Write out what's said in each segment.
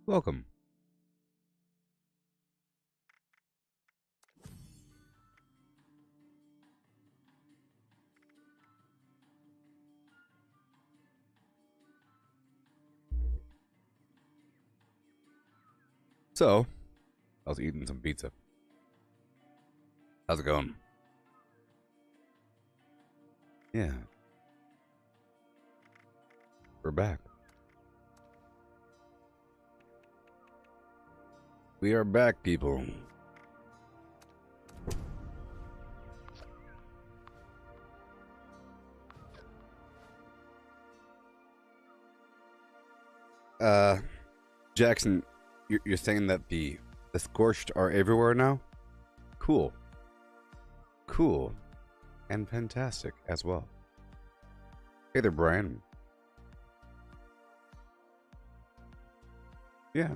Welcome. So, I was eating some pizza. How's it going? Yeah, we're back. We are back, people. Uh, Jackson, you're saying that the scorched are everywhere now? Cool. Cool. And fantastic as well. Hey there, Brian. Yeah.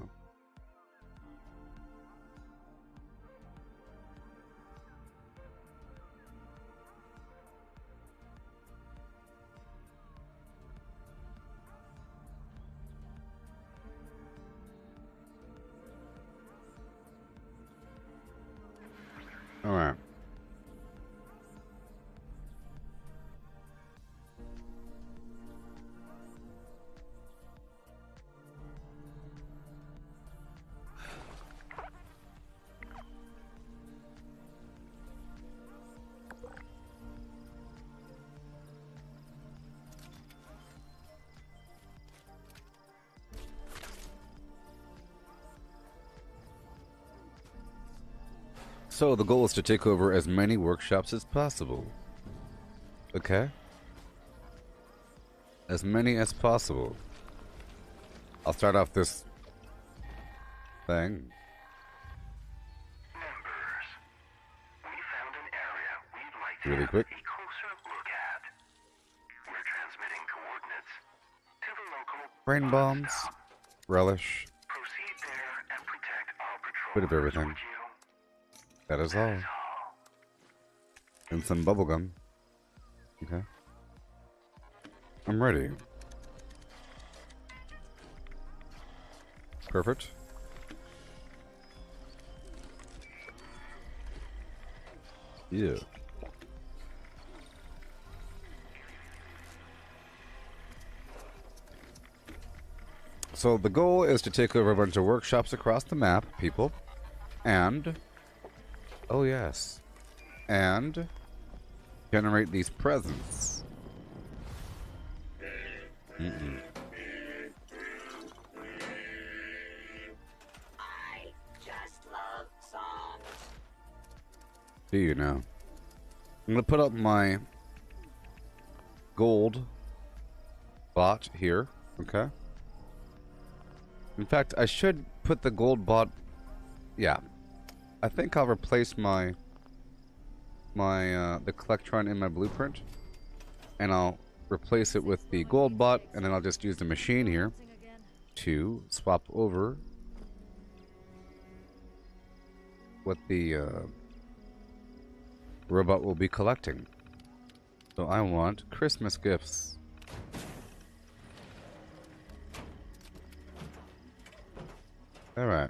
All right. So the goal is to take over as many workshops as possible. Okay? As many as possible. I'll start off this thing. Members, we found an area we'd like to Really have quick. a closer look at. We're transmitting coordinates to the local Brain pod bombs. stop. Relish. Proceed there and protect our Bit of patrollers, everything. would you? That is That all. is all. And some bubblegum. Okay. I'm ready. Perfect. Yeah. So the goal is to take over a bunch of workshops across the map, people. And... oh yes. And... generate these presents. Mm-mm. I just love songs. Do you know? I'm gonna put up my gold bot here, okay? In fact, I should put the gold bot. Yeah, I think I'll replace the Collectron in my blueprint, and I'll replace it with the gold bot, and then I'll just use the machine here to swap over what the robot will be collecting. So I want Christmas gifts. Alright.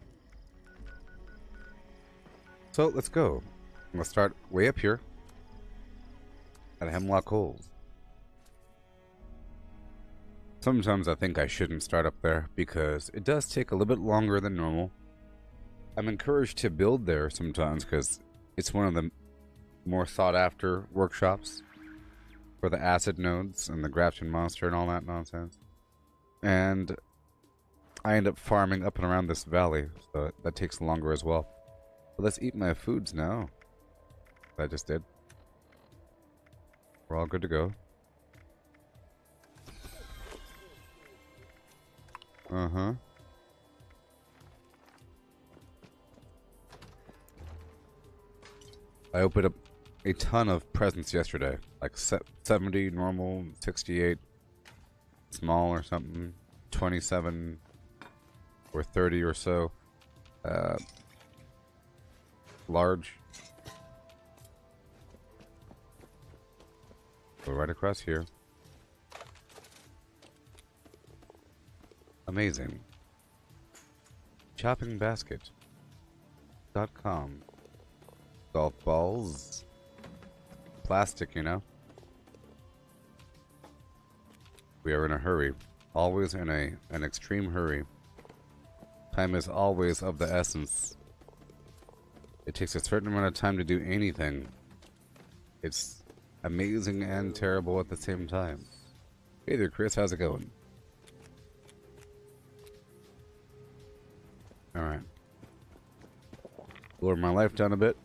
So let's go. I'm gonna start way up here at Hemlock Holes. Sometimes I think I shouldn't start up there because it does take a little bit longer than normal. I'm encouraged to build there sometimes because it's one of the more sought after workshops for the acid nodes and the Grafton monster and all that nonsense. And I end up farming up and around this valley, so that takes longer as well. But let's eat my foods now. I just did. We're all good to go. Uh-huh. I opened up a ton of presents yesterday. Like 70 normal, 68 small or something, 27 or 30 or so large. Go right across here. Amazing. Shoppingbasket.com. Golf balls. Plastic, you know. We are in a hurry. Always in an extreme hurry. Time is always of the essence. It takes a certain amount of time to do anything. It's amazing and terrible at the same time. Hey there, Chris. How's it going? Alright. Lower my life down a bit.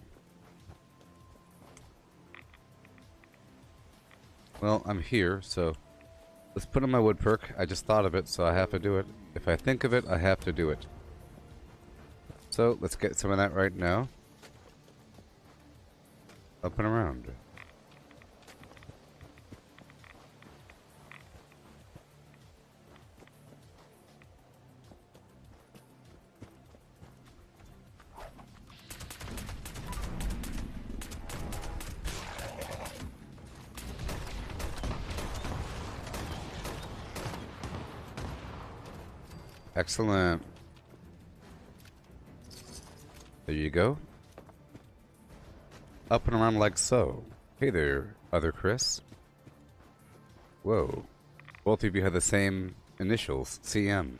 Well, I'm here, so let's put on my wood perk. I just thought of it, so I have to do it. If I think of it, I have to do it. So, let's get some of that right now. Up and around. Excellent. There you go. Up and around like so. Hey there, other Chris. Whoa. Both of you have the same initials, CM.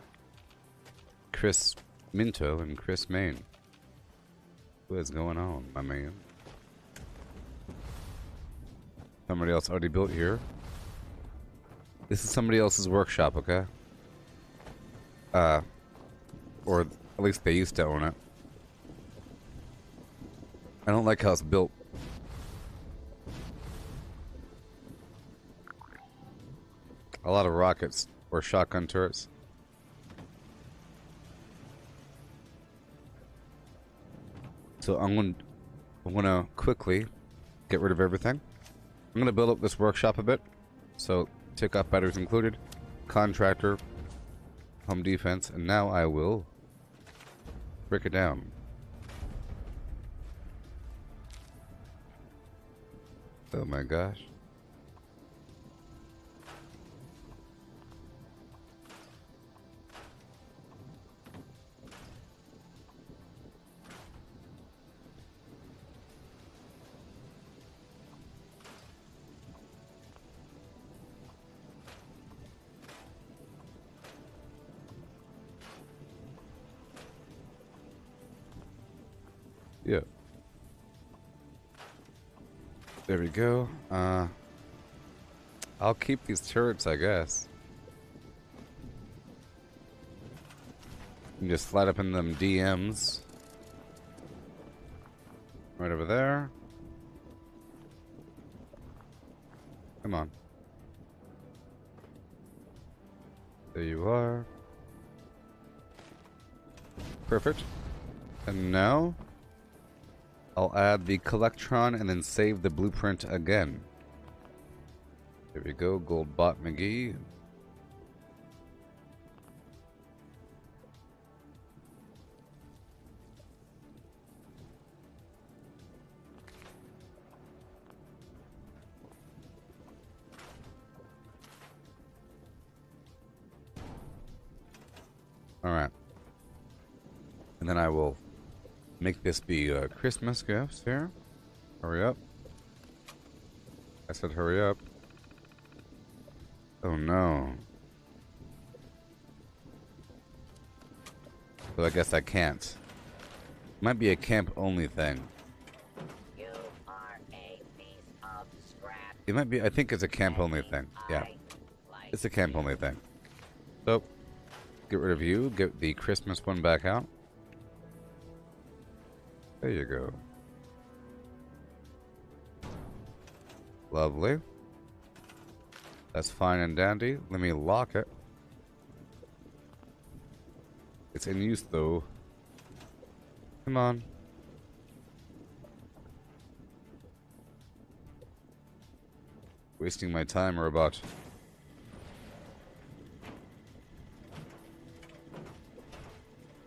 Chris Minto and Chris Main. What is going on, my man? Somebody else already built here. This is somebody else's workshop, okay? Or at least they used to own it. I don't like how it's built. A lot of rockets or shotgun turrets. So I'm gonna quickly get rid of everything. I'm gonna build up this workshop a bit. So take off batteries included, contractor, home defense, and now I will break it down. Oh my gosh. Yeah. There we go. I'll keep these turrets, I guess. And just slide up in them DMs. Right over there. Come on. There you are. Perfect. And now I'll add the Collectron and then save the blueprint again. There we go, Goldbot McGee. Alright. And then I will make this be Christmas gifts here. Hurry up. I said hurry up. Oh no. So I guess I can't. Might be a camp only thing. You are a piece of scrap. It might be, I think it's a camp only thing. Yeah. It's a camp only thing. So, get rid of you, get the Christmas one back out. There you go. Lovely. That's fine and dandy. Let me lock it. It's in use though. Come on. Wasting my time, robot.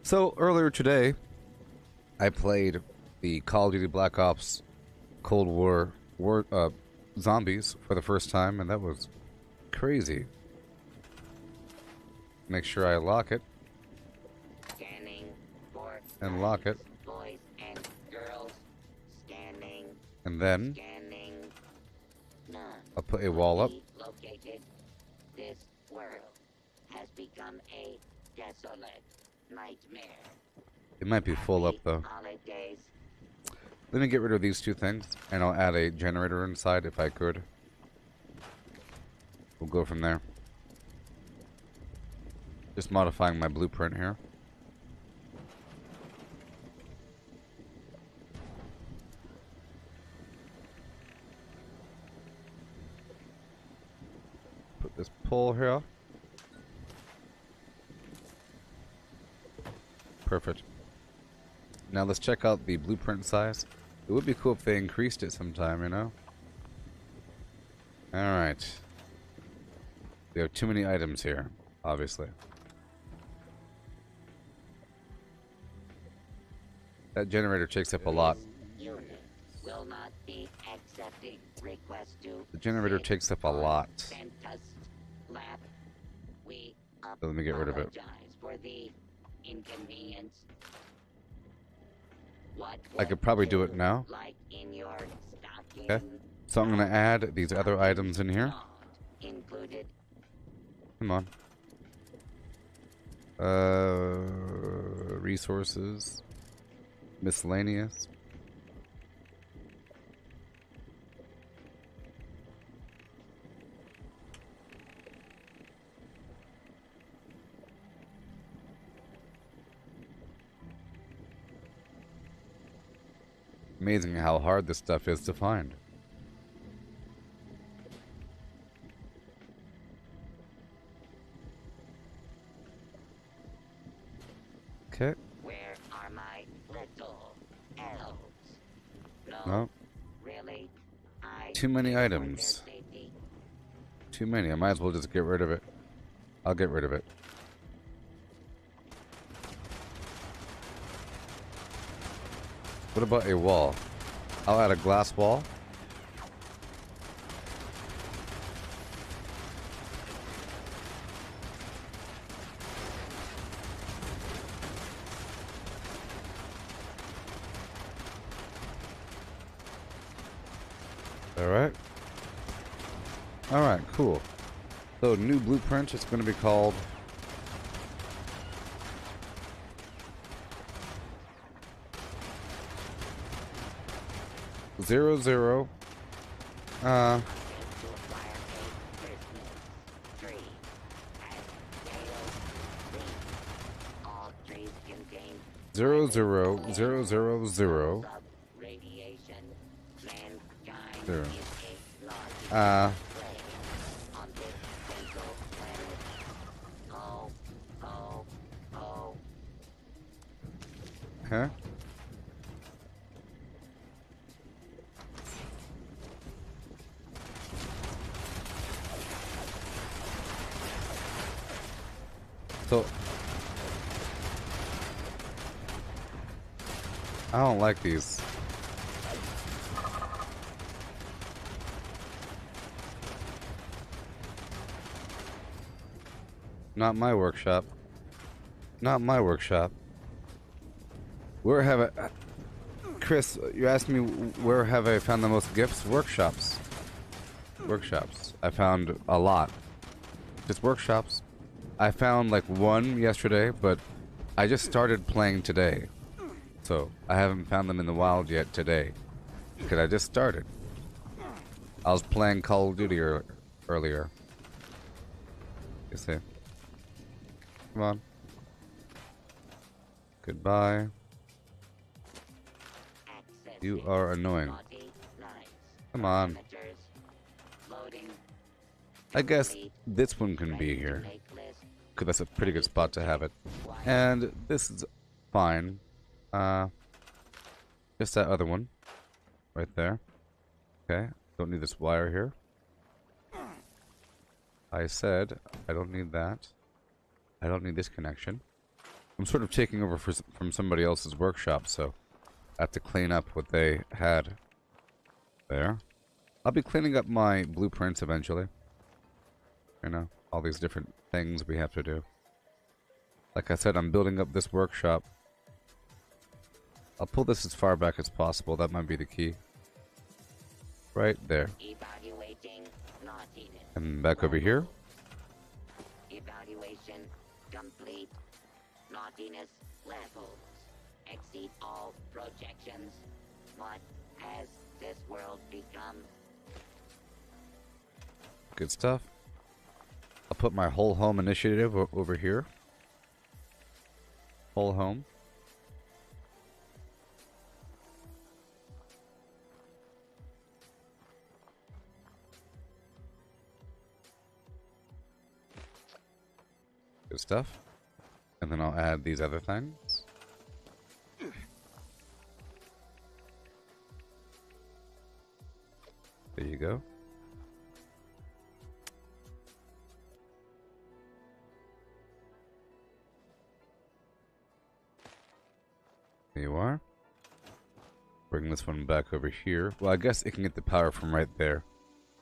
So earlier today, I played the Call of Duty Black Ops Cold War zombies for the first time, and that was crazy. Make sure I lock it. Scanning. and lock it. Boys and girls. Scanning. And then Scanning. None. I'll put a wall up. Located. This world has become a desolate nightmare. It might be full up though. Holidays. Let me get rid of these two things, and I'll add a generator inside if I could. We'll go from there. Just modifying my blueprint here. Put this pole here. Perfect. Now let's check out the blueprint size. It would be cool if they increased it sometime, you know? Alright. We have too many items here, obviously. That generator takes up a lot. Unit will not be accepting requests to The generator takes up a lot. Lab. We So let me get rid of it. apologize for the inconvenience. What I could probably do it now. like in your stocking? Okay. So I'm going to add these other items in here. Included. Come on. Resources. Miscellaneous. Amazing how hard this stuff is to find. Okay. Where are my little elves? No, Well, really. too many fear for items. their safety. Too many. I might as well just get rid of it. I'll get rid of it. What about a wall? I'll add a glass wall. Alright. Alright, cool. So, new blueprint is going to be called... Zero, zero. To acquire a Christmas tree at Dale's Tree. All trees contain Zero, zero, zero, zero, zero. of radiation. Mankind Zero. is a large plague on this single planet. Oh, oh, oh. Huh? So, I don't like these. Not my workshop. Not my workshop. Where have I... Chris, you asked me where have I found the most gifts? Workshops. Workshops. I found a lot. Just workshops. I found like one yesterday, but I just started playing today. So, I haven't found them in the wild yet today. Because I just started. I was playing Call of Duty earlier. You see? Come on. Goodbye. You are annoying. Come on. I guess this one can be here. Because that's a pretty good spot to have it. And this is fine. Just that other one. Right there. Okay. Don't need this wire here. I said I don't need that. I don't need this connection. I'm sort of taking over from somebody else's workshop, so I have to clean up what they had there. I'll be cleaning up my blueprints eventually. You know, all these different things we have to do. Like I said, I'm building up this workshop. I'll pull this as far back as possible. That might be the key. Right there. Evaluating naughtiness. And back over here. Evaluation complete. Naughtiness levels exceed all projections. What has this world become? Good stuff. I'll put my whole home initiative over here. Whole home. Good stuff. And then I'll add these other things. There you go. There you are. Bring this one back over here. Well, I guess it can get the power from right there.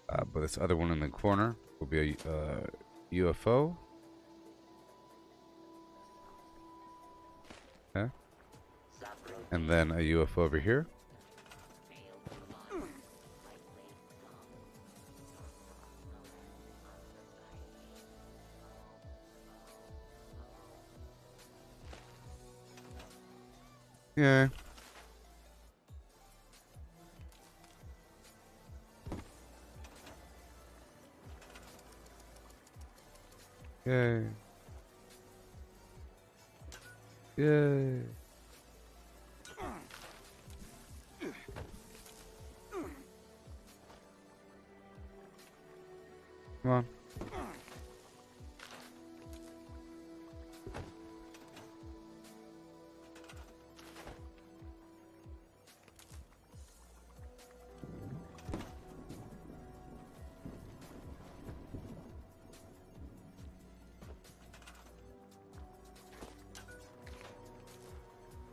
But this other one in the corner will be a UFO. Okay. And then a UFO over here. Yeah. Yay. Yay. Come on.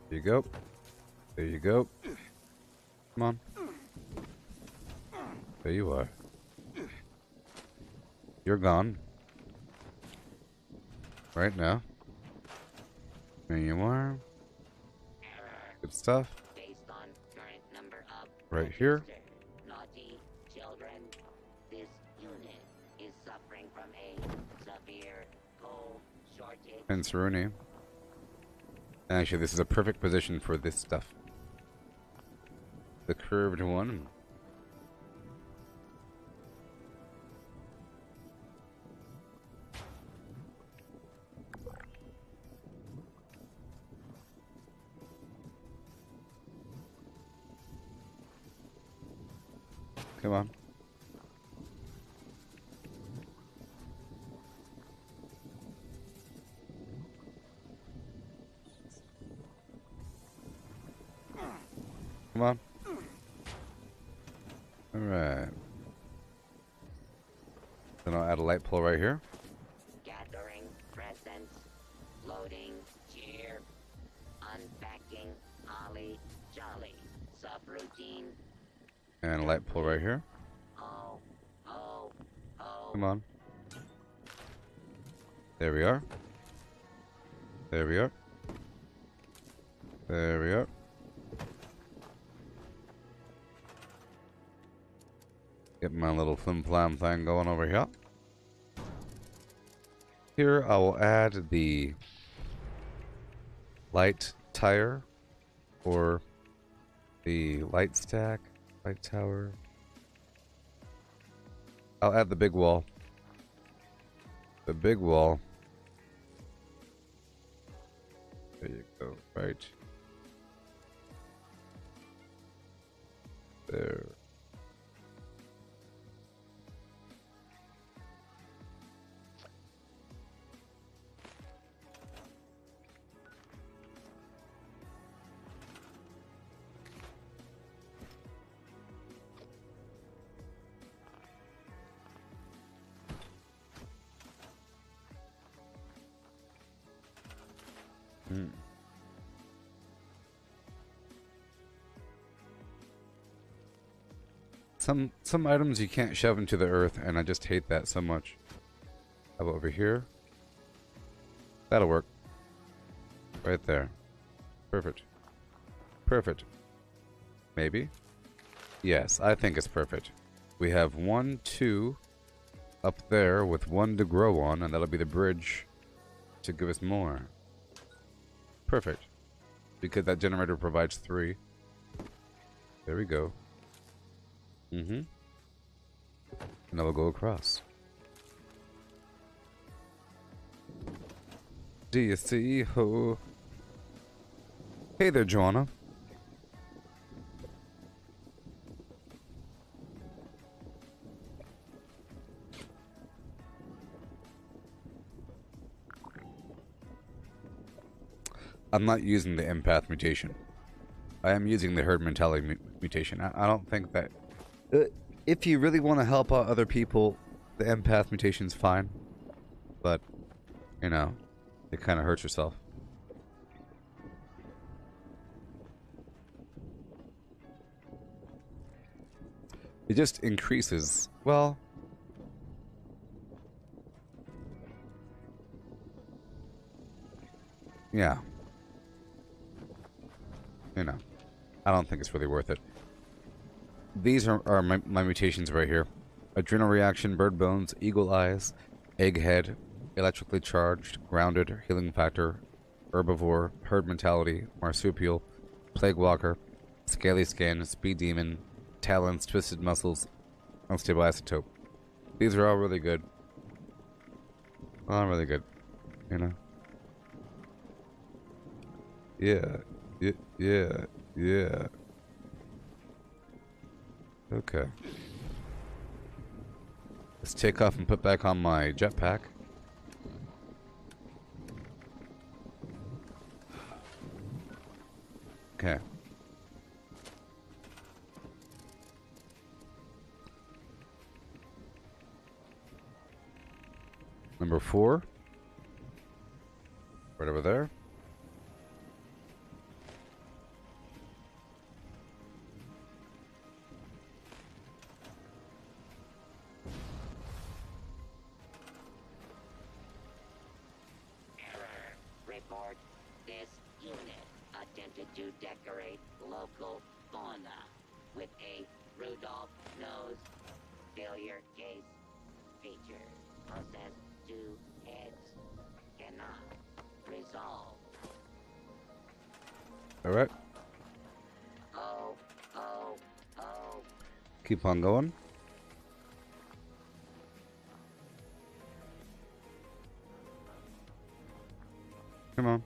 There you go. There you go. Come on. There you are. You're gone. Right now. There you are. Good stuff. Based on current number of Right here. naughty children, this unit is suffering from a severe coal shortage. And Saruni. Actually, this is a perfect position for this stuff. The curved one. Come on. Come on. Alright. Then I'll add a light pole right here. Gathering presents, loading cheer, unpacking holly jolly, subroutine. And a light pole right here. Oh, oh, oh. Come on. There we are. There we are. There we are. Get my little flim flam thing going over here. Here I will add the light tire or the light stack, light tower. I'll add the big wall. The big wall. There you go, right there. Some items you can't shove into the earth, and I just hate that so much. How about over here? That'll work. Right there. Perfect. Perfect. Maybe? Yes, I think it's perfect. We have 1, 2 up there with 1 to grow on, and that'll be the bridge to give us more. Perfect. Because that generator provides 3. There we go. Mm-hmm. Now we'll go across. Do you see ho? Hey there, Joanna. I'm not using the empath mutation. I am using the herd mentality mutation. I don't think that... if you really want to help out other people, the empath mutation's fine. But, you know, it kind of hurts yourself. It just increases... Well... Yeah. You know, I don't think it's really worth it. These are my mutations right here. Adrenal reaction, bird bones, eagle eyes, egghead, electrically charged, grounded, healing factor, herbivore, herd mentality, marsupial, plague walker, scaly skin, speed demon, talons, twisted muscles, unstable isotope. These are all really good. All really good, you know. Yeah. Yeah. Okay. Let's take off and put back on my jetpack. Okay. Number 4. Right over there. Report. This unit attempted to decorate local fauna with a Rudolph nose failure case feature. Process 2 heads. Cannot resolve. Alright. Oh. Keep on going. Come on.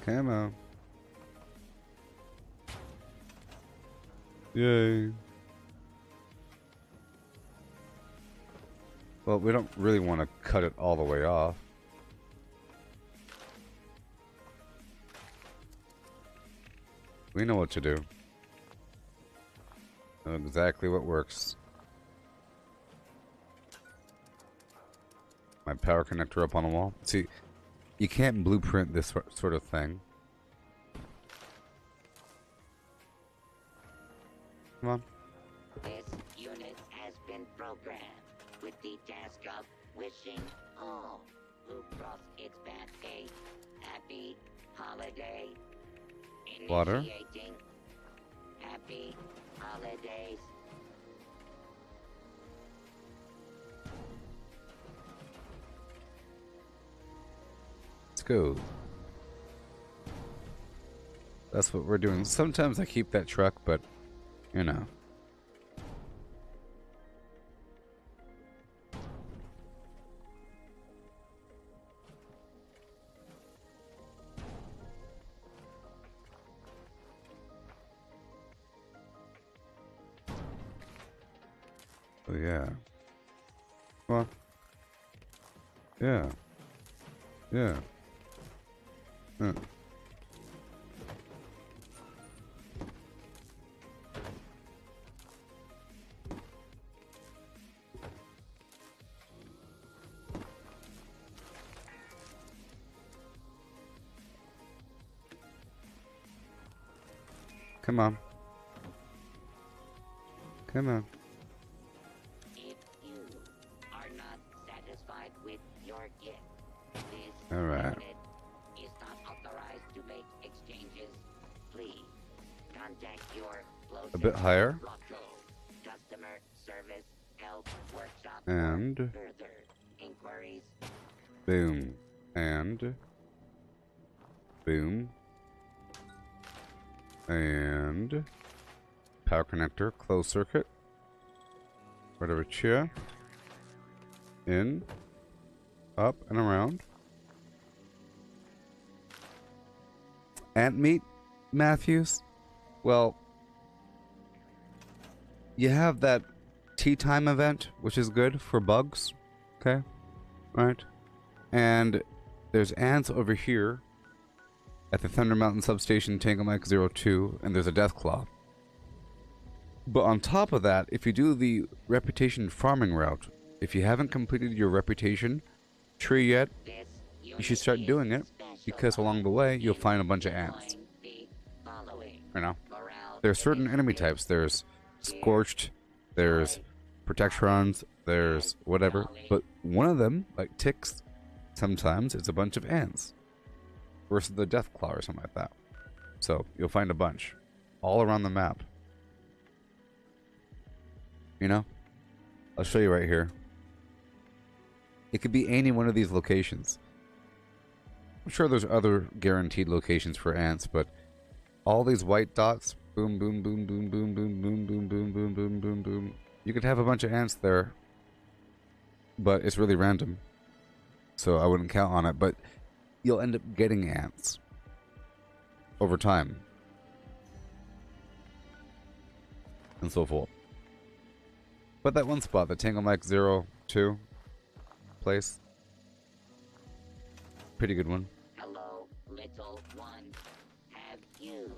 Come on. Yay. Well, we don't really want to cut it all the way off. We know what to do. Know exactly what works. My power connector up on the wall. See, you can't blueprint this sort of thing. Come on. This unit has been programmed with the task of wishing all who cross its path a happy holiday. Water. Initiating happy holidays. Let's go. That's what we're doing. Sometimes I keep that truck, but, you know. Oh, yeah. Well. Yeah. Yeah. Huh. Come on. Come on. If you are not satisfied with your gift, this All right. unit is not authorized to make exchanges please contact your A bit higher. customer service help workshop And for further inquiries. boom. And boom. And power connector, closed circuit. Right over here. In. Up and around. Ant meat, Matthews? Well, you have that tea time event, which is good for bugs. Okay? Right? And there's ants over here at the Thunder Mountain Substation Tango Mike 02, and there's a Deathclaw. But on top of that, if you do the reputation farming route, if you haven't completed your reputation tree yet, you should start doing it, because along the way, you'll find a bunch of ants. You know? There are certain enemy types. There's Scorched, there's Protectrons, there's whatever. But one of them, like ticks, sometimes it's a bunch of ants. Versus the Deathclaw or something like that. So, you'll find a bunch. All around the map. You know? I'll show you right here. It could be any one of these locations. I'm sure there's other guaranteed locations for ants, but all these white dots, boom, boom, boom, boom, boom, boom, boom, boom, boom, boom, boom, boom, boom. You could have a bunch of ants there, but it's really random. So I wouldn't count on it, but you'll end up getting ants over time. And so forth. But that one spot, the Tango Mike 02 place, pretty good one. Hello, little one. Have you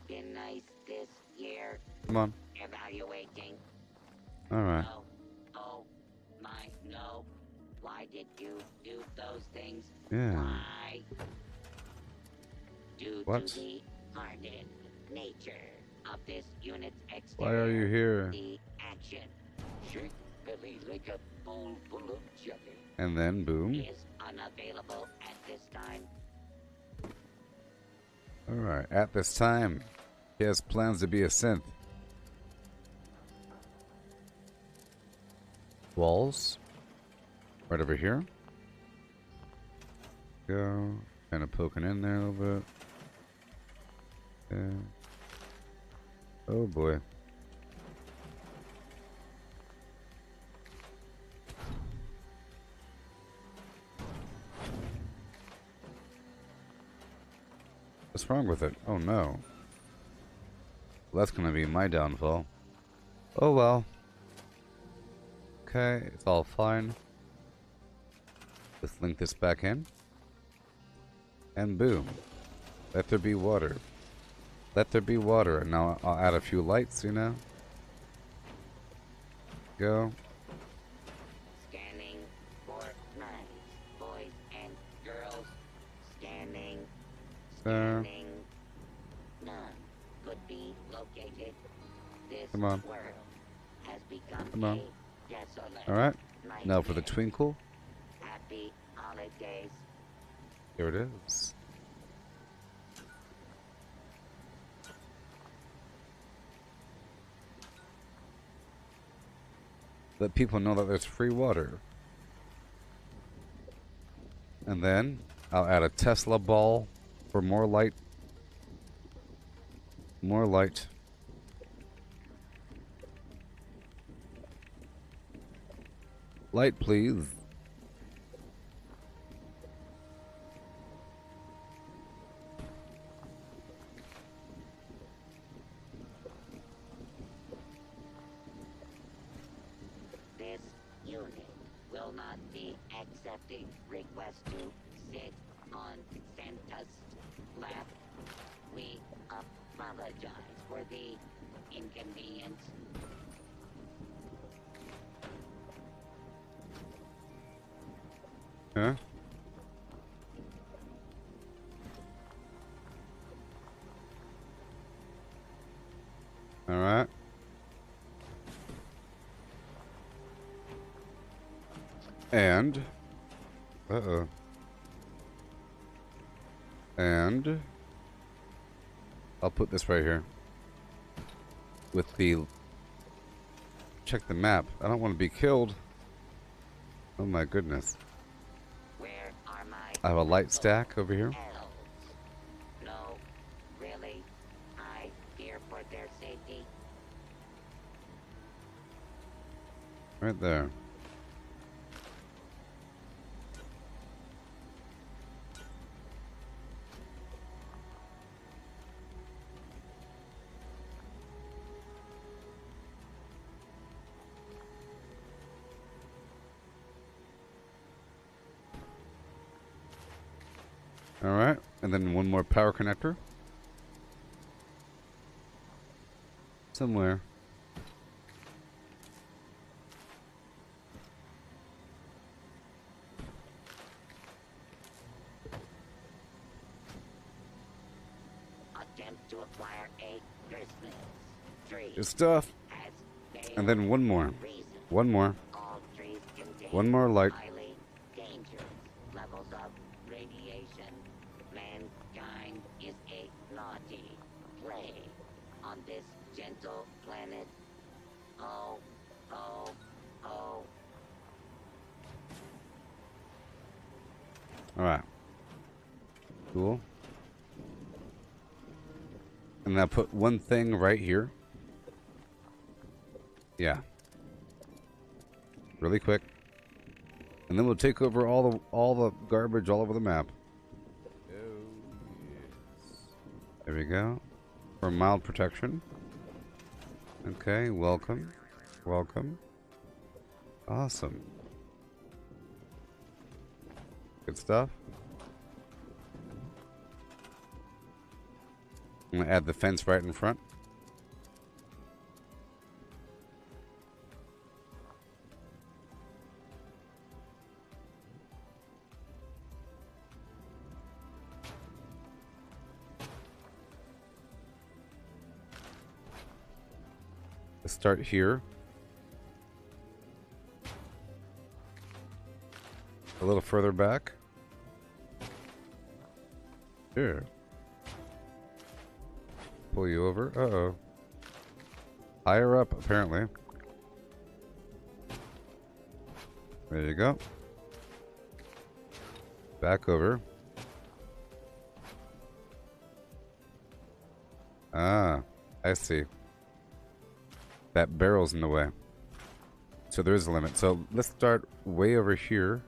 been nice this year? Come on. Evaluating. Alright. No. Oh, my, no. Why did you do those things? Yeah. Why? Due What? to the hardened nature of this unit's exterior. Why are you here? The action. Shake belly like a bowl full of jelly. And then, boom. Is unavailable at this time. Alright, at this time, he has plans to be a synth. Walls. Right over here. Go. Kind of poking in there a little bit. Yeah. Oh boy. What's wrong with it? Oh no. Well, that's gonna be my downfall. Oh well. Okay, it's all fine. Let's link this back in. And boom. Let there be water. Let there be water. And now I'll add a few lights, you know? Go. Scanning for nuns, boys and girls. Scanning. Scanning. None could be located. This Come on. world has become Come on. a desolate Alright. Now for the nightmare. twinkle. Happy holidays. Here it is. Let people know that there's free water. And then I'll add a Tesla ball for more light. More light. Light, please. This unit will not be accepting requests to sit on Santa's lap. We apologize for the inconvenience. Huh? Alright. And I'll put this right here. With the... Check the map. I don't want to be killed. Oh my goodness. Where are my I have a light stack over here. elves? No, really? I fear for their safety. Right there. Alright, and then one more power connector. Somewhere. Attempt to acquire a Christmas tree. Good stuff. Has failed And then one more. reason. One more. All trees contain One more light. highly dangerous levels of radiation. Mankind is a naughty plague on this gentle planet. Oh, oh, oh. Alright. Cool. And now put one thing right here. Yeah. Really quick. And then we'll take over all the garbage all over the map. There we go. For mild protection. Okay, welcome. Welcome. Awesome. Good stuff. I'm gonna add the fence right in front. Let's start here. A little further back. Here. Pull you over. Uh-oh. Higher up, apparently. There you go. Back over. Ah, I see. That barrel's in the way. So there is a limit. So let's start way over here.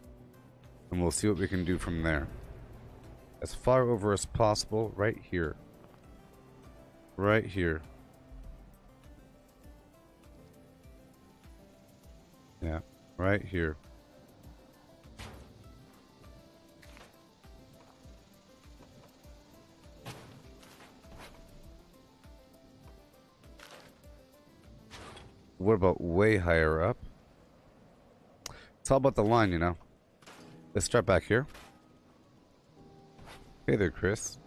And we'll see what we can do from there. As far over as possible, right here. Right here. Yeah, right here. What about way higher up? It's all about the line, you know. Let's start back here. Hey there, Chris.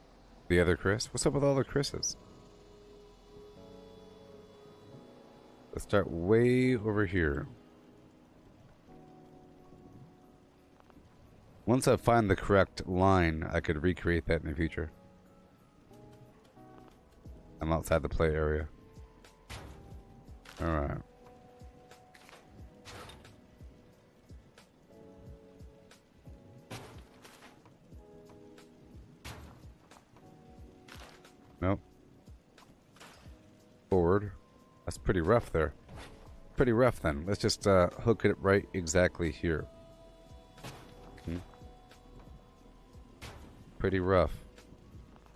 The other Chris. What's up with all the Chris's? Let's start way over here. Once I find the correct line, I could recreate that in the future. I'm outside the play area. Alright. Nope. Forward. That's pretty rough there. Pretty rough then. Let's just hook it right exactly here. Pretty rough.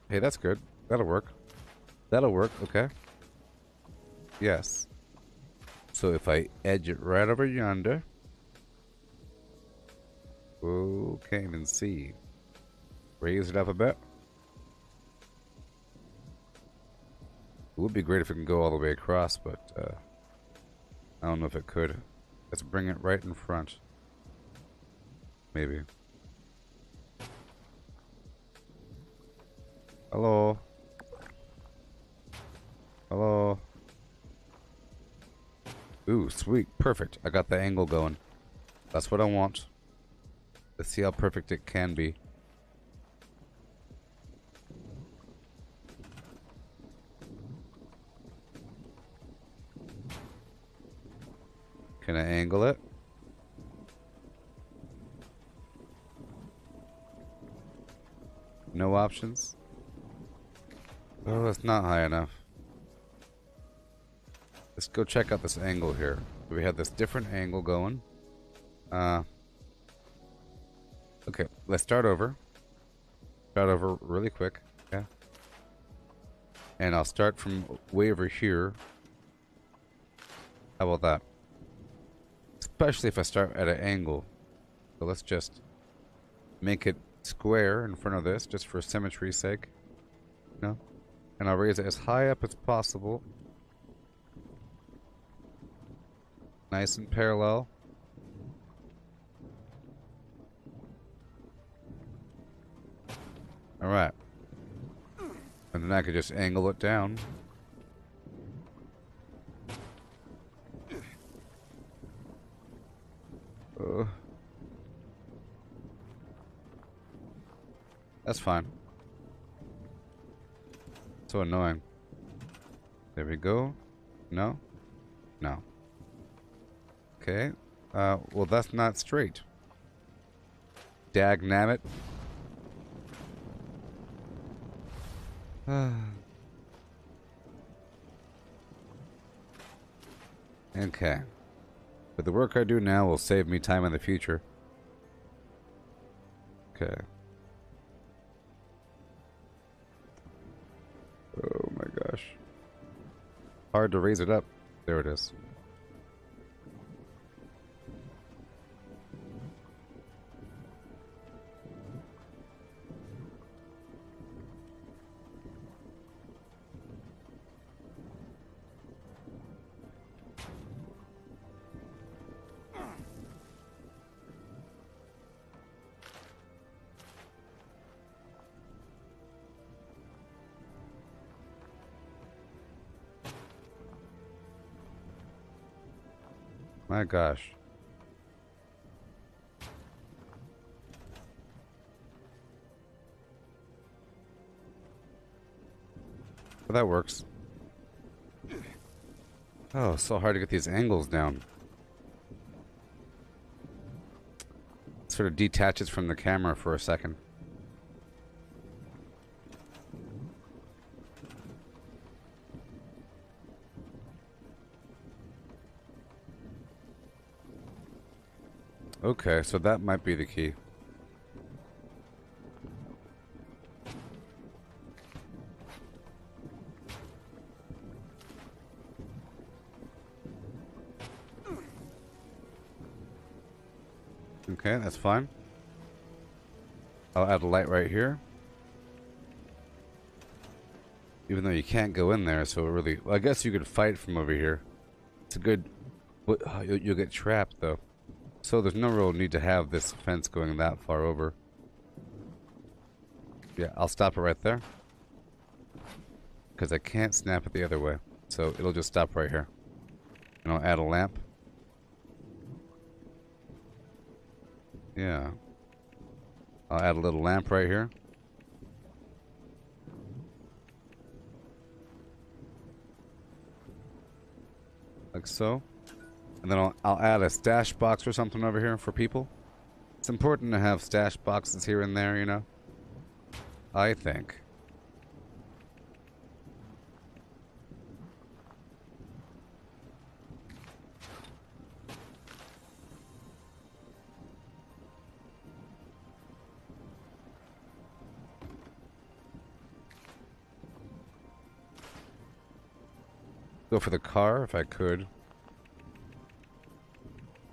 Hey, that's good. That'll work. That'll work. Okay. Yes. So if I edge it right over yonder. Oh, can't even see. Raise it up a bit. It would be great if it can go all the way across, but I don't know if it could. Let's bring it right in front. Maybe. Hello. Hello. Ooh, sweet. Perfect. I got the angle going. That's what I want. Let's see how perfect it can be. Gonna angle it. No options. Oh, it's not high enough. Let's go check out this angle here. We have this different angle going. Okay, let's start over. Start over really quick. Yeah. And I'll start from way over here. How about that? Especially if I start at an angle. So let's just make it square in front of this, just for symmetry's sake. You know? And I'll raise it as high up as possible. Nice and parallel. Alright. And then I could just angle it down. That's fine. So annoying. There we go. No? No. Okay. Well, that's not straight. Dagnabbit. Okay. But the work I do now will save me time in the future. Okay. Oh my gosh. Hard to raise it up. There it is. My gosh. Well, that works. Oh, it's so hard to get these angles down. Sort of detaches from the camera for a second. Okay, so that might be the key. Okay, that's fine. I'll add a light right here. Even though you can't go in there, so it really... Well, I guess you could fight from over here. It's a good... You'll get trapped, though. So there's no real need to have this fence going that far over. Yeah, I'll stop it right there. Because I can't snap it the other way. So it'll just stop right here. And I'll add a lamp. Yeah. I'll add a little lamp right here. Like so. And then I'll add a stash box or something over here for people. It's important to have stash boxes here and there, you know? I think. Go for the car if I could.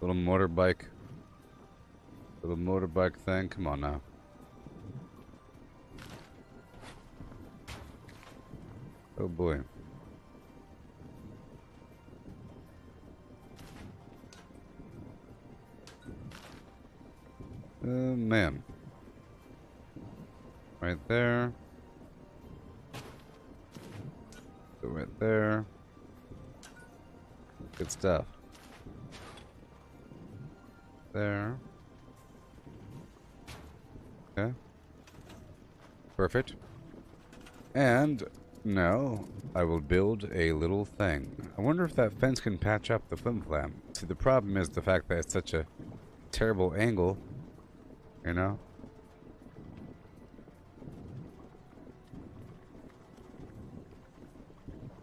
Little motorbike. Little motorbike thing. Come on now. Oh boy. Man. Right there. Go right there. Good stuff. There. Okay. Perfect. And now I will build a little thing. I wonder if that fence can patch up the flim flam. See, the problem is the fact that it's such a terrible angle, you know?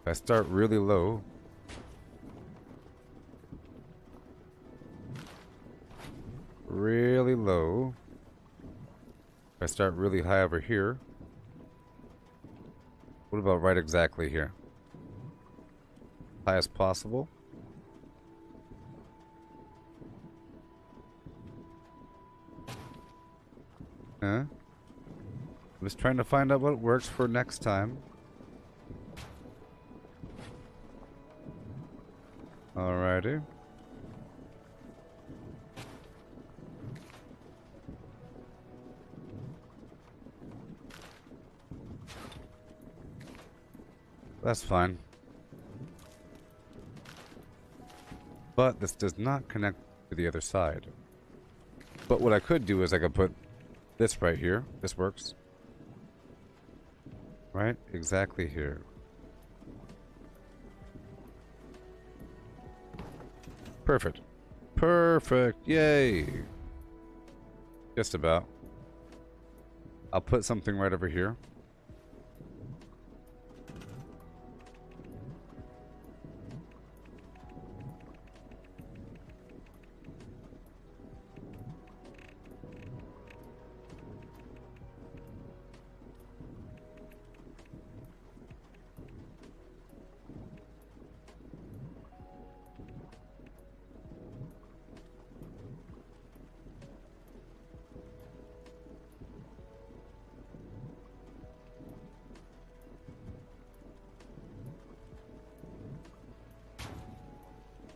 If I start really low, really low, if I start really high over here, what about right exactly here? High as possible. Huh? I'm just trying to find out what works for next time. Alrighty. That's fine. But this does not connect to the other side. But what I could do is I could put this right here. This works. Right? Exactly here. Perfect. Perfect. Yay. Just about. I'll put something right over here.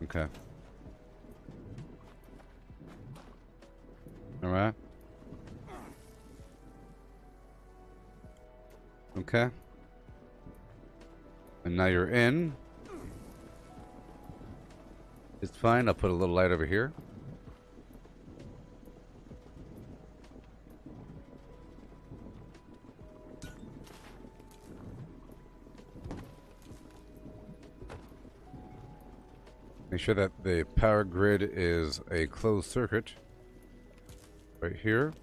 Okay. Alright. Okay. And now you're in. It's fine. I'll put a little light over here. Make sure that the power grid is a closed circuit. Right here.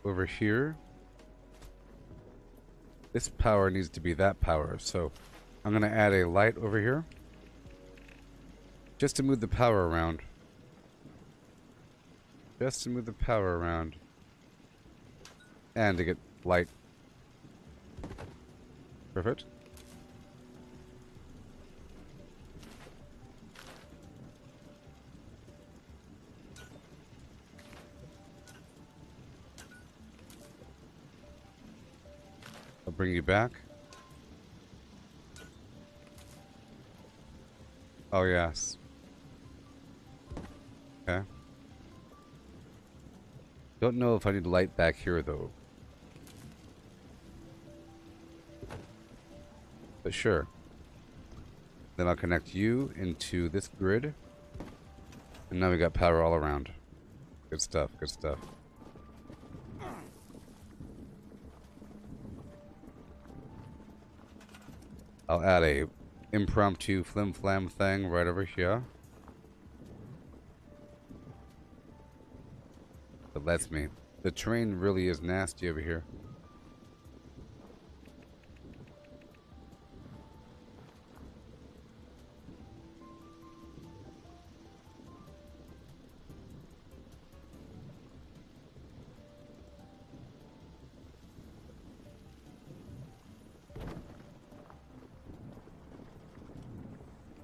Over here. This power needs to be that power, so I'm going to add a light over here. Just to move the power around. Just to move the power around. And to get light. Perfect. I'll bring you back. Oh, yes. Okay. Don't know if I need light back here, though. But sure. Then I'll connect you into this grid. And now we got power all around. Good stuff, good stuff. I'll add a impromptu flim-flam thing right over here. That lets me. The terrain really is nasty over here.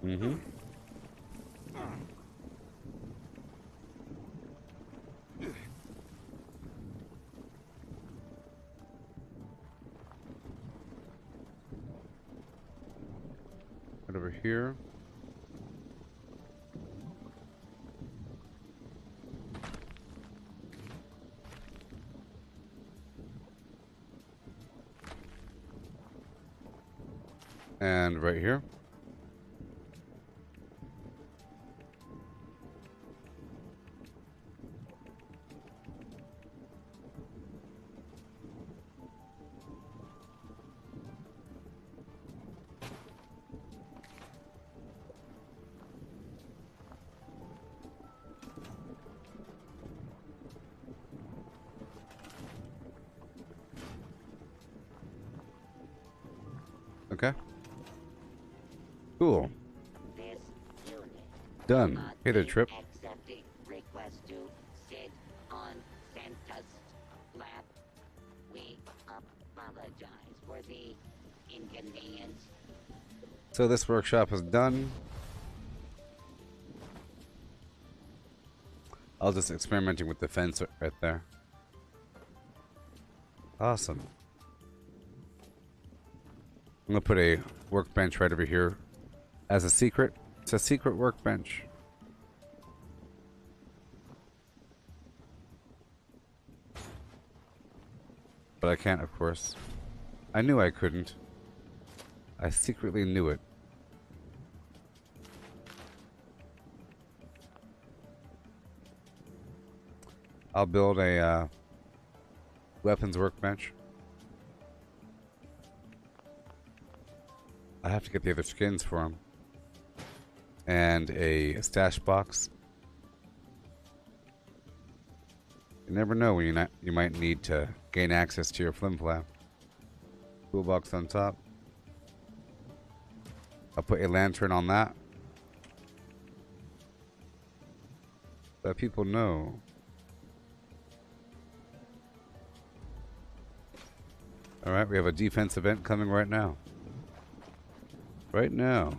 Mm-hmm. Right over here. And right here. Okay. Cool. This unit Done. not Hey there, be Trip. accepting request to sit on Santa's lap. We apologize for the inconvenience. So this workshop is done. I was just experimenting with the fence right there. Awesome. I'm gonna put a workbench right over here as a secret. It's a secret workbench. But I can't, of course. I knew I couldn't. I secretly knew it. I'll build a weapons workbench. I have to get the other skins for them. And a stash box. You never know when you might need to gain access to your flim flam. Toolbox on top. I'll put a lantern on that. Let people know. Alright, we have a defense event coming right now. Right now.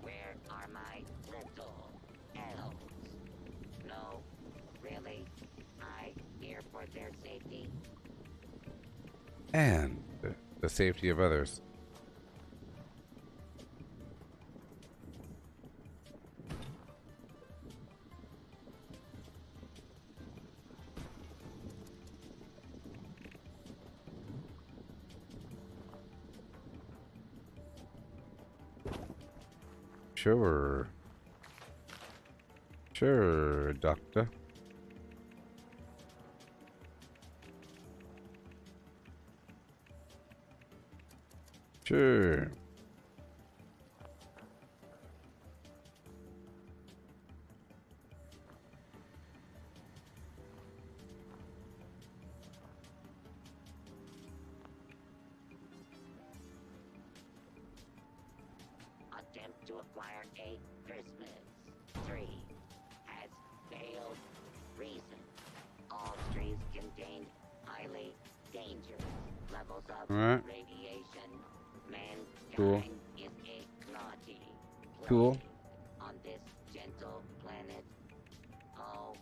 Where are my little elves? No, really? I fear for their safety. And the safety of others. Sure. Sure, Doctor. Sure. Attempt to acquire a Christmas tree has failed. Reason: all trees contain highly dangerous levels of Alright. radiation. Mankind Cool. is a naughty Cool. plague on this gentle planet. Oh,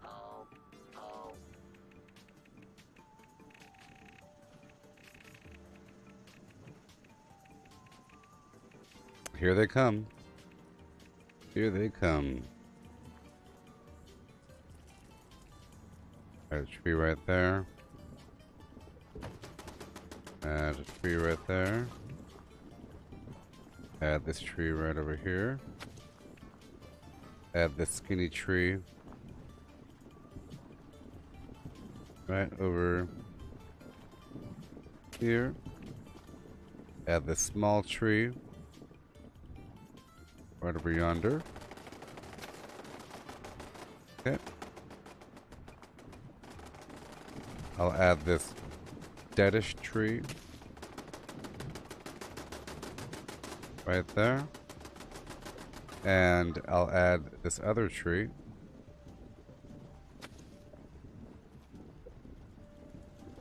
oh, oh. Here they come. Here they come. Add a tree right there. Add a tree right there. Add this tree right over here. Add this skinny tree right over here. Add this small tree right over yonder. Okay. I'll add this deadish tree right there. And I'll add this other tree.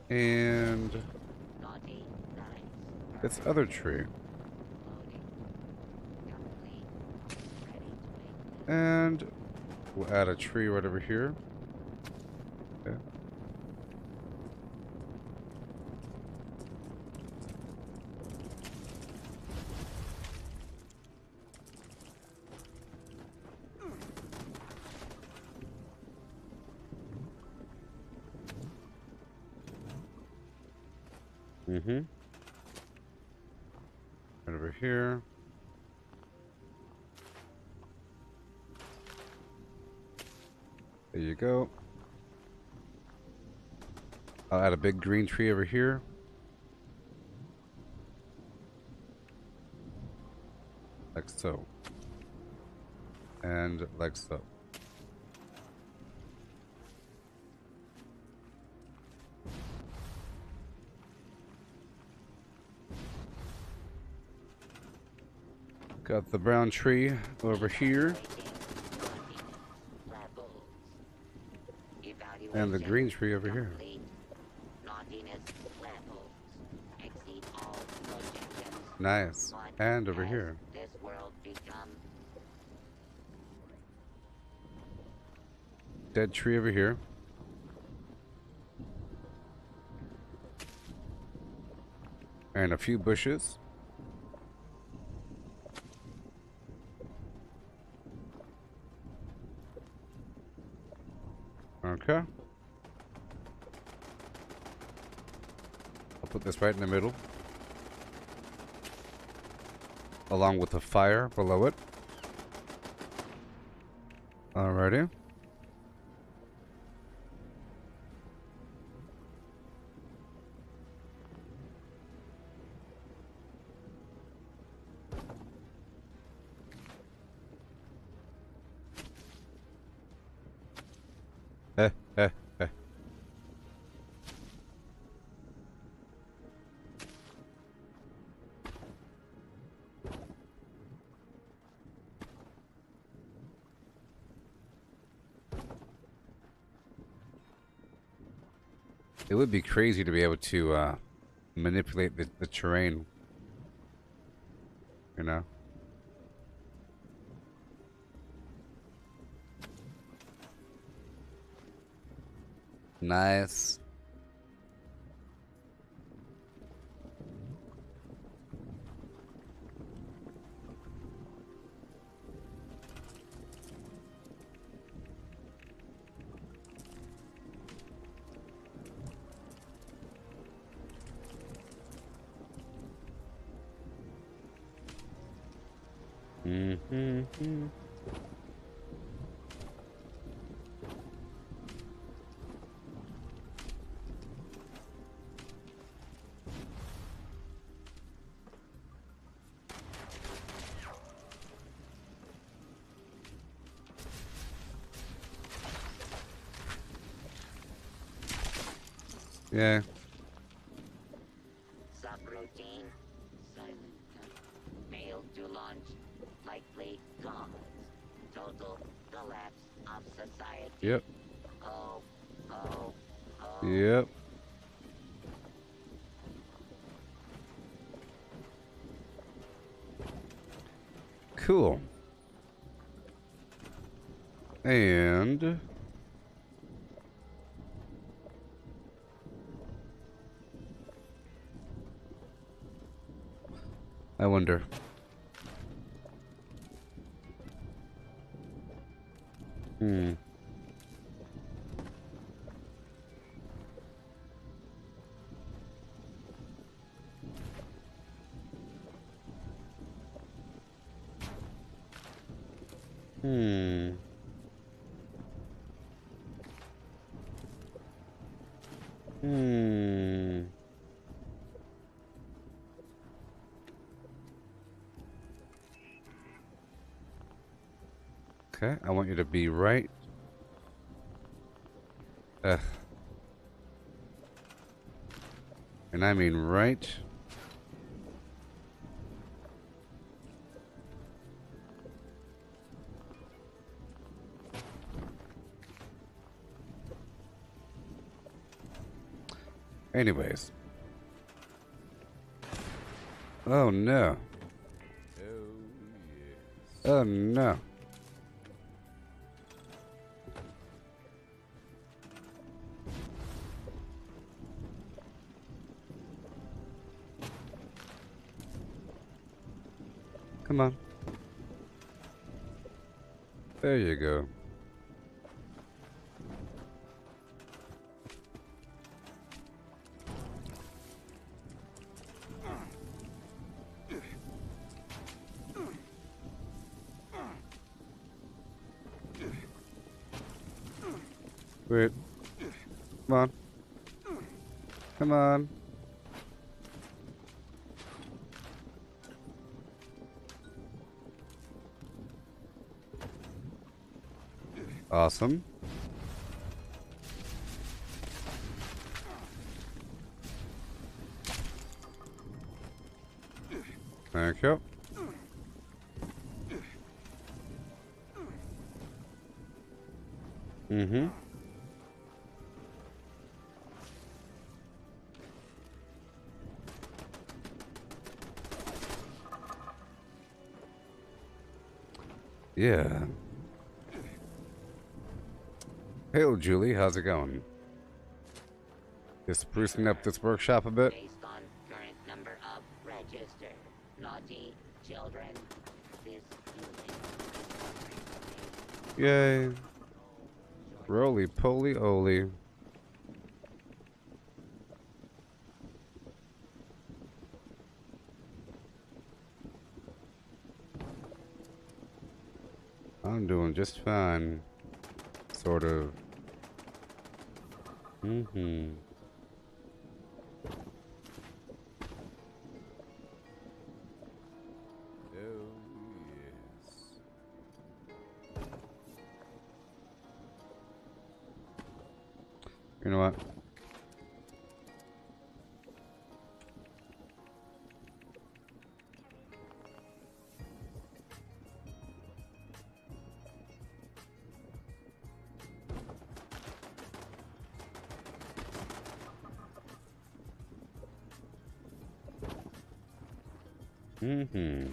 And Naughty, nice. this other tree. Loading. Complete. Ready to make And we'll add a tree right over here. Okay. Mm-hmm. Right over here. There you go. I'll add a big green tree over here. Like so. And like so. Got the brown tree over here. And the green tree over here. Nice. And over here. Dead tree over here. And a few bushes. Okay. I'll put this right in the middle. Along with the fire below it. Alrighty. Eh, eh, eh. It would be crazy to be able to manipulate the terrain, you know? Nice. Mm-hmm. Yeah. Subroutine. Silent. Failed to launch. Likely cause. Total collapse of society. Yep. Oh, oh, oh. Yep. Cool. And I wonder. Hmm. Hmm. Hmm. Okay, I want you to be right. And I mean right. Anyways. Oh no. Oh no. Come on. There you go. Wait. Come on. Come on. Awesome. Thank you. Mm-hmm. Yeah. Hey, old Julie, how's it going? Just sprucing up this workshop a bit? Based on current number of registered naughty children, this Yay. Roly-poly-oly. I'm doing just fine. Sort of. Mm-hmm. Oh, yes. You know what? Mm-hmm.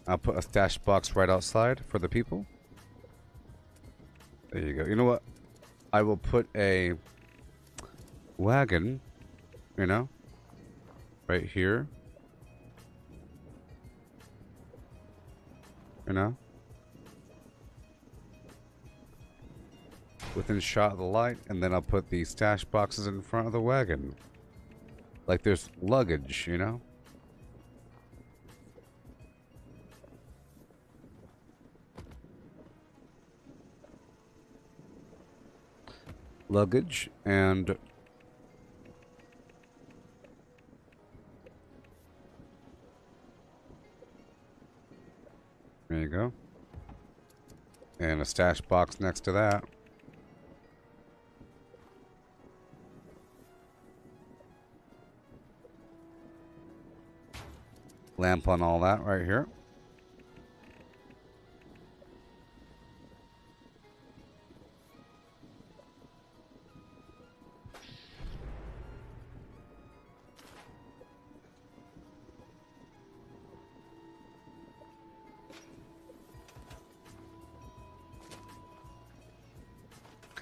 I'll put a stash box right outside for the people. There you go. You know what? I will put a wagon, you know, right here. You know? Within shot of the light, and then I'll put the stash boxes in front of the wagon. Like there's luggage, you know? Luggage and there you go. And a stash box next to that. Lamp on all that right here.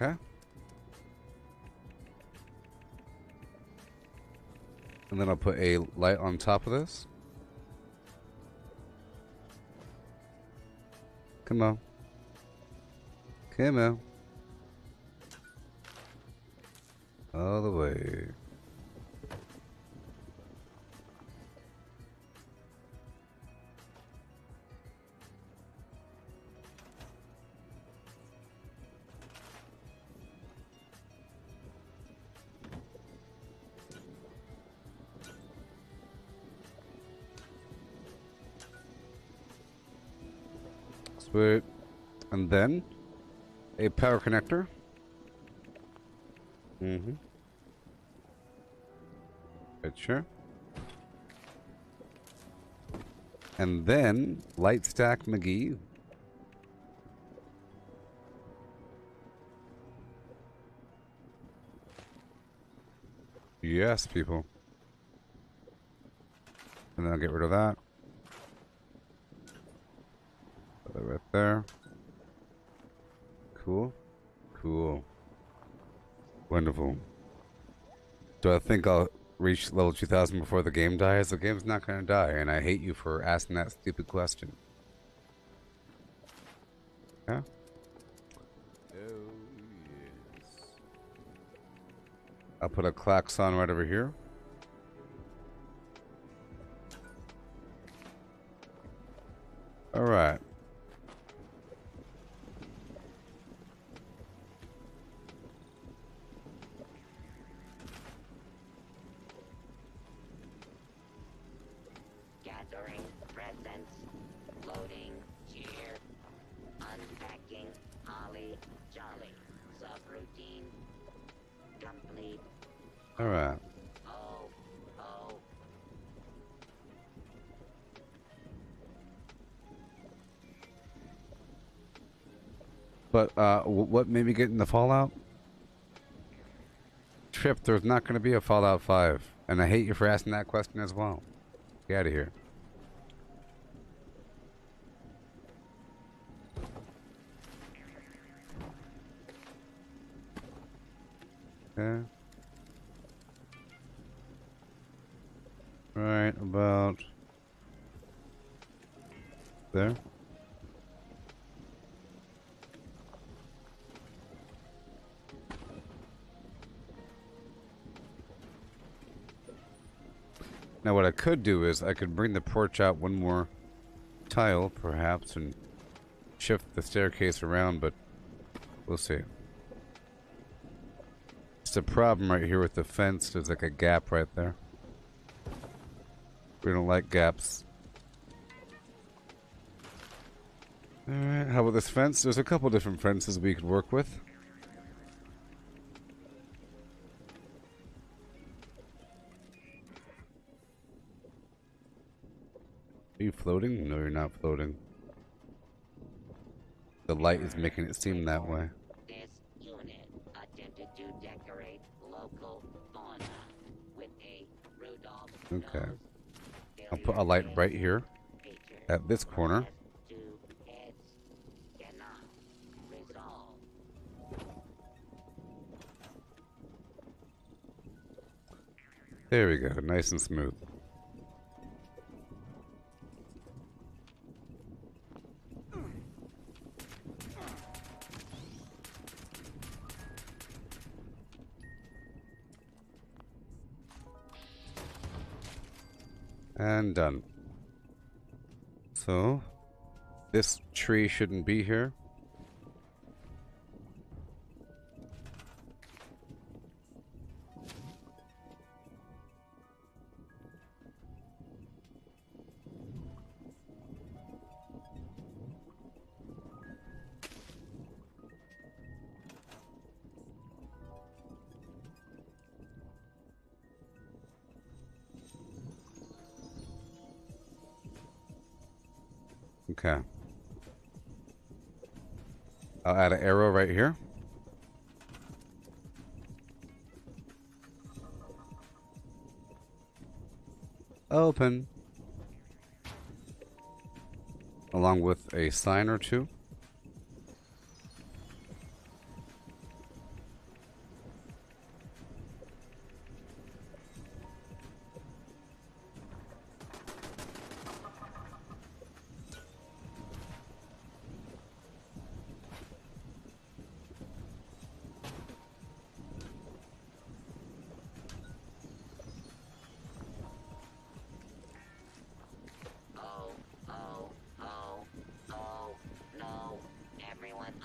Okay. And then I'll put a light on top of this. Come on. Come on. All the way. Sweet. And then a power connector. Mm-hmm. Right, sure. And then light stack McGee. Yes, people. And then I'll get rid of that. Put that right there. Cool. Cool. Wonderful. Do I think I'll reach level 2000 before the game dies? The game's not going to die, and I hate you for asking that stupid question. Yeah? Oh, yes. I'll put a klaxon right over here. Alright. gathering presents, loading cheer, unpacking holly jolly, subroutine complete. Alright. Oh, oh. But what made me get in the Fallout? Trip, there's not going to be a Fallout 5. And I hate you for asking that question as well. Get out of here. Okay. Right about there. Now what I could do is I could bring the porch out one more tile, perhaps, and shift the staircase around, but we'll see. It's a problem right here with the fence. There's like a gap right there. We don't like gaps. Alright, how about this fence? There's a couple different fences we could work with. Are you floating? No, you're not floating. The light is making it seem that way. This unit attempted to decorate local fauna with a Rudolph Okay. nose. I'll put a light right here at this corner. Two heads cannot resolve. There we go, nice and smooth. And done. So, this tree shouldn't be here. Okay. I'll add an arrow right here. Open. Along with a sign or two.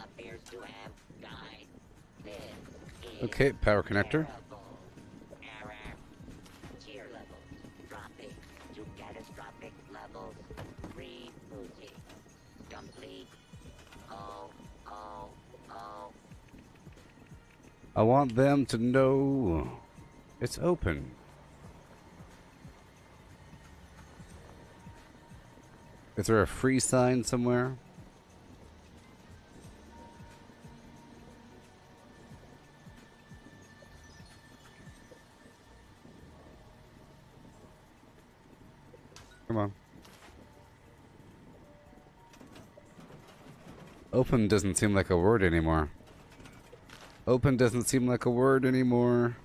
Appears to have died. This is Okay, power connector. error. Tier levels dropping to catastrophic levels. Rebooting. Complete. Oh. I want them to know it's open. Is there a free sign somewhere? Come on. Open doesn't seem like a word anymore. Open doesn't seem like a word anymore.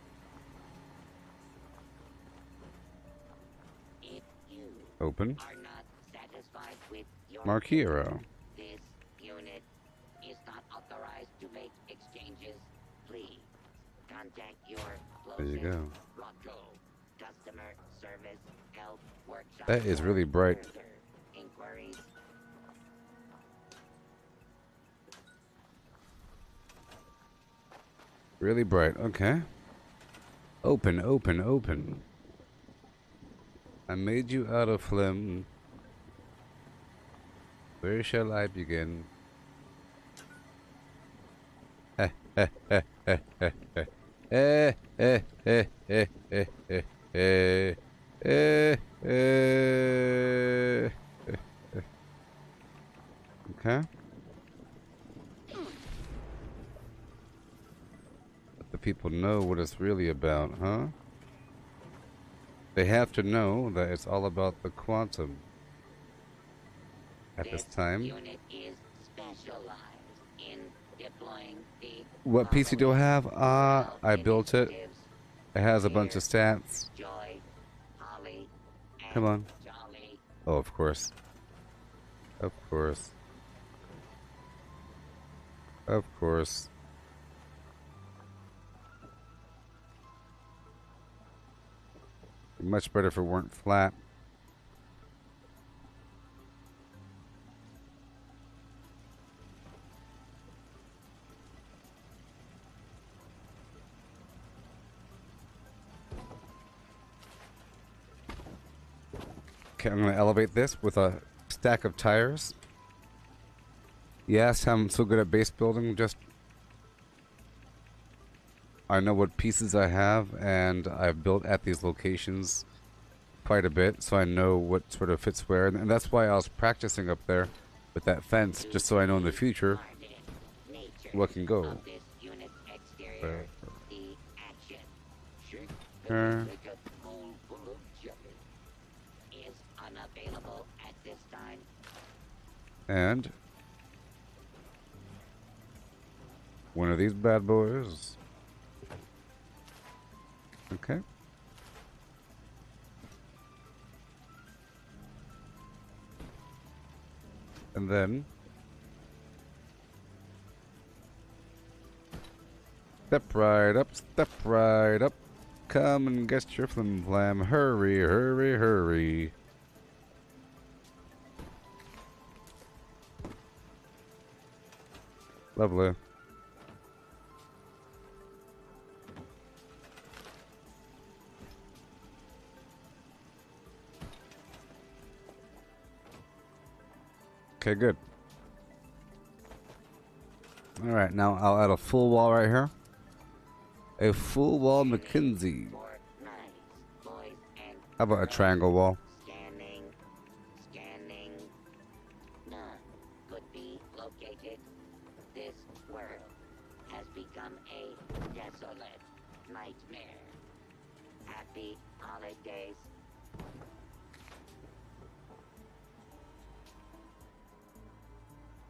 If you Open. are not satisfied with your Marquee arrow. this unit is not authorized to make exchanges. Please contact your There you closest go. Rocco customer service help workshop. That is really bright. Further inquiries. Really bright. Okay. Open, open, open. I made you out of phlegm. Where shall I begin? Eh, eh, eh, eh, eh, eh. Eh, eh, eh, eh, eh, eh, eh. Eh, eh. Okay. people know what it's really about, huh? They have to know that it's all about the quantum at this time. Unit is specialized in deploying the What PC do I have? I built it. initiatives It has a bunch of stats. Joy, Holly, Come and on. Jolly. Oh, of course. Of course. Of course. Much better if it weren't flat. Okay, I'm going to elevate this with a stack of tires. Yes, I'm so good at base building, just I know what pieces I have, and I've built at these locations quite a bit, so I know what sort of fits where, and that's why I was practicing up there with that fence, just so I know in the future what can go. And one of these bad boys. Okay. And then step right up, step right up. Come and get your flim flam. Hurry, hurry, hurry. Lovely. Okay, good. Alright, now I'll add a full wall right here. A full wall McKinsey. How about a triangle wall? Scanning. None could be located. This world has become a desolate nightmare. Happy holidays.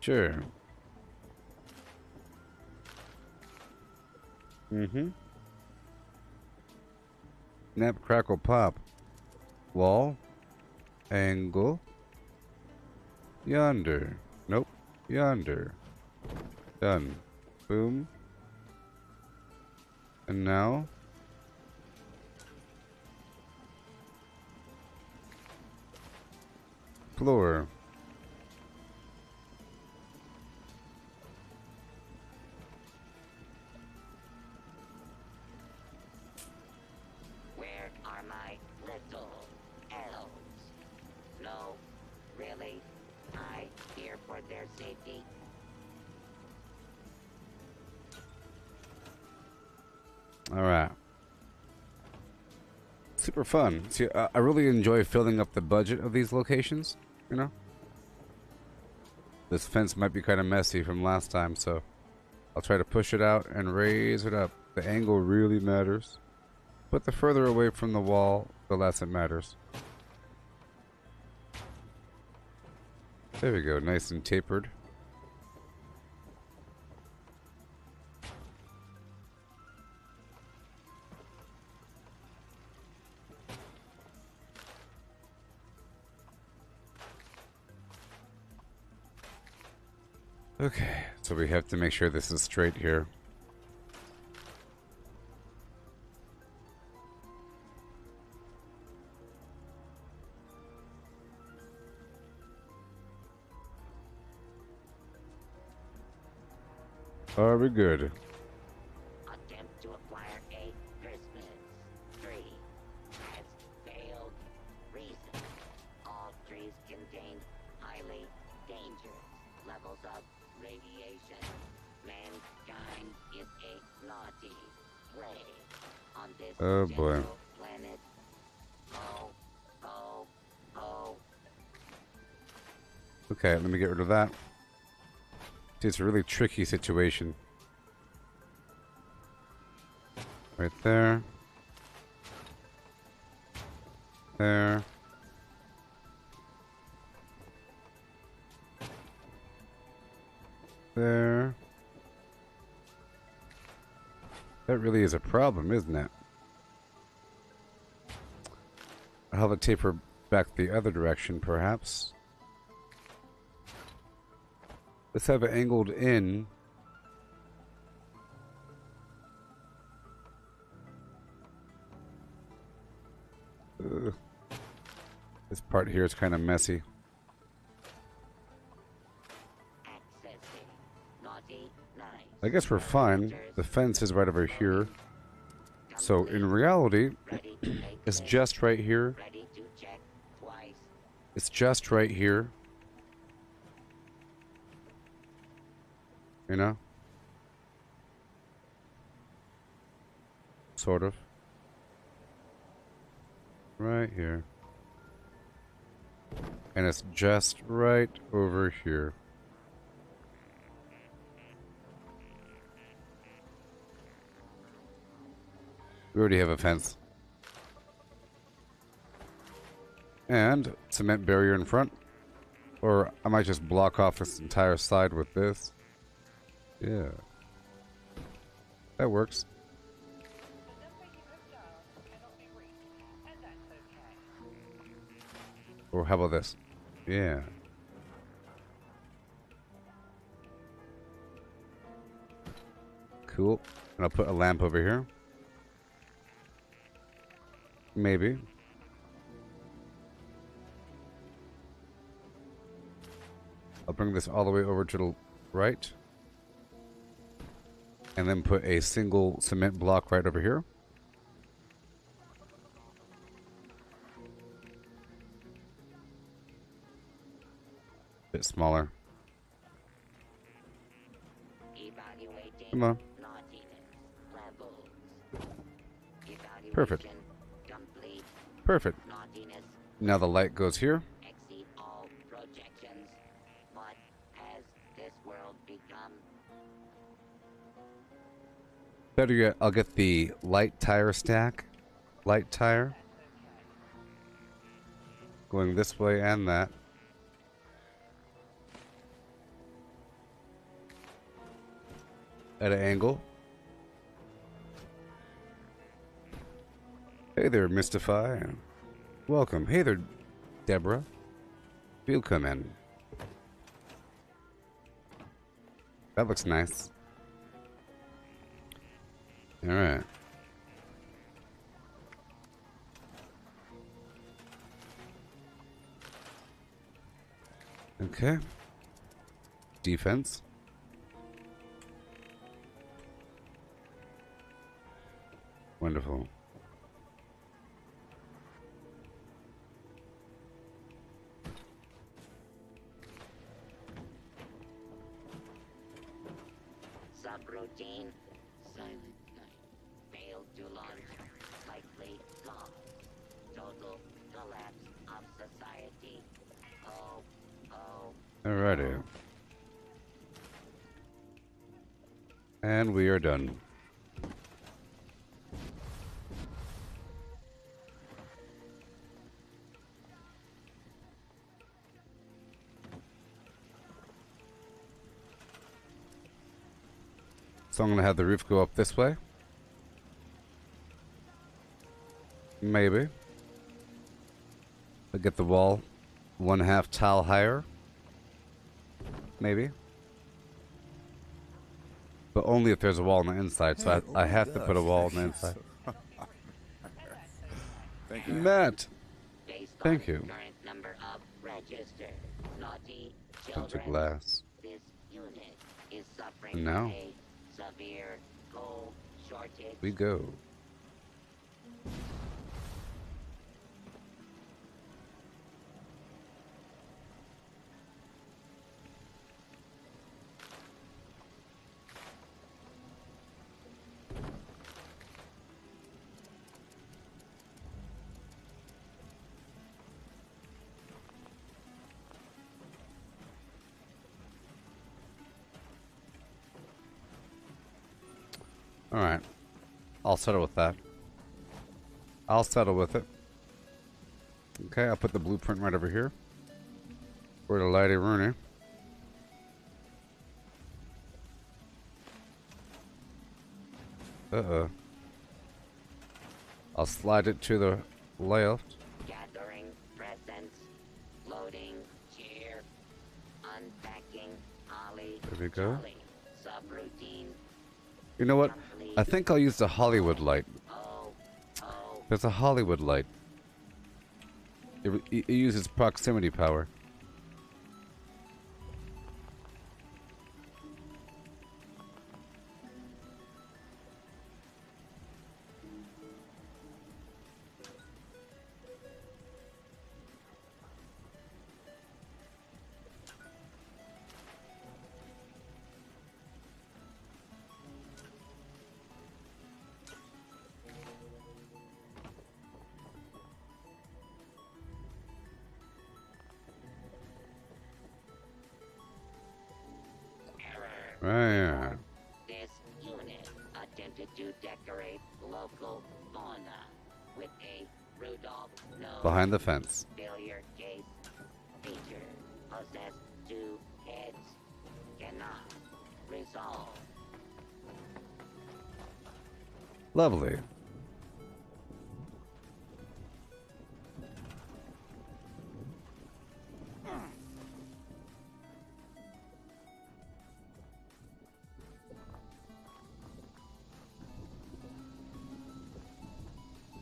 Sure. Mm-hmm. Snap, crackle, pop. Wall. Angle. Yonder. Nope. Yonder. Done. Boom. And now floor. Where are my little elves? No, really? I fear for their safety. All right. Super fun. See, I really enjoy filling up the budget of these locations, you know? This fence might be kind of messy from last time, so I'll try to push it out and raise it up. The angle really matters, but the further away from the wall, the less it matters. There we go, nice and tapered. Okay, so we have to make sure this is straight here. Are we good? Attempt to acquire a Christmas tree has failed. Reason: all trees contain highly dangerous levels of radiation. Mankind is a naughty plague on this Oh boy. gentle planet. Oh, oh, oh. Okay, let me get rid of that. See, it's a really tricky situation. Right there. There. There. That really is a problem, isn't it? I'll have it taper back the other direction, perhaps. Let's have it angled in. Ugh. This part here is kind of messy. I guess we're fine. The fence is right over here. So in reality, it's just right here. It's just right here. You know? Sort of. Right here. And it's just right over here. We already have a fence. And cement barrier in front. Or I might just block off this entire side with this. Yeah. That works. Or how about this? Yeah. Cool. And I'll put a lamp over here. Maybe. I'll bring this all the way over to the right. And then put a single cement block right over here. Bit smaller. Come on. Perfect. Perfect. Now the light goes here. Better yet, I'll get the light tire stack. Light tire. Going this way and that. At an angle. Hey there, Mystify. Welcome. Hey there, Deborah. Feel come in. That looks nice. Alright. Okay. Defense. Wonderful. Subroutine. Silent night. Failed to launch. Likely lost. Total collapse of society. Oh, oh. Alrighty. And we are done. So I'm going to have the roof go up this way. Maybe. I'll get the wall 1/2 tile higher. Maybe. But only if there's a wall on the inside, so I have to put a wall on the inside. Thank you. Matt! Based Thank on you. Current number of registered naughty Bunch of children. glass. This unit is suffering No. a severe coal shortage. We go. Alright. I'll settle with that. I'll settle with it. Okay, I'll put the blueprint right over here. For the Lady Rooney. Uh-oh. I'll slide it to the left. Gathering presents, loading chair, unpacking Ollie. There we go. Jolly, subroutine. You know what? Complete. I think I'll use the Hollywood light. Oh, oh, There's a Hollywood light. It uses proximity power. Right. this unit attempted to decorate local fauna with a Rudolph nose Behind the fence. billiard case feature. Possess 2 heads. Cannot resolve. Lovely.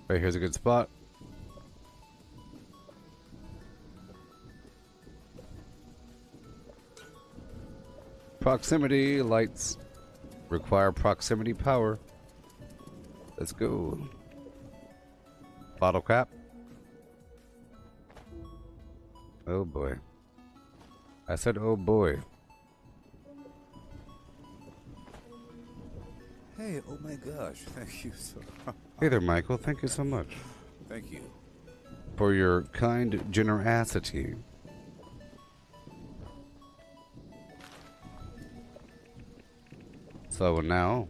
Right here's a good spot. Proximity lights require proximity power. Let's go. Bottle cap. Oh boy. I said oh boy. Hey, oh my gosh, thank you so much. Hey there, Michael. Thank you so much Thank you. for your kind generosity. So now,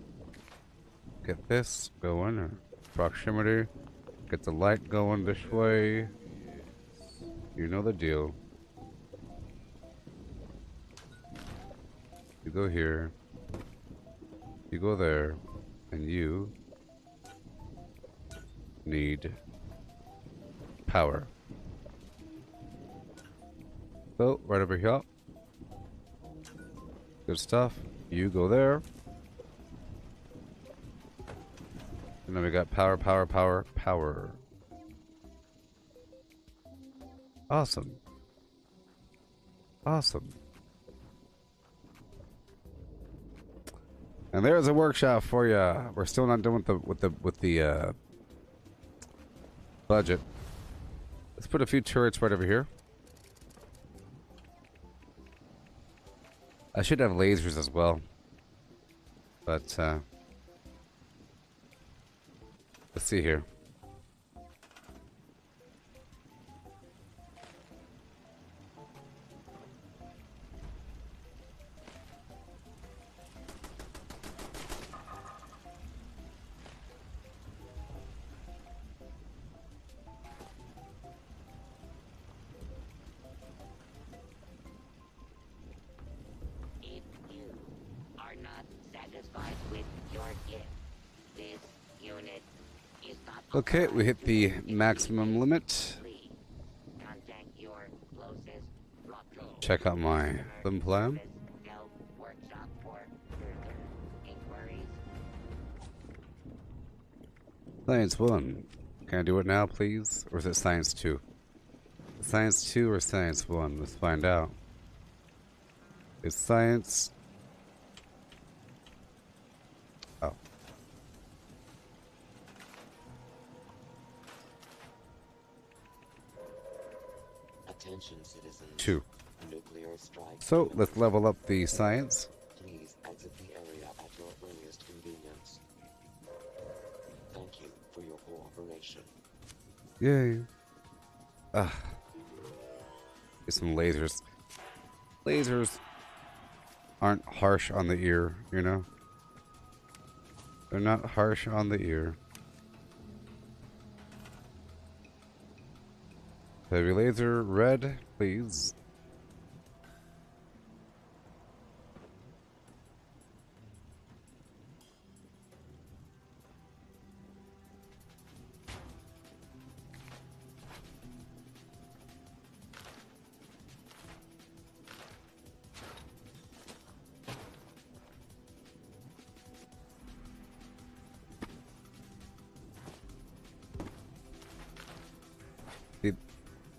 get this going. Proximity. Get the light going this way. You know the deal. You go here. You go there. And you need power. So, right over here. Good stuff. You go there. And then we got power, power, power, power. Awesome. Awesome. And there's a workshop for you. We're still not done with the budget. Let's put a few turrets right over here. I should have lasers as well, but let's see here. If you are not satisfied with your gift, this unit is not Okay, we hit the maximum limit. complete. Contact your closest local Check out my limb plan. help workshop for further inquiries. Science 1. Can I do it now, please? Or is it Science 2? Science 2 or Science 1? Let's find out. It's Science... Oh. Attention, citizens. 2. Nuclear strike. So, let's level up the Science. Please exit the area at your earliest convenience. Thank you for your cooperation. Yay. Ah. Get some lasers. Lasers aren't harsh on the ear, you know? They're not harsh on the ear. Heavy laser, red, please.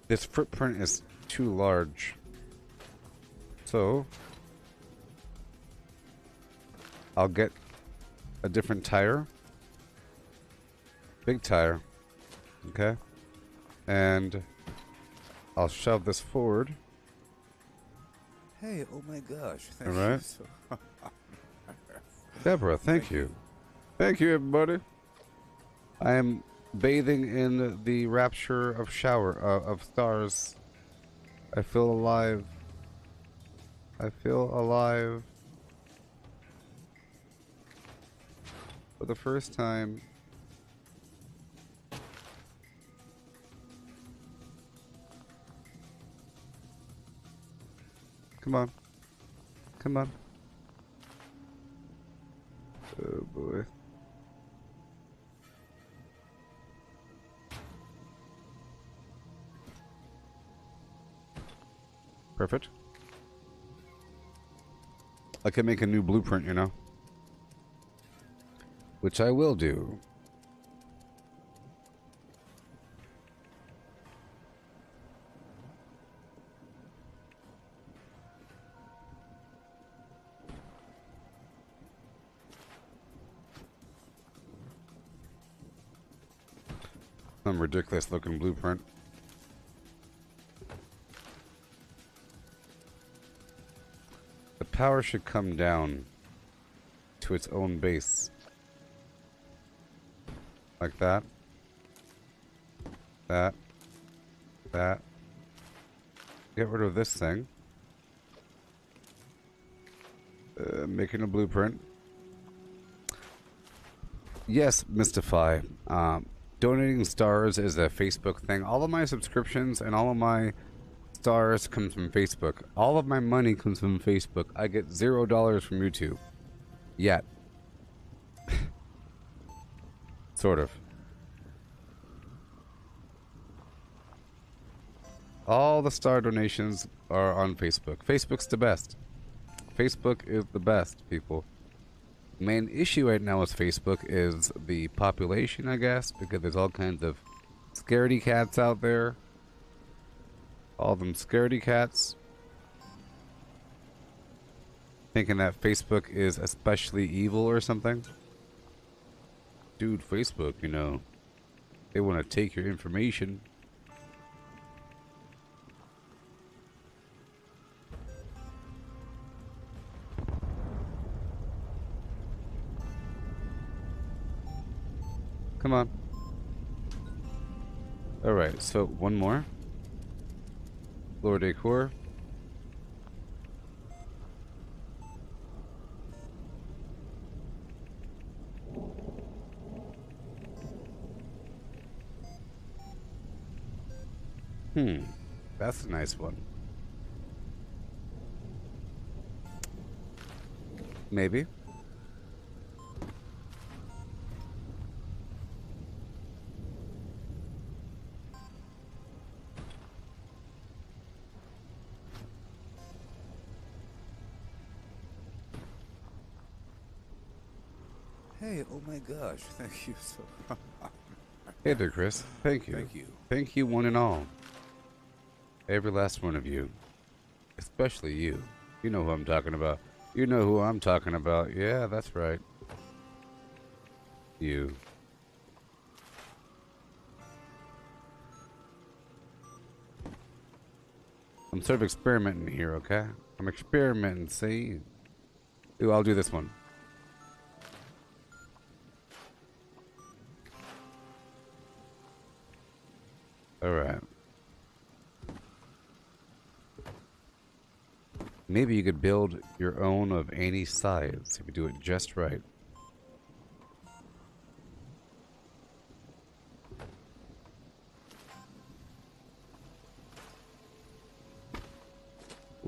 This footprint is too large. So, I'll get a different tire. Big tire. Okay? And I'll shove this forward. Hey, oh my gosh. Thank All you right. so Deborah, thank you. Thank you, everybody. I am bathing in the rapture of of stars. I feel alive. I feel alive. For the first time. Come on. Come on. Oh boy. Perfect. I can make a new blueprint, you know? Which I will do. Some ridiculous looking blueprint. The power should come down to its own base. Like that. That. That. Get rid of this thing. Making a blueprint. Yes, Mystify. Donating stars is a Facebook thing. All of my subscriptions and all of my stars comes from Facebook. All of my money comes from Facebook. I get $0 from YouTube. Yet. Sort of. All the star donations are on Facebook. Facebook's the best. Facebook is the best, people. Main issue right now with Facebook is the population, I guess, because there's all kinds of scaredy cats out there. All of them scaredy cats. Thinking that Facebook is especially evil or something. Dude, Facebook, you know, they want to take your information. Come on. Alright, so one more. Floor decor. That's a nice one. Maybe. Hey, oh my gosh. Thank you so Hey there, Chris. Thank you. Thank you. Thank you, one and all. Every last one of you. Especially you. You know who I'm talking about. You know who I'm talking about. Yeah, that's right. You. I'm sort of experimenting here, okay? I'm experimenting, see? Ooh, I'll do this one. Alright. Maybe you could build your own of any size if you do it just right.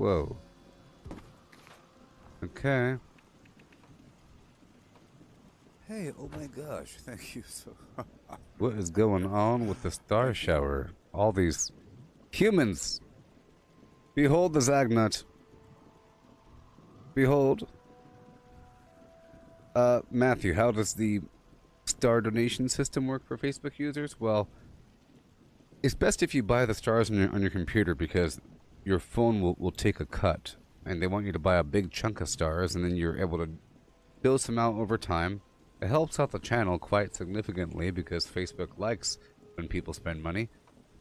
Whoa. Okay. Hey, oh my gosh, thank you so. What is going on with the star shower? All these humans! Behold the Zagnut. Behold. Matthew, how does the star donation system work for Facebook users? Well, it's best if you buy the stars on your computer because your phone will take a cut. And they want you to buy a big chunk of stars and then you're able to build some out over time. It helps out the channel quite significantly because Facebook likes when people spend money,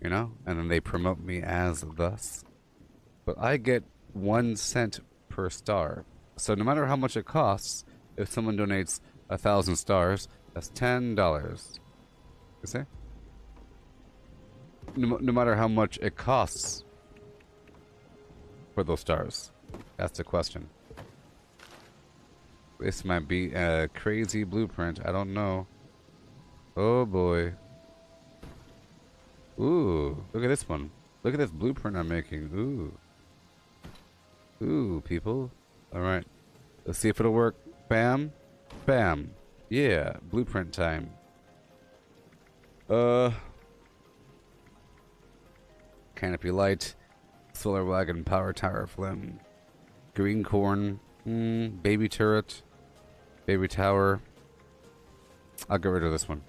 you know, and then they promote me as thus. But I get 1 cent per star. So no matter how much it costs, if someone donates 1,000 stars, that's $10. You see? No matter how much it costs for those stars. That's the question. This might be a crazy blueprint. I don't know. Oh boy. Ooh, look at this one. Look at this blueprint I'm making. Ooh. Ooh, people. Alright. Let's see if it'll work. Bam. Bam. Yeah, blueprint time. Canopy light. Solar wagon, power tower, phlegm. Green corn. Baby turret. Baby tower. I'll get rid of this one.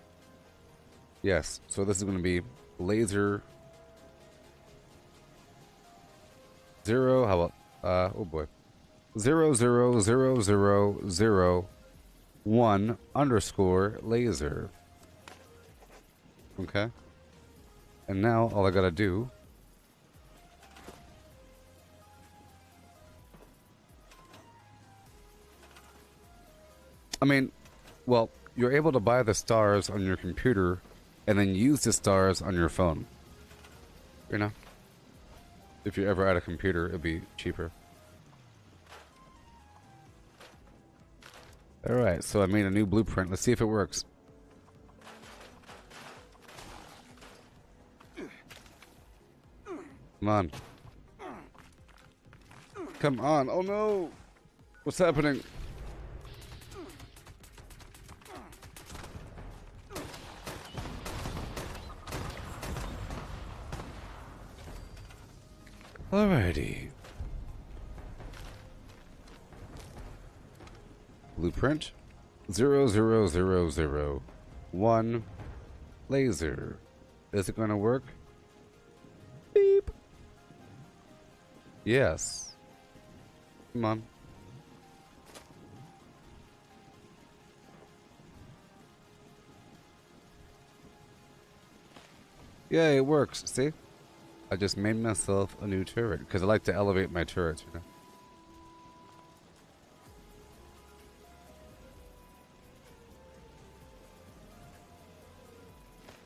Yes, so this is going to be laser 0. How about oh boy, 00001 underscore laser. Okay, and now all I gotta do well, you're able to buy the stars on your computer and then use the stars on your phone. You know? If you're ever at a computer, it'd be cheaper. Alright, so I made a new blueprint. Let's see if it works. Come on. Come on. Oh no! What's happening? Alrighty. Blueprint 00001 laser. Is it gonna work? Beep. Yes. Come on. Yeah, it works. See? I just made myself a new turret because I like to elevate my turrets, you know.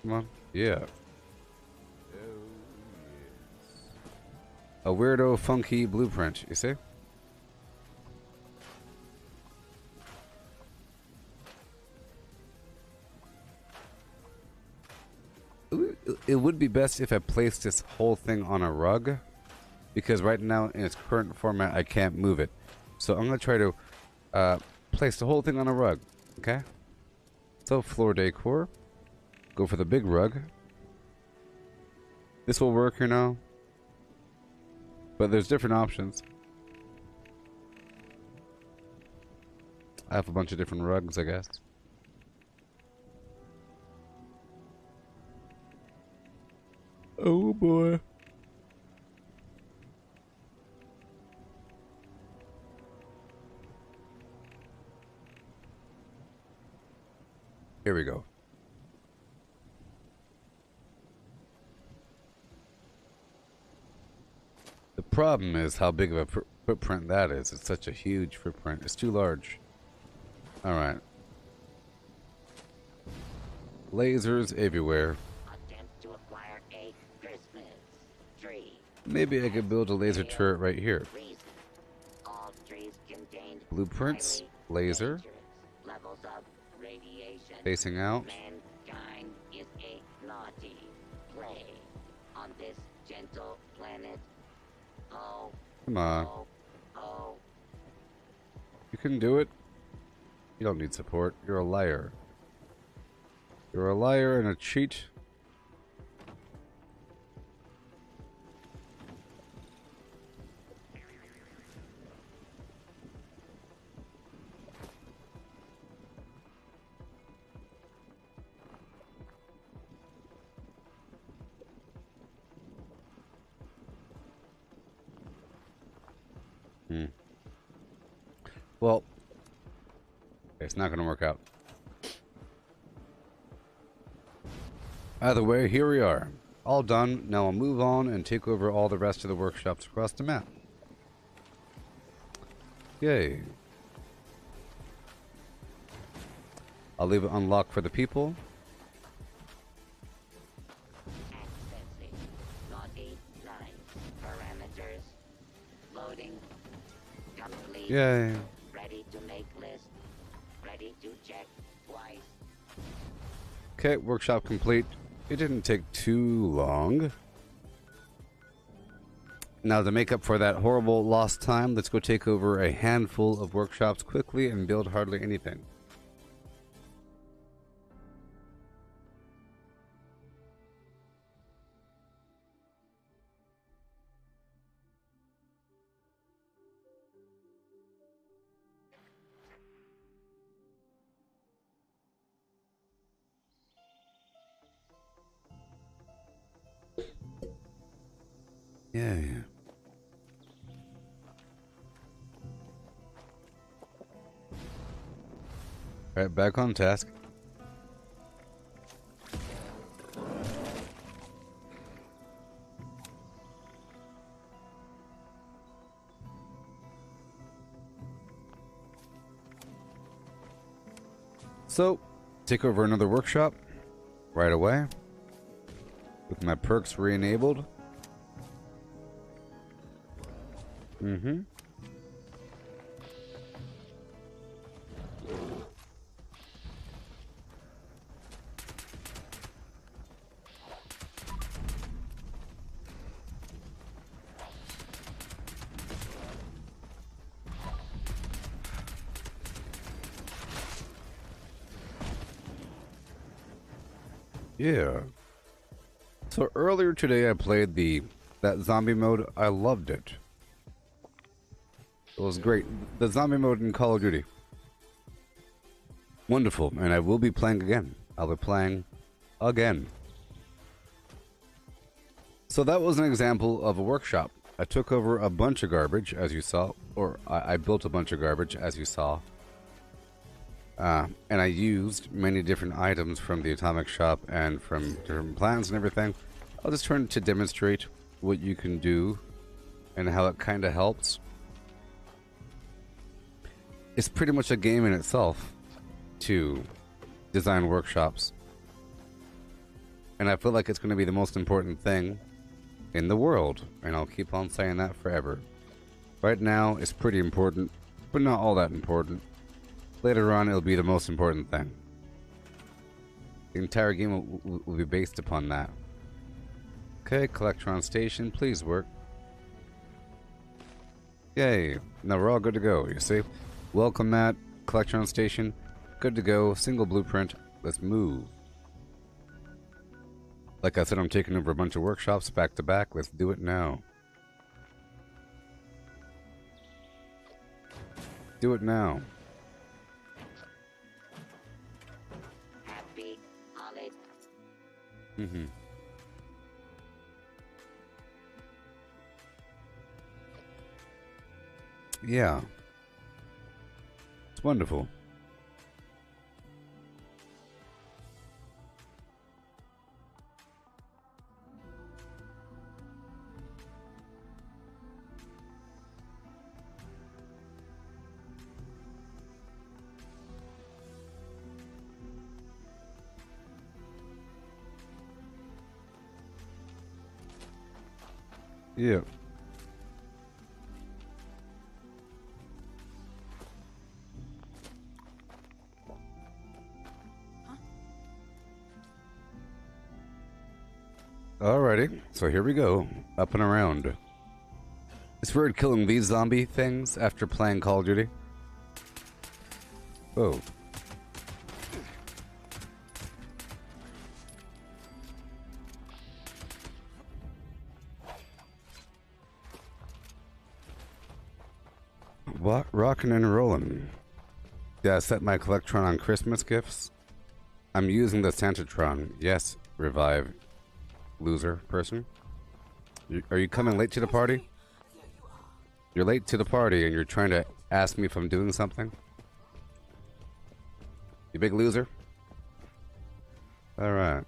Come on. Yeah. Oh, yes. A weirdo, funky blueprint, you see? It would be best if I placed this whole thing on a rug, because right now in its current format I can't move it. So I'm gonna try to place the whole thing on a rug. Okay. So floor decor. Go for the big rug. This will work, you know. But there's different options. I have a bunch of different rugs, I guess. Oh boy. Here we go. The problem is how big of a footprint that is. It's such a huge footprint. It's too large. Alright. Lasers everywhere. Attempt to acquire a Christmas tree. Maybe I could build a laser turret right here. Reason. All trees contain Blueprints, highly laser, dangerous levels of radiation. facing out. Mankind is a naughty play on this gentle planet. Oh, Come on. Oh, oh, You can do it. You don't need support. You're a liar. You're a liar and a cheat. Well, it's not going to work out. Either way, here we are. All done. Now I'll move on and take over all the rest of the workshops across the map. Yay. I'll leave it unlocked for the people. accessing. Naughty lines. Parameters. Loading. Complete. Yay. Ready to make list. Ready to check twice. Okay, workshop complete. It didn't take too long. Now to make up for that horrible lost time, let's go take over a handful of workshops quickly and build hardly anything. Yeah. Alright, back on task. So, take over another workshop right away with my perks re-enabled. Mm-hmm. Yeah. So earlier today I played that zombie mode. I loved it. It was great. The zombie mode in Call of Duty. Wonderful. And I will be playing again. I'll be playing again. So that was an example of a workshop. I took over a bunch of garbage, as you saw. Or I built a bunch of garbage, as you saw. And I used many different items from the atomic shop and from different plans and everything. I'll just turn to demonstrate what you can do and how it kind of helps. It's pretty much a game in itself to design workshops. And I feel like it's going to be the most important thing in the world. And I'll keep on saying that forever. Right now, it's pretty important, but not all that important. Later on, it'll be the most important thing. The entire game will be based upon that. Okay, Collectron Station, please work. Yay. Now we're all good to go, you see? Welcome, Matt. Collectron Station. Good to go. Single blueprint. Let's move. Like I said, I'm taking over a bunch of workshops back to back. Let's do it now. Do it now. Happy holiday. Mm-hmm. Yeah. It's wonderful. Yeah. Alrighty, so here we go. Up and around. It's weird killing these zombie things after playing Call of Duty. Oh. What? Rockin' and rollin'. Yeah, I set my Collectron on Christmas gifts. I'm using the Santatron. Yes, revive. Loser person. Are you coming late to the party? You're late to the party and you're trying to ask me if I'm doing something? You big loser? Alright.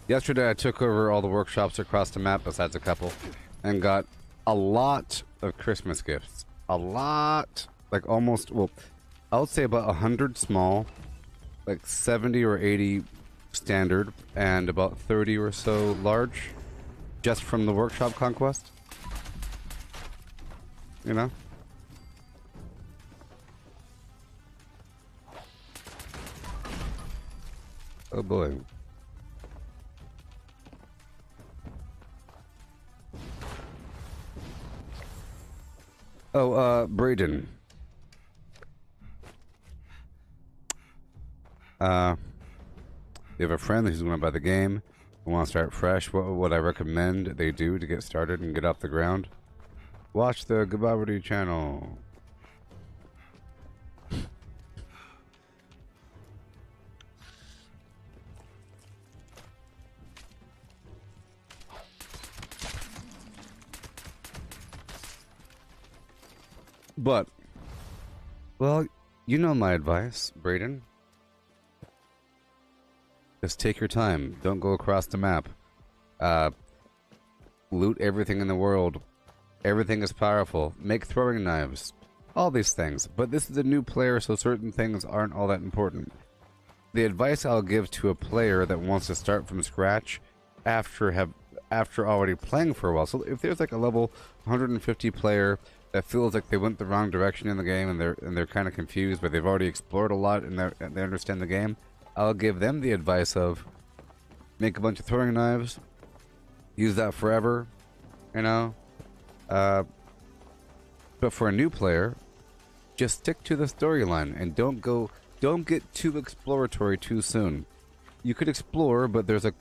Yesterday I took over all the workshops across the map besides a couple and got a lot of Christmas gifts. A lot. Like almost, well, I would say about 100 small, like 70 or 80 standard, and about 30 or so large, just from the workshop conquest. You know? Oh boy. Oh, Braden. You have a friend who's going to buy the game and want to start fresh. What would I recommend they do to get started and get off the ground? Watch the Gooboberti channel. But, well, you know my advice, Braden. Just take your time. Don't go across the map. Loot everything in the world. Everything is powerful. Make throwing knives. All these things. But this is a new player, so certain things aren't all that important. The advice I'll give to a player that wants to start from scratch after already playing for a while. So if there's like a level 150 player that feels like they went the wrong direction in the game and they're kind of confused, but they've already explored a lot and they understand the game, I'll give them the advice of make a bunch of throwing knives, use that forever, you know. But for a new player, just stick to the storyline and don't get too exploratory too soon. You could explore, but there's a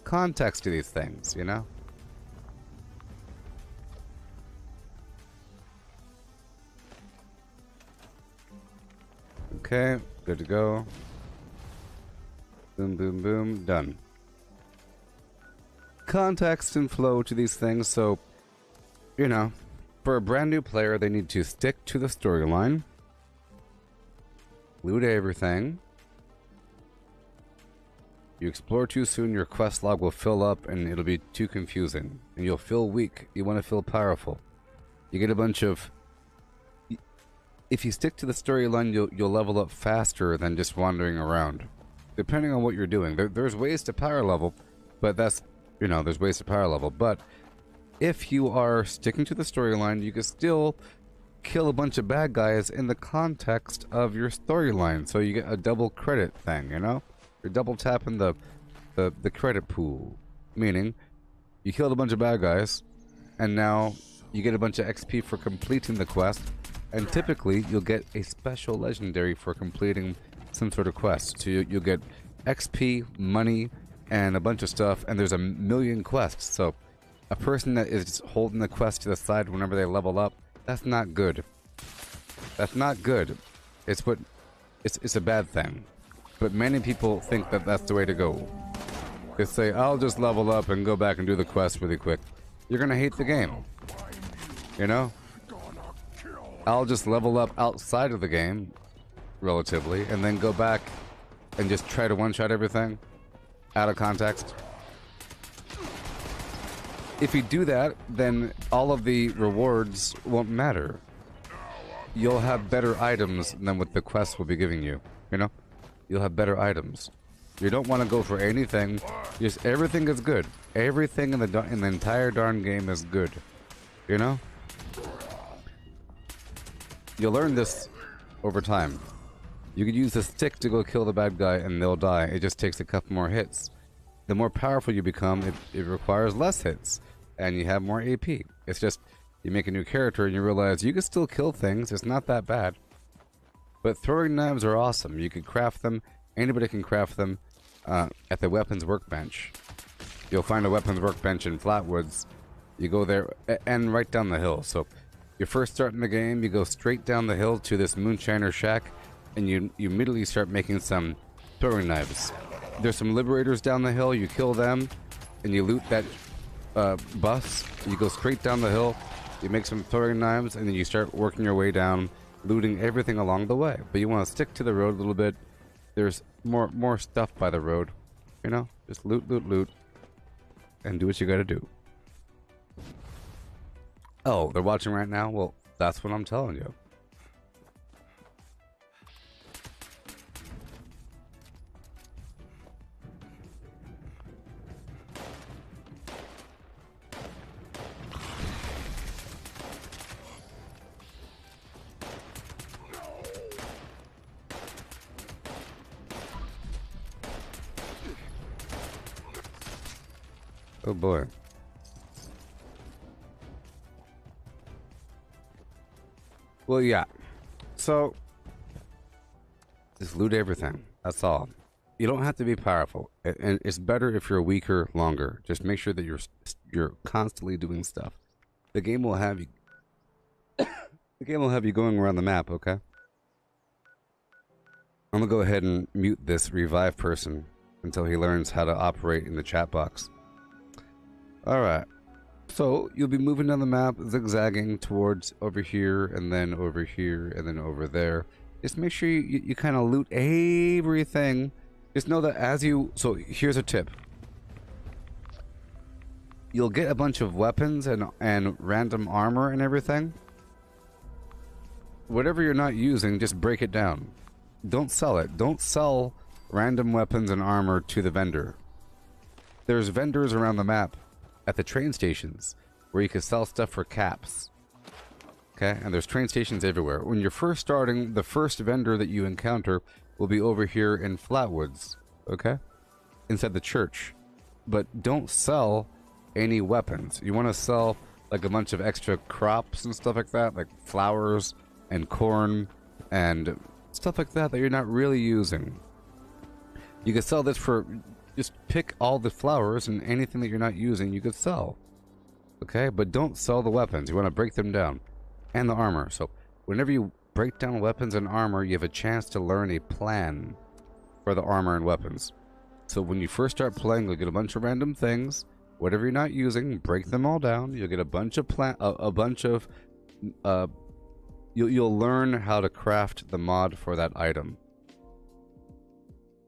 context to these things, you know. Okay, good to go. Boom, boom, boom, done. Context and flow to these things, so, you know, for a brand new player, they need to stick to the storyline, loot everything. You explore too soon, your quest log will fill up and it'll be too confusing, and you'll feel weak. You want to feel powerful. You get a bunch of... If you stick to the storyline, you'll level up faster than just wandering around. Depending on what you're doing. There's ways to power level, but that's, you know, there's ways to power level. But if you are sticking to the storyline, you can still kill a bunch of bad guys in the context of your storyline. So you get a double credit thing, you know? You're double tapping the credit pool. Meaning, you killed a bunch of bad guys, and now you get a bunch of XP for completing the quest. And typically, you'll get a special legendary for completing some sort of quest. So you'll get XP, money, and a bunch of stuff, and there's a million quests. So a person that is holding the quest to the side whenever they level up, that's not good. That's not good. It's a bad thing. But many people think that that's the way to go. They say, I'll just level up and go back and do the quest really quick. You're gonna hate the game. You know? I'll just level up outside of the game, relatively, and then go back and just try to one-shot everything out of context. If you do that, then all of the rewards won't matter. You'll have better items than what the quest will be giving you, you know? You'll have better items. You don't want to go for anything. Just everything is good. Everything in the entire darn game is good. You know? you'll learn this over time. You could use the stick to go kill the bad guy and they'll die. It just takes a couple more hits. The more powerful you become, it requires less hits. And you have more AP. It's just, you make a new character and you realize you can still kill things. It's not that bad. But throwing knives are awesome. You can craft them. Anybody can craft them at the weapons workbench. You'll find a weapons workbench in Flatwoods. You go there and right down the hill. So you're first starting the game, you go straight down the hill to this moonshiner shack, and you immediately start making some throwing knives. There's some liberators down the hill, you kill them, and you loot that bus. You go straight down the hill, you make some throwing knives, and then you start working your way down, looting everything along the way. But you want to stick to the road a little bit. There's more stuff by the road. You know? Just loot, loot, loot. And do what you gotta do. Oh, they're watching right now? Well, that's what I'm telling you. Oh boy. Well, yeah. So, just loot everything. That's all. You don't have to be powerful, and it's better if you're weaker longer. Just make sure that you're constantly doing stuff. The game will have you. The game will have you going around the map. Okay. I'm gonna go ahead and mute this revive person until he learns how to operate in the chat box. All right. So you'll be moving down the map, zigzagging towards over here, and then over here, and then over there. Just make sure you kind of loot everything. Just know that as you... So here's a tip. You'll get a bunch of weapons and random armor and everything. Whatever you're not using, just break it down. Don't sell it. Don't sell random weapons and armor to the vendor. There's vendors around the map at the train stations where you can sell stuff for caps. Okay, and there's train stations everywhere. When you're first starting, the first vendor that you encounter will be over here in Flatwoods, okay? Inside the church. But don't sell any weapons. You want to sell like a bunch of extra crops and stuff like that, like flowers and corn and stuff like that you're not really using. You can sell this for... Just pick all the flowers and anything that you're not using you could sell. Okay? But don't sell the weapons. You want to break them down. And the armor. So whenever you break down weapons and armor, you have a chance to learn a plan for the armor and weapons. So when you first start playing, you'll get a bunch of random things. Whatever you're not using, break them all down. You'll get a bunch of you'll learn how to craft the mod for that item.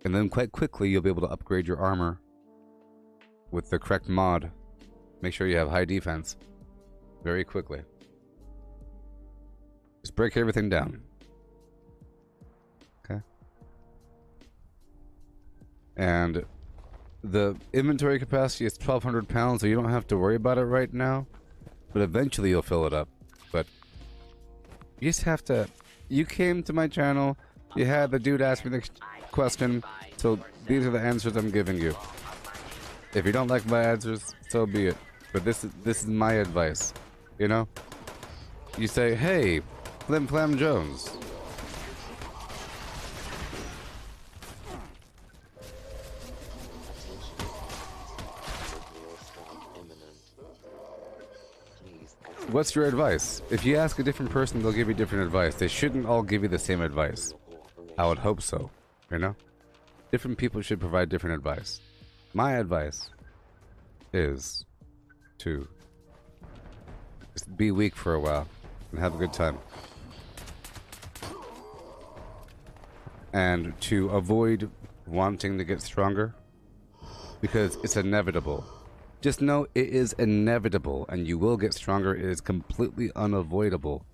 And then quite quickly, you'll be able to upgrade your armor with the correct mod. Make sure you have high defense very quickly. Just break everything down. Okay. And the inventory capacity is 1,200 pounds, so you don't have to worry about it right now. But eventually you'll fill it up. But you just have to... You came to my channel, you had the dude ask me the question, so these are the answers I'm giving you. If you don't like my answers, so be it. But this is my advice. You know? You say, hey, Flim Flam Jones. What's your advice? If you ask a different person, they'll give you different advice. They shouldn't all give you the same advice. I would hope so. You know? Different people should provide different advice. My advice is to just be weak for a while and have a good time. And to avoid wanting to get stronger, because it's inevitable. Just know it is inevitable and you will get stronger. It is completely unavoidable.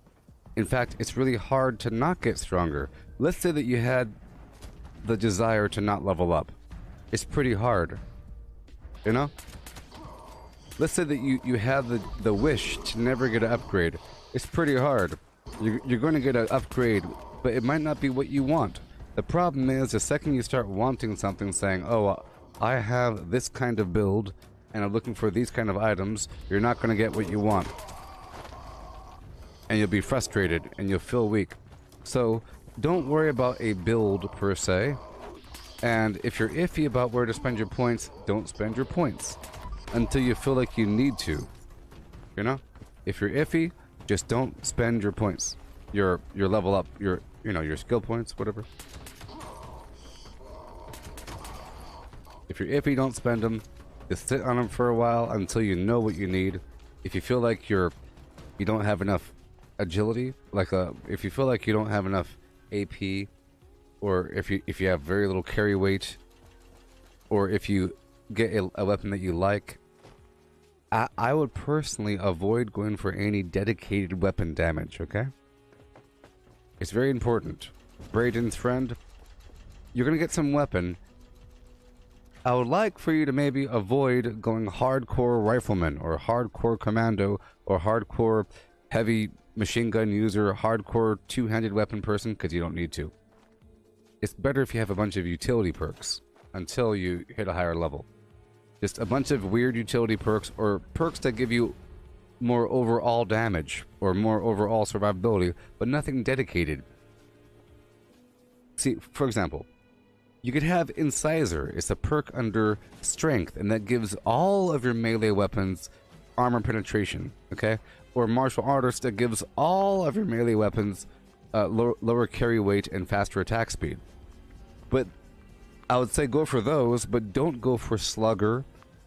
In fact, it's really hard to not get stronger. Let's say that you had the desire to not level up. It's pretty hard. You know? Let's say that you have the wish to never get an upgrade. It's pretty hard. You're going to get an upgrade, but it might not be what you want. The problem is, the second you start wanting something, saying, oh, I have this kind of build, and I'm looking for these kind of items, you're not going to get what you want. And you'll be frustrated, and you'll feel weak. So, don't worry about a build, per se. And if you're iffy about where to spend your points, don't spend your points. Until you feel like you need to. You know? If you're iffy, just don't spend your points. Your level up, your skill points, whatever. If you're iffy, don't spend them. Just sit on them for a while until you know what you need. If you feel like you don't have enough agility, if you feel like you don't have enough AP, or if you have very little carry weight, or if you get a weapon that you like, I would personally avoid going for any dedicated weapon damage, okay? It's very important. Brayden's friend, you're gonna get some weapon. I would like for you to maybe avoid going hardcore rifleman, or hardcore commando, or hardcore heavy machine gun user, hardcore two-handed weapon person, because you don't need to. It's better if you have a bunch of utility perks until you hit a higher level. Just a bunch of weird utility perks, or perks that give you more overall damage or more overall survivability, but nothing dedicated. See, for example, you could have Incisor. It's a perk under Strength, and that gives all of your melee weapons armor penetration, okay? Or Martial Artist, that gives all of your melee weapons lower carry weight and faster attack speed. But I would say go for those, but don't go for Slugger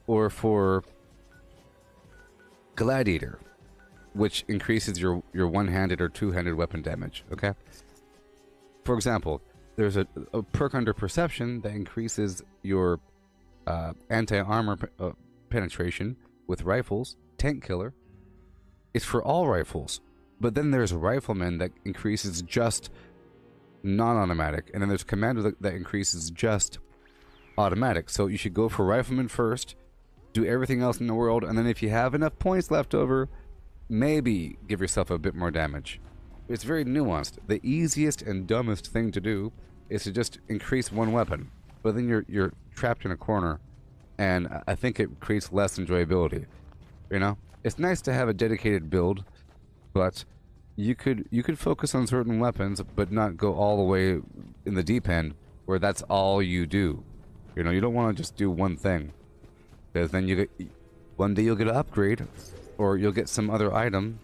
or for Gladiator, which increases your one-handed or two-handed weapon damage, okay? For example, there's a perk under Perception that increases your anti-armor penetration with rifles. Tank Killer. It's for all rifles. But then there's Rifleman that increases just non-automatic. And then there's Commander that increases just automatic. So you should go for Rifleman first, do everything else in the world, and then if you have enough points left over, maybe give yourself a bit more damage. It's very nuanced. The easiest and dumbest thing to do is to just increase one weapon. But then you're trapped in a corner, and I think it creates less enjoyability. You know? It's nice to have a dedicated build, but you could focus on certain weapons, but not go all the way in the deep end where that's all you do. You know, you don't want to just do one thing, because then one day you'll get an upgrade, or you'll get some other item,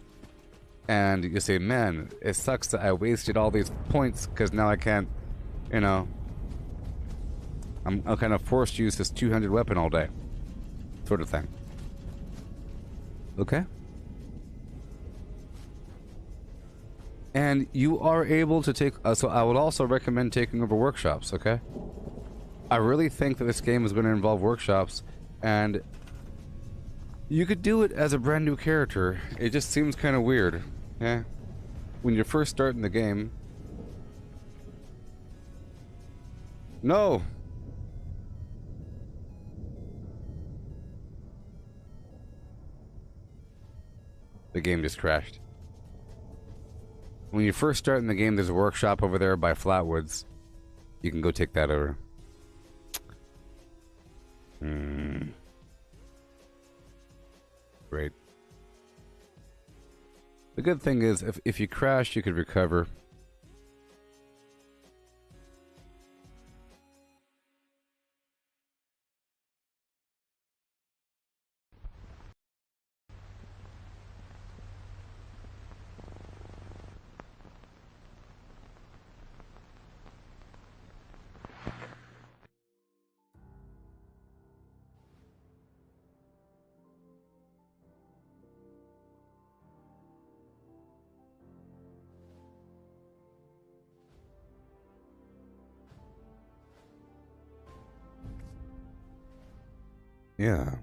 and you say, man, it sucks that I wasted all these points because now I can't, you know, I'm kind of forced to use this two-handed weapon all day, sort of thing. Okay? And you are able to take, so I would also recommend taking over workshops, okay? I really think that this game is going to involve workshops, and you could do it as a brand new character. It just seems kind of weird, yeah? When you're first starting the game. No! The game just crashed. When you first start in the game, there's a workshop over there by Flatwoods. You can go take that over. Great. The good thing is, if you crash, you could recover. Yeah.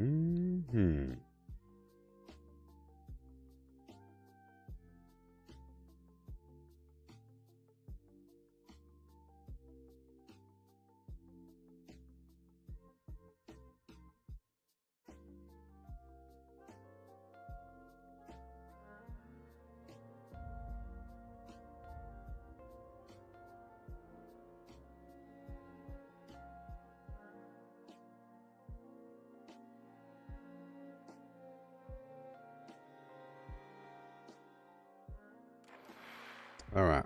Mm-hmm. All right.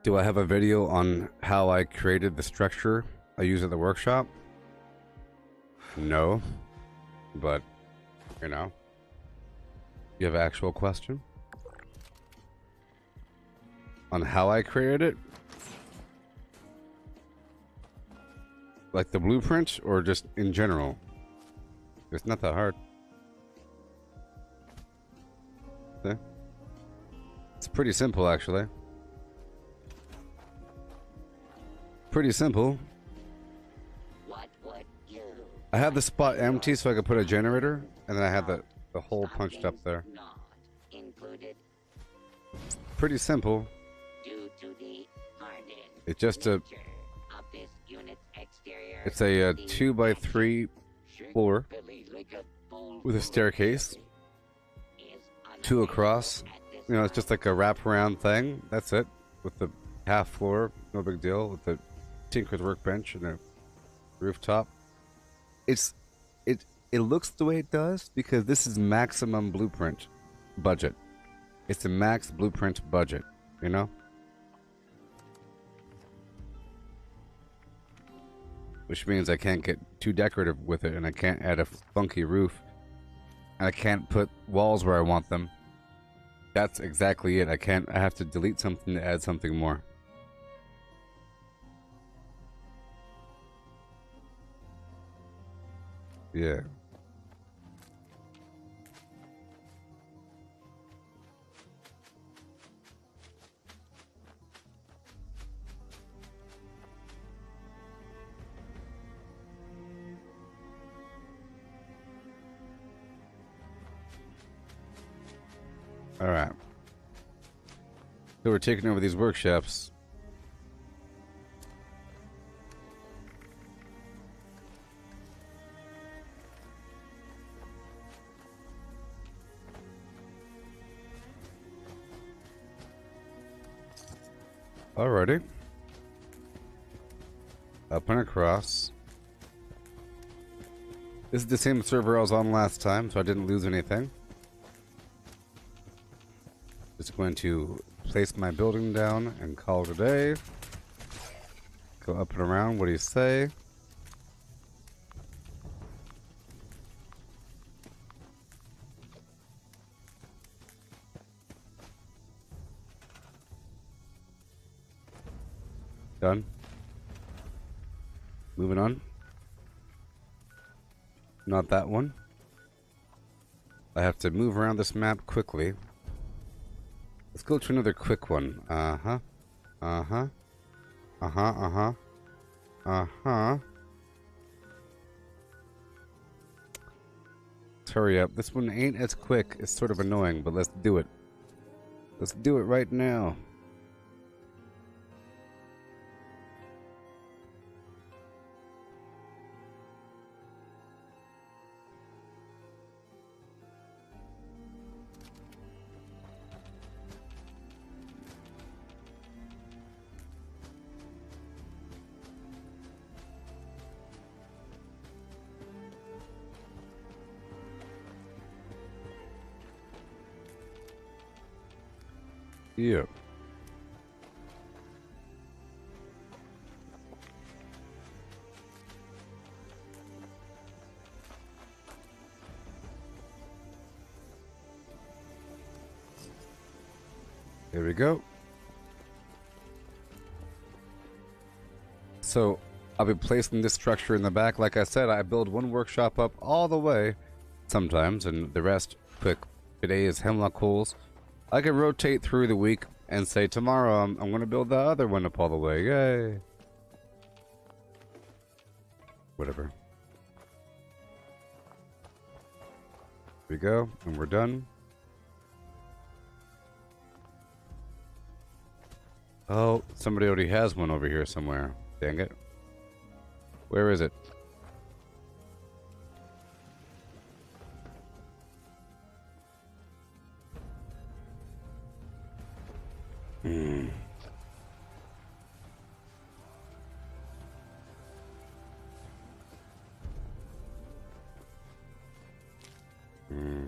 Do I have a video on how I created the structure I use at the workshop? No. But, you know. You have an actual question? On how I created it? Like the blueprint or just in general? It's not that hard. See? It's pretty simple, actually. Pretty simple. What would you? I had the spot empty so I could put a generator, and then I had the hole punched up there. Not included Pretty simple. due to the hardened It's just a nature of this unit's exterior. it's a The 2x3 floor with a staircase, two across. You know, it's just like a wraparound thing. That's it. With the half floor, no big deal. With the tinker's workbench and a rooftop. It looks the way it does because this is maximum blueprint budget. It's a max blueprint budget, you know? Which means I can't get too decorative with it, and I can't add a funky roof. And I can't put walls where I want them. That's exactly it. I have to delete something to add something more. Yeah. All right. So we're taking over these workshops. Alrighty. Up and across. This is the same server I was on last time, so I didn't lose anything. Just going to place my building down and call it a day. Go up and around. What do you say? Done. Moving on. Not that one. I have to move around this map quickly. Let's go to another quick one. Uh-huh. Uh-huh. Uh-huh, uh-huh. Uh-huh. Let's hurry up. This one ain't as quick. It's sort of annoying, but let's do it. Let's do it right now. Yeah. There we go. So I'll be placing this structure in the back. Like I said, I build one workshop up all the way sometimes, and the rest quick. Today is Hemlock Holes. I can rotate through the week and say tomorrow I'm going to build the other one up all the way. Yay. whatever. Here we go, and we're done. Oh, somebody already has one over here somewhere. Dang it. Where is it? Hmm. Hmm.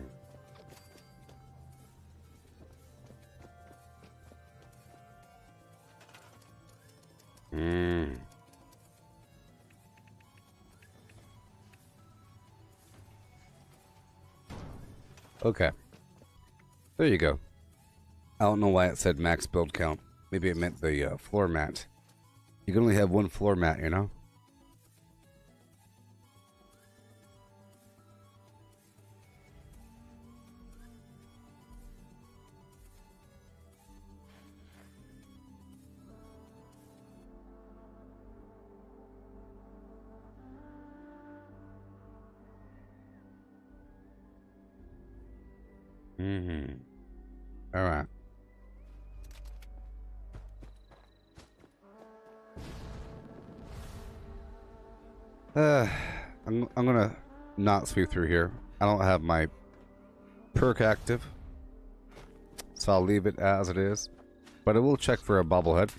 Hmm. Okay. There you go. I don't know why it said max build count. Maybe it meant the floor mat. You can only have one floor mat, you know? Mm-hmm. All right. I'm gonna not sweep through here. I don't have my perk active, so I'll leave it as it is. But I will check for a bobblehead.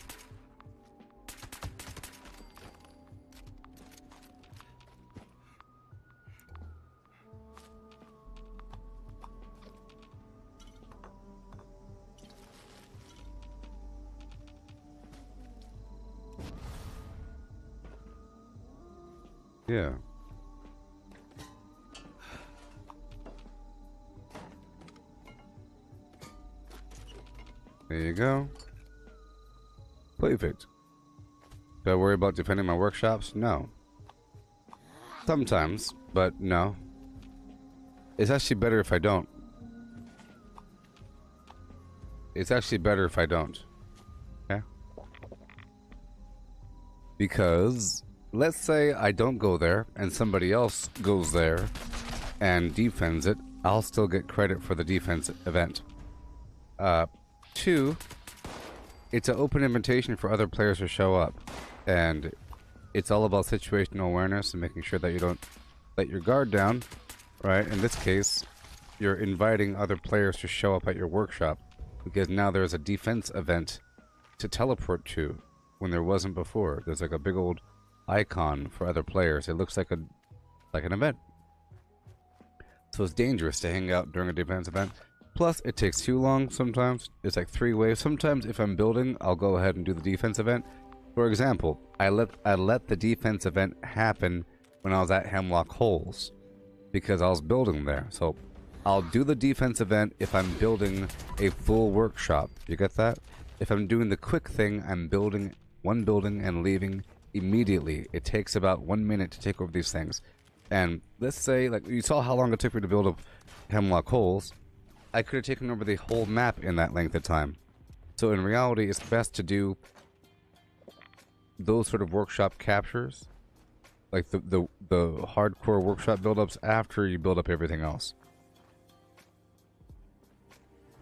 Yeah. There you go. Perfect. Do I worry about defending my workshops? No. Sometimes, but no. It's actually better if I don't. It's actually better if I don't. Okay? Because, let's say I don't go there, and somebody else goes there and defends it, I'll still get credit for the defense event. 2, it's an open invitation for other players to show up. And it's all about situational awareness and making sure that you don't let your guard down, right? In this case, you're inviting other players to show up at your workshop because now there's a defense event to teleport to when there wasn't before. There's like a big old icon for other players. It looks like an event. So it's dangerous to hang out during a defense event. Plus, it takes too long sometimes. It's like 3 waves. Sometimes if I'm building, I'll go ahead and do the defense event. For example, I let the defense event happen when I was at Hemlock Holes because I was building there. So I'll do the defense event if I'm building a full workshop. You get that? If I'm doing the quick thing, I'm building one building and leaving immediately. It takes about 1 minute to take over these things. And let's say, like, you saw how long it took me to build up Hemlock Holes. I could have taken over the whole map in that length of time. So in reality, it's best to do those sort of workshop captures, like the hardcore workshop buildups, after you build up everything else.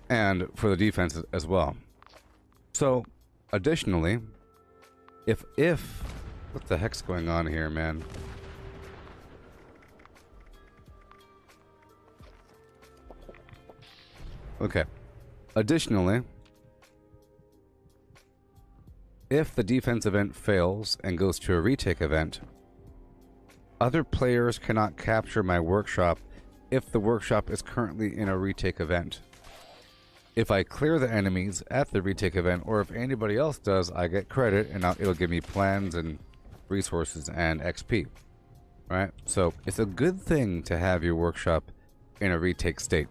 And for the defense as well. So, additionally, if what the heck's going on here, man? Okay. Additionally, if the defense event fails and goes to a retake event, other players cannot capture my workshop if the workshop is currently in a retake event. If I clear the enemies at the retake event, or if anybody else does, I get credit and it'll give me plans and resources and XP. Right? So it's a good thing to have your workshop in a retake state.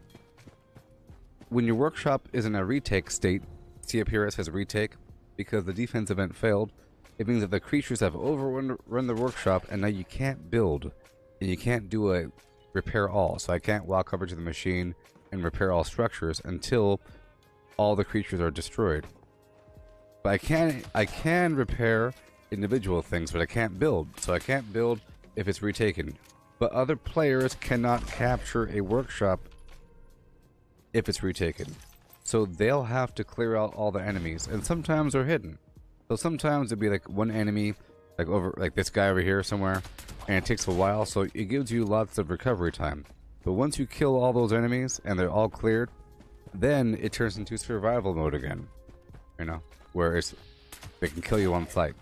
When your workshop is in a retake state, see up here it says retake, because the defense event failed, it means that the creatures have overrun the workshop and now you can't build and you can't do a repair all. So I can't walk coverage of the machine and repair all structures until all the creatures are destroyed. But I can repair individual things, but I can't build. So I can't build if it's retaken. But other players cannot capture a workshop if it's retaken. So they'll have to clear out all the enemies, and sometimes they're hidden. So sometimes it'd be like one enemy, like over, like this guy over here somewhere, and it takes a while, so it gives you lots of recovery time. But once you kill all those enemies and they're all cleared, then it turns into survival mode again. You know, where they can kill you on sight.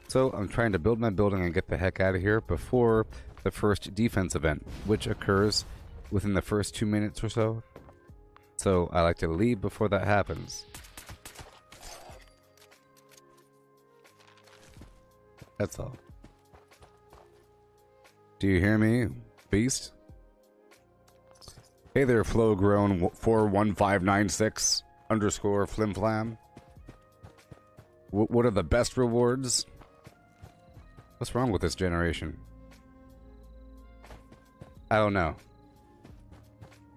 So I'm trying to build my building and get the heck out of here before the first defense event, which occurs within the first 2 minutes or so. So I like to leave before that happens. That's all. Do you hear me, beast? Hey there, flowgrown41596 underscore flimflam. What are the best rewards? What's wrong with this generation? I don't know.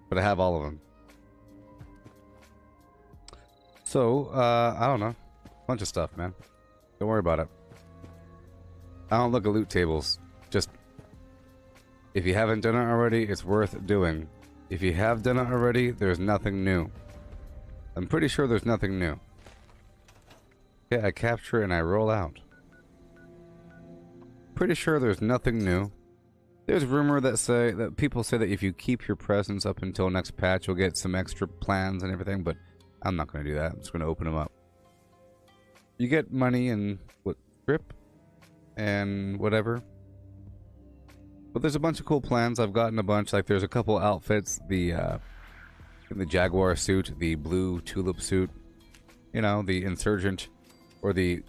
But I have all of them. So, I don't know. Bunch of stuff, man. Don't worry about it. I don't look at loot tables. Just, if you haven't done it already, it's worth doing. If you have done it already, there's nothing new. I'm pretty sure there's nothing new. Okay, I capture and I roll out. Pretty sure there's nothing new. There's rumor that people say that if you keep your presence up until next patch, you'll get some extra plans and everything, but I'm not going to do that. I'm just going to open them up. You get money and what, script and whatever. But there's a bunch of cool plans. I've gotten a bunch. Like there's a couple outfits. The Jaguar suit, the blue tulip suit, you know, the insurgent or the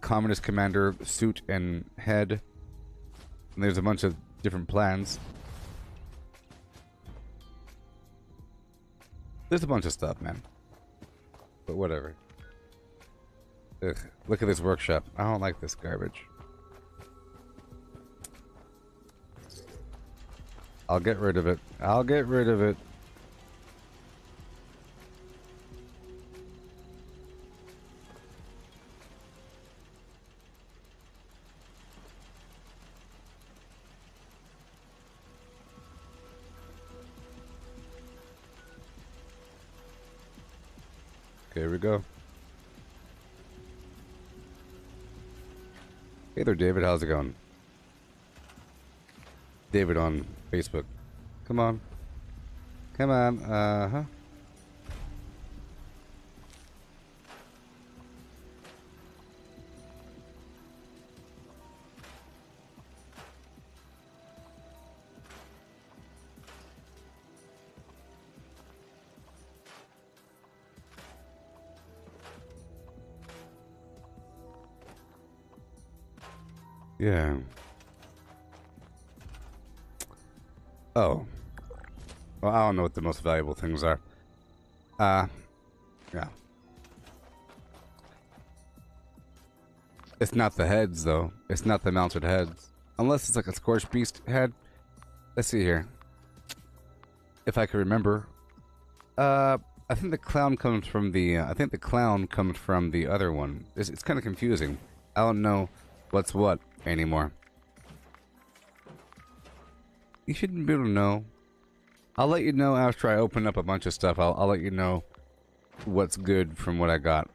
communist commander suit and head. And there's a bunch of different plans. There's a bunch of stuff, man. But whatever. Ugh, look at this workshop. I don't like this garbage. I'll get rid of it. I'll get rid of it. Okay, here we go. Hey there, David. How's it going? David on Facebook. Come on. Come on. Uh-huh. Yeah. Oh. Well, I don't know what the most valuable things are. Yeah. It's not the heads, though. It's not the mounted heads. Unless it's like a Scorched Beast head. Let's see here. If I can remember. I think the clown comes from the... I think the clown comes from the other one. It's kind of confusing. I don't know what's what anymore. You shouldn't be able to know. I'll let you know after I open up a bunch of stuff. I'll let you know what's good from what I got.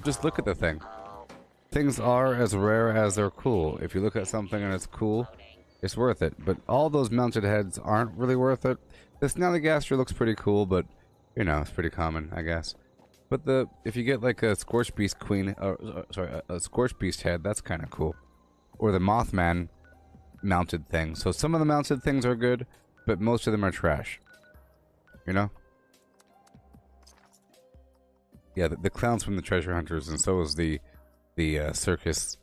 Just look at the thing. Things are as rare as they're cool. If you look at something and it's cool, it's worth it. But all those mounted heads aren't really worth it. The Snallygaster looks pretty cool, but you know, it's pretty common, I guess. But if you get like a Scorched Beast queen, a Scorched Beast head, that's kind of cool. Or the Mothman mounted thing. So some of the mounted things are good, but most of them are trash. You know? Yeah, the clown's from the Treasure Hunters, and so is the circus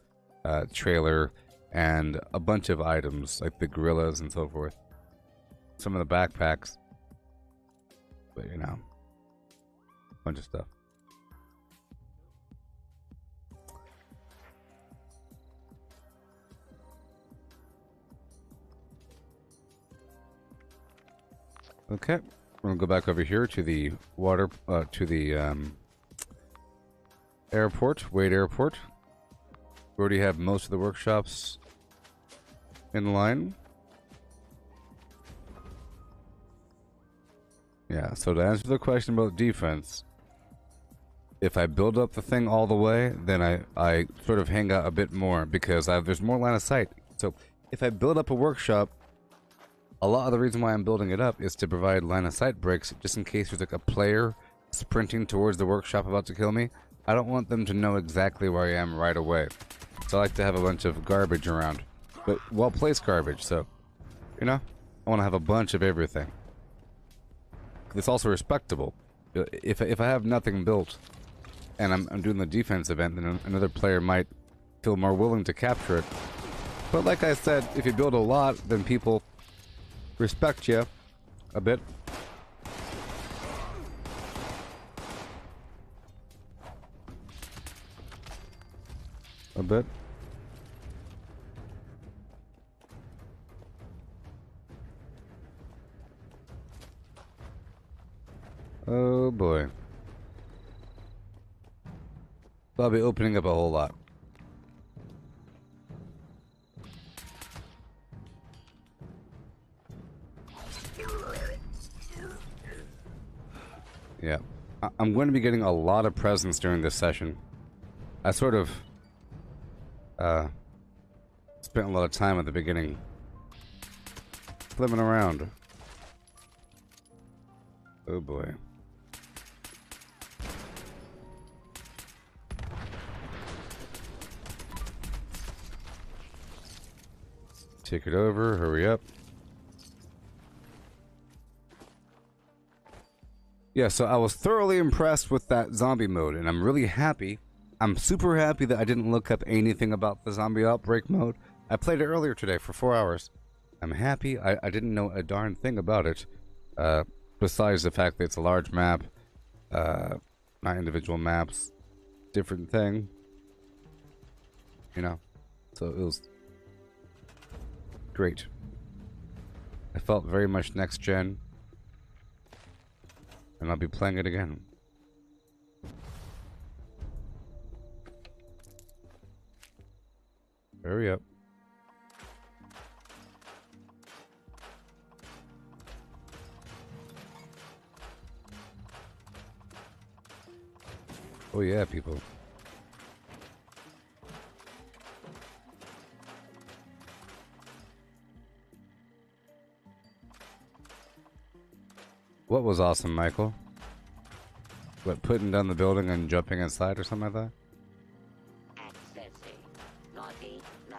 trailer, and a bunch of items like the gorillas and so forth. Some of the backpacks, but you know, a bunch of stuff. Okay, we're gonna go back over here to the airport, Wade Airport. We already have most of the workshops in line. Yeah, so to answer the question about defense, if I build up the thing all the way, then I sort of hang out a bit more because there's more line of sight. So if I build up a workshop, a lot of the reason why I'm building it up is to provide line of sight breaks just in case there's like a player sprinting towards the workshop about to kill me. I don't want them to know exactly where I am right away. So I like to have a bunch of garbage around, but well-placed garbage, so, you know, I want to have a bunch of everything. It's also respectable. If I have nothing built and I'm doing the defense event, then another player might feel more willing to capture it. But like I said, if you build a lot, then people respect you a bit. A bit. Oh boy. I'll be opening up a whole lot. Yeah. I'm going to be getting a lot of presents during this session. I sort of spent a lot of time at the beginning flipping around. Oh boy. Take it over, hurry up. Yeah, so I was thoroughly impressed with that zombie mode, and I'm really happy. I'm super happy that I didn't look up anything about the zombie outbreak mode. I played it earlier today for 4 hours. I'm happy I didn't know a darn thing about it. Besides the fact that it's a large map, not individual maps, different thing. You know, so it was great. I felt very much next gen. And I'll be playing it again. Hurry up. Oh yeah, people. What was awesome, Michael? What, putting down the building and jumping inside or something like that? Accessing. Naughty, nice.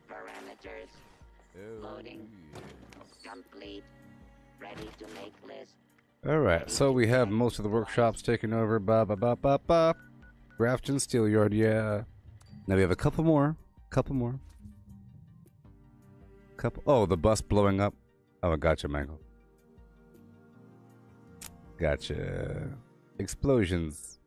Parameters. Loading. Complete. Ready to make list. Alright, so we have most of the workshops taken over. Ba ba ba ba ba. Grafton Steelyard, yeah. Now we have a couple more. Oh, the bus blowing up. Oh, I gotcha, Michael. Gotcha. Explosions.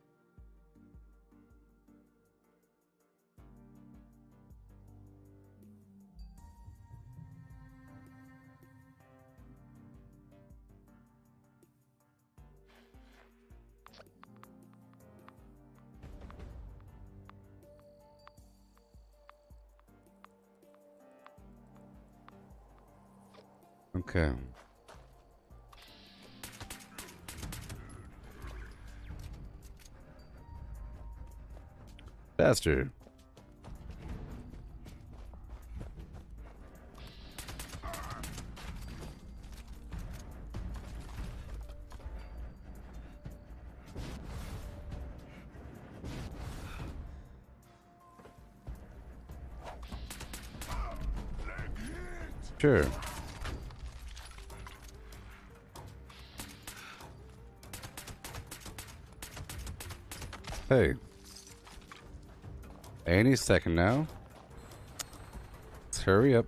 Okay. Faster. Sure. Hey. Any second now. Let's hurry up.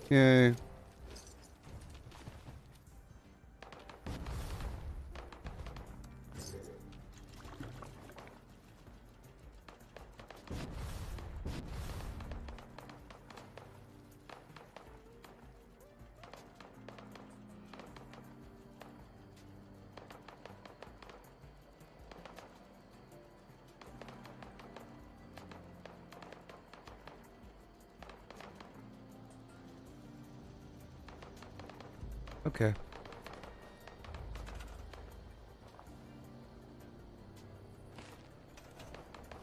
Yay. Okay.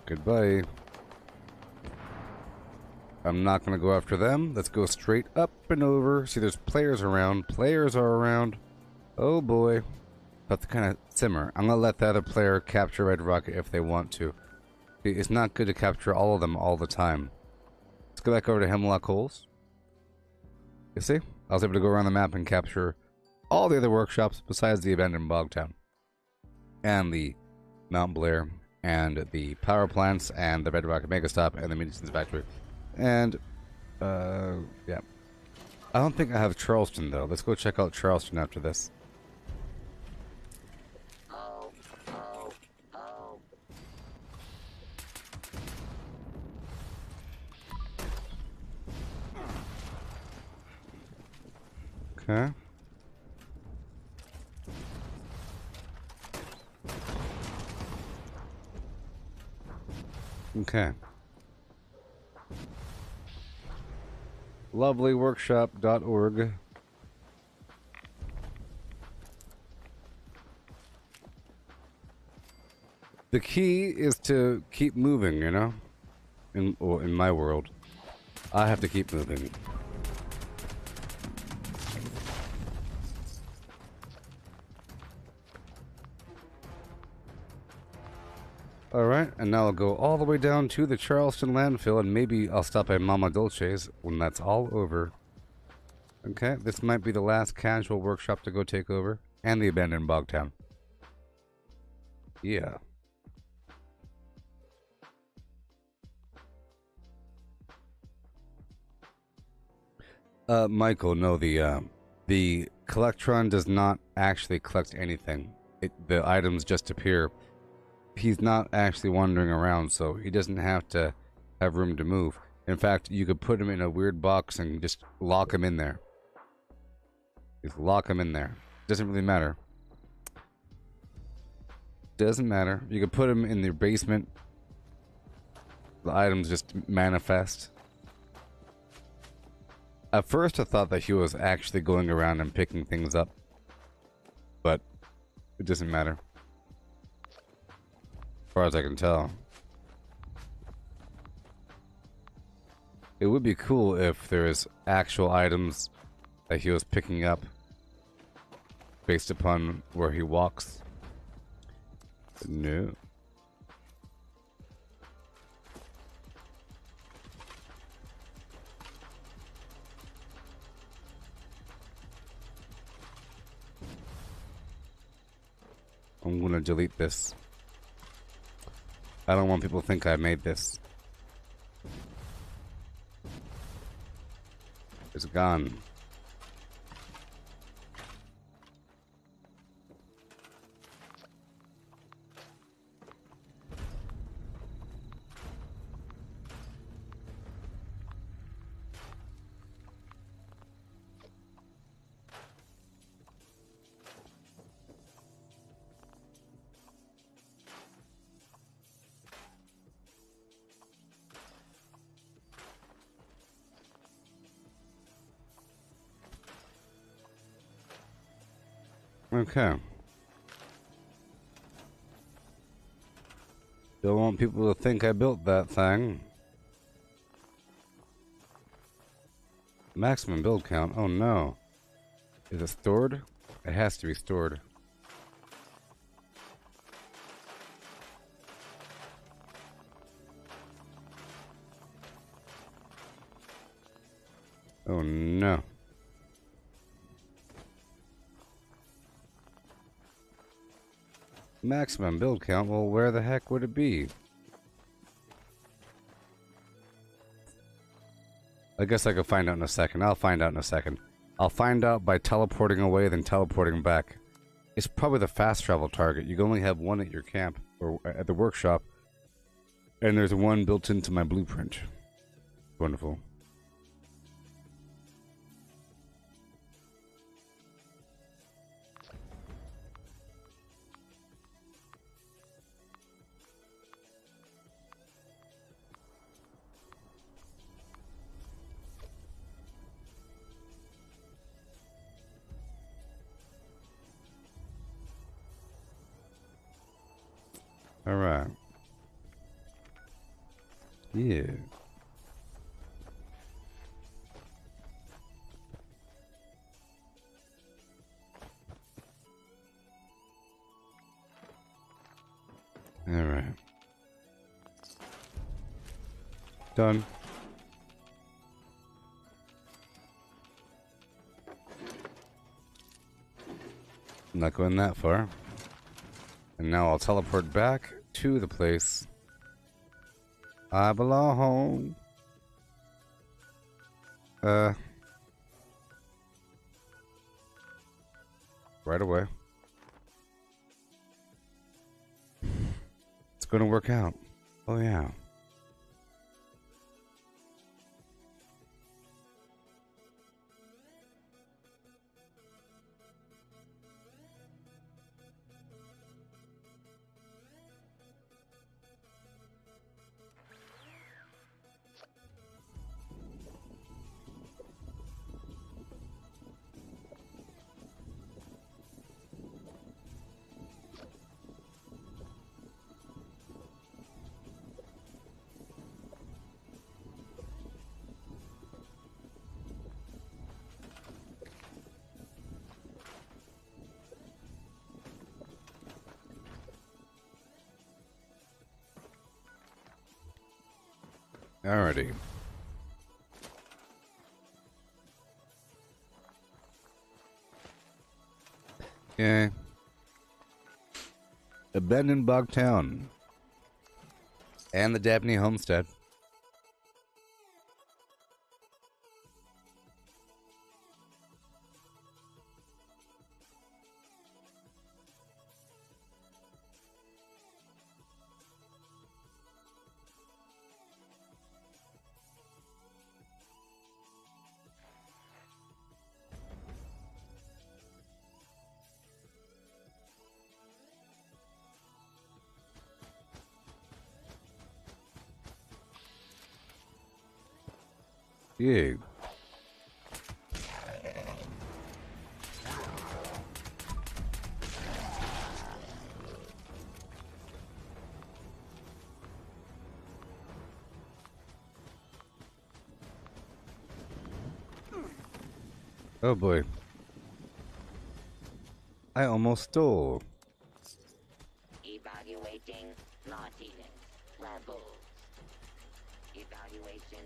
Goodbye. I'm not gonna go after them. Let's go straight up and over. See, there's players around. Players are around. Oh boy. Have to kind of simmer. I'm gonna let the other player capture Red Rocket if they want to. It's not good to capture all of them all the time. Let's go back over to Hemlock Holes. You see? I was able to go around the map and capture all the other workshops besides the abandoned Bogtown. And the Mount Blair. And the power plants. And the Red Rocket Megastop. And the munitions factory. And, yeah. I don't think I have Charleston, though. Let's go check out Charleston after this. Oh, oh, oh. Okay. Okay. Lovelyworkshop.org. The key is to keep moving, you know? In my world. I have to keep moving. Alright, and now I'll go all the way down to the Charleston landfill, and maybe I'll stop at Mama Dolce's when that's all over. Okay, this might be the last casual workshop to go take over, and the abandoned Bogtown. Yeah. Michael, no, the Collectron does not actually collect anything. The items just appear. He's not actually wandering around, so he doesn't have to have room to move. In fact, you could put him in a weird box and just lock him in there. Just lock him in there. Doesn't really matter. Doesn't matter. You could put him in your basement. The items just manifest. At first I thought that he was actually going around and picking things up. But it doesn't matter. As far as I can tell. It would be cool if there's actual items that he was picking up based upon where he walks. But no. I'm gonna delete this. I don't want people to think I made this. It's gone. Okay. Don't want people to think I built that thing. Maximum build count. Oh no. Is it stored? It has to be stored. Oh no. Maximum build count? Well, where the heck would it be? I guess I could find out in a second. I'll find out in a second. I'll find out by teleporting away, then teleporting back. It's probably the fast travel target. You can only have one at your camp, or at the workshop. And there's one built into my blueprint. Wonderful. Alright. Yeah. Alright. Done. Not going that far. And now I'll teleport back to the place I belong. Right away. It's gonna work out. Oh yeah. Alrighty. Okay. Abandoned Bog Town. And the Dabney Homestead. Yeah. Oh boy. I almost stole. Evaluating naughtiness levels. Evaluation.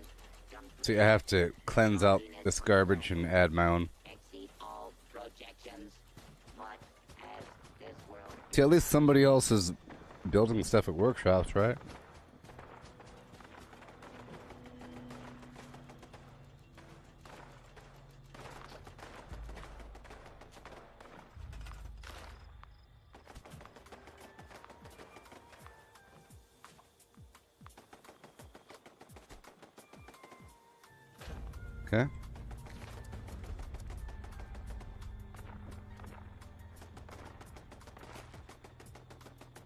See, I have to cleanse out this garbage and add my own. Exceed all projections. What has this world? See, at least somebody else is building stuff at workshops, right? Okay.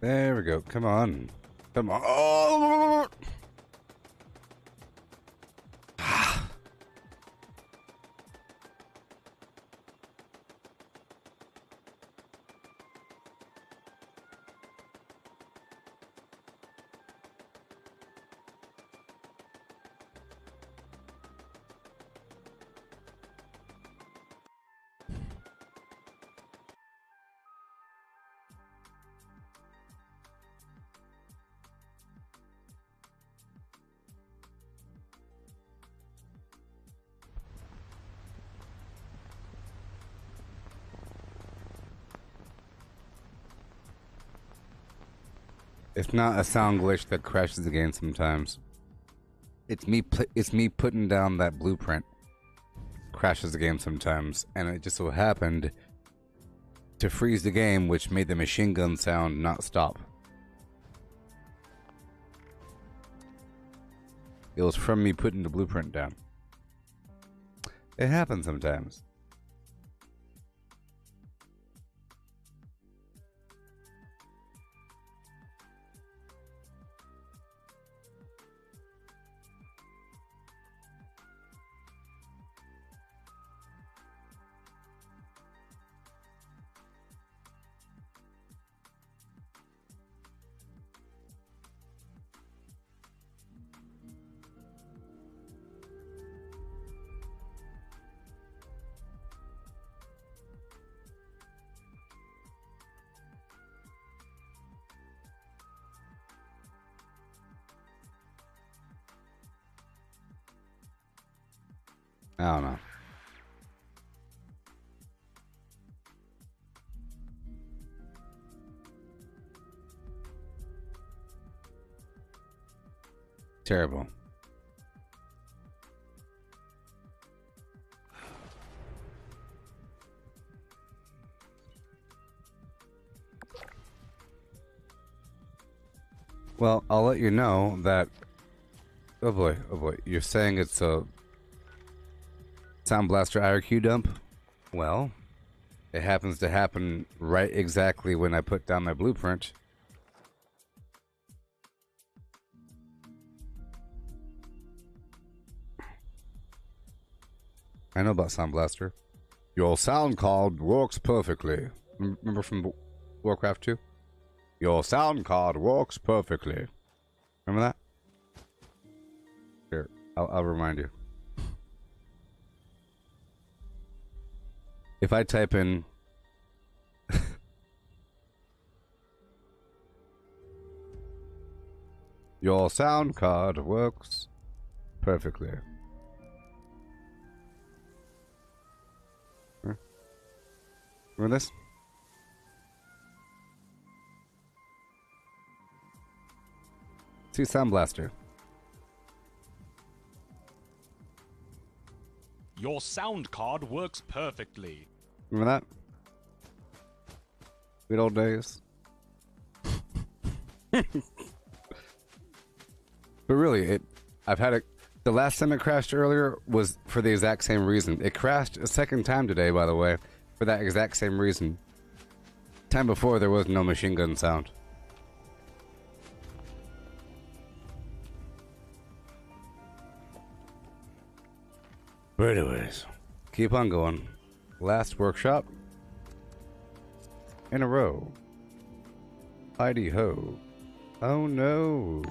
There we go. Come on. Come on. Oh! It's not a sound glitch that crashes the game sometimes. It's me putting down that blueprint. Crashes the game sometimes, and it just so happened to freeze the game, which made the machine gun sound not stop. It was from me putting the blueprint down. It happens sometimes. I don't know. Terrible. Well, I'll let you know that... Oh boy, you're saying it's a Sound Blaster IRQ dump? Well, it happens to happen right exactly when I put down my blueprint. I know about Sound Blaster. Your sound card works perfectly. Remember from Warcraft 2? Your sound card works perfectly. Remember that? Here, I'll remind you. If I type in... Your sound card works perfectly. Remember this? See Sound Blaster. Your sound card works perfectly. Remember that? Good old days. But really, I've had it. The last time it crashed earlier was for the exact same reason. It crashed a second time today, by the way, for that exact same reason. Time before, there was no machine gun sound. But anyways, keep on going. Last workshop in a row. Heidi ho. Oh no.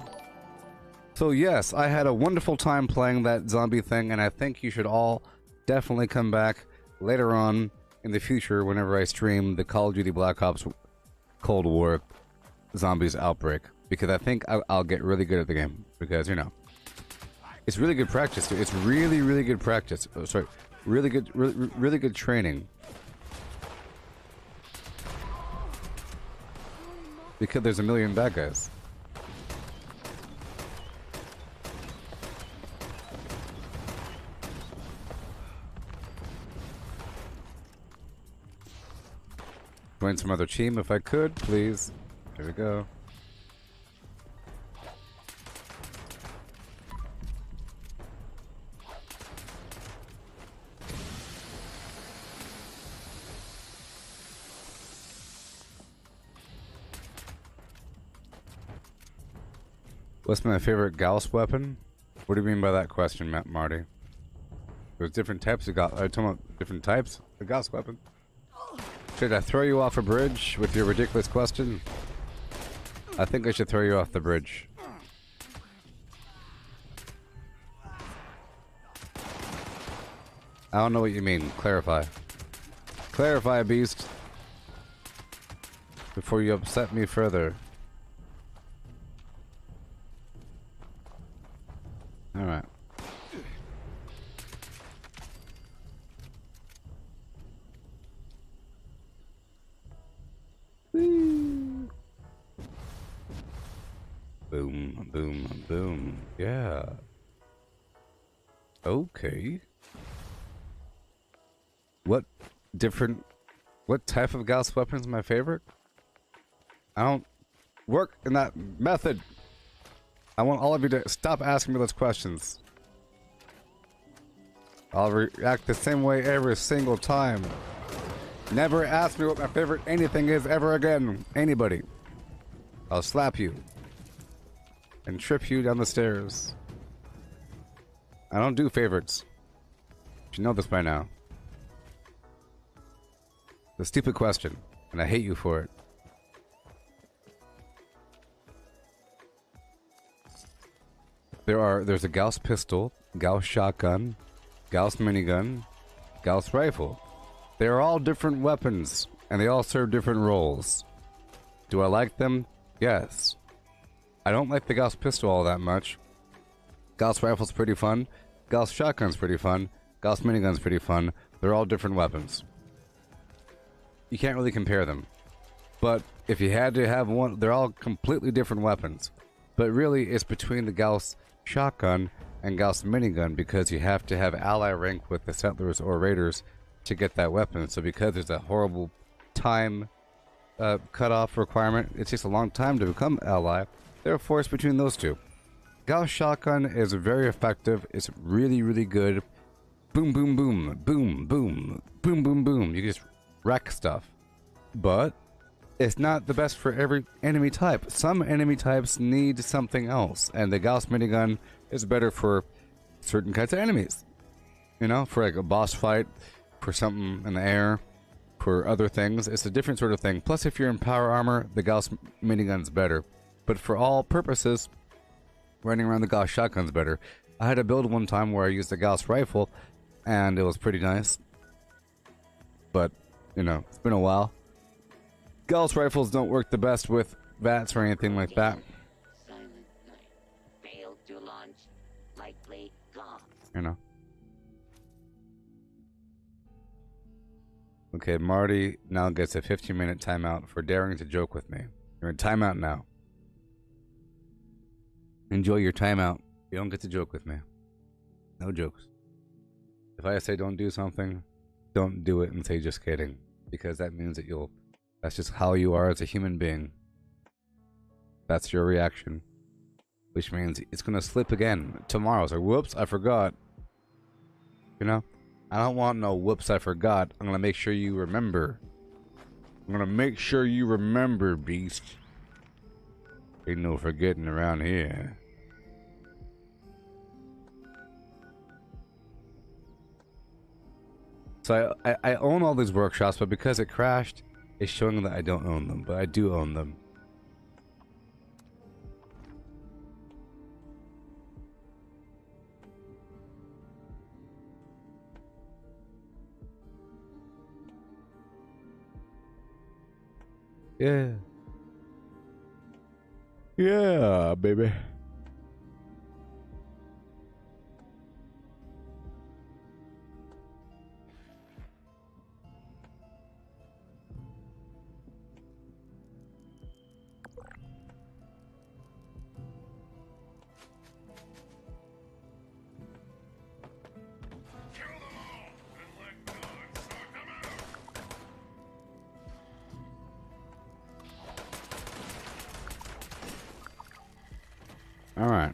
So yes, I had a wonderful time playing that zombie thing, and I think you should all definitely come back later on in the future whenever I stream the Call of Duty Black Ops Cold War Zombies Outbreak, because I think I'll get really good at the game, because, you know, it's really good practice, dude. It's really, really good practice. Oh, sorry. Really good training. Because there's a million bad guys. Join some other team if I could, please. Here we go. What's my favorite Gauss weapon? What do you mean by that question, Marty? There's different types of Gauss. Are you talking about different types of Gauss weapon? Should I throw you off a bridge with your ridiculous question? I think I should throw you off the bridge. I don't know what you mean. Clarify. Clarify, beast. Before you upset me further. Alright. Boom, boom, boom. Yeah. Okay. What type of Gauss weapon is my favorite? I don't work in that method. I want all of you to stop asking me those questions. I'll react the same way every single time. Never ask me what my favorite anything is ever again. Anybody. I'll slap you. And trip you down the stairs. I don't do favorites. You should know this by now. It's a stupid question, and I hate you for it. There's a Gauss pistol, Gauss shotgun, Gauss minigun, Gauss rifle. They are all different weapons, and they all serve different roles. Do I like them? Yes. I don't like the Gauss pistol all that much. Gauss rifle's pretty fun. Gauss shotgun's pretty fun. Gauss minigun's pretty fun. They're all different weapons. You can't really compare them. But if you had to have one, they're all completely different weapons. But really, it's between the Gauss shotgun and Gauss minigun because you have to have ally rank with the settlers or raiders to get that weapon. So because there's a horrible time cutoff requirement, it takes a long time to become ally. They're forced between those two. Gauss shotgun is very effective. It's really, really good. Boom, boom, boom, boom, boom, boom, boom, boom. You just wreck stuff. But it's not the best for every enemy type. Some enemy types need something else, and the Gauss minigun is better for certain kinds of enemies. You know, for like a boss fight, for something in the air, for other things. It's a different sort of thing. Plus, if you're in power armor, the Gauss minigun's better. But for all purposes, running around the Gauss shotgun's better. I had a build one time where I used a Gauss rifle, and it was pretty nice. But, you know, it's been a while. Gauss rifles don't work the best with VATS or anything like that. Silent night. Failed to launch. Likely gone. You know. Okay, Marty now gets a 15-minute timeout for daring to joke with me. You're in timeout now. Enjoy your timeout. You don't get to joke with me. No jokes. If I say don't do something, don't do it and say just kidding. Because that means that that's just how you are as a human being. That's your reaction. Which means it's gonna slip again tomorrow. So whoops, I forgot. You know? I don't want no whoops, I forgot. I'm gonna make sure you remember. I'm gonna make sure you remember, beast. Ain't no forgetting around here. So I own all these workshops, but because it crashed, it's showing that I don't own them, but I do own them. Yeah. Yeah, baby. All right.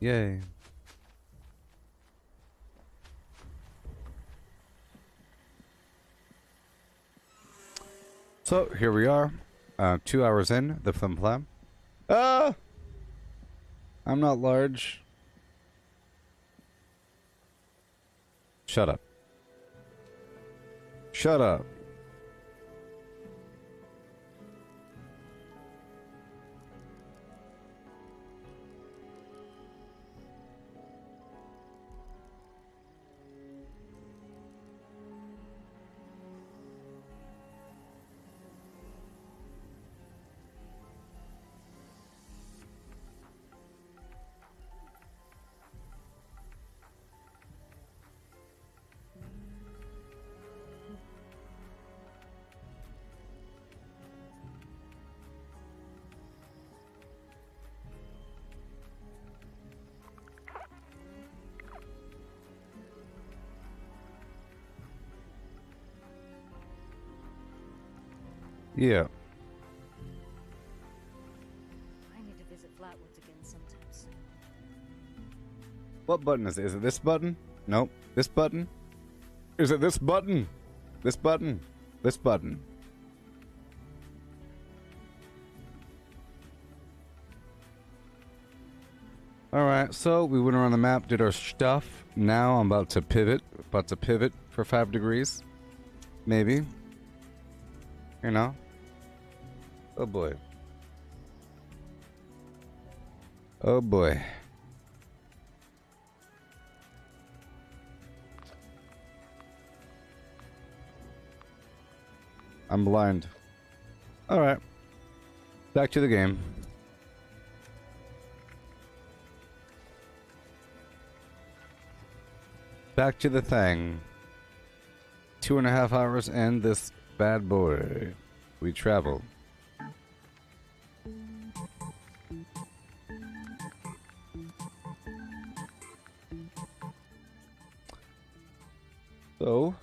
Yay. So here we are, 2 hours in the flim flam. Ah! I'm not large. Shut up. Shut up. Yeah. I need to visit Flatwoods again sometime soon. What button is it? Is it this button? Nope. This button? Is it this button? This button? This button? Alright, so we went around the map, did our stuff. Now I'm about to pivot. About to pivot for 5 degrees. Maybe. You know? Oh boy. Oh boy. I'm blind. Alright. Back to the game. Back to the thing. 2.5 hours and this bad boy. We travel. So,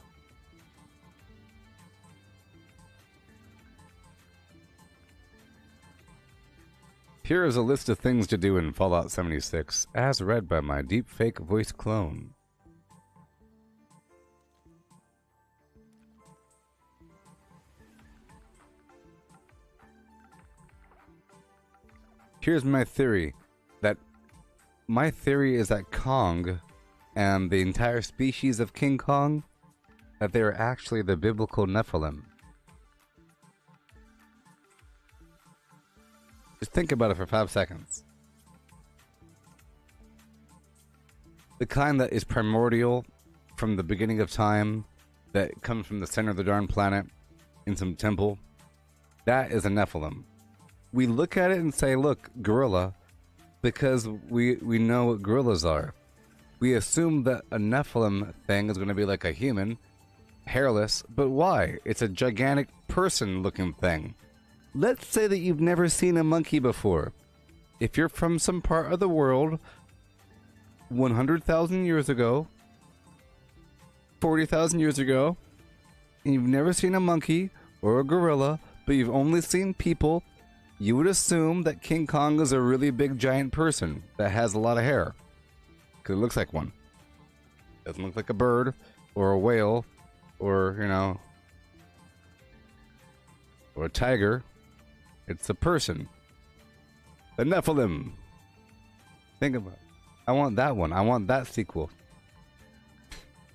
here is a list of things to do in Fallout 76, as read by my deepfake voice clone. Here's my theory. My theory is that Kong and the entire species of King Kong, that they are actually the biblical Nephilim. Just think about it for 5 seconds. The kind that is primordial from the beginning of time, that comes from the center of the darn planet in some temple, that is a Nephilim. We look at it and say, look, gorilla, because we know what gorillas are. We assume that a Nephilim thing is going to be like a human, hairless, but why? It's a gigantic person-looking thing. Let's say that you've never seen a monkey before. If you're from some part of the world 100,000 years ago, 40,000 years ago, and you've never seen a monkey or a gorilla, but you've only seen people, you would assume that King Kong is a really big giant person that has a lot of hair. Because it looks like one. Doesn't look like a bird or a whale or, you know, or a tiger. It's a person. The Nephilim. Think about it. I want that one. I want that sequel.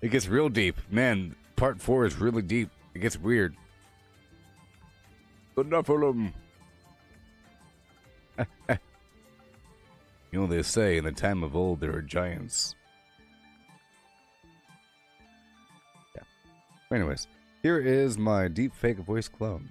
It gets real deep. Man, part 4 is really deep. It gets weird. The Nephilim. You know, they say in the time of old there are giants. Yeah. Anyways, here is my deepfake voice clone.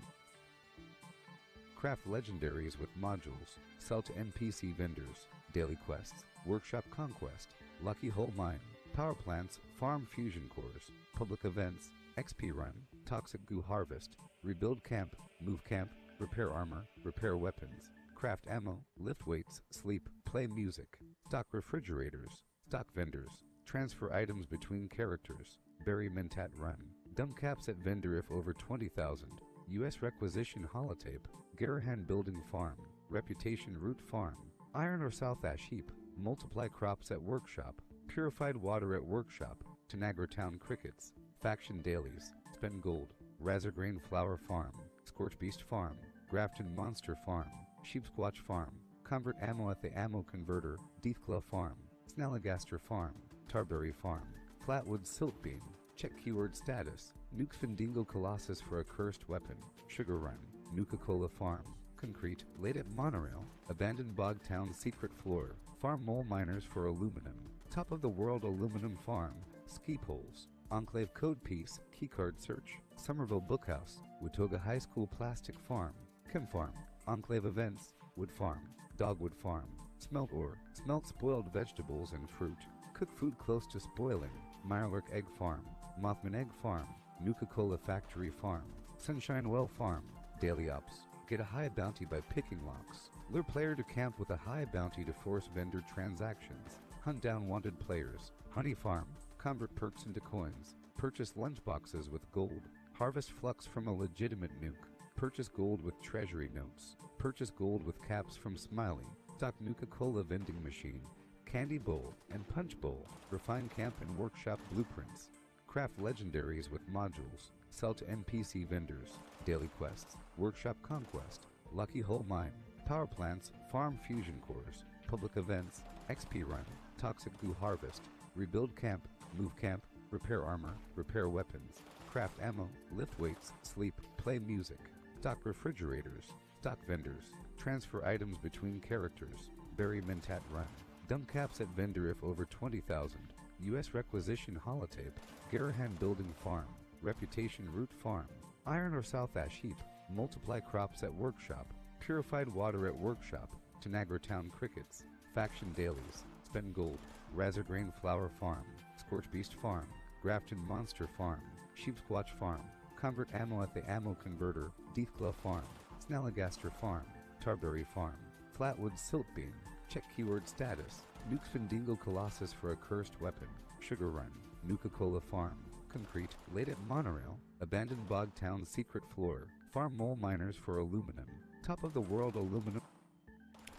Craft legendaries with modules. Sell to NPC vendors. Daily quests. Workshop conquest. Lucky hole mine. Power plants. Farm fusion cores. Public events. XP run. Toxic goo harvest. Rebuild camp. Move camp. Repair armor. Repair weapons. Craft ammo, lift weights, sleep, play music, stock refrigerators, stock vendors, transfer items between characters, bury Mentat run, dump caps at vendor if over 20,000, U.S. requisition holotape, Garahan building farm, reputation root farm, iron or south ash heap, multiply crops at workshop, purified water at workshop, Tanagra town crickets, faction dailies, spend gold, Razorgrain flower farm, Scorch beast farm, Grafton monster farm, Sheepsquatch Farm, Convert ammo at the ammo converter, Deathclaw Farm, Snalligaster Farm, Tarberry Farm, Flatwood Siltbeam, check keyword status, Nuke Findingo Colossus for a cursed weapon, Sugar Run, Nuka-Cola Farm, Concrete, late at Monorail, Abandoned Bog Town secret floor, Farm mole miners for aluminum, Top of the World Aluminum Farm, Ski poles, Enclave code piece, keycard search, Somerville Bookhouse, Watoga High School Plastic Farm, Chem Farm, Enclave events, Wood Farm, Dogwood Farm, Smelt ore, smelt spoiled vegetables and fruit, cook food close to spoiling, Mirelurk Egg Farm, Mothman Egg Farm, Nuka-Cola Factory Farm, Sunshine Well Farm, Daily Ops, get a high bounty by picking locks, lure player to camp with a high bounty to force vendor transactions, hunt down wanted players, Honey Farm, convert perks into coins, purchase lunchboxes with gold, harvest flux from a legitimate nuke, purchase gold with treasury notes, purchase gold with caps from Smiley, stock Nuka-Cola vending machine, candy bowl and punch bowl, refine camp and workshop blueprints, craft legendaries with modules, sell to NPC vendors, daily quests, workshop conquest, lucky hole mine, power plants, farm fusion cores, public events, XP run, toxic goo harvest, rebuild camp, move camp, repair armor, repair weapons, craft ammo, lift weights, sleep, play music, stock refrigerators, stock vendors, transfer items between characters, bury Mentat run, dump caps at vendor if over 20,000, U.S. requisition holotape, Garahan building farm, reputation root farm, iron or south ash heap, multiply crops at workshop, Purified water at workshop. Tanagra Town crickets. Faction dailies. Spend gold. Razorgrain flower farm. Scorch beast farm. Grafton monster farm. Sheepsquatch farm. Convert ammo at the ammo converter. Deathclaw farm. Snalligaster farm. Tarberry farm. Flatwood siltbeam. Check keyword status. Nuke Findingo Colossus for a cursed weapon. Sugar Run. Nuka-Cola farm. Concrete. Laid at monorail. Abandoned bog town secret floor. Farm mole miners for aluminum. Top of the world aluminum.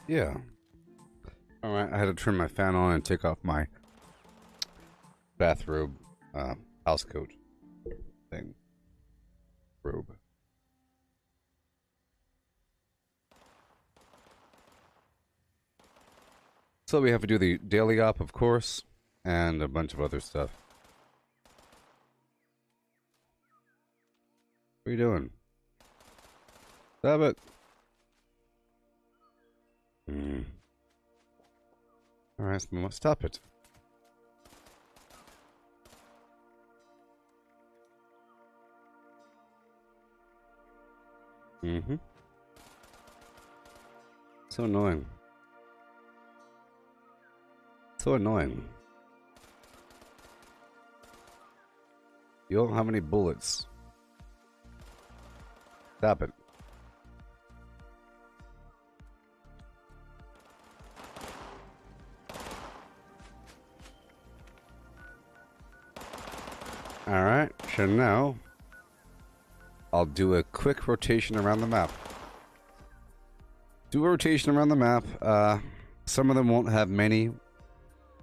Yeah. Alright, I had to turn my fan on and take off my bathrobe, housecoat thing. Robe. So we have to do the daily op, of course, and a bunch of other stuff. What are you doing? Stop it. Alright, so stop it. So annoying. So annoying. You don't have any bullets. Stop it. Alright, so now I'll do a quick rotation around the map. Do a rotation around the map. Some of them won't have many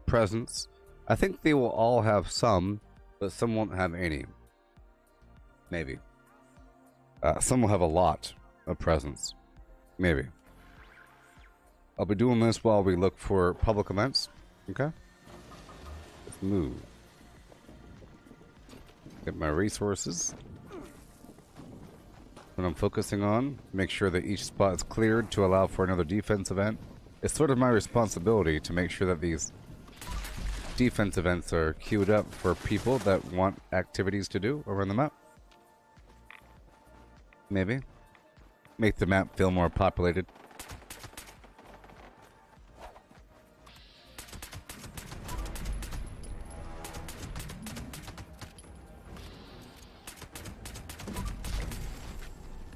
presents. I think they will all have some, but some won't have any. Maybe. Some will have a lot of presents. Maybe. I'll be doing this while we look for public events. Okay? Let's move. Get my resources. What I'm focusing on, make sure that each spot is cleared to allow for another defense event. It's sort of my responsibility to make sure that these defense events are queued up for people that want activities to do around the map. Maybe. Make the map feel more populated.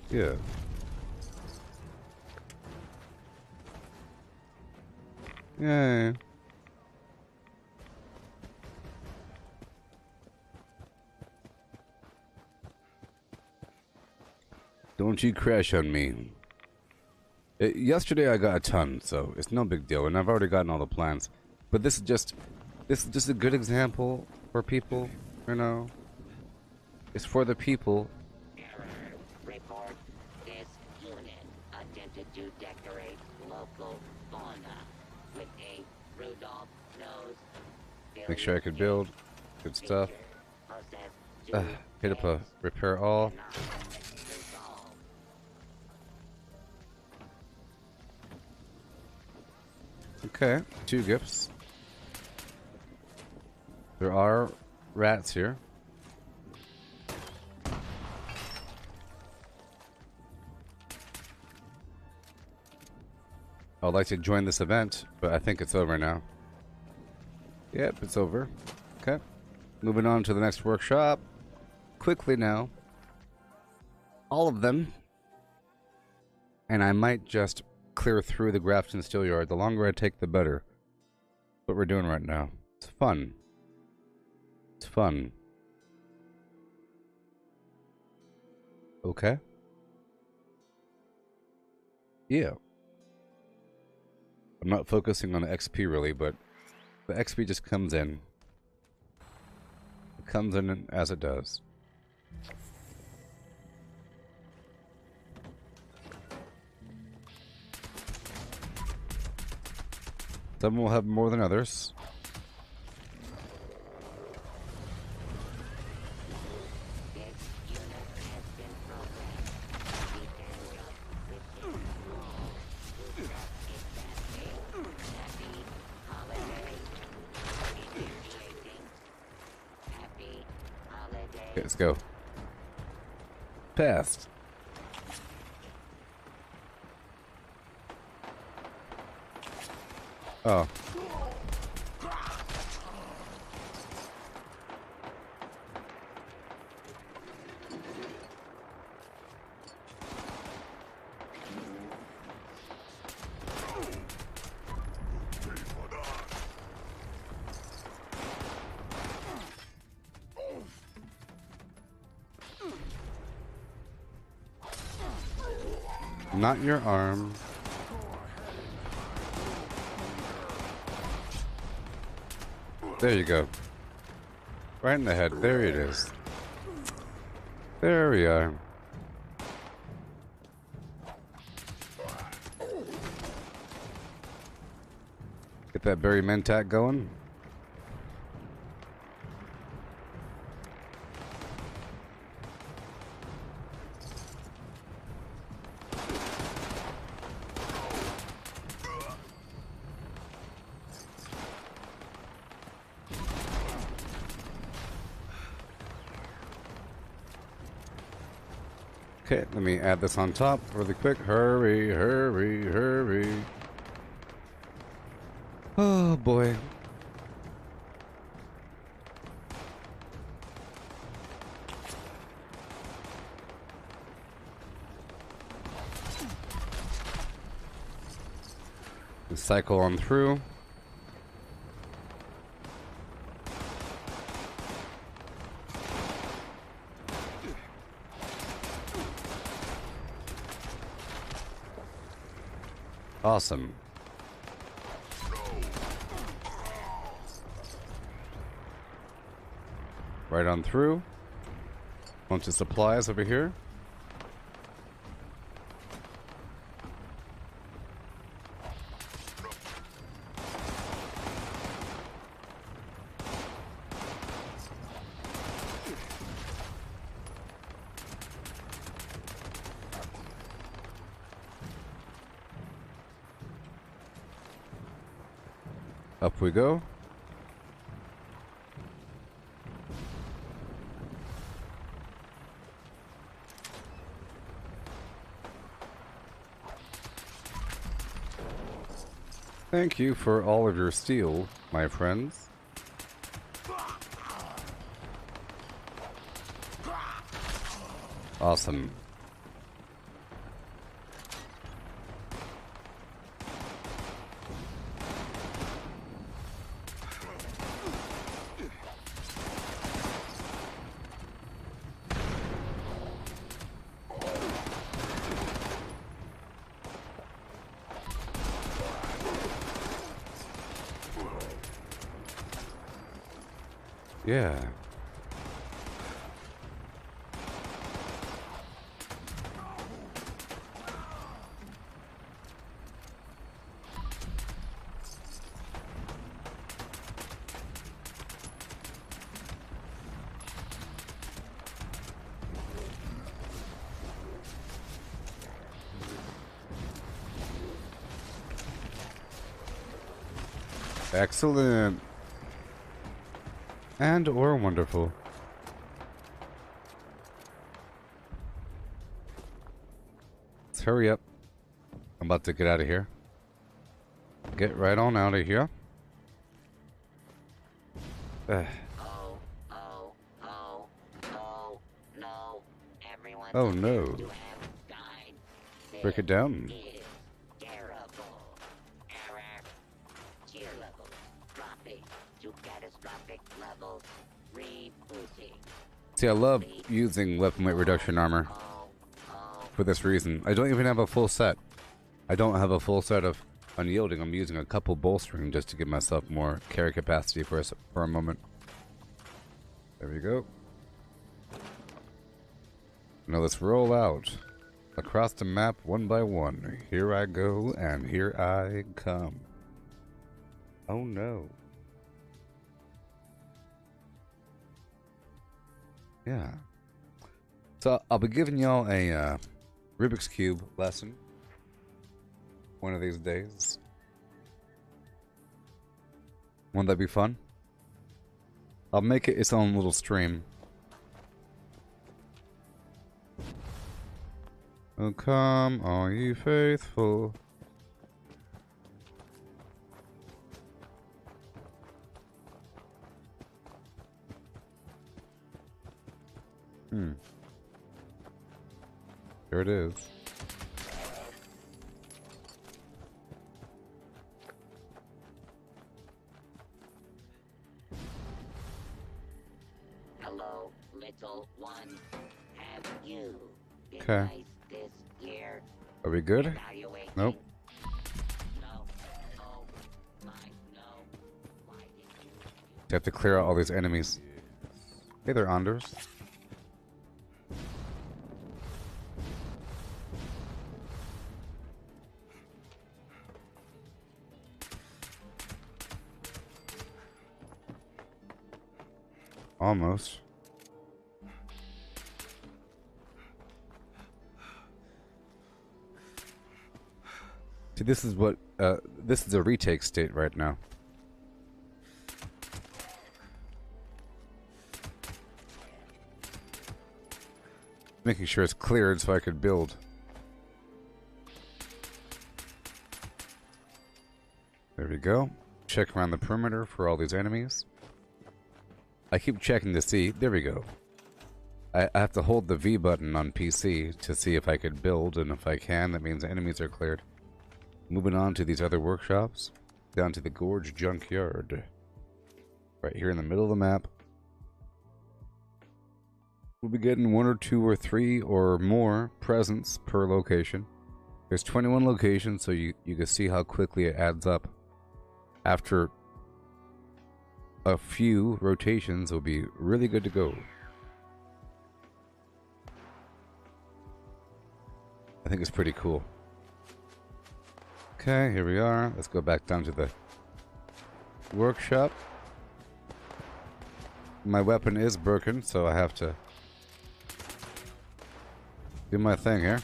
Yeah. Yeah. Don't you crash on me. Yesterday I got a ton, so it's no big deal, and I've already gotten all the plans. But this is just a good example for people, you know. It's for the people. Error. Report. This unit attempted to decorate local fauna with a Rudolph nose. Make sure I could build. Good stuff. Hit up a repair all. Okay, 2 gifts. There are rats here. I'd like to join this event, but I think it's over now. Yep, it's over. Okay. Moving on to the next workshop. Quickly now. All of them. And I might just clear through the Grafton Steel Yard. The longer I take, the better. What we're doing right now. It's fun. It's fun. Okay. Yeah. I'm not focusing on the XP really, but the XP just comes in. It comes in as it does. Some will have more than others. Okay, let's go. Passed. Oh. Not your arm. There you go. Right in the head. There it is. There we are. Get that berry mentat going. Okay, let me add this on top really quick. Hurry, hurry, hurry. Oh boy. Cycle on through. Awesome. Right on through. Bunch of supplies over here. Up we go. Thank you for all of your steel, my friends. Awesome. Yeah. Excellent. And or wonderful. Let's hurry up. I'm about to get out of here. Get right on out of here. Oh, no. Everyone Oh no. to have died. Break it down. Is terrible. Error. Tier level dropping to catastrophic levels. Rebooting. See, I love using weapon weight reduction armor for this reason. I don't even have a full set. I don't have a full set of unyielding. I'm using a couple bolstering just to give myself more carry capacity for a moment. There we go. Now let's roll out across the map one by one. Here I go and here I come. Oh no. Yeah. So I'll be giving y'all a Rubik's Cube lesson one of these days. Won't that be fun? I'll make it its own little stream. Oh, come, all ye faithful. There it is. Hello, little one. Have you been Okay. nice this year? Are we good? Evaluating? Nope. No. Oh, my, no. Why did you? You have to clear out all these enemies. Hey there, Anders. Almost. See, this is what, this is a retake state right now. Making sure it's cleared so I could build. There we go. Check around the perimeter for all these enemies. I keep checking to see. There we go. I have to hold the V button on PC to see if I could build, and if I can, that means enemies are cleared. Moving on to these other workshops. Down to the Gorge Junkyard. Right here in the middle of the map. We'll be getting 1 or 2 or 3 or more presents per location. There's 21 locations, so you can see how quickly it adds up. After a few rotations, it'll be really good to go. I think it's pretty cool. Okay, here we are. Let's go back down to the workshop. My weapon is broken, so I have to do my thing here.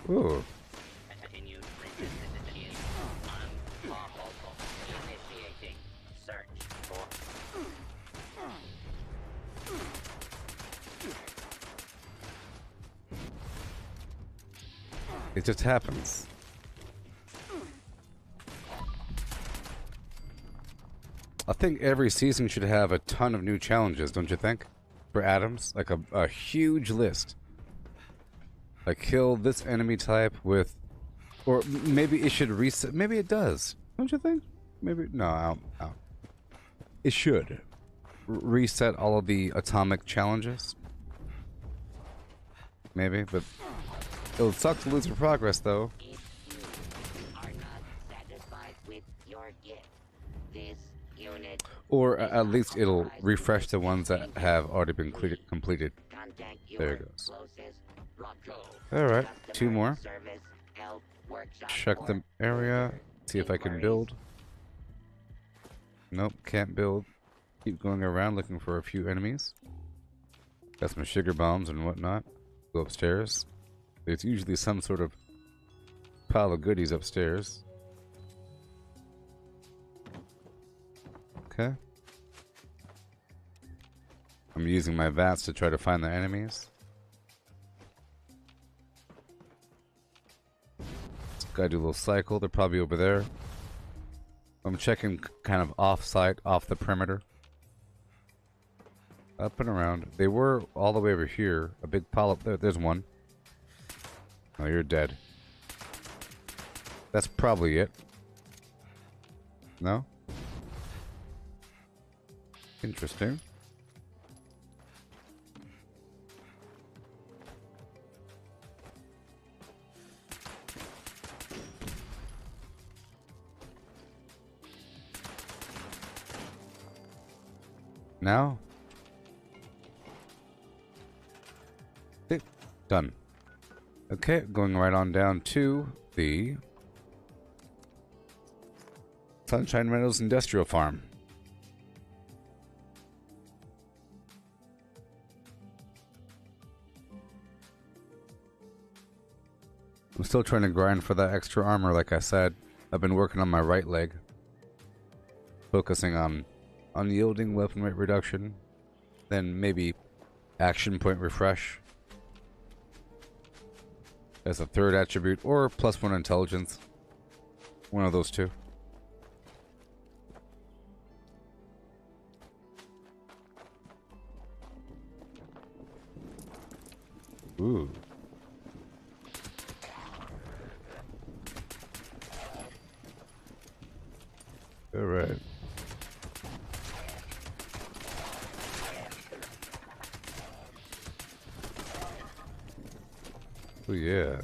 Ooh. Continued resistance is unlawful. Initiating search for. It just happens. I think every season should have a ton of new challenges, don't you think? For Adams, like a huge list. Like kill this enemy type with, or maybe it should reset. Maybe it does, don't you think? Maybe no. I don't. It should reset all of the atomic challenges. Maybe, but it'll suck to lose your progress, though. If you are not satisfied with your gift, this unit. Or at least it'll refresh the ones that have already been completed. Contact There your it goes. closest Rocco. Alright, 2 Customer more. service, help, workshop, Check or the area, see if I can inquiries. build. Nope, can't build. Keep going around looking for a few enemies. Got some sugar bombs and whatnot. Go upstairs. There's usually some sort of pile of goodies upstairs. Okay. I'm using my VATS to try to find the enemies. Gotta do a little cycle. They're probably over there. I'm checking kind of off-site, off the perimeter. Up and around. They were all the way over here. A big pile up there. There's one. Oh, you're dead. That's probably it. No? Interesting. Now? Okay, done. Okay, going right on down to the Sunshine Meadows Industrial Farm. I'm still trying to grind for that extra armor, like I said. I've been working on my right leg. Focusing on unyielding weapon rate reduction. Then maybe action point refresh as a third attribute, or +1 intelligence. One of those two. Ooh. All right. Oh yeah.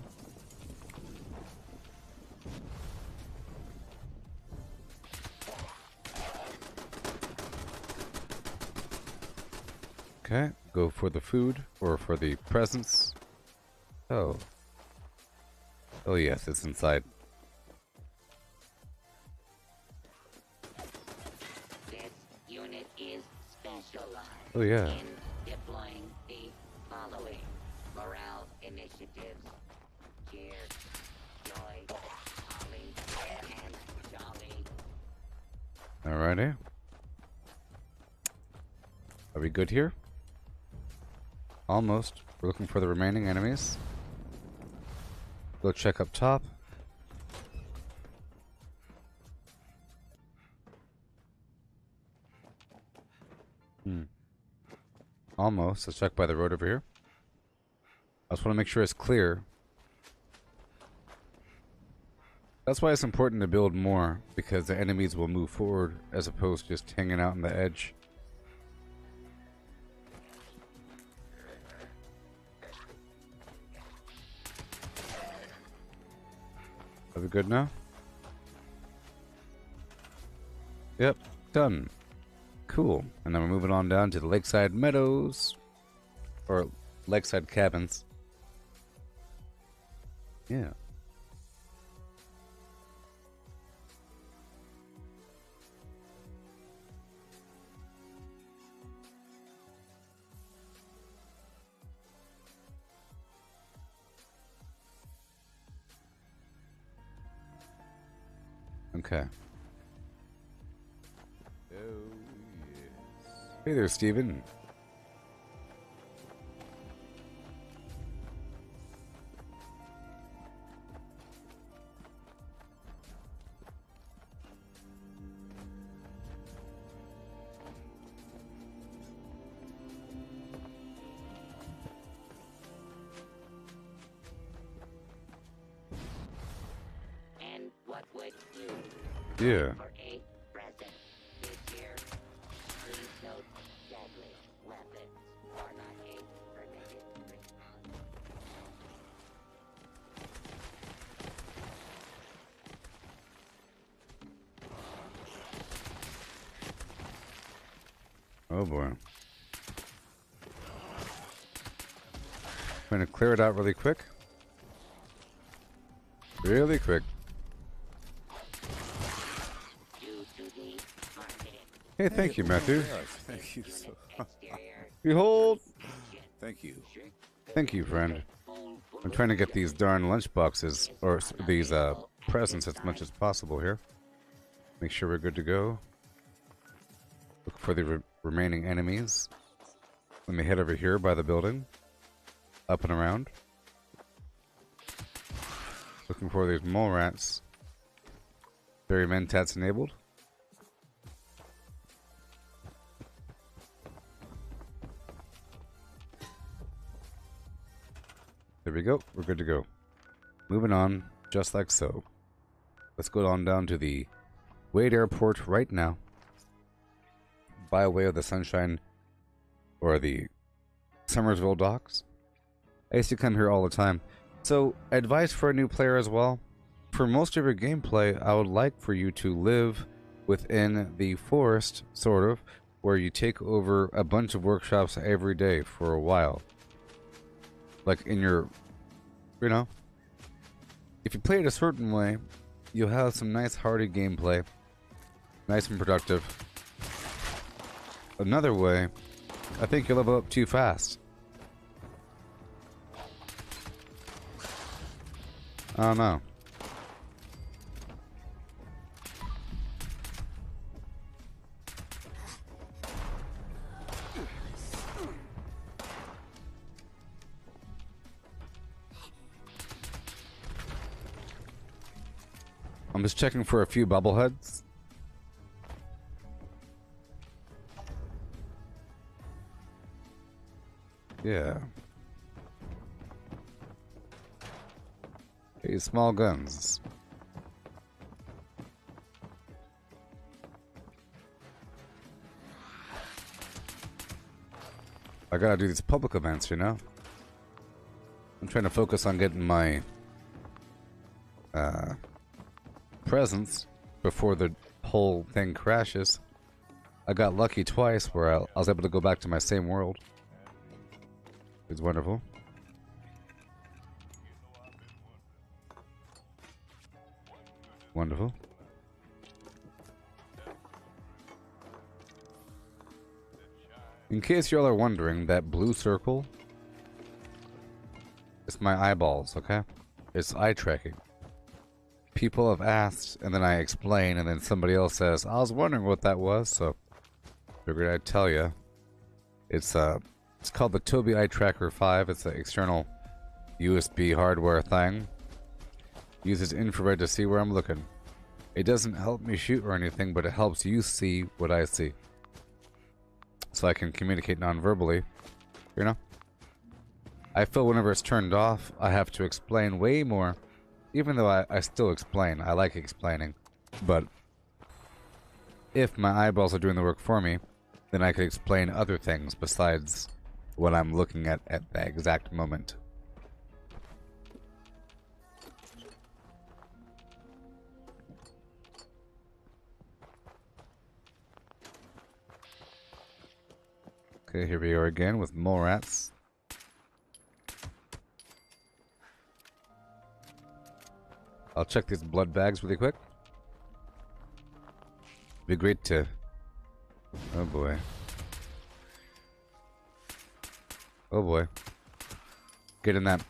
Okay, go for the food or for the presents. Oh. Oh yes, it's inside. This unit is specialized Oh yeah. in deploying the following morale initiatives: cheer, joy, holly, and jolly. Alrighty. Are we good here? Almost. We're looking for the remaining enemies. Go check up top. Almost. Let's check by the road over here. I just want to make sure it's clear. That's why it's important to build more, because the enemies will move forward as opposed to just hanging out on the edge. Are we good now? Yep, done. Cool. And then we're moving on down to the Lakeside Meadows. Or Lakeside Cabins. Yeah. Okay. Oh, yes. Hey there, Steven. And what would you Yeah. for a present this year? Please note deadly weapons are not a permitted response. Oh boy. I'm gonna clear it out really quick. Really quick. Due to the marketing Hey, thank you, Matthew. Gosh, thank you so. exterior Behold. Thank you. Thank you, friend. I'm trying to get these darn lunch boxes, or these presents as much as possible here. Make sure we're good to go. Look for the remaining enemies. Let me head over here by the building. Up and around. Looking for these mole rats. Very mentats enabled. There we go. We're good to go. Moving on, just like so. Let's go on down to the Wade Airport right now. By way of the Sunshine or the Somersville docks. I used to come here all the time. So, advice for a new player as well. For most of your gameplay, I would like for you to live within the forest, sort of, where you take over a bunch of workshops every day for a while. Like in your, you know, if you play it a certain way, you'll have some nice hearty gameplay. Nice and productive. Another way, I think you'll level up too fast. I don't know. I'm just checking for a few bubbleheads. Yeah. Hey, small guns. I gotta do these public events, you know? I'm trying to focus on getting my presents before the whole thing crashes. I got lucky twice where I was able to go back to my same world. It's wonderful. Wonderful. In case y'all are wondering, that blue circle, it's my eyeballs, okay? It's eye tracking. People have asked, and then I explain, and then somebody else says, I was wondering what that was, so figured I'd tell you. It's called the Tobii Eye Tracker 5. It's an external USB hardware thing. Uses infrared to see where I'm looking. It doesn't help me shoot or anything, but it helps you see what I see. So I can communicate non-verbally, you know? I feel whenever it's turned off, I have to explain way more. Even though I still explain. I like explaining. But if my eyeballs are doing the work for me, then I could explain other things besides what I'm looking at that exact moment. Okay, here we are again with more rats. I'll check these blood bags really quick. Be great to... Oh boy. Oh boy. Get in that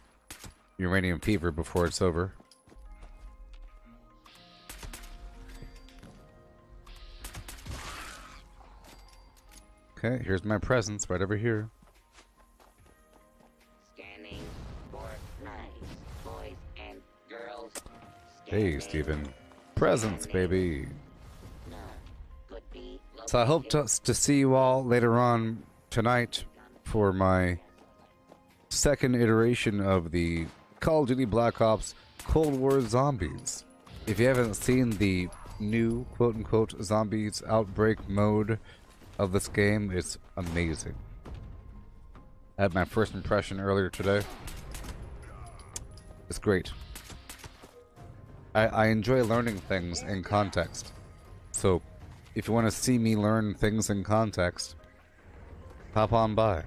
uranium fever before it's over. Okay, here's my presents right over here. Scanning for knives, boys and girls. Hey, Steven. Presents, baby. None could be So I hope to see you all later on tonight for my second iteration of the Call of Duty Black Ops Cold War Zombies. If you haven't seen the new quote-unquote zombies outbreak mode of this game, it's amazing. I had my first impression earlier today. It's great. I enjoy learning things in context. So, if you want to see me learn things in context, hop on by.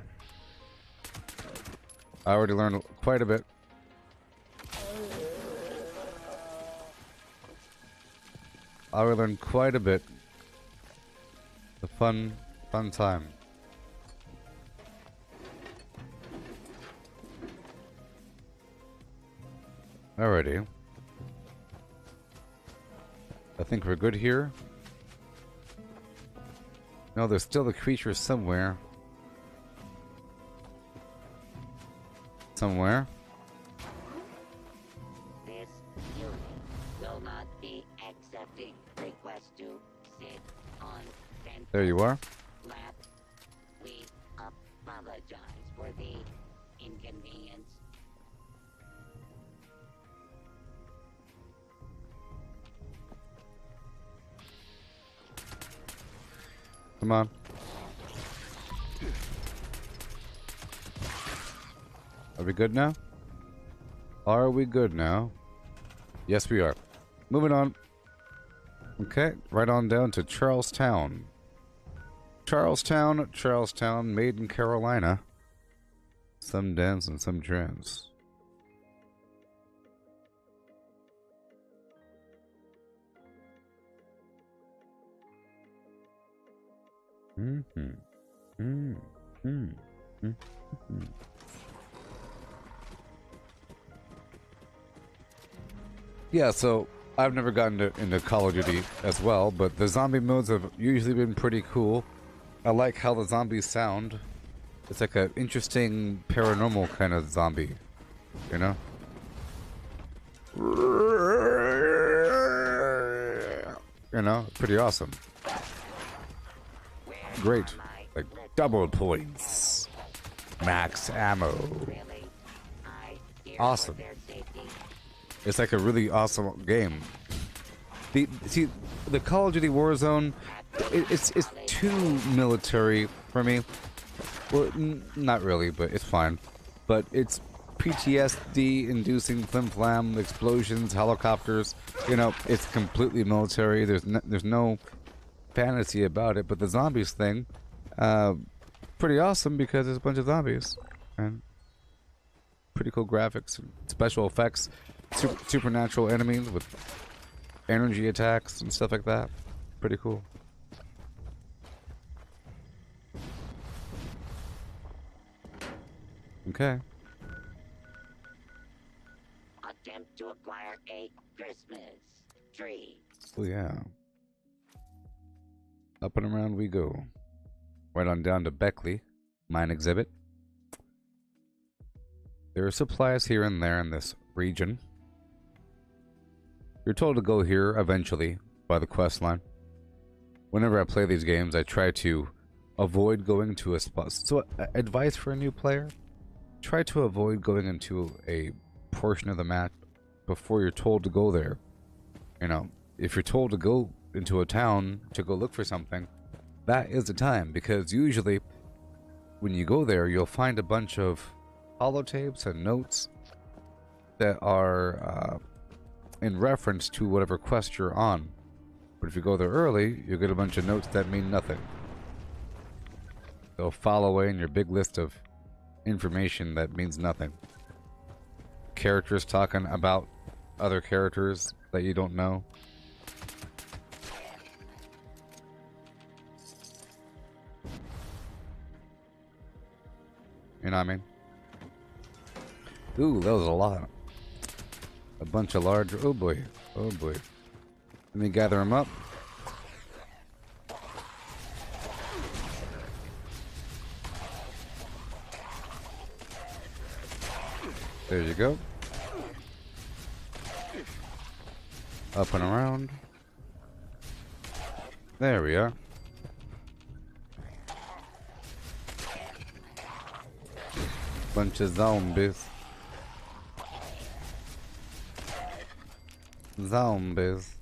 I already learned quite a bit. I already learned quite a bit. A fun time. Alrighty. I think we're good here. No, there's still a creature somewhere. Somewhere. This unit will not be accepting requests to sit on Central There you are. Lab. We apologize for the inconvenience. Come on. Are we good now? Are we good now? Yes, we are. Moving on. Okay, right on down to Charlestown. Charlestown, made in Carolina. Some dance and some trance. Yeah, so I've never gotten into Call of Duty as well, but the zombie modes have usually been pretty cool. I like how the zombies sound. It's like an interesting paranormal kind of zombie, you know? You know, pretty awesome. Great. Like, double points. Max ammo. Awesome. It's like a really awesome game. See, the Call of Duty Warzone, it's too military for me. Well, not really, but it's fine. But it's PTSD-inducing flim-flam, explosions, helicopters. You know, it's completely military. There's no fantasy about it. But the zombies thing, pretty awesome because there's a bunch of zombies and pretty cool graphics, and special effects, supernatural enemies with energy attacks and stuff like that. Pretty cool. Okay. Attempt to acquire a Christmas tree. Oh yeah. Up and around we go. Right on down to Beckley, mine exhibit. There are supplies here and there in this region. You're told to go here eventually by the quest line. Whenever I play these games, I try to avoid going to a spot. So, advice for a new player: try to avoid going into a portion of the map before you're told to go there. You know, if you're told to go into a town to go look for something, that is the time, because usually when you go there, you'll find a bunch of holotapes and notes that are in reference to whatever quest you're on. But if you go there early, you'll get a bunch of notes that mean nothing. They'll file away in your big list of information that means nothing. Characters talking about other characters that you don't know. You know what I mean? Ooh, that was a lot. A bunch of large... Oh boy. Oh boy. Let me gather them up. There you go. Up and around. There we are. Bunch of zombies. Zombies.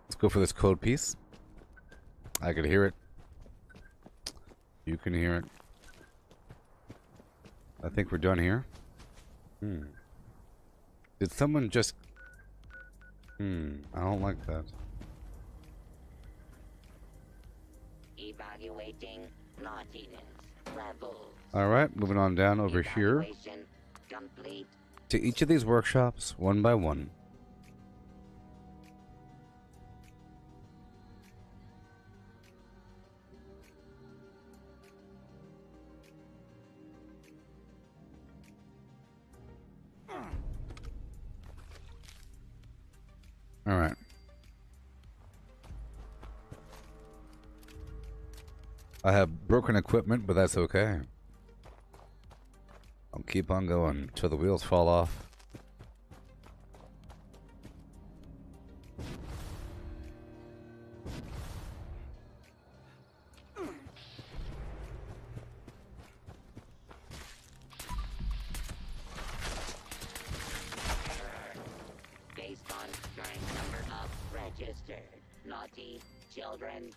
Let's go for this code piece. I can hear it. You can hear it. I think we're done here. Did someone just... I don't like that. Evaluating naughtiness levels. Alright, moving on down over here Evaluation complete. to each of these workshops, one by one. Alright. I have broken equipment, but that's okay. I'll keep on going till the wheels fall off. Based on current number of registered naughty children,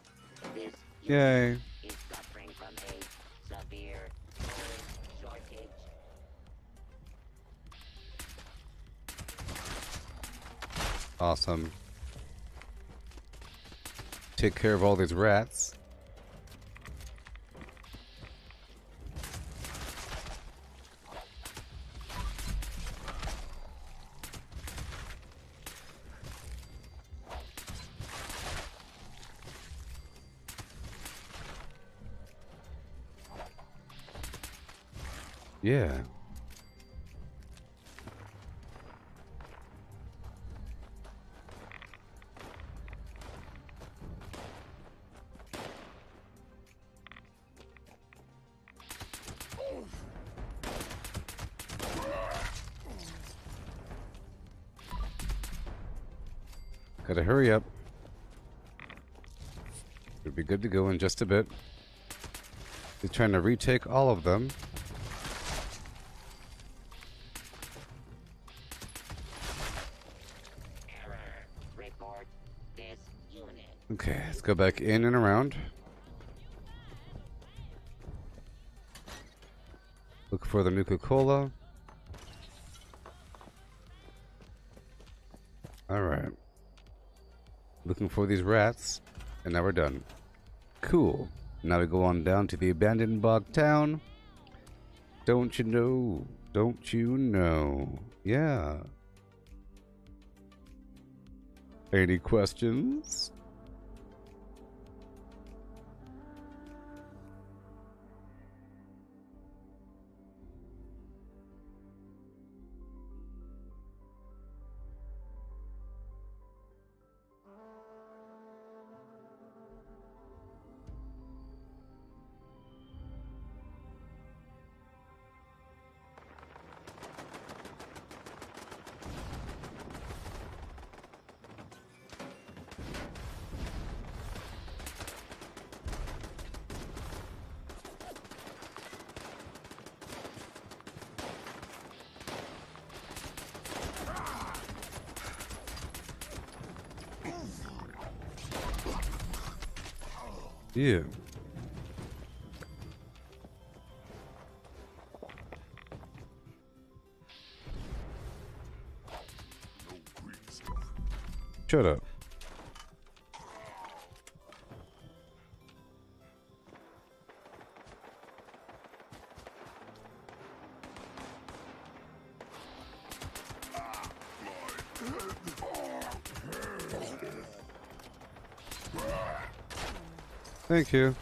this Yay. unit is suffering from a severe food shortage. Awesome. Take care of all these rats. Yeah. Gotta hurry up. We'll be good to go in just a bit. He's trying to retake all of them. Error. Report this unit. Okay, let's go back in and around. Look for the Nuka-Cola. Alright. Looking for these rats. And now we're done. Cool. Now we go on down to the abandoned bog town. Don't you know? Don't you know? Yeah. Any questions? Yeah. Shut up. Thank you.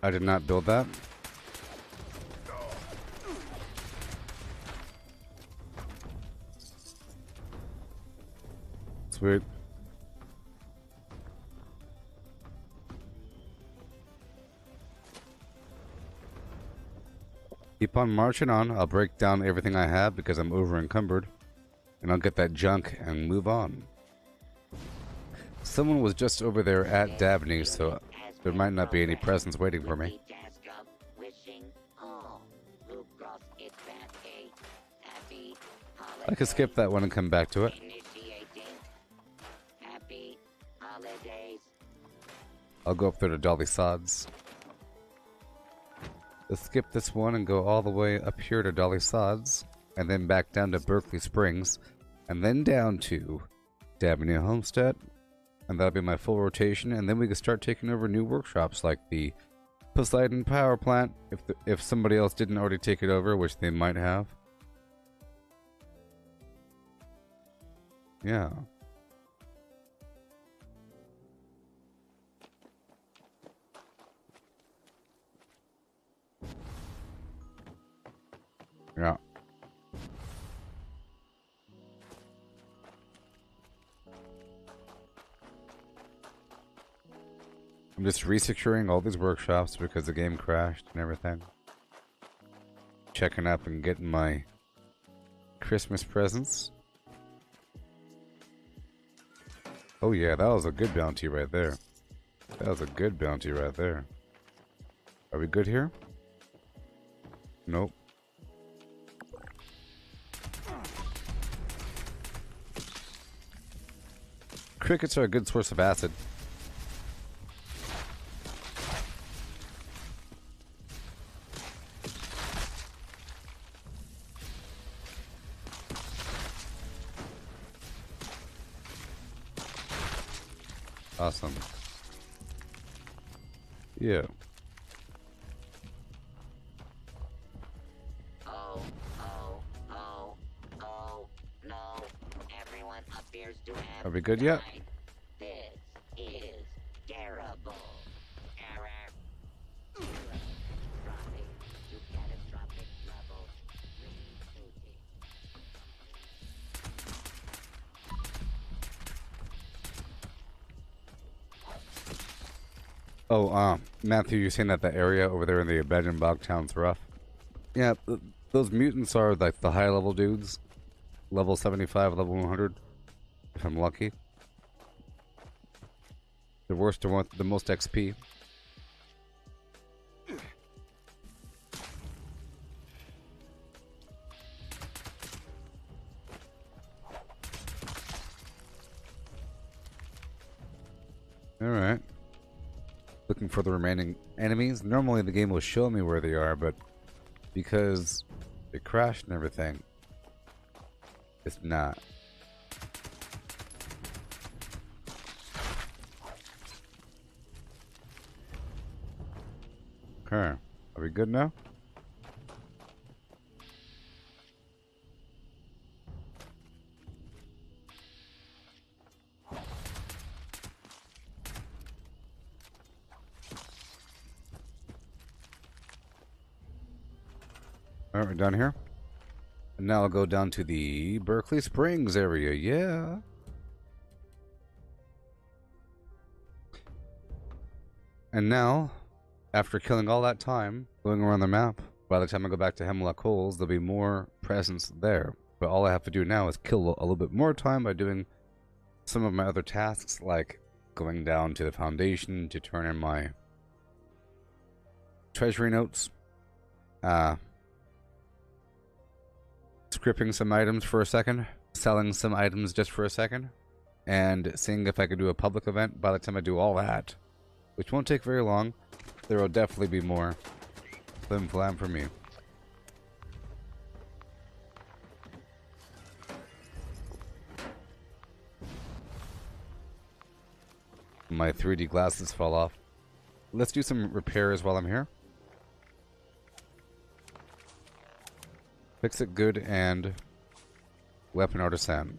I did not build that. Sweet. Keep on marching on. I'll break down everything I have because I'm over encumbered. And I'll get that junk and move on. Someone was just over there at Dabney, so there might not be any presents waiting for me. I could skip that one and come back to it. I'll go up there to Dolly Sods. Let's skip this one and go all the way up here to Dolly Sods, and then back down to Berkeley Springs, and then down to Dabney Homestead, and that'll be my full rotation, and then we can start taking over new workshops like the Poseidon Power Plant, if somebody else didn't already take it over, which they might have. Yeah. Yeah. I'm just resecuring all these workshops because the game crashed and everything. Checking up and getting my Christmas presents. Oh yeah, that was a good bounty right there. That was a good bounty right there. Are we good here? Nope. Crickets are a good source of acid. Awesome. Yeah. Oh, no. Everyone appears to have Are we good yet? died. This is terrible. Error. Dropping to catastrophic levels. Rebooting. Oh, Matthew, you're saying that the area over there in the abandoned bog town's rough? Yeah, those mutants are like the high level dudes. Level 75, level 100. If I'm lucky. The worst are the most XP. Alright. Looking for the remaining enemies. Normally the game will show me where they are, but because it crashed and everything, it's not. Okay. Are we good now? Alright, we're done here. And now I'll go down to the Berkeley Springs area. Yeah. And now, after killing all that time, going around the map, by the time I go back to Hemlock Holes, there'll be more presence there. But all I have to do now is kill a little bit more time by doing some of my other tasks, like going down to the Foundation to turn in my treasury notes. Scripting some items for a second, selling some items just for a second, and seeing if I could do a public event. By the time I do all that, which won't take very long, there will definitely be more flim flam for me. My 3D glasses fall off. Let's do some repairs while I'm here. Fix it good and weapon artisan.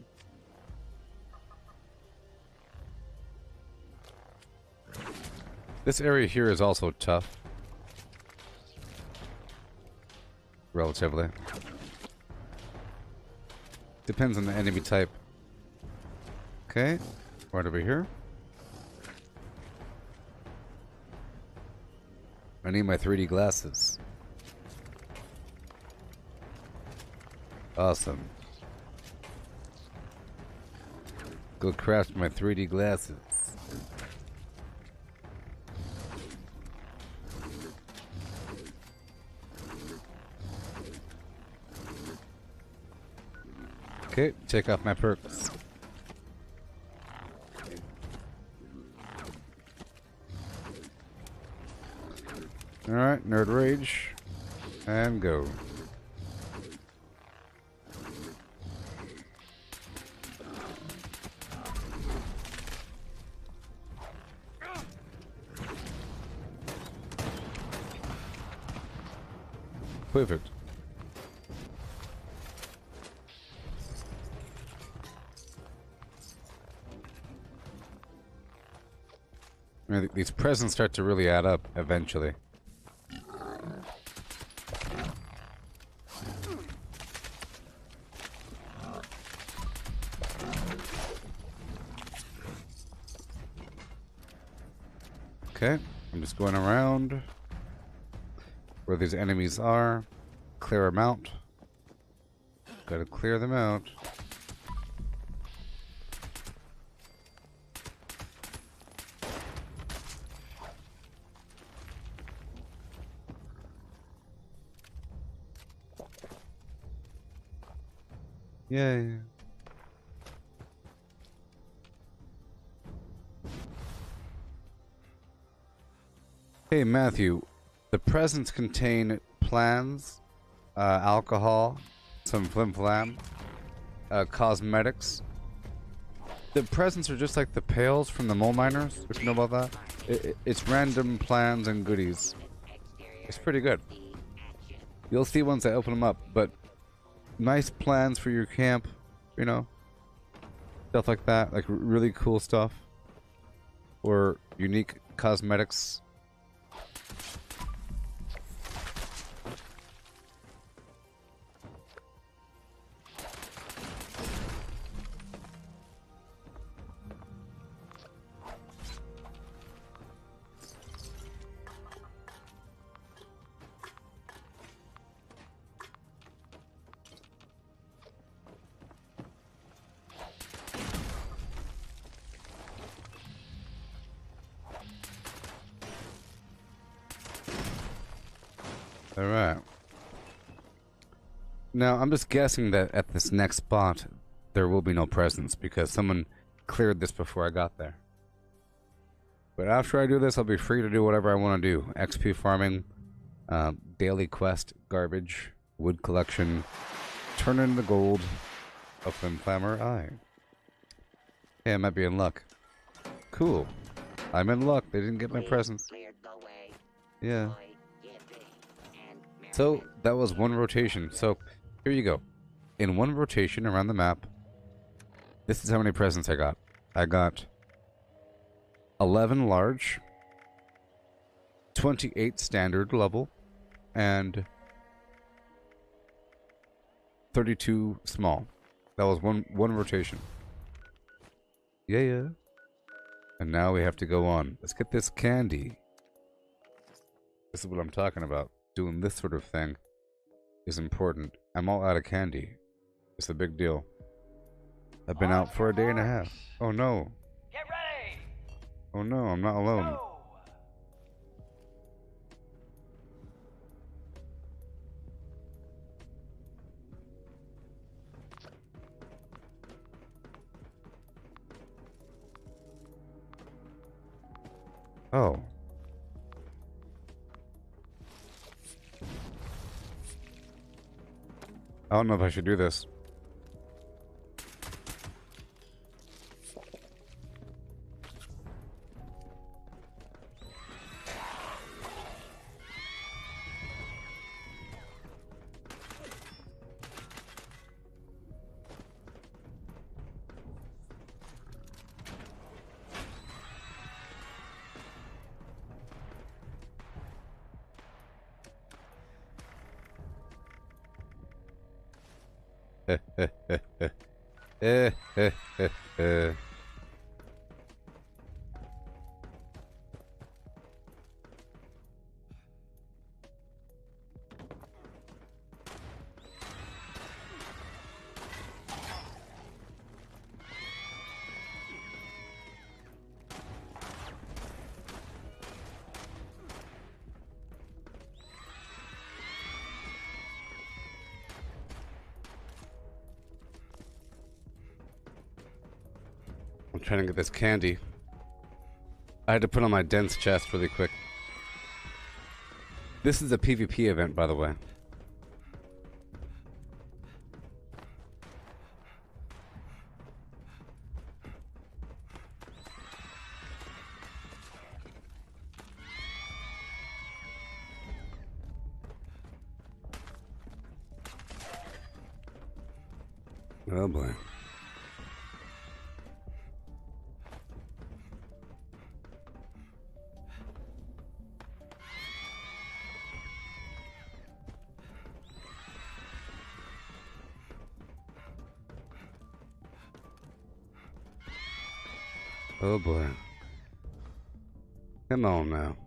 This area here is also tough. Relatively. Depends on the enemy type. Okay, right over here. I need my 3D glasses. Awesome. Go craft my 3D glasses. Okay, take off my perks. Alright, Nerd Rage. And go. Perfect. These presents start to really add up eventually. Okay, I'm just going around where these enemies are. Clear them out. Gotta clear them out. Yay. Hey Matthew, the presents contain plans, alcohol, some flim-flam, cosmetics. The presents are just like the pails from the mole miners, if you know about that. It's random plans and goodies. It's pretty good. You'll see once I open them up, but nice plans for your camp, you know, stuff like that, like really cool stuff, or unique cosmetics. Alright. Now, I'm just guessing that at this next spot, there will be no presents because someone cleared this before I got there. But after I do this, I'll be free to do whatever I want to do. XP farming, daily quest, garbage, wood collection, turn in the gold, a flim flammer eye. Hey, I might be in luck. Cool. I'm in luck. They didn't get my presents. Cleared the way. Yeah. Joy, giving, and So, merriment. that was one rotation. So, here you go. In one rotation around the map, this is how many presents I got. I got 11 large, 28 standard level, and 32 small. That was one rotation. Yeah. And now we have to go on. Let's get this candy. This is what I'm talking about. Doing this sort of thing is important. I'm all out of candy. It's a big deal. I've been out for a day and a half. Oh no. Get ready! Oh no, I'm not alone. Go! Oh. I don't know if I should do this. I'm trying to get this candy. I had to put on my dense chest really quick. This is a PvP event, by the way. Oh boy. Oh boy. Come on now.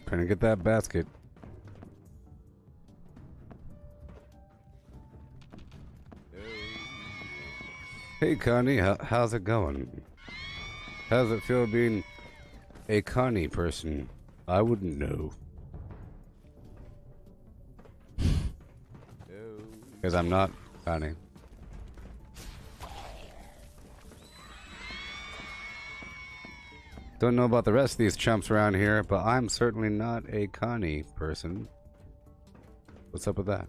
Trying to get that basket. Hey Connie, how's it going? How's it feel being a Connie person? I wouldn't know. Because I'm not Connie. Don't know about the rest of these chumps around here, but I'm certainly not a Connie person. What's up with that?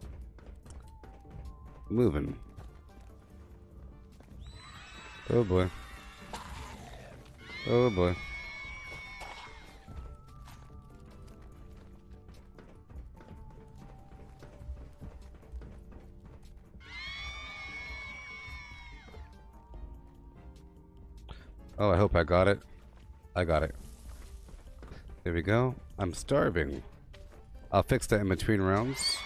Moving. Oh boy. Oh boy. Oh, I hope I got it. I got it. There we go. I'm starving. I'll fix that in between rounds.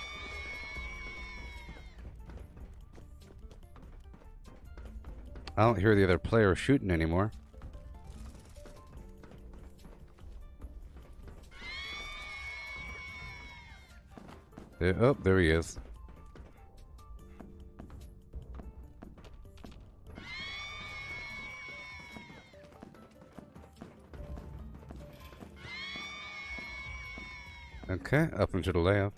I don't hear the other player shooting anymore. There, oh, there he is. Okay, up into the layout.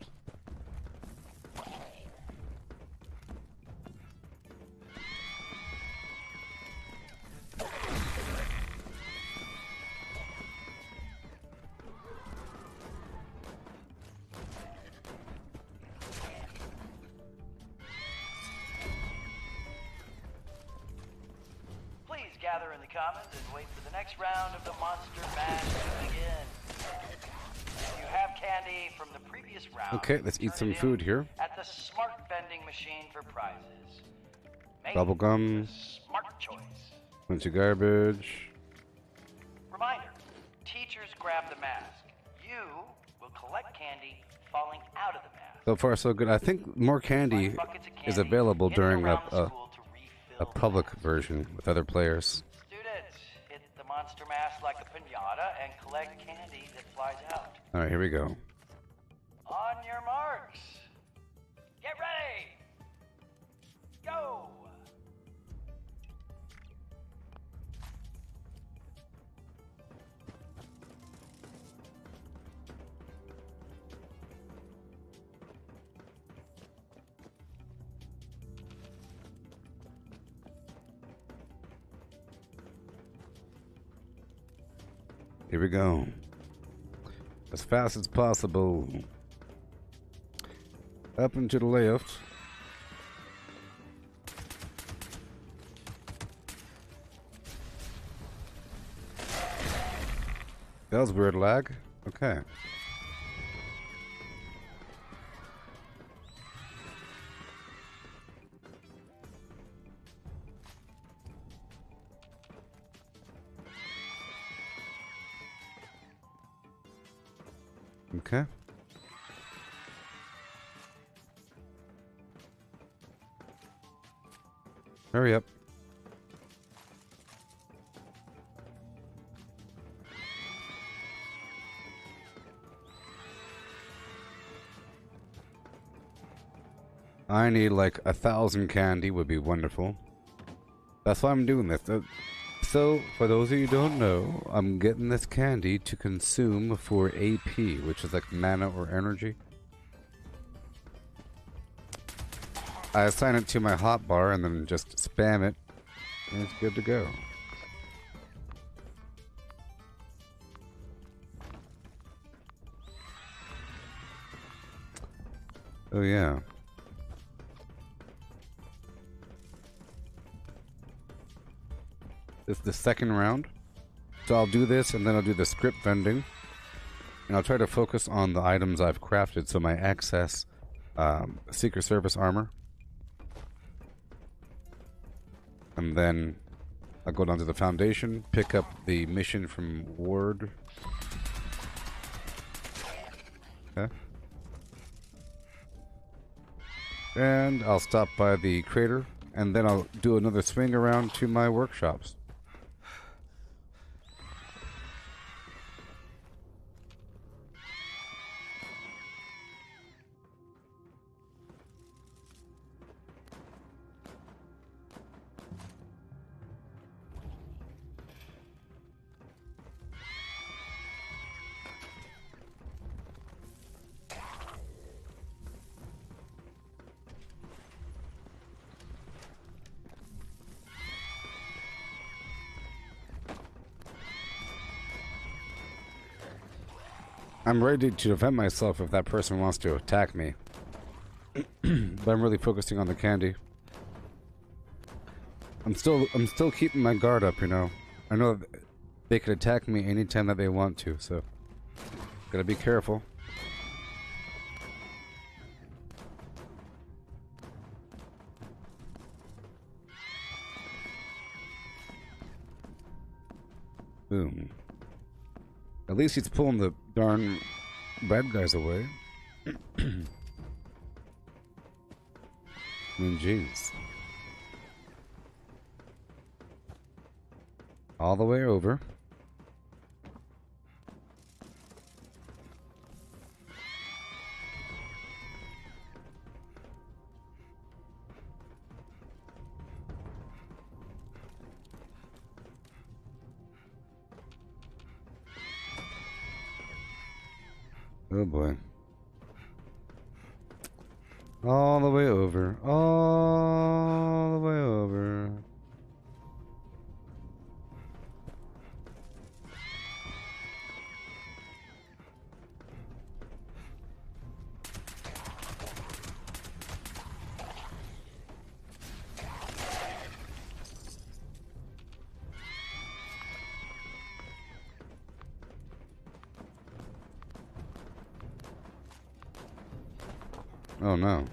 Please gather in the commons and wait for the next round of the Monster Mash to begin. You have candy from the previous round. Okay, let's eat some food here. At the smart vending machine for prizes. Make Bubblegum. the smart choice. Bunch of garbage. Reminder, teachers grab the mask. You will collect candy falling out of the mask. So far, so good. I think more candy Find buckets of is candy available in and during around the a school to refill public version with other players. Students, hit the monster mask like a pinata and collect candy that flies out. All right, here we go. On your marks. Get ready. Go. Here we go. As fast as possible. Up and to the left. That was weird lag. Okay. Okay. Hurry up. I need like 1,000 candy would be wonderful. That's why I'm doing this. So, for those of you who don't know, I'm getting this candy to consume for AP, which is like mana or energy. I assign it to my hotbar and then just spam it, and it's good to go. Oh yeah. This is the second round. So I'll do this and then I'll do the script vending. And I'll try to focus on the items I've crafted. So my access Secret Service armor. And then I'll go down to the Foundation, pick up the mission from Ward. Okay. And I'll stop by the crater, and then I'll do another swing around to my workshops. I'm ready to defend myself if that person wants to attack me. But I'm really focusing on the candy. I'm still keeping my guard up, you know. I know they could attack me anytime that they want to, so gotta be careful. Boom. At least he's pulling the darn bad guys away. I mean, jeez. All the way over. Oh boy. All the way over. All the way over. Oh no.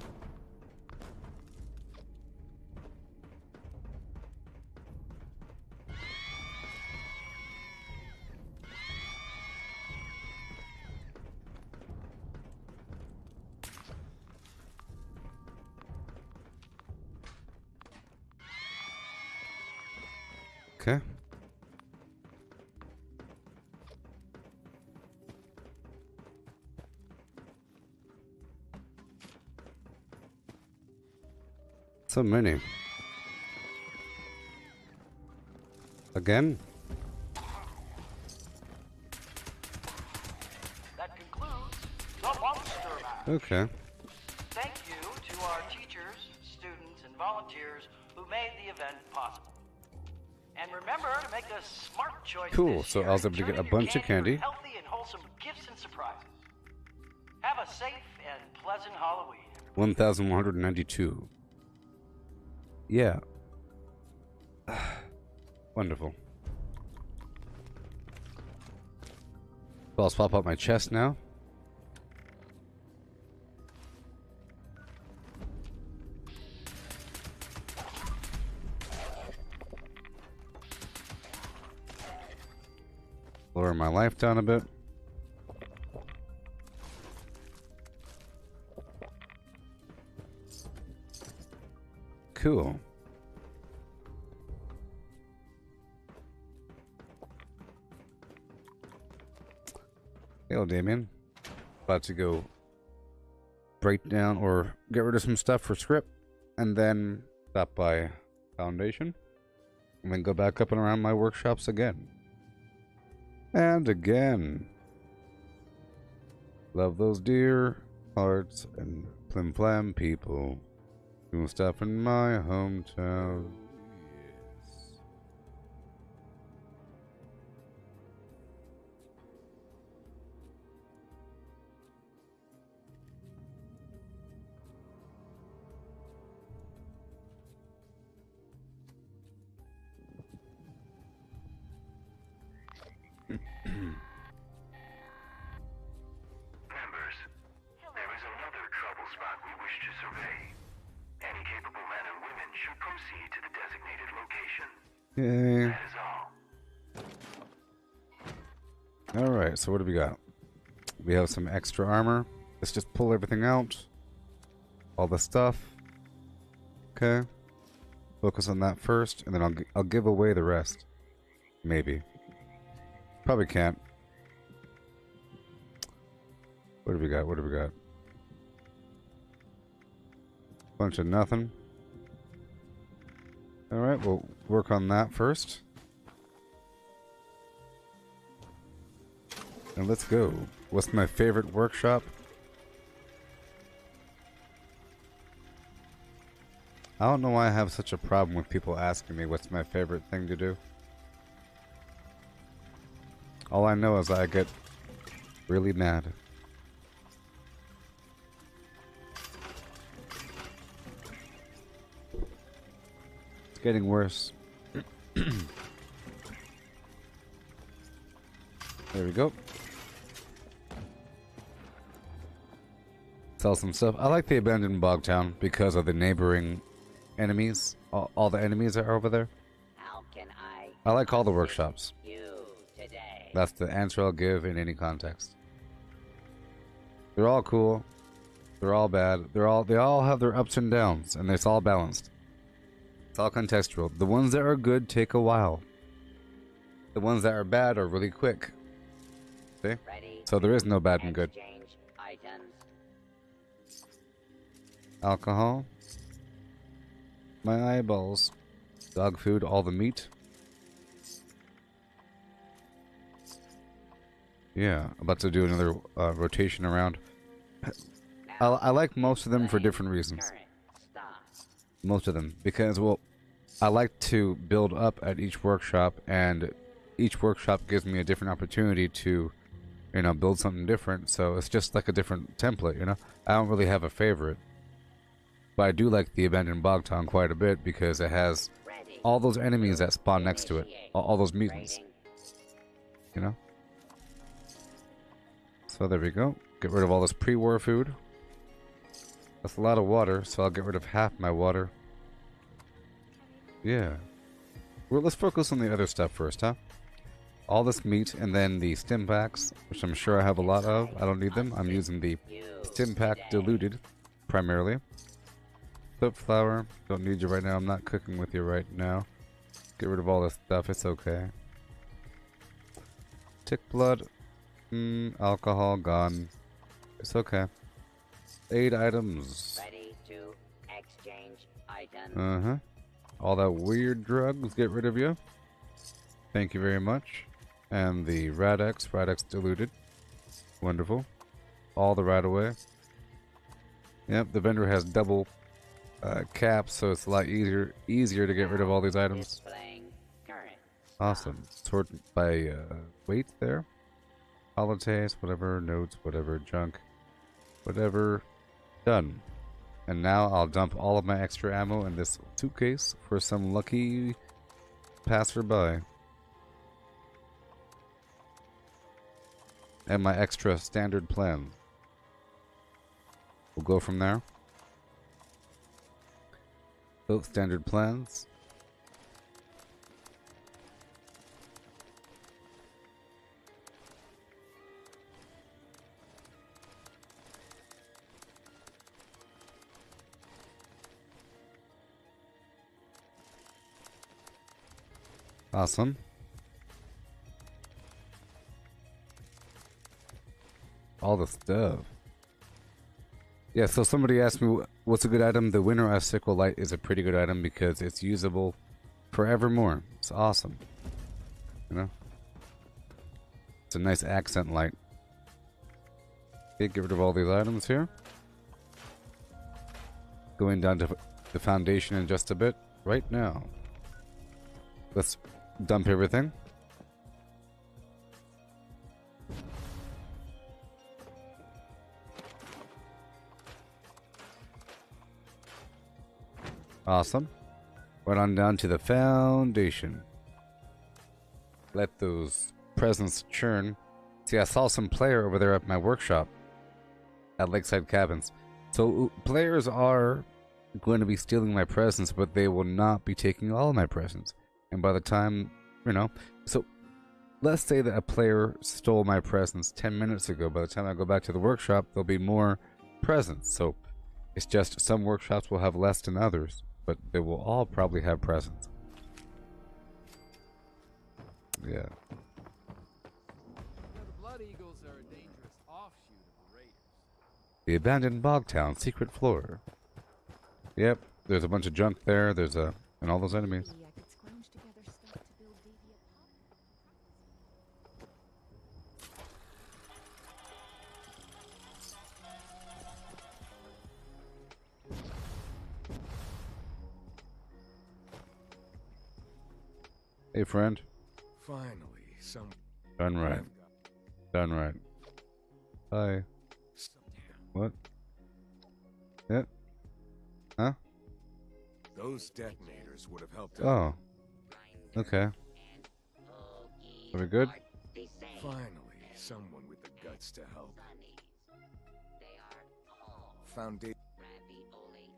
Okay. So many. Again? That concludes the Monster Mash. Okay. Thank you to our teachers, students, and volunteers who made the event possible. And remember to make a smart choice. Cool, this so year, I was able to get a turning your bunch of for candy. Healthy and wholesome gifts and surprises. Have a safe and pleasant Halloween. 1,192. Yeah. Wonderful. So I'll swap out my chest now. Lower my life down a bit. Cool. Hello, Damien. About to go break down or get rid of some stuff for script, and then stop by Foundation, and then go back up and around my workshops again. And again. Love those deer hearts and plim plam people doing stuff in my hometown. Members, there is another trouble spot we wish to survey. Any capable men and women should proceed to the designated location. Yay. That is all. Alright, so what do we got? We have some extra armor. Let's just pull everything out. All the stuff. Okay. Focus on that first, and then I'll give away the rest. Maybe. Probably can't. What do we got? What do we got? Bunch of nothing. Alright, we'll work on that first. And let's go. What's my favorite workshop? I don't know why I have such a problem with people asking me what's my favorite thing to do. All I know is I get really mad. getting worse. There we go. Sell some stuff. I like the abandoned bog town because of the neighboring enemies. All the enemies that are over there. How can I like all the workshops. you today? That's the answer I'll give in any context. They're all cool. They're all bad. They all have their ups and downs, and it's all balanced. It's all contextual. The ones that are good take a while. The ones that are bad are really quick. See? Ready? So there is no bad and good. Exchange items. Alcohol. My eyeballs. Dog food, all the meat. Yeah, about to do another rotation around. I like most of them for different reasons. Current stock. Most of them. Because, well, I like to build up at each workshop, and each workshop gives me a different opportunity to, you know, build something different. So it's just like a different template, you know? I don't really have a favorite. But I do like the abandoned bog town quite a bit because it has Ready. all those enemies that spawn next to it. All those mutants, Rating. you know? So there we go. Get rid of all this pre-war food. That's a lot of water, so I'll get rid of half my water. Yeah. Well, let's focus on the other stuff first, huh? All this meat and then the stim packs, which I'm sure I have a lot of. I don't need them. I'm using the stim pack diluted, primarily. Soap flour. Don't need you right now. I'm not cooking with you right now. Get rid of all this stuff. It's okay. Tick blood. Alcohol gone. It's okay. 8 items. Ready to exchange items. Uh-huh. All that weird drugs, get rid of you. Thank you very much. And the Radex diluted. Wonderful. All the right away. Yep, the vendor has double caps, so it's a lot easier to get rid of all these items. Displaying current. Awesome. Sort by weight there. Holidays, whatever, notes, whatever, junk, whatever. Done. And now I'll dump all of my extra ammo in this suitcase for some lucky passerby. And my extra standard plan. We'll go from there. Both standard plans. Awesome. All the stuff. Yeah, so somebody asked me what's a good item. The Winter Icicle Light is a pretty good item because it's usable forevermore. It's awesome. You know? It's a nice accent light. Okay, get rid of all these items here. Going down to the foundation in just a bit. Right now. Let's dump everything. Awesome. Right on down to the foundation. Let those presents churn. See, I saw some player over there at my workshop at Lakeside Cabins. So players are going to be stealing my presents, but they will not be taking all of my presents. And by the time, you know, so let's say that a player stole my presents 10 minutes ago. By the time I go back to the workshop, there'll be more presents. So it's just some workshops will have less than others, but they will all probably have presents. Yeah. The Blood Eagles are a dangerous offshoot of the Raiders. The abandoned bog town, secret floor. Yep, there's a bunch of junk there. There's and all those enemies. Maybe I could scrounge together stuff to build deviant Hey, friend. Finally, some. Done right. I've got Done right. Hi. some. What? Yep. Huh? Those detonators This would have helped out. Oh. Okay. Are we good? Finally, someone with the guts to help. They are all Foundation. ravioli.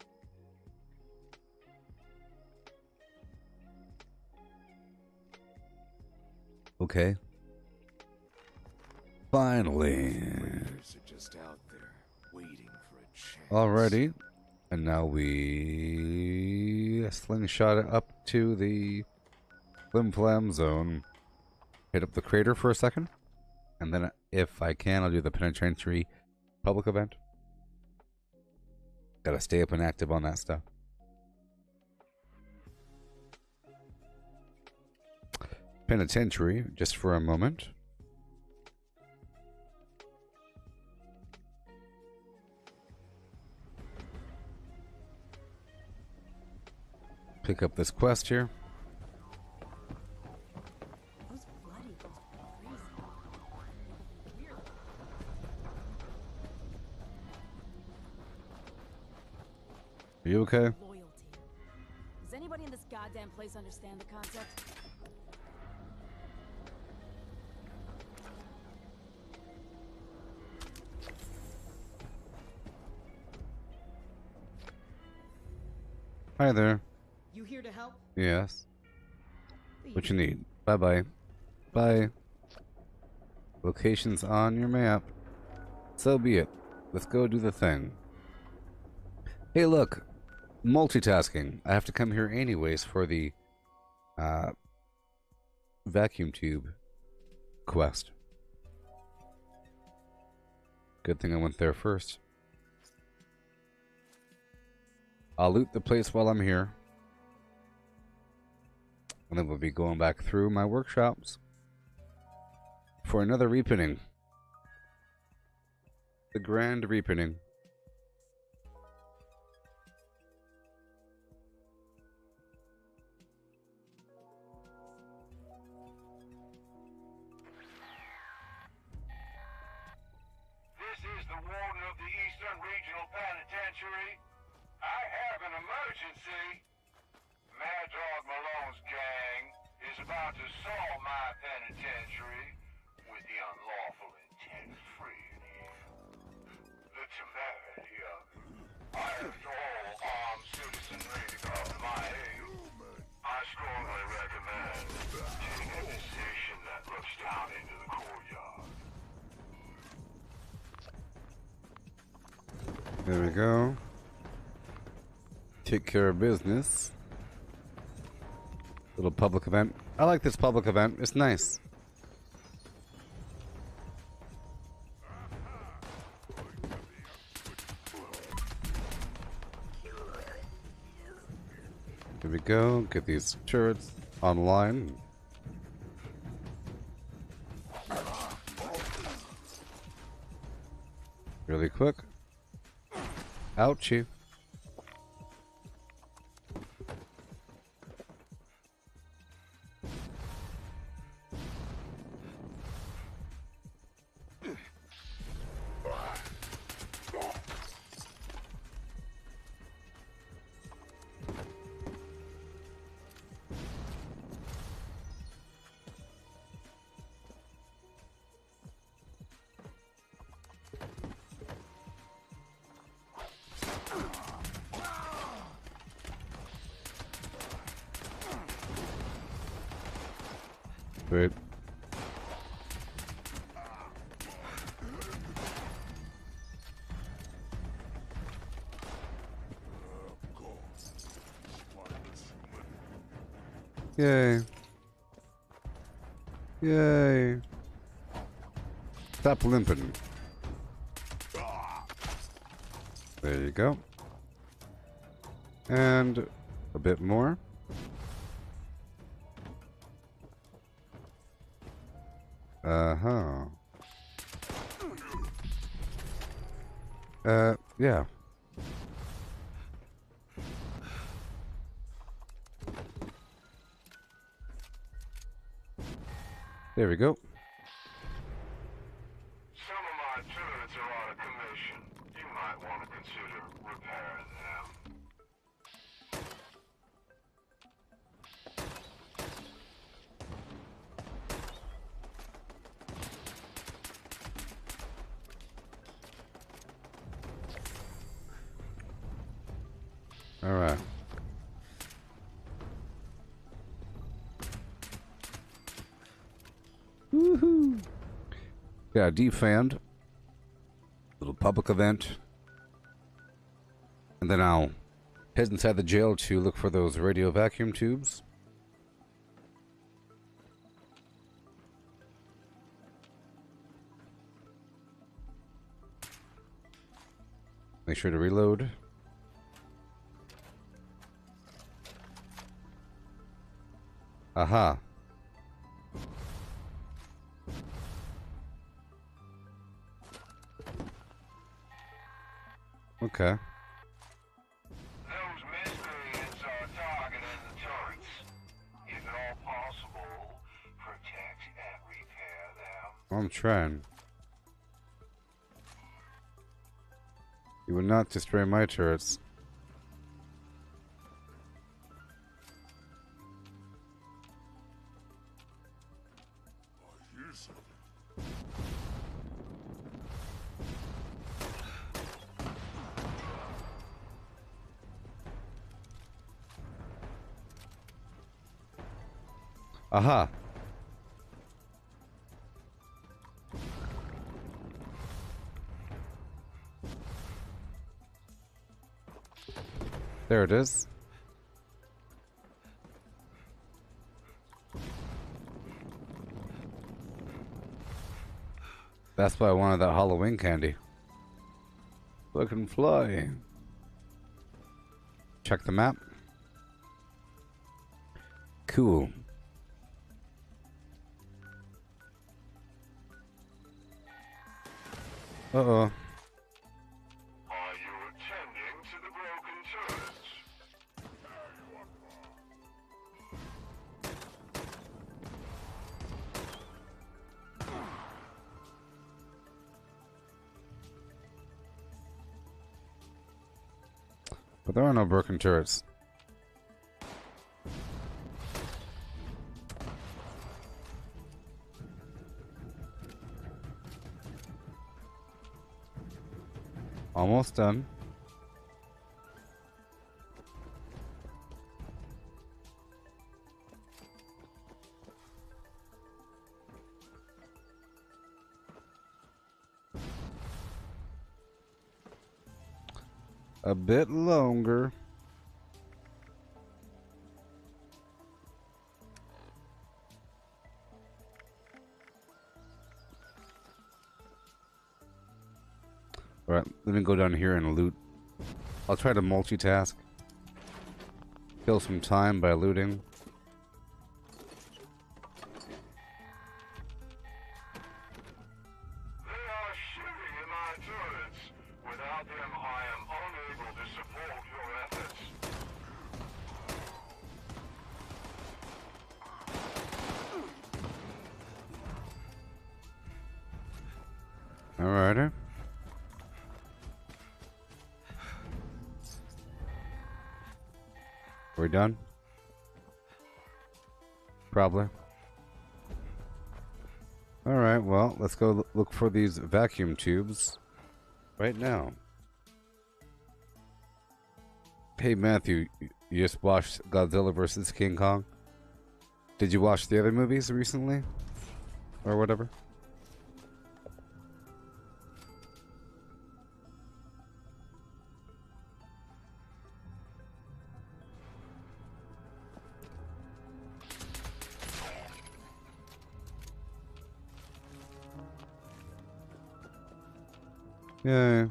Okay. Finally. Raiders are just out there, waiting for a chance. Alrighty. And now we slingshot it up to the Flim Flam zone. Hit up the crater for a second. And then if I can, I'll do the penitentiary public event. Gotta stay up and active on that stuff. Penitentiary, just for a moment. Pick up this quest here. Those blood eagles are crazy. Weird. Are you okay? Loyalty. Does anybody in this goddamn place understand the concept? Hi there. You here to help? Yes. What you need? Bye-bye. Bye. Location's on your map. So be it. Let's go do the thing. Hey, look. Multitasking. I have to come here anyways for the vacuum tube quest. Good thing I went there first. I'll loot the place while I'm here. And then we'll be going back through my workshops for another repinning. The grand repinning. This is the warden of the Eastern Regional Penitentiary. I have an emergency. Mad Dog Malone's gang is about to assault my penitentiary with the unlawful intent of freeing him. The temerity of it. I urge all armed citizenry to come to my aid. I strongly recommend taking a position that looks down into the courtyard. There we go. Take care of business. Little public event. I like this public event. It's nice. Here we go. Get these turrets online. Really quick. Ouchie. Great. Yay. Yay. Stop limping. There you go. And a bit more. Uh-huh. Yeah. There we go. Some of my turrets are out of commission. You might want to consider repairing them. Alright. Woohoo! Yeah, defand. Little public event. And then I'll head inside the jail to look for those radio vacuum tubes. Make sure to reload. Aha. Okay. Those miscreants are targeting the turrets. If at all possible, protect and repair them. I'm trying. You will not destroy my turrets. Aha. There it is. That's why I wanted that Halloween candy. So I can fly. Check the map. Cool. Uh-oh. Are you attending to the broken turrets? But there are no broken turrets. Almost done. A bit longer. Alright, let me go down here and loot. I'll try to multitask. Kill some time by looting. They are shooting at my turrets. Without them, I am unable to support your efforts. Alrighty. We're done? Probably. Alright, well, let's go look for these vacuum tubes right now. Hey Matthew, you just watched Godzilla vs. King Kong? Did you watch the other movies recently? Or whatever? Yeah.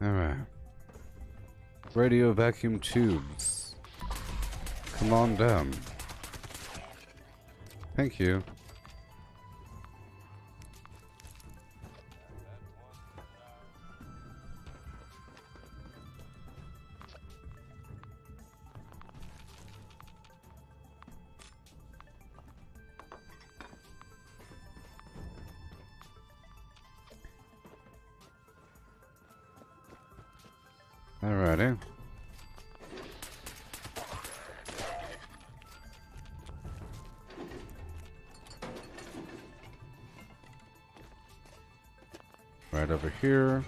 Alright. Radio vacuum tubes. Come on down. Thank you. Alrighty. Right over here.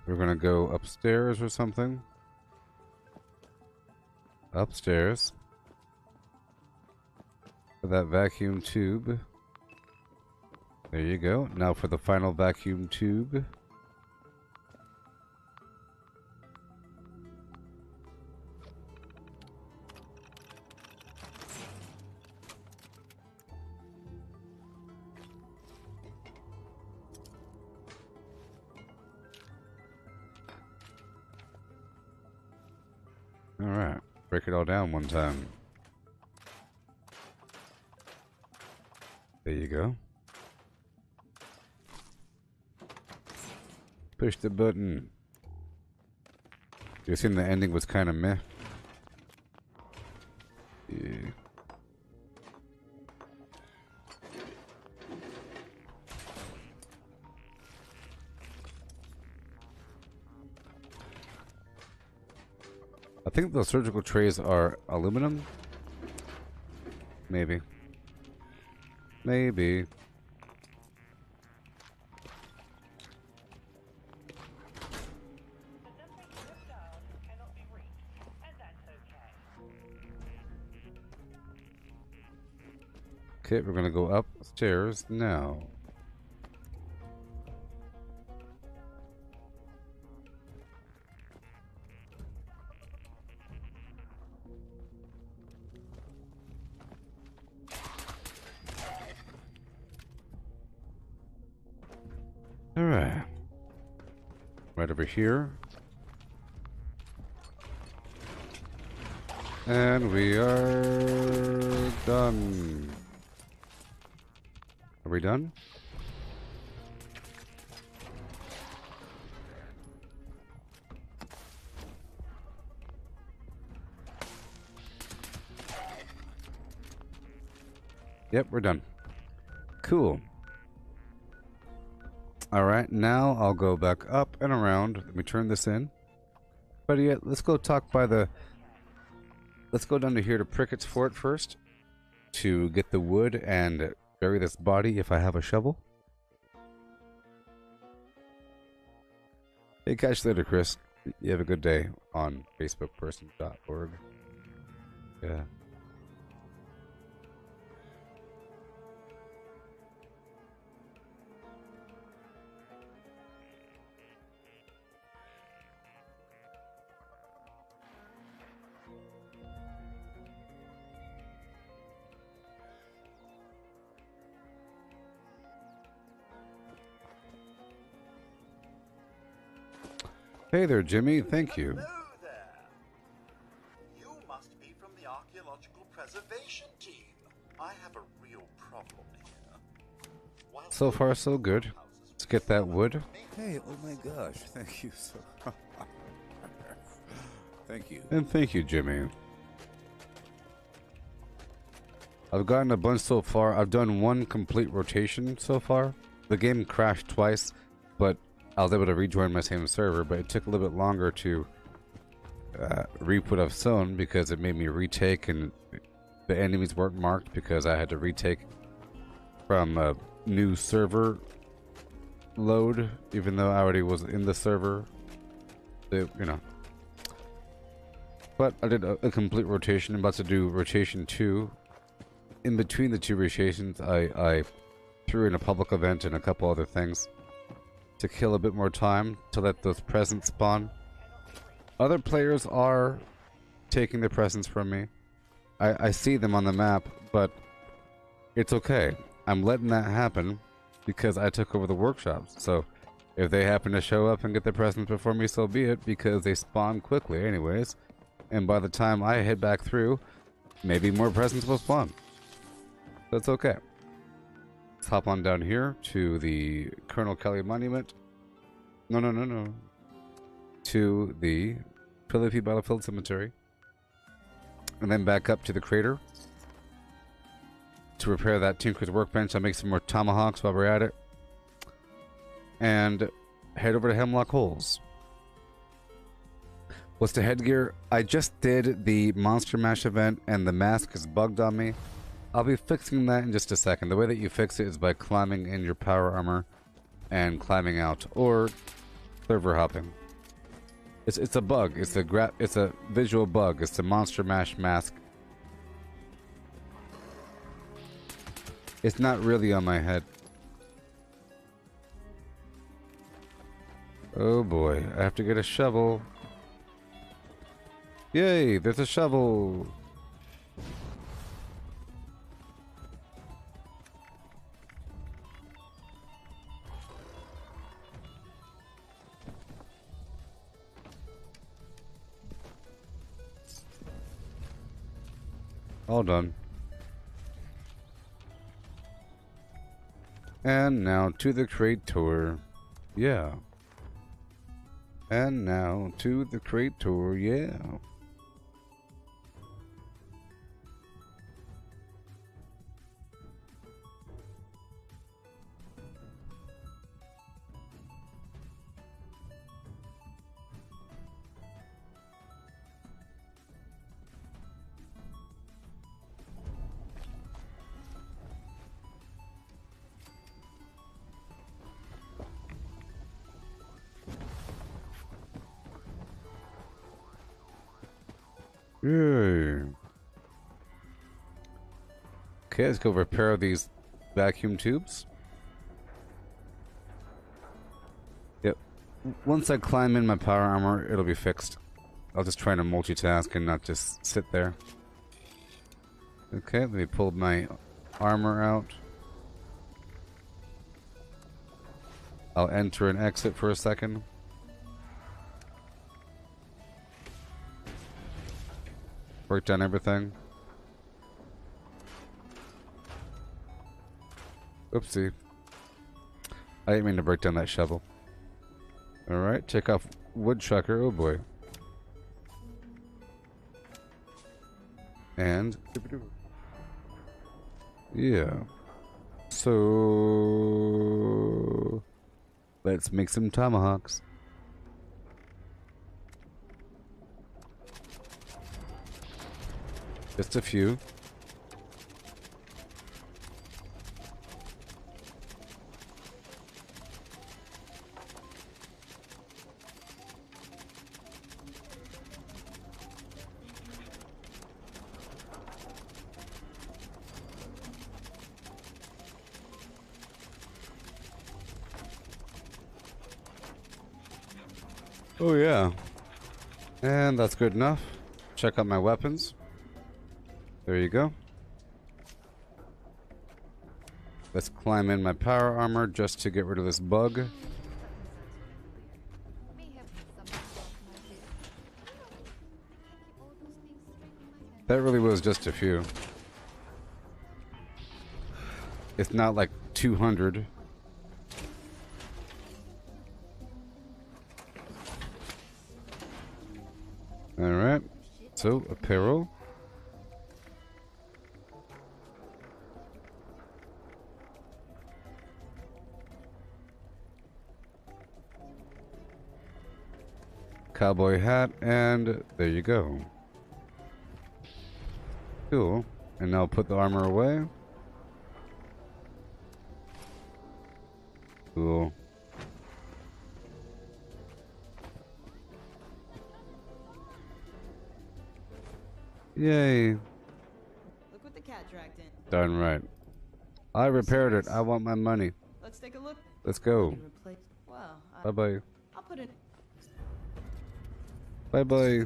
We're gonna go upstairs or something. Upstairs. For that vacuum tube. There you go. Now for the final vacuum tube. Alright, break it all down one time. There you go. Push the button. You seen the ending was kind of meh? Yeah. I think the surgical trays are aluminum. Maybe. Maybe. Okay, we're gonna go upstairs now. Alright. Right over here. And we are done. Are we done? Yep, we're done. Cool. Alright, now I'll go back up and around. Let me turn this in. But yeah, let's go talk by the... Let's go down to here to Prickett's Fort first. To get the wood and bury this body if I have a shovel. Hey, catch you later, Chris. You have a good day on facebookperson.org. Yeah. Hey there, Jimmy. Thank you. Hello there. You must be from the archaeological preservation team. I have a real problem here. While So far, so good. Let's get that wood. Hey, oh my gosh, thank you so Thank you. And thank you, Jimmy. I've gotten a bunch so far. I've done one complete rotation so far. The game crashed twice, but I was able to rejoin my same server, but it took a little bit longer to reap what I've sown because it made me retake, and the enemies weren't marked because I had to retake from a new server load, even though I already was in the server. You know. But I did a complete rotation. I'm about to do rotation 2. In between the two rotations, I threw in a public event and a couple other things to kill a bit more time to let those presents spawn. Other players are taking the presents from me. I see them on the map, but it's okay. I'm letting that happen because I took over the workshops. So if they happen to show up and get the presents before me, so be it, because they spawn quickly anyways. And by the time I head back through, maybe more presents will spawn. That's okay. Let's hop on down here to the Colonel Kelly Monument. No. To the Philippi Battlefield Cemetery. And then back up to the crater to repair that Tinker's Workbench. I'll make some more tomahawks while we're at it. And head over to Hemlock Holes. What's the headgear? I just did the Monster Mash event and the mask is bugged on me. I'll be fixing that in just a second. The way that you fix it is by climbing in your power armor and climbing out, or server hopping. It's a bug. It's a visual bug. It's the Monster Mash mask. It's not really on my head. Oh boy, I have to get a shovel. Yay, there's a shovel. All done. And now to the crater. Yeah. And now to the crater. Yeah. Yay. Okay, let's go repair these vacuum tubes. Yep. Once I climb in my power armor, it'll be fixed. I'll just try to multitask and not just sit there. Okay, let me pull my armor out. I'll enter and exit for a second. Break down everything. Oopsie. I didn't mean to break down that shovel. Alright, take off woodchucker. Oh boy. And yeah. So let's make some tomahawks. Just a few. Oh yeah. And that's good enough. Check out my weapons. There you go. Let's climb in my power armor just to get rid of this bug. That really was just a few. It's not like 200. Alright. So, apparel. Cowboy hat, and there you go. Cool. And now put the armor away. Cool. Yay. Look what the cat dragged in. Darn right. I repaired it. I want my money. Let's take a look. Let's go. Well, Bye-bye. I'll put it. Bye-bye.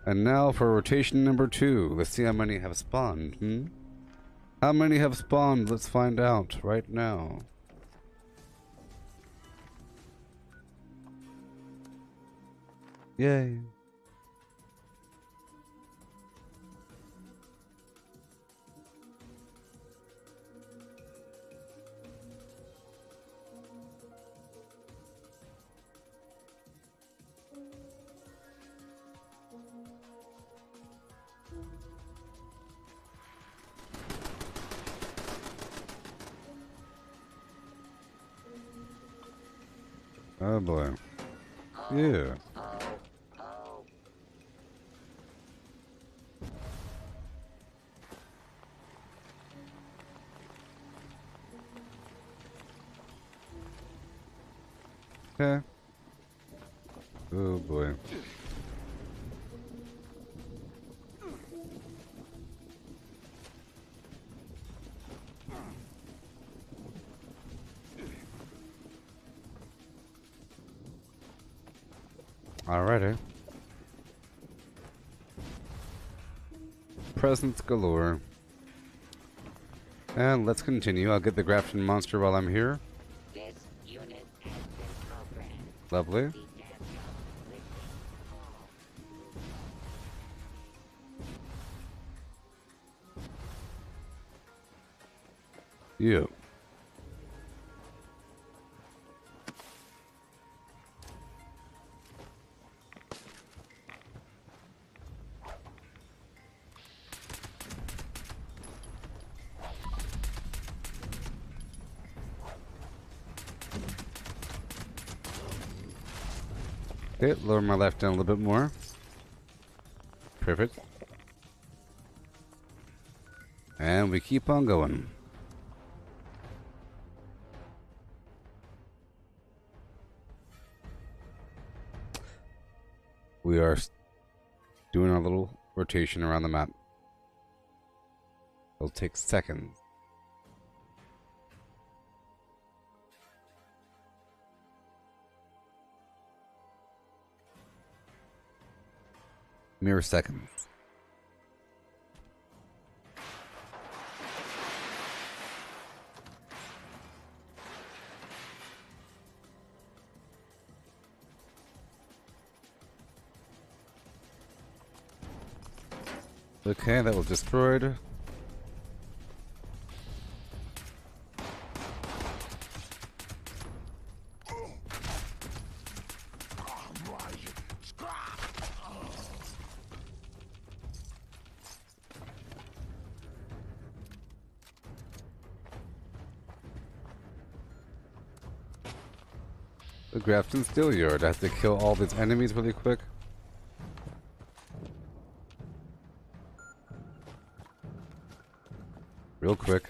And now for rotation number 2. Let's see how many have spawned, How many have spawned? Let's find out right now. Yay. Oh boy. Yeah. Okay. Oh boy. Alrighty. Presents galore. And let's continue. I'll get the Grafton monster while I'm here. This unit has been programmed. Lovely. The task of wishing all. You. Okay, lower my left down a little bit more. Perfect. And we keep on going. We are doing a little rotation around the map. It'll take seconds. Mere seconds. Okay, that was destroyed. The Grafton Steel Yard. I have to kill all these enemies really quick. Real quick.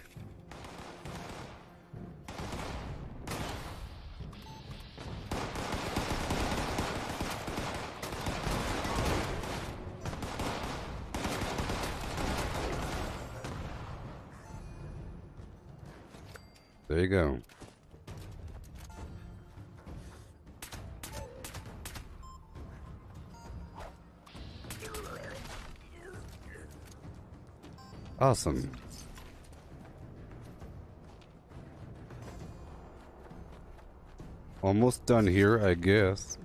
There you go. Awesome. Almost done here, I guess.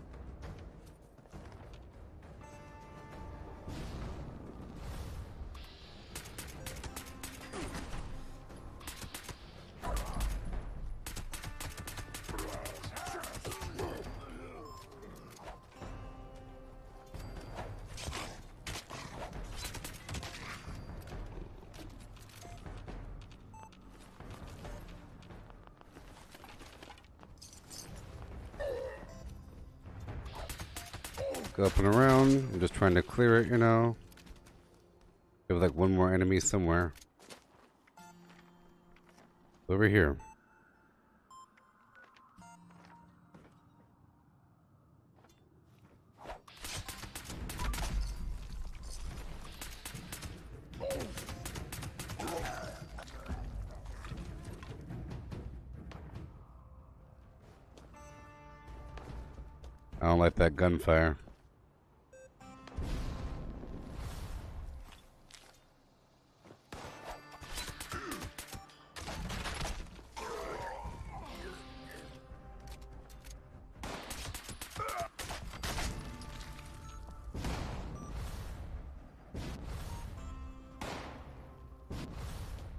Go up and around. I'm just trying to clear it, you know. There's like one more enemy somewhere. Over here. I don't like that gunfire.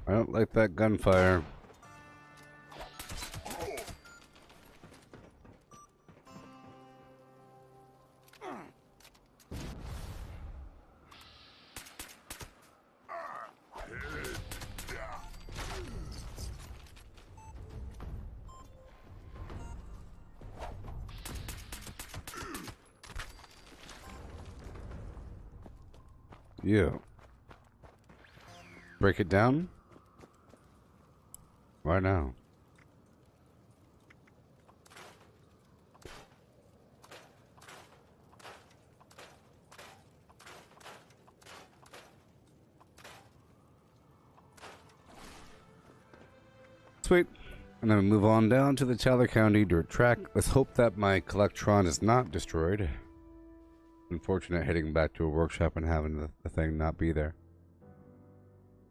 I don't like that gunfire. Yeah. Break it down? Right now. Sweet. And then we move on down to the Tyler County dirt track. Let's hope that my Collectron is not destroyed. Unfortunate heading back to a workshop and having the thing not be there.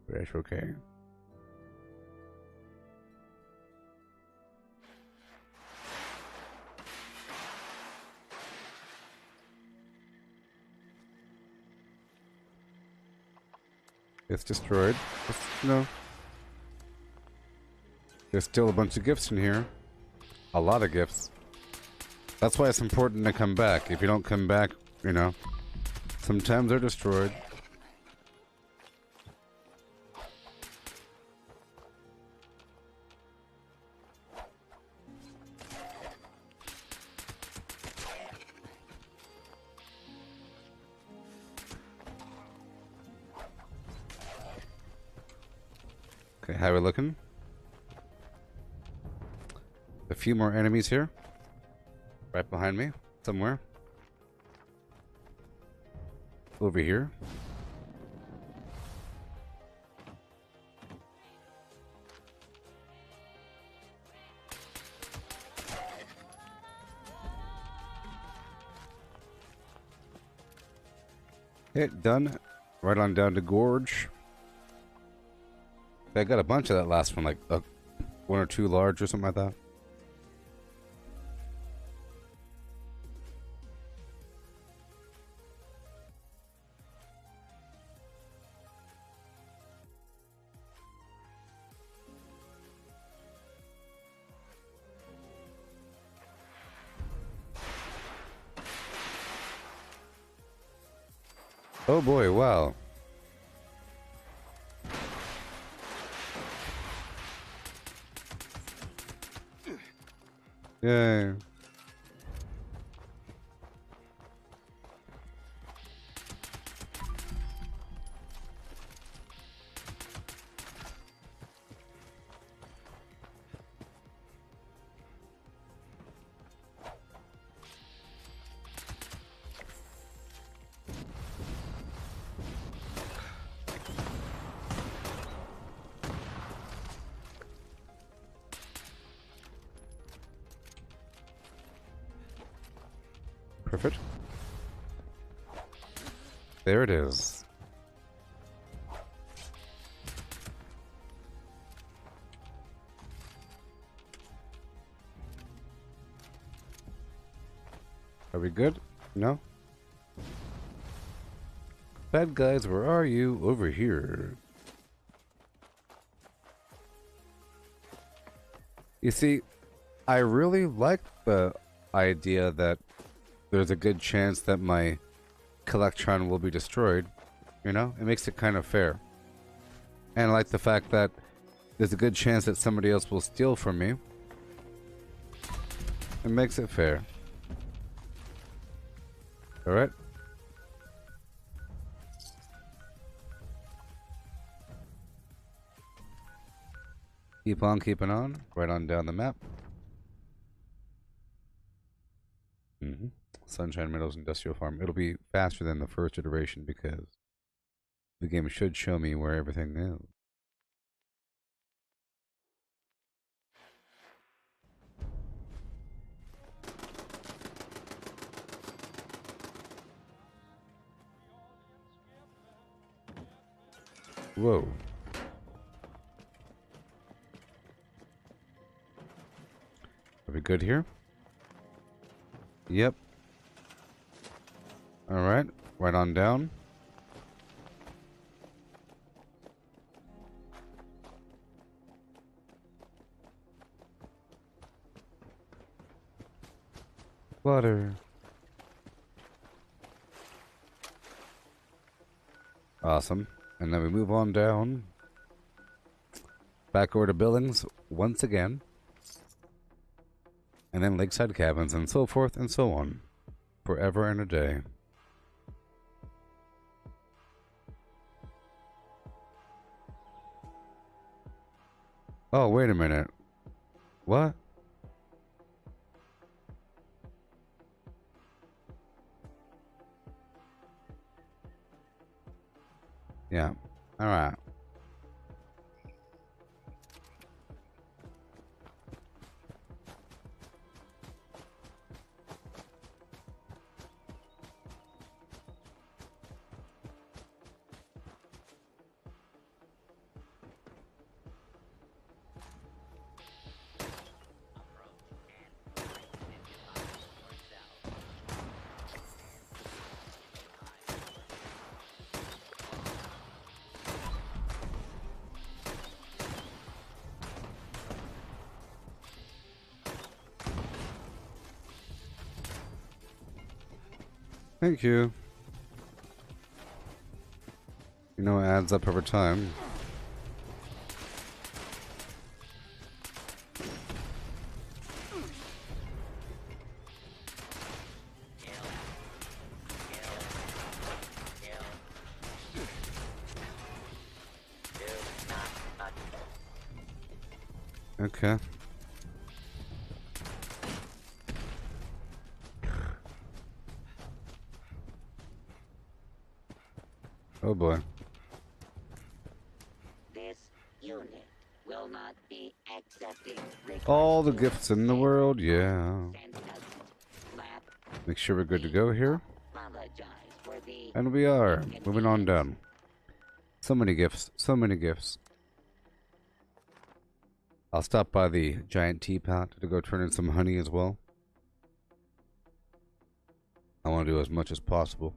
But that's okay. It's destroyed. No. There's still a bunch of gifts in here. A lot of gifts. That's why it's important to come back. If you don't come back, you know, sometimes they're destroyed. Okay, how are we looking? A few more enemies here. Right behind me, somewhere. Over here. Hit done. Right on down to Gorge. I got a bunch of that last one, like one or two large or something like that. Oh boy, wow. Yay. Perfect. There it is. Are we good? No? Bad guys, where are you? Over here. You see, I really like the idea that there's a good chance that my Collectron will be destroyed. You know? It makes it kind of fair. And I like the fact that there's a good chance that somebody else will steal from me. It makes it fair. Alright? Keep on keeping on. Right on down the map. Sunshine Meadows Industrial Farm. It'll be faster than the first iteration because the game should show me where everything is. Whoa. Are we good here? Yep. Alright, right on down. Water. Awesome. And then we move on down. Back over to Billings once again. And then Lakeside Cabins and so forth and so on. Forever and a day. Oh, wait a minute. What? Yeah. All right. Thank you. You know, it adds up over time. Okay. Oh boy. This unit will not be accepting All the gifts in the world, yeah. Make sure we're good to go here. And we are. Moving on down. So many gifts. So many gifts. I'll stop by the giant teapot to go turn in some honey as well. I want to do as much as possible.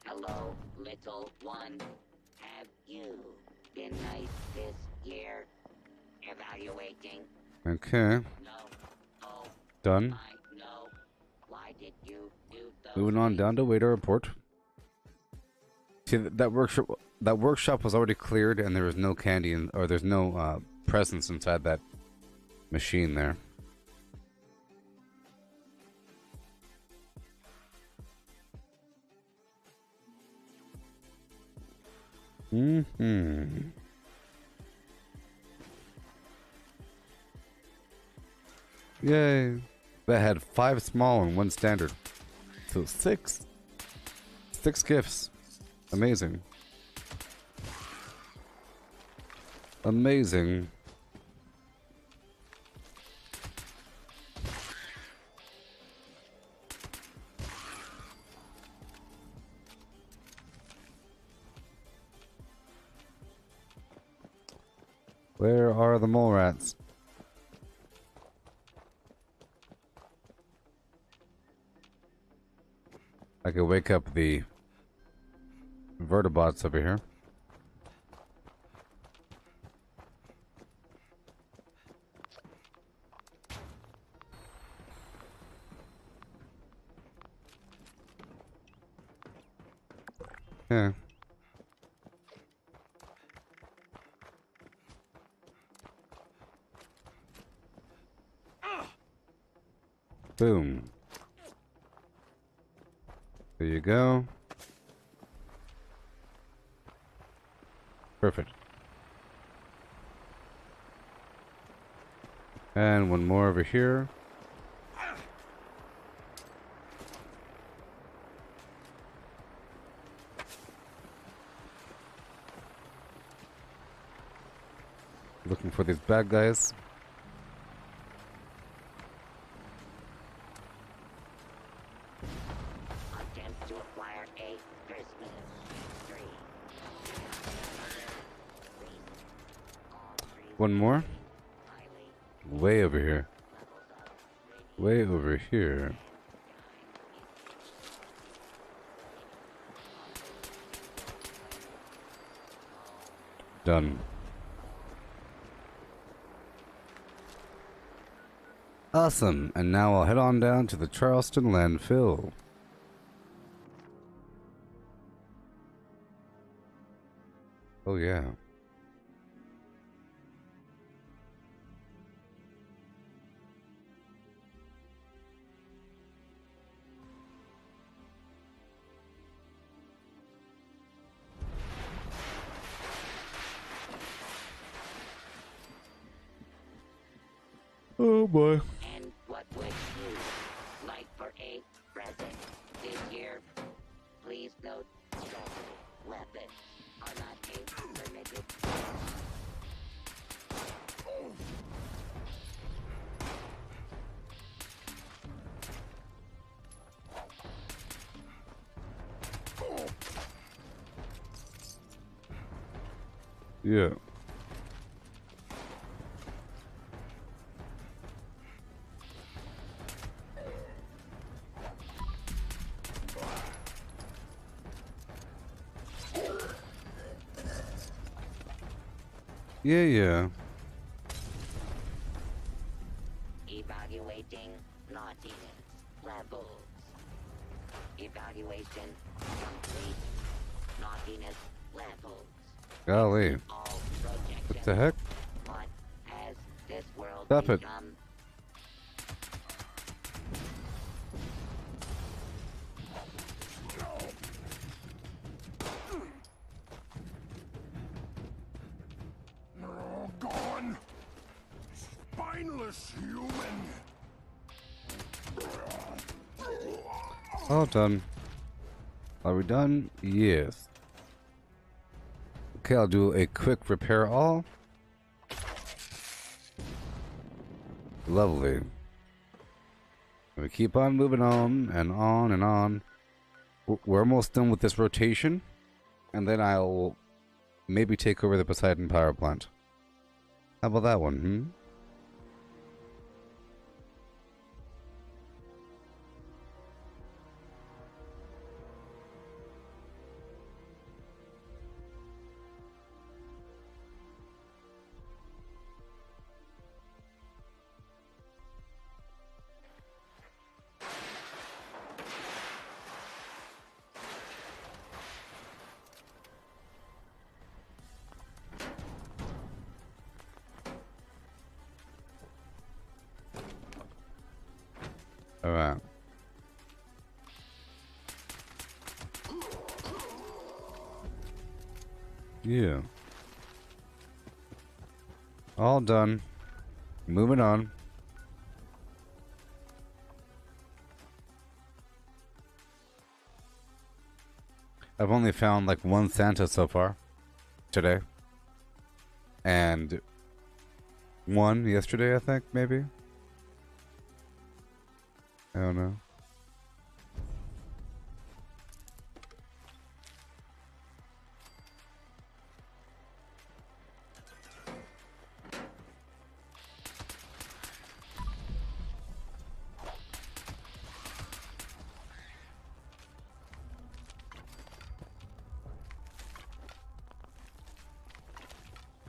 Hello, little one. Have you been nice this year? Evaluating? Okay. Done. No. Why did you do those? Moving on down to waiter report. See, that workshop was already cleared, and there was no candy or there's no presents inside that machine there. Yay. That had 5 small and 1 standard. So 6. 6 gifts. Amazing. Amazing. Where are the mole rats? I could wake up the vertibots over here. Yeah. Boom. There you go. Perfect. And one more over here. Looking for these bad guys. Attempt to acquire a Christmas tree. One more. Way over here. Way over here. Done. Awesome. And now I'll head on down to the Charleston landfill. Oh, yeah. Oh, boy. And what would you like for a present this year? Please note that weapons are not a permitted. Yeah. Yeah, yeah. Evaluating naughtiness levels. Evaluation complete. Naughtiness levels. Golly. All What the heck? What has this world Stop it. become? You're all gone. Spineless human. All done. Are we done? Yes. Okay, I'll do a quick repair all. Lovely. We keep on moving on and on and on. We're almost done with this rotation. And then I'll maybe take over the Poseidon power plant. How about that one, hmm? Alright. Yeah. All done. Moving on. I've only found like one Santa so far. Today. And one yesterday, I think, maybe. I don't know.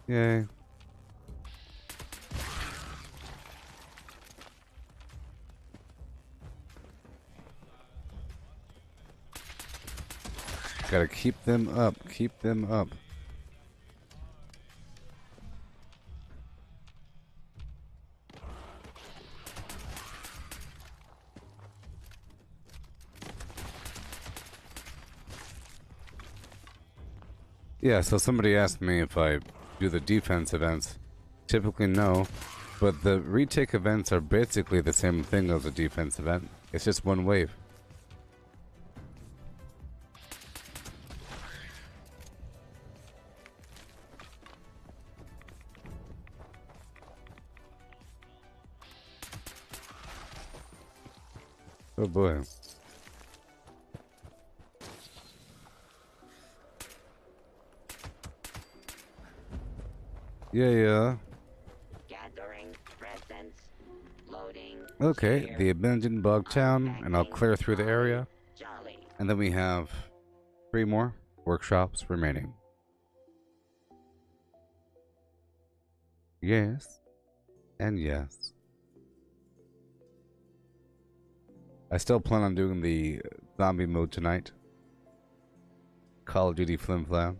Yay. Gotta keep them up. Keep them up. Yeah, so somebody asked me if I do the defense events. Typically no, but the retake events are basically the same thing as a defense event. It's just one wave. Oh boy. Yeah, yeah. Gathering presents. Loading. Okay, share, the abandoned bog town, and I'll clear through the area. Jolly. And then we have 3 more workshops remaining. Yes. And yes. I still plan on doing the zombie mode tonight. Call of Duty Flim Flam.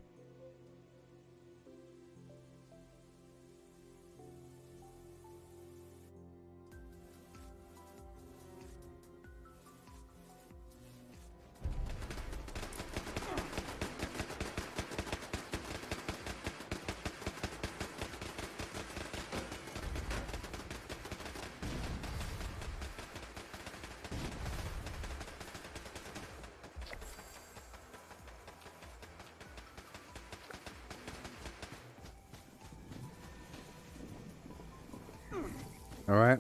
Alright.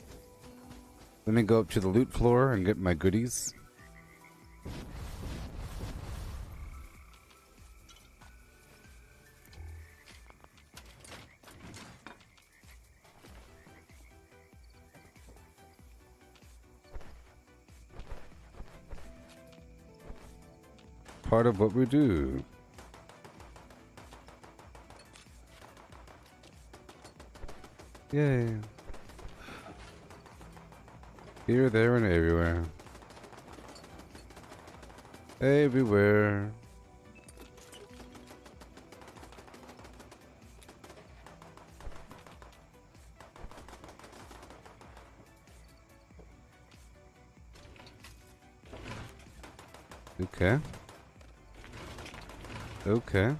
Let me go up to the loot floor and get my goodies. Part of what we do. Yay. Here, there, and everywhere. Everywhere. Okay. Okay.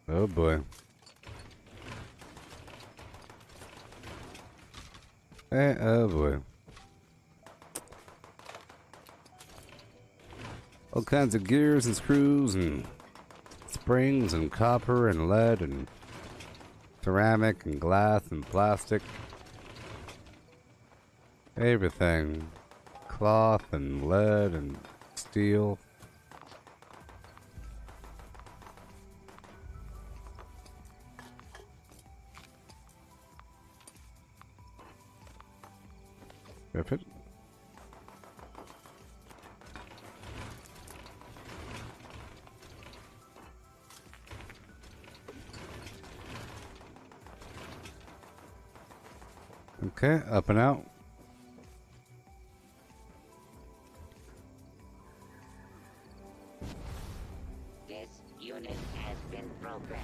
Oh boy. Hey, oh boy. All kinds of gears and screws and springs and copper and lead and ceramic and glass and plastic. Everything. Cloth and lead and steel. Perfect. Okay, up and out. This unit has been programmed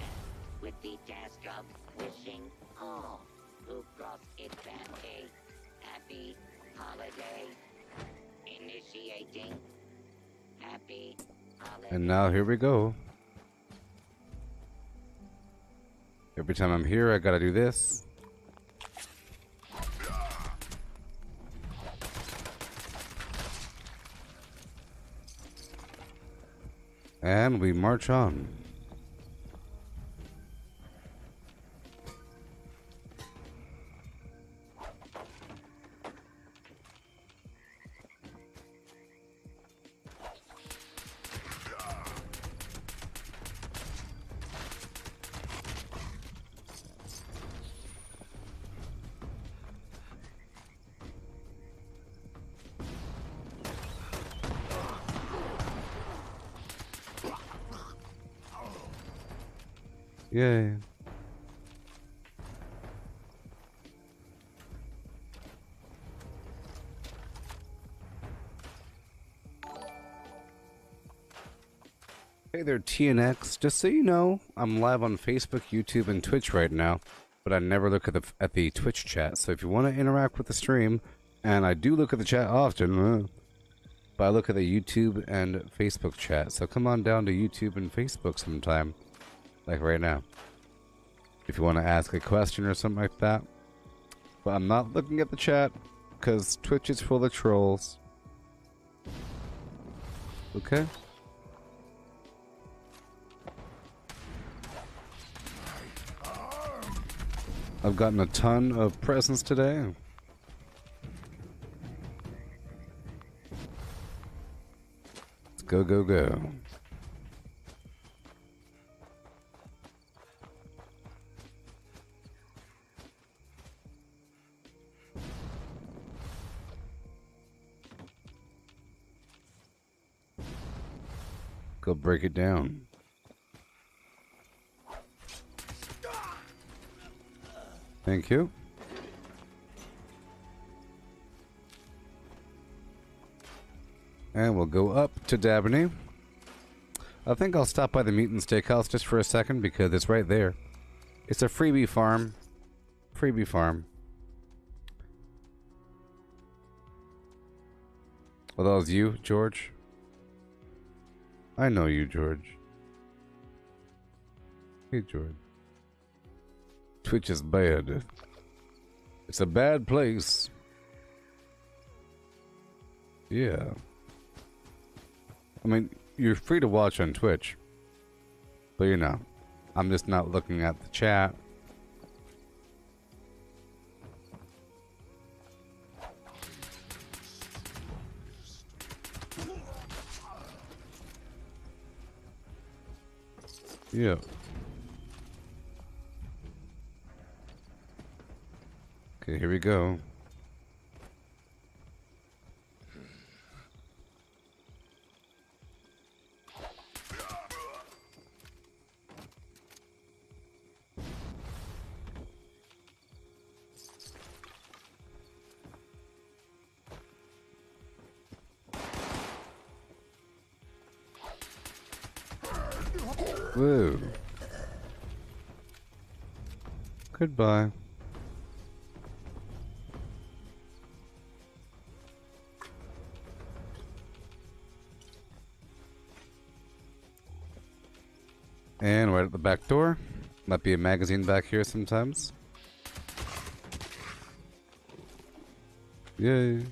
with the task of wishing all who cross its path a happy holiday. Initiating happy holiday. And now here we go. Every time I'm here, I gotta do this. And we march on. Yay. Hey there, TNX. Just so you know, I'm live on Facebook, YouTube, and Twitch right now, but I never look at the Twitch chat. So if you want to interact with the stream, and I do look at the chat often, but I look at the YouTube and Facebook chat. So come on down to YouTube and Facebook sometime. Like right now. If you want to ask a question or something like that. But I'm not looking at the chat because Twitch is full of trolls. Okay? I've gotten a ton of presents today. Let's go, go, go. Go break it down. Thank you. And we'll go up to Dabney. I think I'll stop by the Meat and Steakhouse just for a second because it's right there. It's a freebie farm. Freebie farm. Well, that was you, George? I know you, George. Hey, George. Twitch is bad. It's a bad place. Yeah. I mean, you're free to watch on Twitch. But you know, I'm just not looking at the chat. Yeah. Okay, here we go. Whoa. Goodbye. And right at the back door. Might be a magazine back here sometimes. Yay.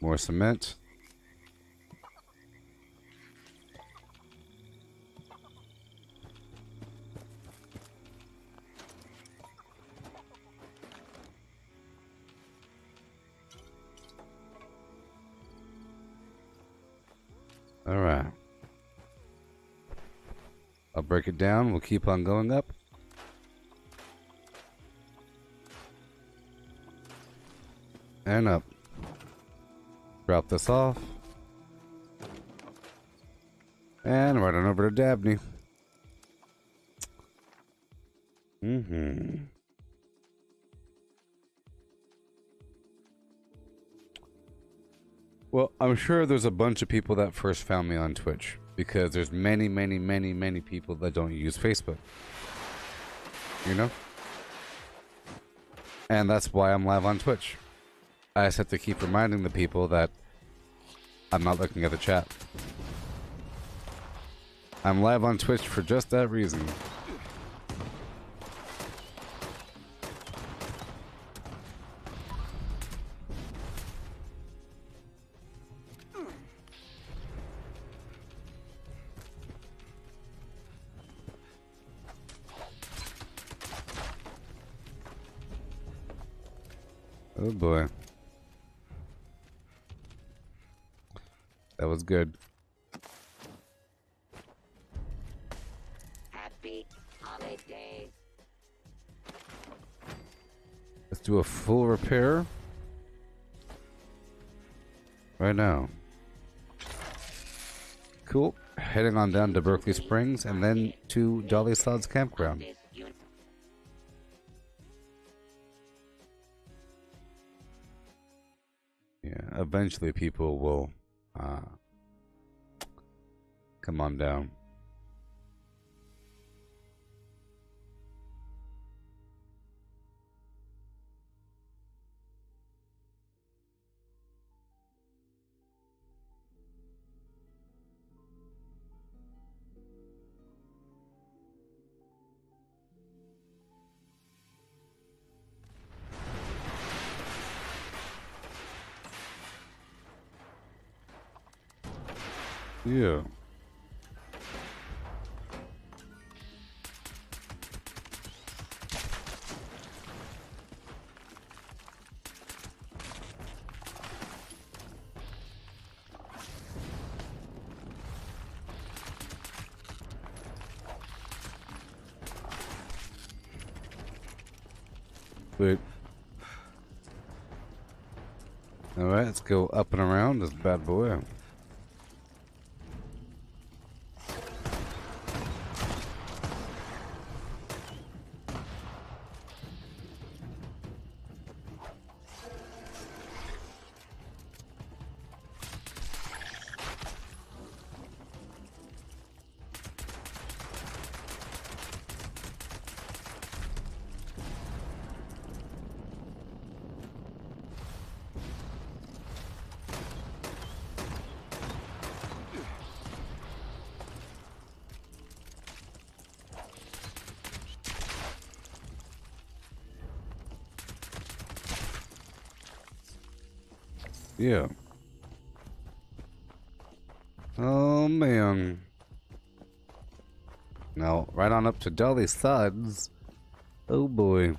More cement. All right. I'll break it down. We'll keep on going up. And up. Drop this off. And right on over to Dabney. Well, I'm sure there's a bunch of people that first found me on Twitch, because there's many people that don't use Facebook. You know? And that's why I'm live on Twitch. I just have to keep reminding the people that I'm not looking at the chat. I'm live on Twitch for just that reason. Oh boy. That was good. Happy holidays. Let's do a full repair right now. Cool. Heading on down to Berkeley Springs and then to Jolly Sod's campground. Yeah, eventually people will come on down. Yeah. Wait. Alright, let's go up and around this bad boy. Yeah. Oh man. Now, right on up to Dolly Suds. Oh boy.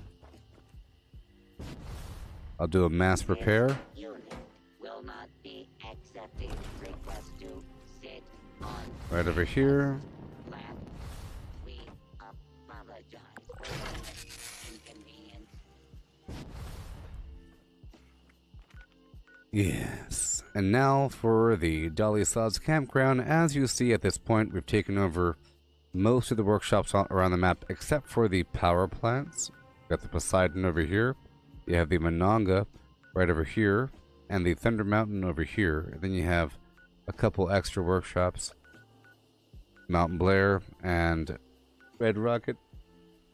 I'll do a mass repair. This unit will not be accepting requests to sit on Right over here. flat. We apologize for the inconvenience. Yes. And now for the Dolly Suds campground. As you see at this point, we've taken over most of the workshops around the map except for the power plants. Got the Poseidon over here. You have the Monongah right over here. And the Thunder Mountain over here. And then you have a couple extra workshops. Mountain Blair and Red Rocket.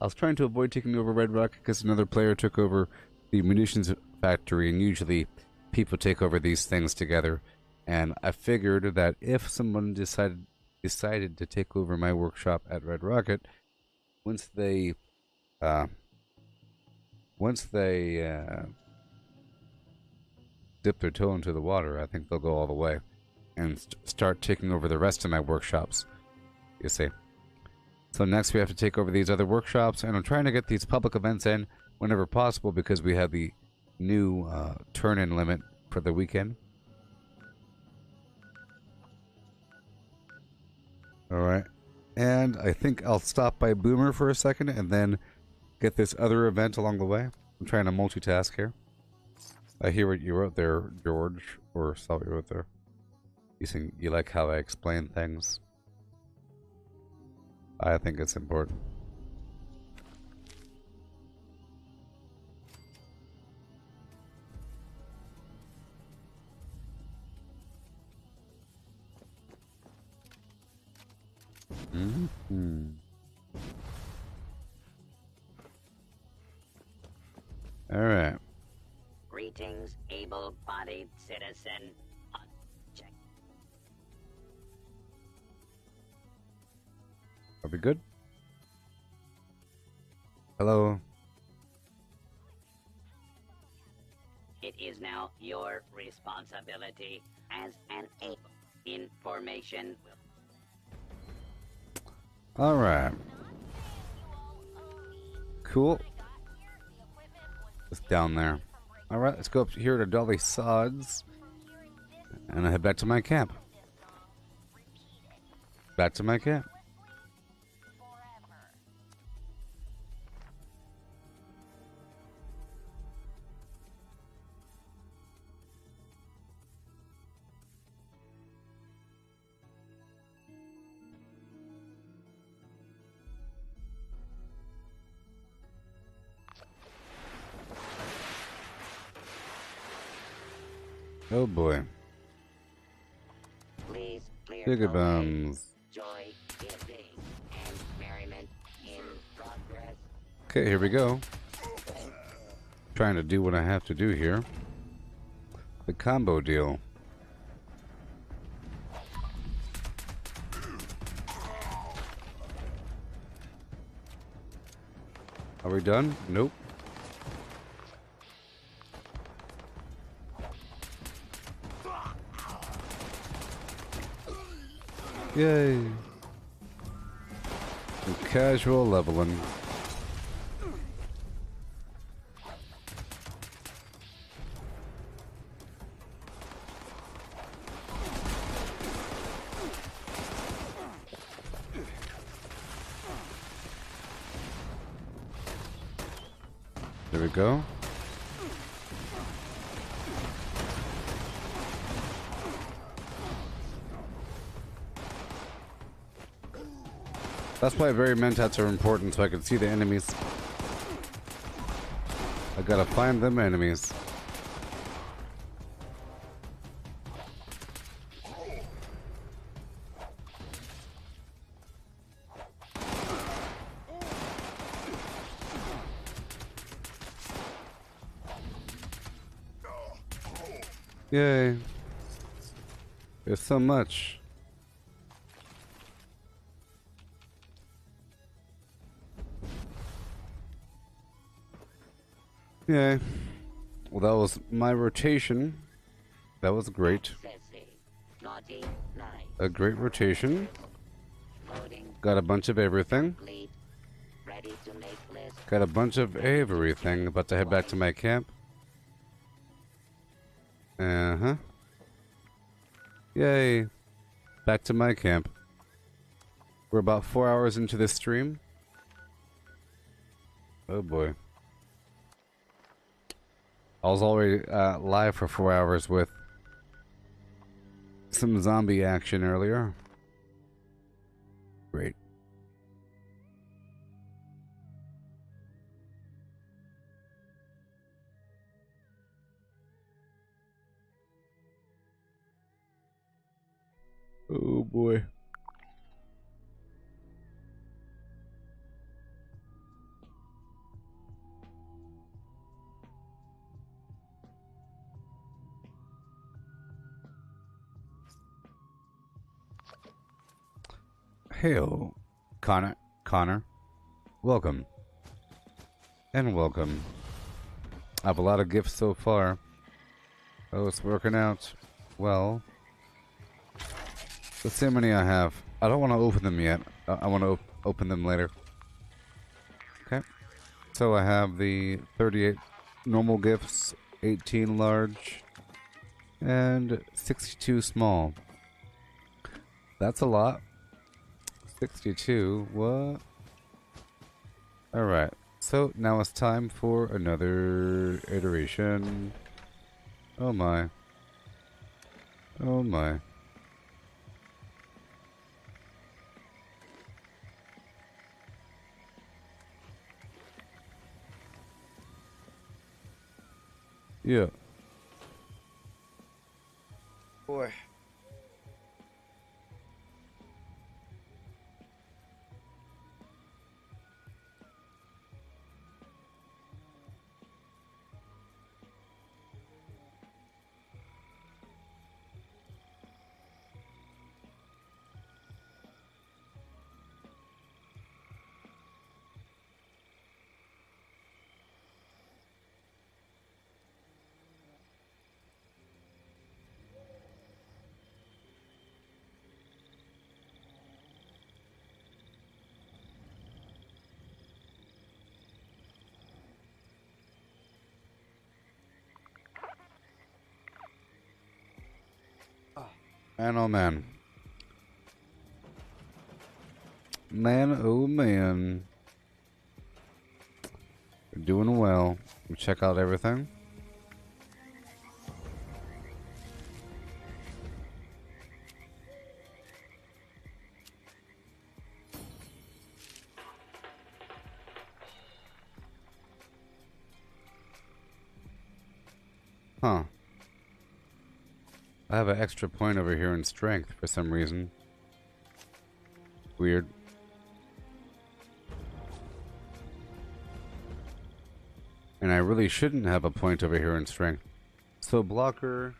I was trying to avoid taking over Red Rocket because another player took over the munitions factory, and usually people take over these things together. And I figured that if someone decided to take over my workshop at Red Rocket, once they dip their toe into the water, I think they'll go all the way and start taking over the rest of my workshops. You see. So next we have to take over these other workshops, and I'm trying to get these public events in whenever possible because we have the new turn-in limit for the weekend. Alright. And I think I'll stop by Boomer for a second and then get this other event along the way. I'm trying to multitask here. I hear what you wrote there, George, or saw what you wrote there. You like how I explain things? I think it's important. Mm-hmm. All right. Greetings, able-bodied citizen. Check. Are we good? Hello. It is now your responsibility as an able. Information will. All right. Cool. It's down there. All right, let's go up here to Dolly Sods, and I head back to my camp. Back to my camp. Oh boy. Please clear Bigger the way. bums. Joy, giving, and merriment in progress. Okay, here we go. Trying to do what I have to do here. The combo deal. Are we done? Nope. Yay. Some casual leveling. There we go. That's why very mentats are important, so I can see the enemies. I gotta find them enemies. Yay. There's so much. Yay. Well, that was my rotation. That was great. Sissy. Naughty, nice. A great rotation. Loading. Got a bunch of everything. Complete. Ready to make list. Got a bunch of everything. About to head back to my camp. Uh-huh. Yay. Back to my camp. We're about 4 hours into this stream. Oh boy. I was already live for 4 hours with some zombie action earlier. Great. Oh boy. Hail, Connor. Welcome. And welcome. I have a lot of gifts so far. Oh, it's working out well. Let's see how many I have. I don't want to open them yet. I want to open them later. Okay. So I have the 38 normal gifts, 18 large, and 62 small. That's a lot. 62, what? Alright, so now it's time for another iteration. Oh my. Oh my. Yeah. Boy. Man, oh man. Man, oh man. We're doing well. We check out everything. Huh. I have an extra point over here in strength for some reason. Weird. And I really shouldn't have a point over here in strength. So blocker.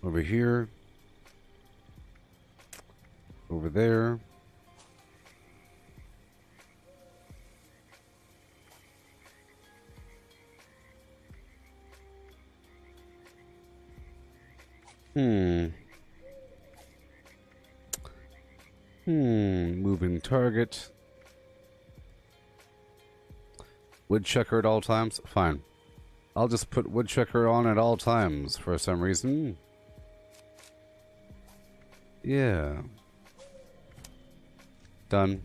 Over here. Over there. Moving target. Woodchucker at all times? Fine. I'll just put Woodchucker on at all times for some reason. Yeah. Done.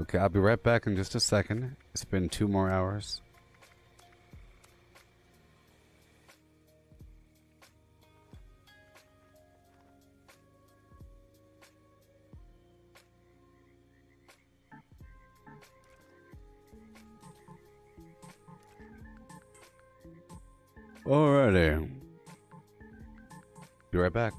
Okay, I'll be right back in just a second. It's been 2 more hours. Alrighty. Be right back.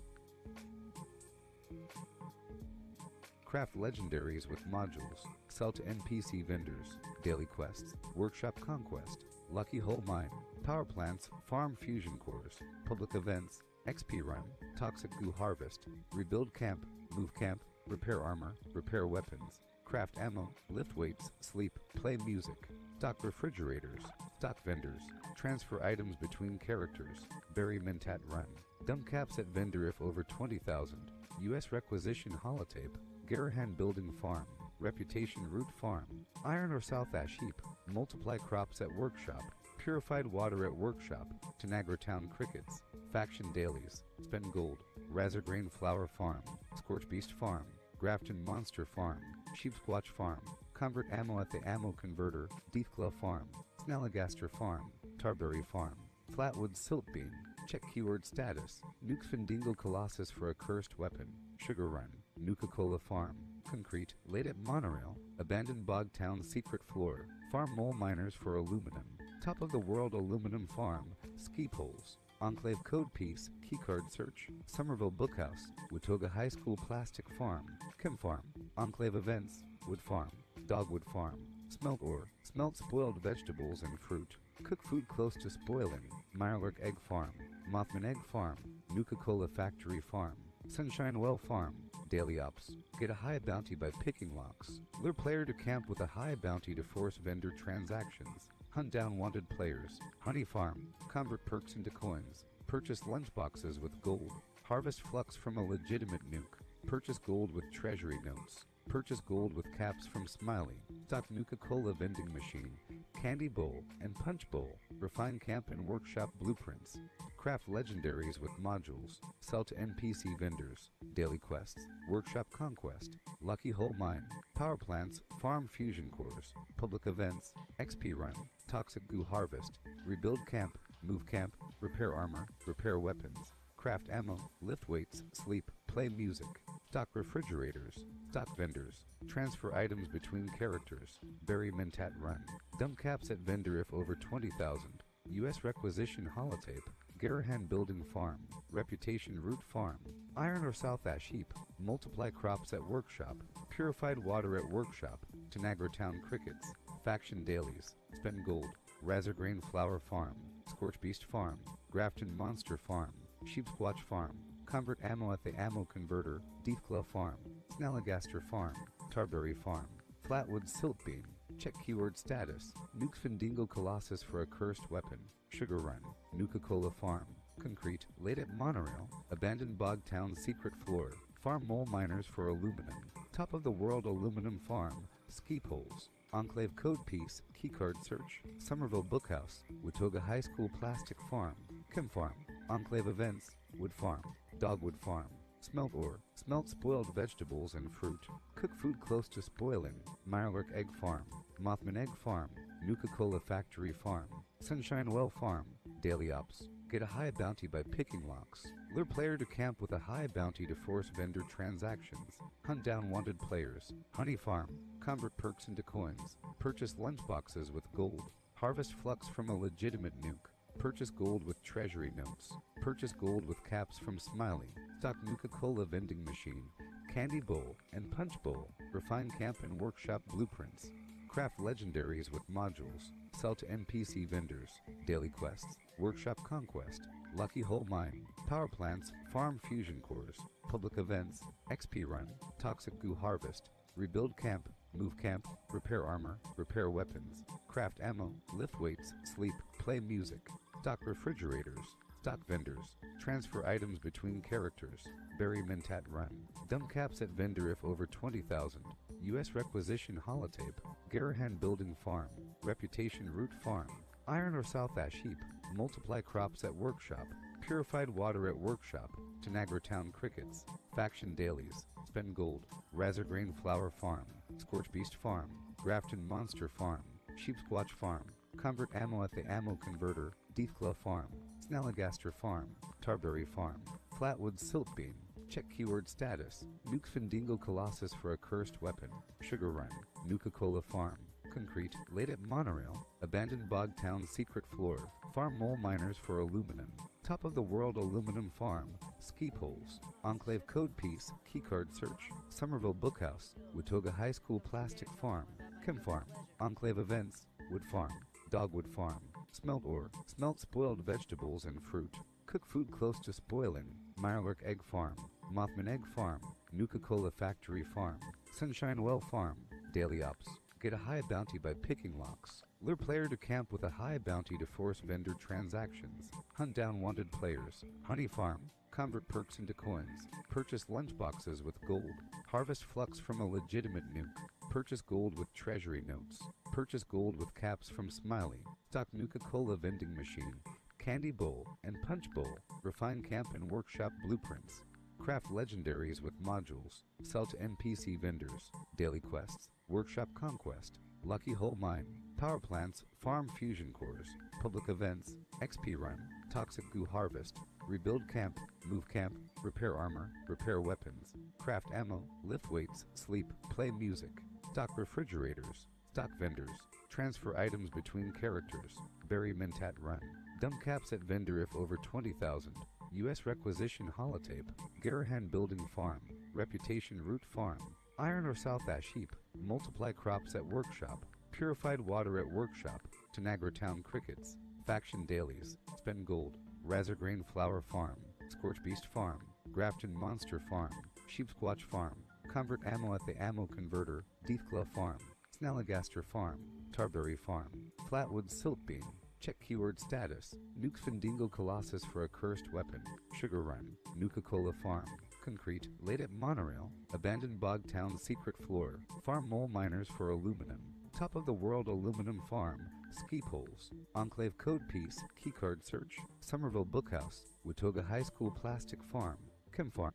Craft legendaries with modules. Sell to NPC vendors. Daily quests. Workshop conquest. Lucky Hole Mine. Power plants. Farm fusion cores. Public events. XP run. Toxic goo harvest. Rebuild camp. Move camp. repair armor, repair weapons, craft ammo, lift weights, sleep, play music, stock refrigerators, stock vendors, transfer items between characters, bury Mentat Run, dump caps at vendor if over 20,000, U.S. requisition holotape, Garahan Building Farm, Reputation Root Farm, Iron or South Ash Heap, multiply crops at workshop, purified water at workshop, Tanagra Town Crickets, faction dailies, spend gold, Razorgrain Flower Farm, Scorch Beast Farm, Grafton Monster Farm, Sheepsquatch Farm, convert ammo at the ammo converter, Deathclaw Farm, Snalligaster Farm, Tarberry Farm, Flatwood Siltbeam, check keyword status, Nuke Findingo Colossus for a cursed weapon, Sugar Run, Nuka-Cola Farm, Concrete, late at Monorail, Abandoned Bog Town Secret Floor, Farm Mole Miners for Aluminum, Top of the World Aluminum Farm, Ski Poles, Enclave Code Piece, Keycard Search, Somerville Bookhouse, Watoga High School Plastic Farm, Chem Farm, Enclave Events, Wood Farm, Dogwood Farm, Smelt Ore, Smelt Spoiled Vegetables and Fruit, Cook Food Close to Spoiling, Mirelurk Egg Farm, Mothman Egg Farm, Nuka-Cola Factory Farm, Sunshine Well Farm, Daily Ops, get a high bounty by picking locks, lure player to camp with a high bounty to force vendor transactions, hunt down wanted players, Honey Farm, convert perks into coins, purchase lunchboxes with gold, harvest flux from a legitimate nuke, purchase gold with treasury notes, purchase gold with caps from Smiley, stock Nuka-Cola vending machine, candy bowl and punch bowl, refine camp and workshop blueprints, craft legendaries with modules, sell to NPC vendors, daily quests, workshop conquest, lucky hole mine, power plants, farm fusion cores, public events, XP run, toxic goo harvest, rebuild camp, move camp, repair armor, repair weapons, craft ammo, lift weights, sleep, play music, stock refrigerators, stock vendors, transfer items between characters, bury Mentat Run, dump caps at vendor if over 20,000, U.S. requisition holotape, Garahan Building Farm, Reputation Root Farm, Iron or South Ash Heap, multiply crops at workshop, purified water at workshop, Tanagra Town Crickets, faction dailies, spend gold, Razorgrain Flower Farm, Scorch Beast Farm, Grafton Monster Farm, Sheepsquatch Farm, convert ammo at the ammo converter, Deathclaw Farm, Snalligaster Farm, Tarberry Farm, Flatwood Siltbeam, check keyword status, Nuke Findingo Colossus for a cursed weapon, Sugar Run, Nuka-Cola Farm, Concrete, late at Monorail, Abandoned Bog Town Secret Floor, Farm Mole Miners for Aluminum, Top of the World Aluminum Farm, Ski Poles, Enclave Code Piece, Keycard Search, Somerville Bookhouse, Watoga High School Plastic Farm, Chem Farm, Enclave Events, Wood Farm, Dogwood Farm, Smelt Ore, Smelt Spoiled Vegetables and Fruit, Cook Food Close to Spoiling, Mirelurk Egg Farm, Mothman Egg Farm, Nuka-Cola Factory Farm, Sunshine Well Farm, Daily Ops, get a high bounty by picking locks, lure player to camp with a high bounty to force vendor transactions, hunt down wanted players, Honey Farm, convert perks into coins, purchase lunchboxes with gold, harvest flux from a legitimate nuke, purchase gold with treasury notes, purchase gold with caps from Smiley, stock Nuka-Cola vending machine, candy bowl and punch bowl, refine camp and workshop blueprints, craft legendaries with modules, sell to NPC vendors, daily quests, workshop conquest, lucky hole mine, power plants, farm fusion cores, public events, XP run, toxic goo harvest, rebuild camp, move camp, repair armor, repair weapons, craft ammo, lift weights, sleep, play music, stock refrigerators, stock vendors, transfer items between characters, bury Mentat Run, dump caps at vendor if over 20,000, U.S. requisition holotape, Garahan Building Farm, Reputation Root Farm, Iron or South Ash Heap, multiply crops at workshop, purified water at workshop, Tanagra Town Crickets, faction dailies, spend gold, Razorgrain Flower Farm, Scorch Beast Farm, Grafton Monster Farm, Sheepsquatch Farm, convert ammo at the ammo converter, Deathclaw Farm, Snalligaster Farm, Tarberry Farm, Flatwood Siltbeam, check keyword status, Nuke Findingo Colossus for a cursed weapon, Sugar Run, Nuka-Cola Farm, Concrete, late at Monorail, Abandoned Bog Town Secret Floor, Farm Mole Miners for Aluminum, Top of the World Aluminum Farm, Ski Poles, Enclave Code Piece, Keycard Search, Somerville Bookhouse, Watoga High School Plastic Farm, Chem Farm, Enclave Events, Wood Farm, Dogwood Farm, Smelt Ore, Smelt Spoiled Vegetables and Fruit, Cook Food Close to Spoiling, Mirelurk Egg Farm, Mothman Egg Farm, Nuka-Cola Factory Farm, Sunshine Well Farm, Daily Ops. Get a high bounty by picking locks. Lure player to camp with a high bounty to force vendor transactions. Hunt down wanted players. Honey Farm. Convert perks into coins. Purchase lunchboxes with gold. Harvest flux from a legitimate nuke. Purchase gold with treasury notes. Purchase gold with caps from Smiley. Stock Nuka-Cola vending machine. Candy bowl and punch bowl. Refine camp and workshop blueprints. Craft legendaries with modules. Sell to NPC vendors. Daily quests. Workshop conquest. Lucky Hole Mine. Power plants. Farm fusion cores. Public events. XP run. Toxic goo harvest. Rebuild camp. Move camp. Repair armor. Repair weapons. Craft ammo. Lift weights. Sleep. Play music. Stock refrigerators. Stock vendors. Transfer items between characters. Bury Mentat run. Dump caps at vendor if over 20,000. U.S. requisition holotape. Garahan building farm. Reputation root farm. Iron or South Ash heap. Multiply crops at workshop. Purified water at workshop. Tanagra Town crickets. Faction dailies. Spend gold. Razorgrain flower farm. Scorch beast farm. Grafton monster farm. Sheepsquatch farm. Convert ammo at the ammo converter. Deathclaw farm. Snalligaster farm. Tarberry farm. Flatwood silt beam. Check keyword status. Nukes Findingo Colossus for a cursed weapon. Sugar Run. Nuka-Cola Farm. Concrete. Late at Monorail. Abandoned Bog Town secret floor. Farm mole miners for aluminum. Top of the world aluminum farm. Ski poles. Enclave code piece. Keycard search. Somerville Bookhouse. Watoga High School plastic farm. Chem farm.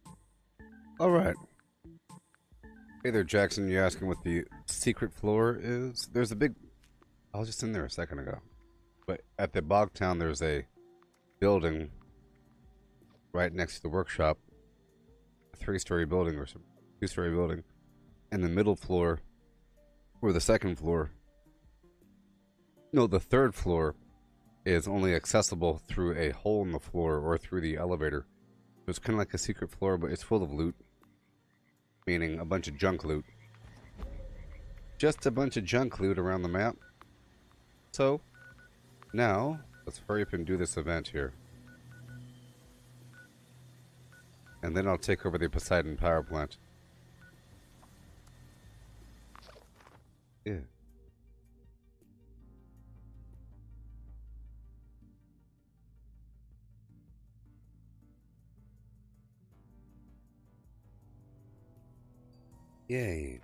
Alright. Hey there, Jackson. You asking what the secret floor is? There's a big... I was just in there a second ago. But at the Bog Town, there's a building right next to the workshop. A 3-story building or some 2-story building. And the middle floor, or the second floor, no, the third floor is only accessible through a hole in the floor or through the elevator. So it's kind of like a secret floor, but it's full of loot. Meaning a bunch of junk loot. Just a bunch of junk loot around the map. So... now, let's hurry up and do this event here. And then I'll take over the Poseidon power plant. Yeah. Yay.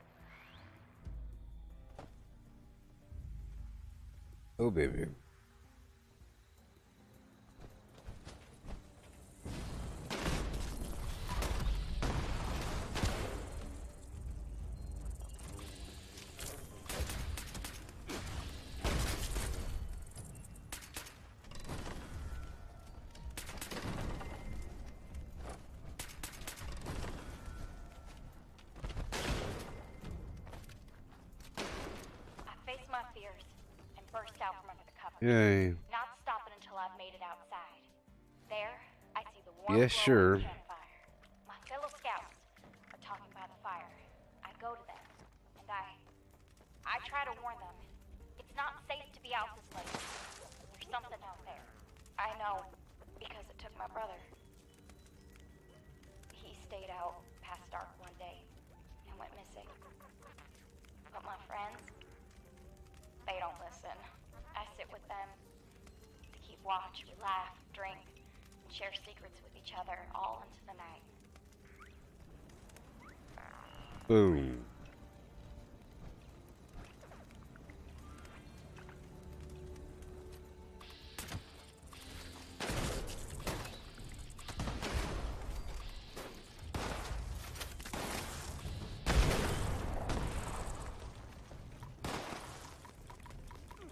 Oh, baby. Yay. Not stopping until I've made it outside. There, I see the warm yeah, sure. campfire. My fellow scouts are talking by the fire. I go to them, and I try to warn them. It's not safe to be out this late. There's something out there. I know, because it took my brother. He stayed out past dark one day and went missing. But my friends, they don't listen. I sit with them to keep watch, we laugh, drink, and share secrets with each other all into the night. Boom.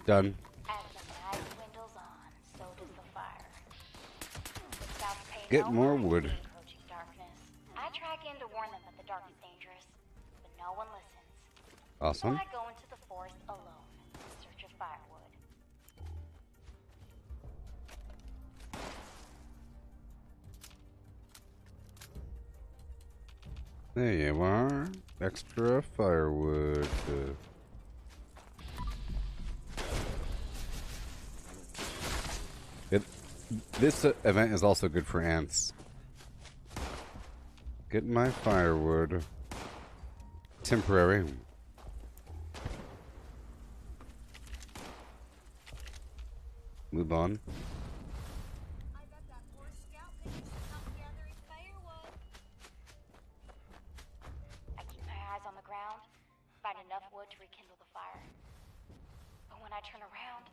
Done. Get more wood. I track in to warn them that the dark is dangerous, but no one listens. Awesome. So I go into the forest alone in search of firewood. There you are. Extra firewood. This event is also good for ants. Get my firewood. Temporary. Move on. I bet that poor scout could use some help gathering firewood. I keep my eyes on the ground, find enough wood to rekindle the fire. But when I turn around,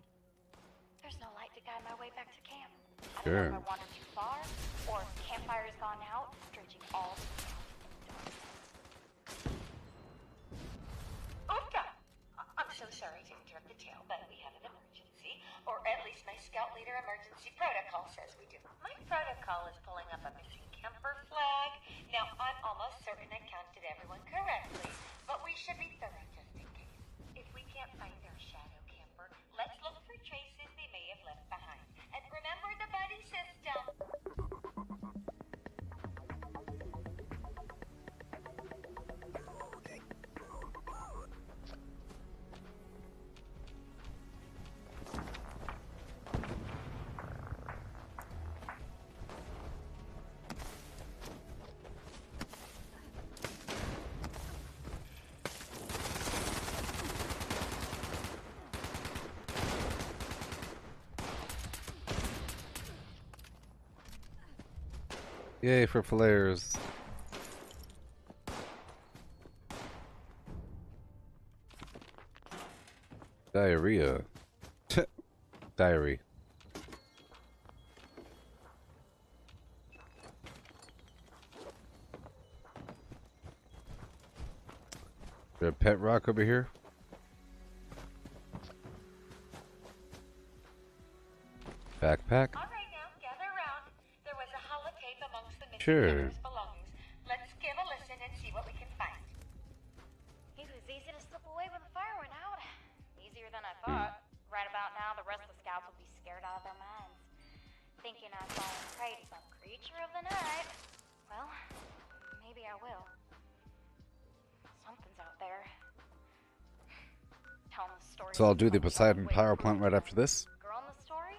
there's no light to guide my way back to camp. I don't know if I wandered too far, or if the campfire's gone out, drenching all the Oofta! I'm so sorry to interrupt the tale, but we have an emergency. Or at least my scout leader emergency protocol says we do. My protocol is pulling up a missing camper flag. Now, I'm almost certain I counted everyone correctly, but we should be thorough just in case. If we can't find our shadow camper, let's look for traces they may have left behind. And remember the buddy system. Yay for flares. Diarrhea. Diary. Is there a pet rock over here? Backpack? All right, now, gather around. There was a holotape amongst the missing Sure. camper's belongings. Let's give a listen and see what we can find. It was easy to slip away when the fire went out. Easier than I thought. Right about now, the rest of the scouts will be scared out of their minds, thinking I've fallen prey to some creature of the night. Well, maybe I will. Something's out there. Telling the story. So I'll do the Poseidon power plant right after this. Girl in the story?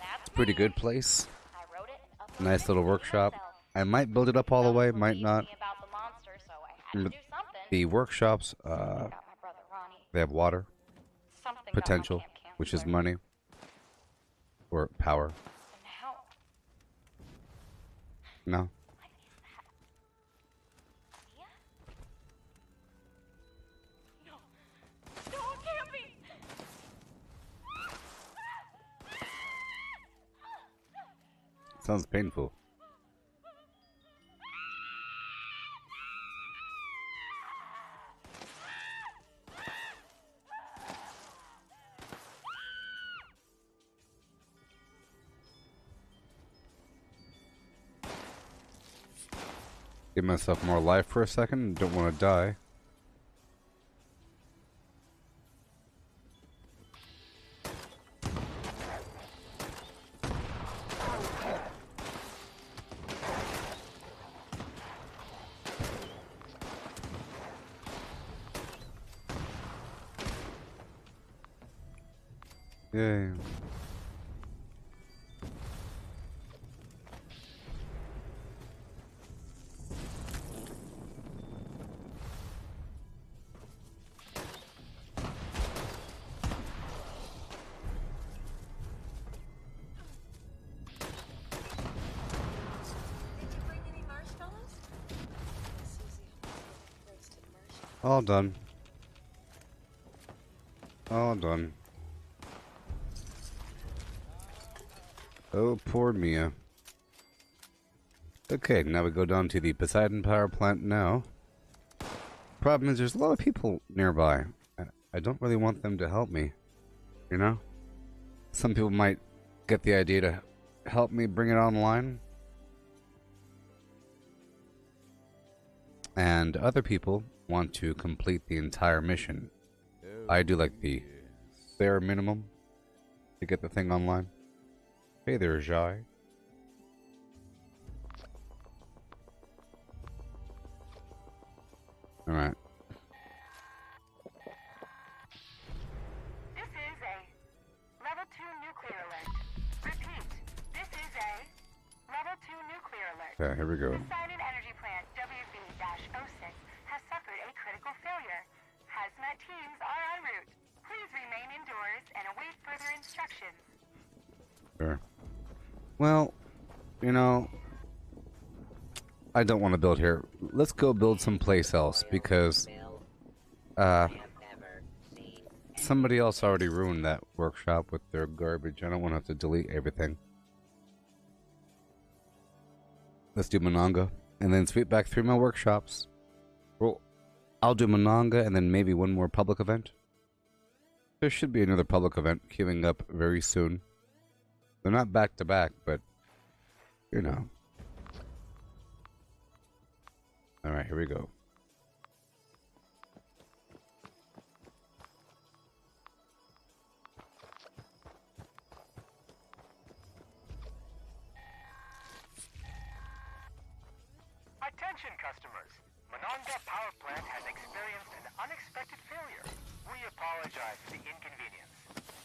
That's Pretty me. good place. I wrote it and uploaded Nice it little to workshop. myself. I might build it up all the way, might Believed not. me about the monster, so I had to do something. The workshops, Got my brother Ronnie. they have water, Something got my potential, camp which is counselor. money, or power. And now, No. what is that? Mia? No. No, it can't be! Sounds painful. Give myself more life for a second. Don't want to die. Yay. Did you bring any marshmallows? Susie roasted marshmallows. All done. All done. Oh, poor Mia. Okay, now we go down to the Poseidon power plant now. Problem is, there's a lot of people nearby. I don't really want them to help me. You know? Some people might get the idea to help me bring it online. And other people want to complete the entire mission. I do like the bare minimum to get the thing online. Hey there, Jai. Alright. This is a level 2 nuclear alert. Repeat, this is a level 2 nuclear alert. Okay, here we go. Poseidon Energy Well, you know, I don't want to build here. Let's go build someplace else because somebody else already ruined that workshop with their garbage. I don't want to have to delete everything. Let's do Mononga and then sweep back 3 more workshops. Well, I'll do Mononga and then maybe one more public event. There should be another public event queuing up very soon. They're not back to back, but you know. Alright, here we go. Attention customers! Mononga Power Plant has experienced an unexpected failure. We apologize for the inconvenience.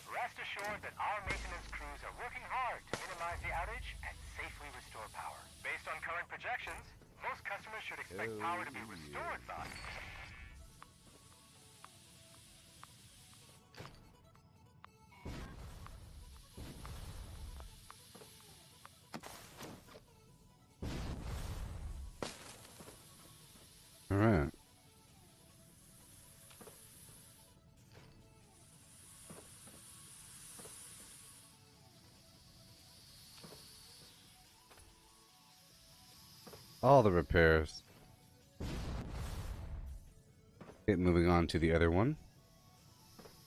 Rest assured that our maintenance crews are working hard to minimize the outage and safely restore power. Based on current projections, most customers should expect power to be restored by... Alright. All the repairs. Okay, moving on to the other one.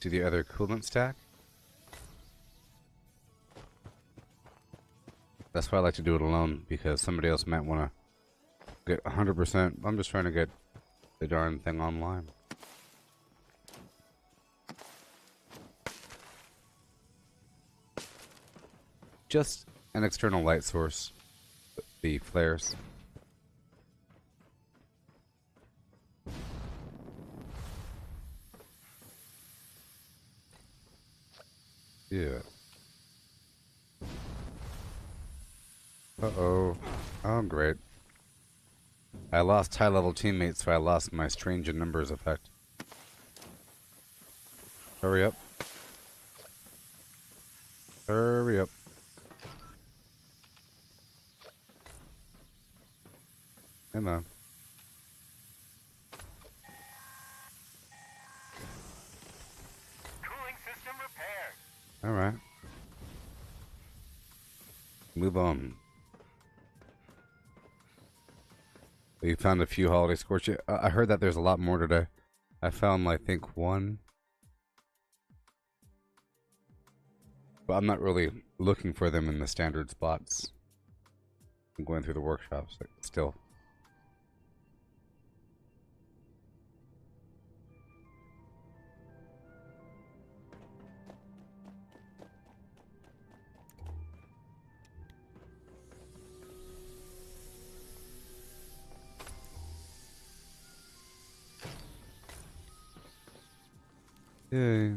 To the other coolant stack. That's why I like to do it alone, because somebody else might want to get 100%. I'm just trying to get the darn thing online. Just an external light source. The flares. Yeah. Uh-oh. Oh, great. I lost high-level teammates, so I lost my strange in numbers effect. Hurry up. Hurry up. Come on. Cooling system repaired. Alright. Move on. You found a few holiday scorch. I heard that there's a lot more today. I found, I think, 1. But I'm not really looking for them in the standard spots. I'm going through the workshops, still. Yay.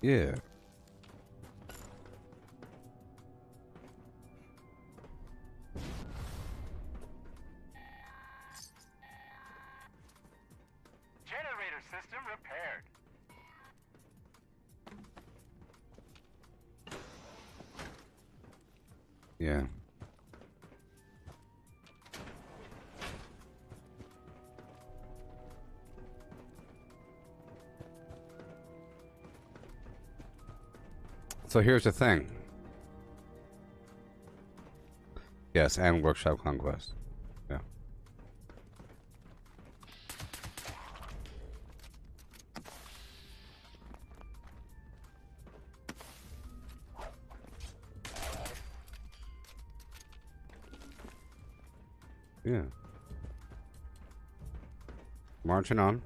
Yeah. Generator system repaired. Yeah. So here's the thing. Yes, and Workshop Conquest. Yeah. Yeah. Marching on.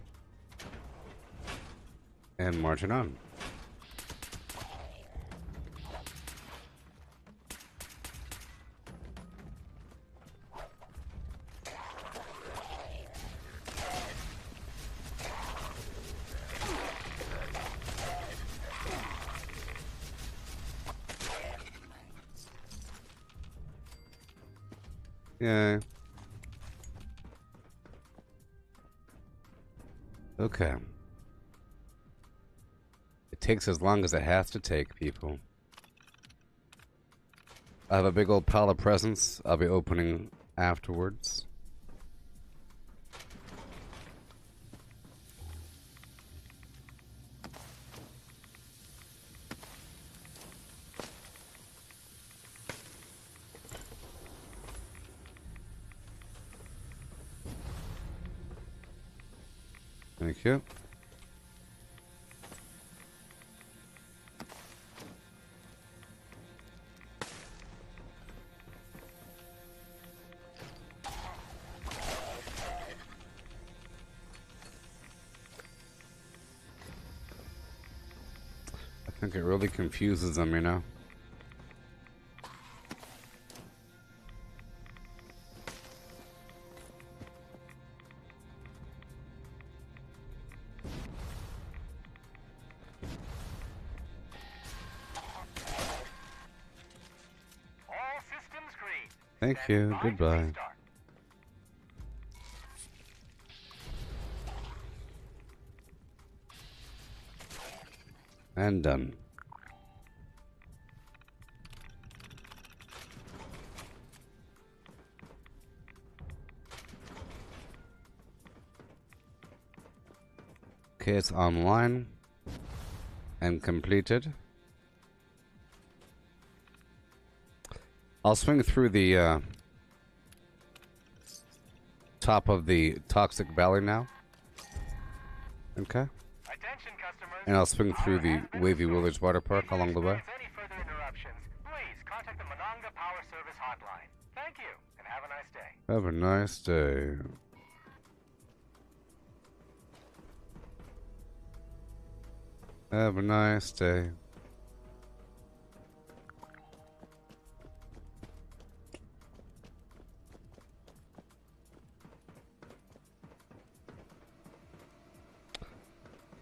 And marching on. Yeah. Okay. It takes as long as it has to take, people. I have a big old pile of presents I'll be opening afterwards. Thank you. I think it really confuses them, you know? All systems green. Thank you. Goodbye. And done. Okay, it's online and completed. I'll swing through the top of the Toxic Valley now. Okay. And I'll swing through the Wavy Willage Water Park along the way. Any further interruptions, please contact the Monongah Power Service hotline. Thank you, and have a nice day. Have a nice day. Have a nice day.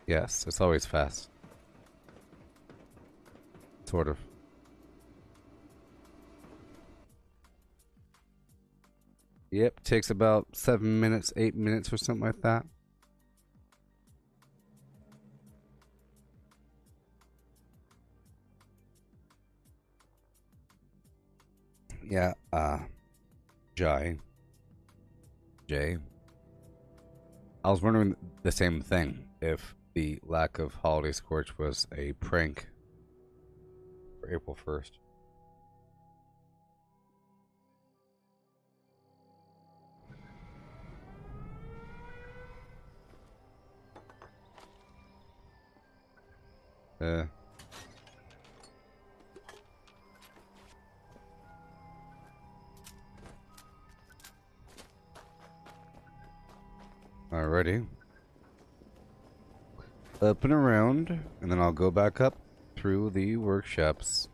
Yes, it's always fast. Sort of. Yep, takes about 7 minutes, 8 minutes or something like that. Yeah, Jay. I was wondering the same thing, if the lack of Holiday Scorch was a prank for April 1st. Alrighty. Up and around, and then I'll go back up through the workshops.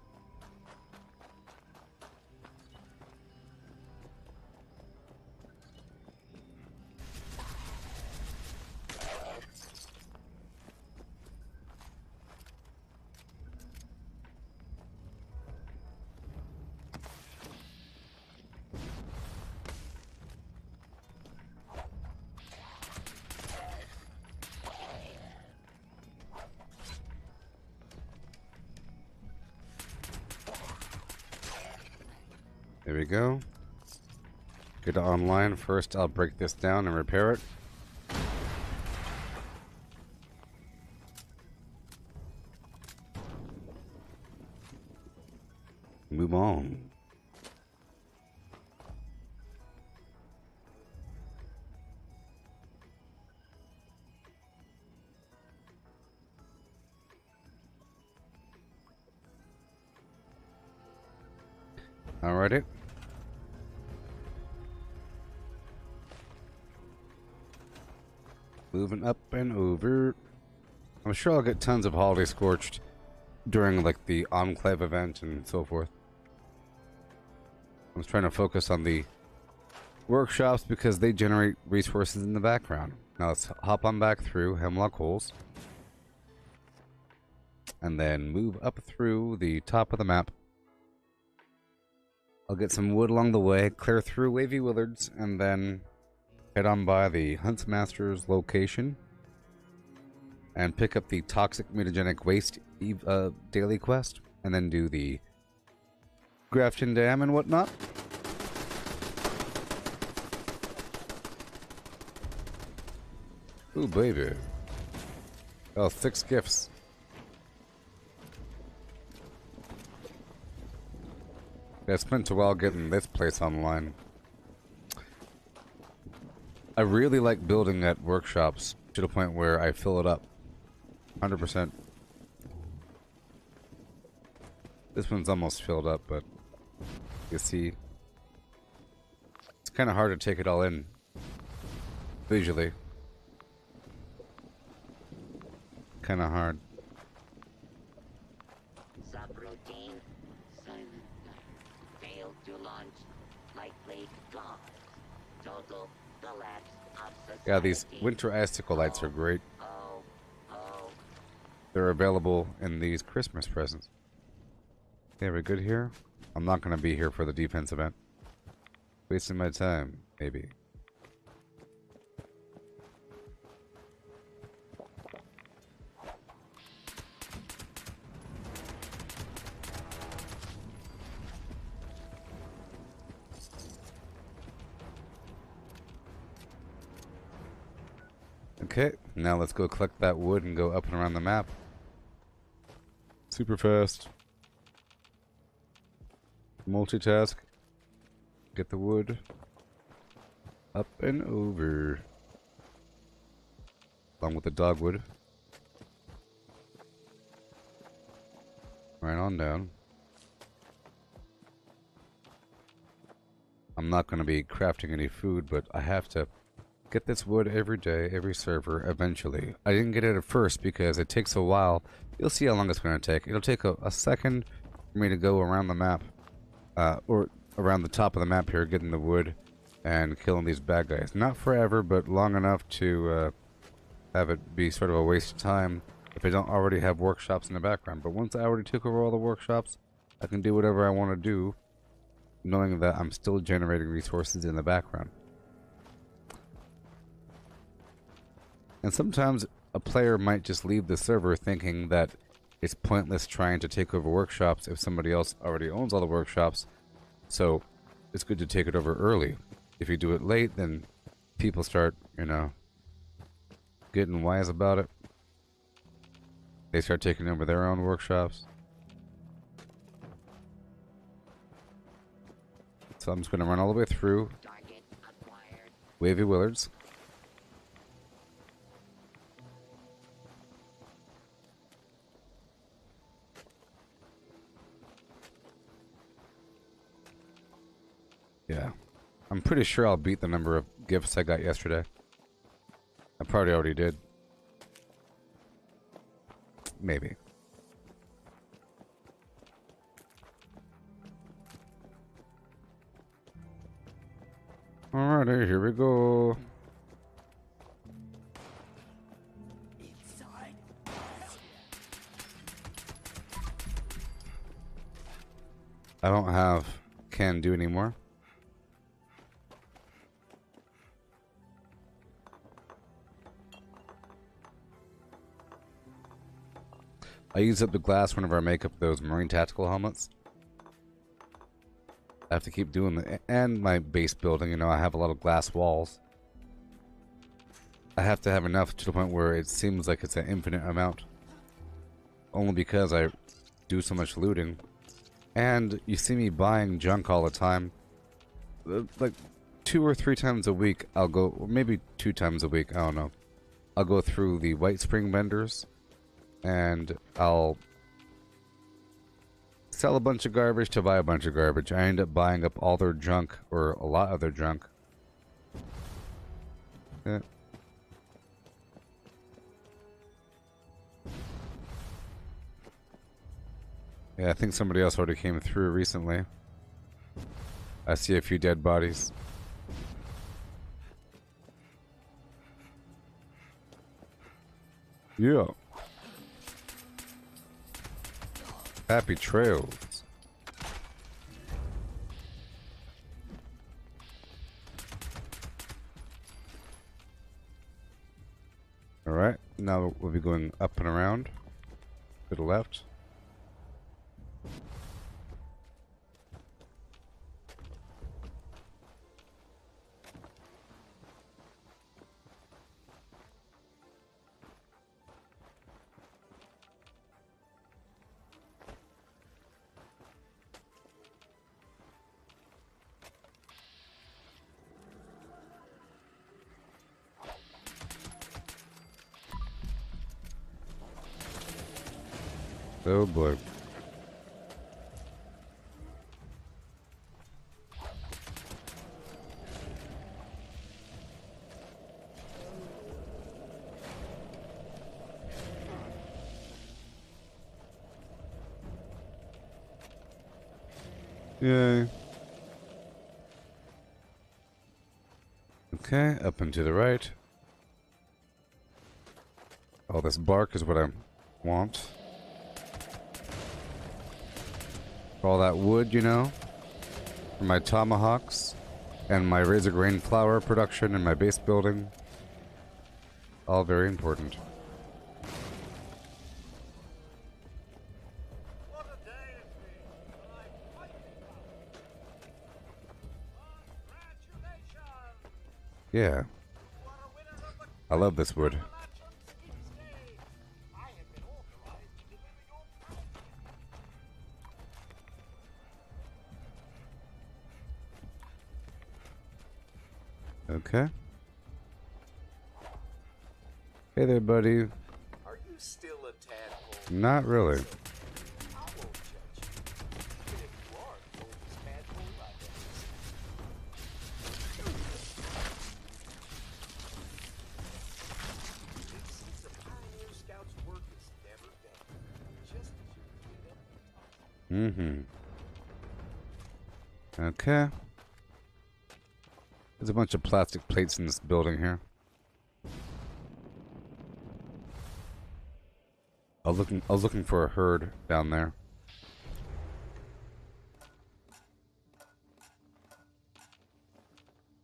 There we go. Go to online. First, I'll break this down and repair it. Move on. Alrighty. Moving up and over. I'm sure I'll get tons of Holiday Scorched during like the Enclave event and so forth. I was trying to focus on the workshops because they generate resources in the background. Now let's hop on back through Hemlock Holes. And then move up through the top of the map. I'll get some wood along the way, clear through Wavy Willards, and then head on by the Huntsmaster's location and pick up the Toxic Mutagenic Waste daily quest, and then do the Grafton Dam and whatnot. Ooh, baby. Oh, 6 gifts. I spent a while getting this place online. I really like building at workshops to the point where I fill it up 100%. This one's almost filled up, but you see, it's kind of hard to take it all in visually. Kind of hard. Subroutine. Silent. Failed to launch. Likely lost. Total collapse of society. Yeah, these winter icicle lights are great. They're available in these Christmas presents. Yeah, we're good here? I'm not going to be here for the defense event. Wasting my time, maybe. Okay, now let's go collect that wood and go up and around the map. Super fast. Multitask. Get the wood. Up and over. Along with the dogwood. Right on down. I'm not going to be crafting any food, but I have to get this wood every day, every server, eventually. I didn't get it at first because it takes a while. You'll see how long it's going to take. It'll take a second for me to go around the map, or around the top of the map here, getting the wood and killing these bad guys. Not forever, but long enough to have it be sort of a waste of time if I don't already have workshops in the background. But once I already took over all the workshops, I can do whatever I want to do, knowing that I'm still generating resources in the background. And sometimes a player might just leave the server thinking that it's pointless trying to take over workshops if somebody else already owns all the workshops. So it's good to take it over early. If you do it late, then people start, you know, getting wise about it. They start taking over their own workshops. So I'm just going to run all the way through Wavy Willards. Yeah. I'm pretty sure I'll beat the number of gifts I got yesterday. I probably already did. Maybe. Alrighty, here we go. I don't have can do anymore. I use up the glass whenever I make up those marine tactical helmets. I have to keep doing that. And my base building, you know, I have a lot of glass walls. I have to have enough to the point where it seems like it's an infinite amount. Only because I do so much looting. And you see me buying junk all the time. Like 2 or 3 times a week I'll go, or maybe 2 times a week, I don't know. I'll go through the White Spring vendors and I'll sell a bunch of garbage to buy a bunch of garbage. I end up buying up all their junk, or a lot of their junk. Yeah. Yeah, I think somebody else already came through recently. I see a few dead bodies. Yeah. Happy trails. Alright, now we'll be going up and around to the left. Oh boy. Yay. Okay, up and to the right. All this bark is what I want. All that wood, you know, for my tomahawks and my razor grain flour production and my base building. All very important. Yeah. I love this wood. Okay. Hey there, buddy. Are you still a tadpole? Not really. I won't judge you, even if you are the oldest tadpole I've ever seen. It seems the Pioneer Scouts' work is never done, just as you read up the top. Okay. There's a bunch of plastic plates in this building here. I was looking for a herd down there.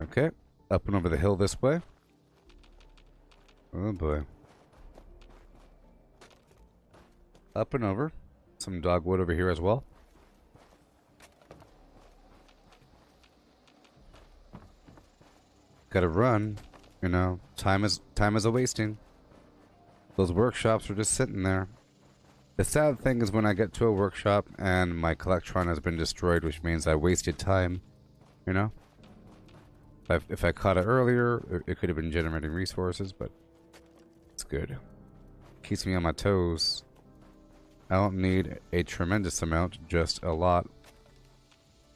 Okay, up and over the hill this way. Oh boy. Up and over. Some dogwood over here as well. Gotta run, you know. Time is a wasting. Those workshops are just sitting there. The sad thing is when I get to a workshop and my collectron has been destroyed, which means I wasted time, you know. If I caught it earlier, it could have been generating resources, but it's good. Keeps me on my toes. I don't need a tremendous amount, just a lot.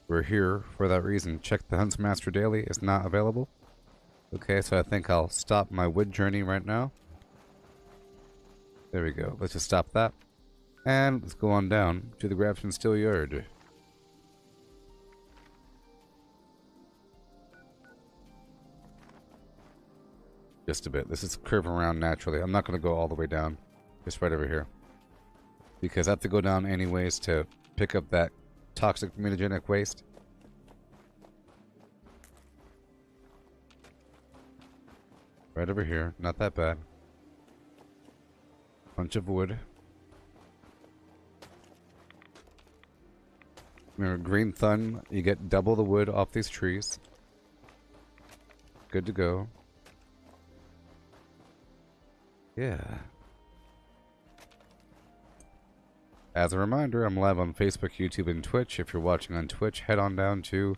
We're here for that reason. Check the Huntsmaster Daily is not available. Okay, so I think I'll stop my wood journey right now. There we go. Let's just stop that. And let's go on down to the Grafton Steel Yard. Just a bit. This is curve around naturally. I'm not going to go all the way down. Just right over here. Because I have to go down anyways to pick up that toxic mutagenic waste. Right over here. Not that bad. Bunch of wood. Remember, green thun, you get double the wood off these trees. Good to go. Yeah. As a reminder, I'm live on Facebook, YouTube, and Twitch. If you're watching on Twitch, head on down to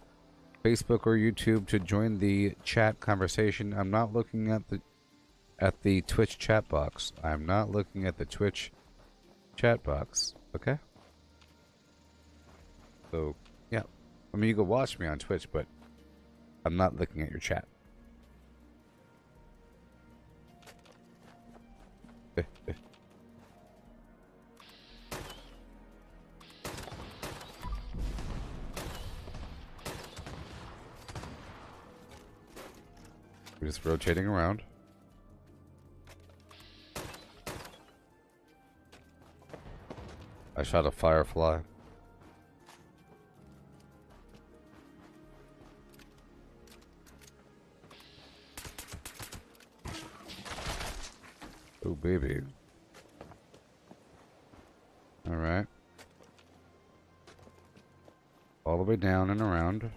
Facebook or YouTube to join the chat conversation. I'm not looking at the Twitch chat box. I'm not looking at the Twitch chat box. Okay? So, yeah. I mean, you can watch me on Twitch, but I'm not looking at your chat. We're just rotating around. I shot a firefly. Oh, baby. Alright. All the way down and around.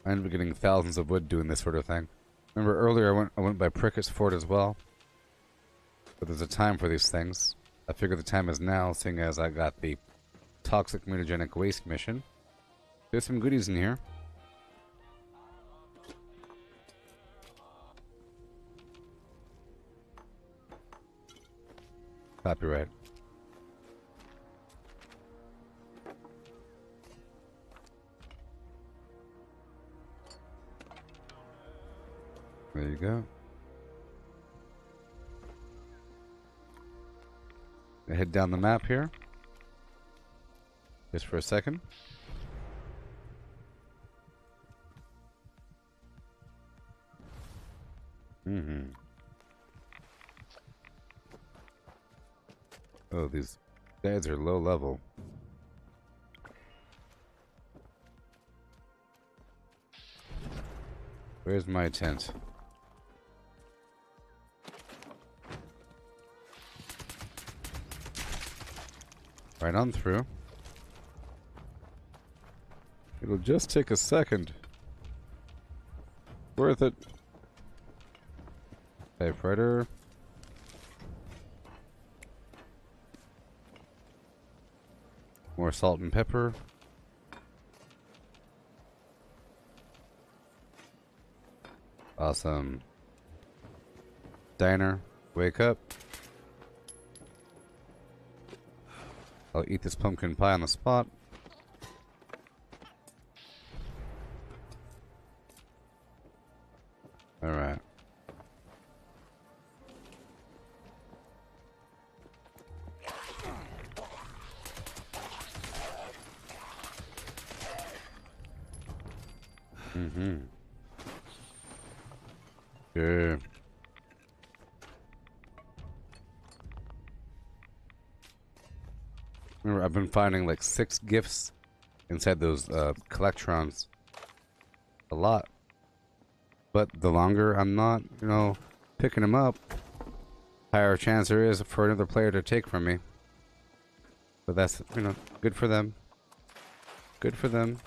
I ended up getting thousands of wood doing this sort of thing. Remember earlier I went by Prickett's Fort as well. But there's a time for these things. I figure the time is now, seeing as I got the toxic mutagenic waste mission. There's some goodies in here. Copyright. There you go. I head down the map here. Just for a second. Oh, these guys are low level. Where's my tent? Right on through. It'll just take a second. Worth it. Typewriter. More salt and pepper. Awesome. Diner, wake up. I'll eat this pumpkin pie on the spot. Alright. Good. Remember, I've been finding like 6 gifts inside those collectrons. A lot. But the longer I'm not, picking them up, higher chance there is for another player to take from me. But that's, good for them. Good for them.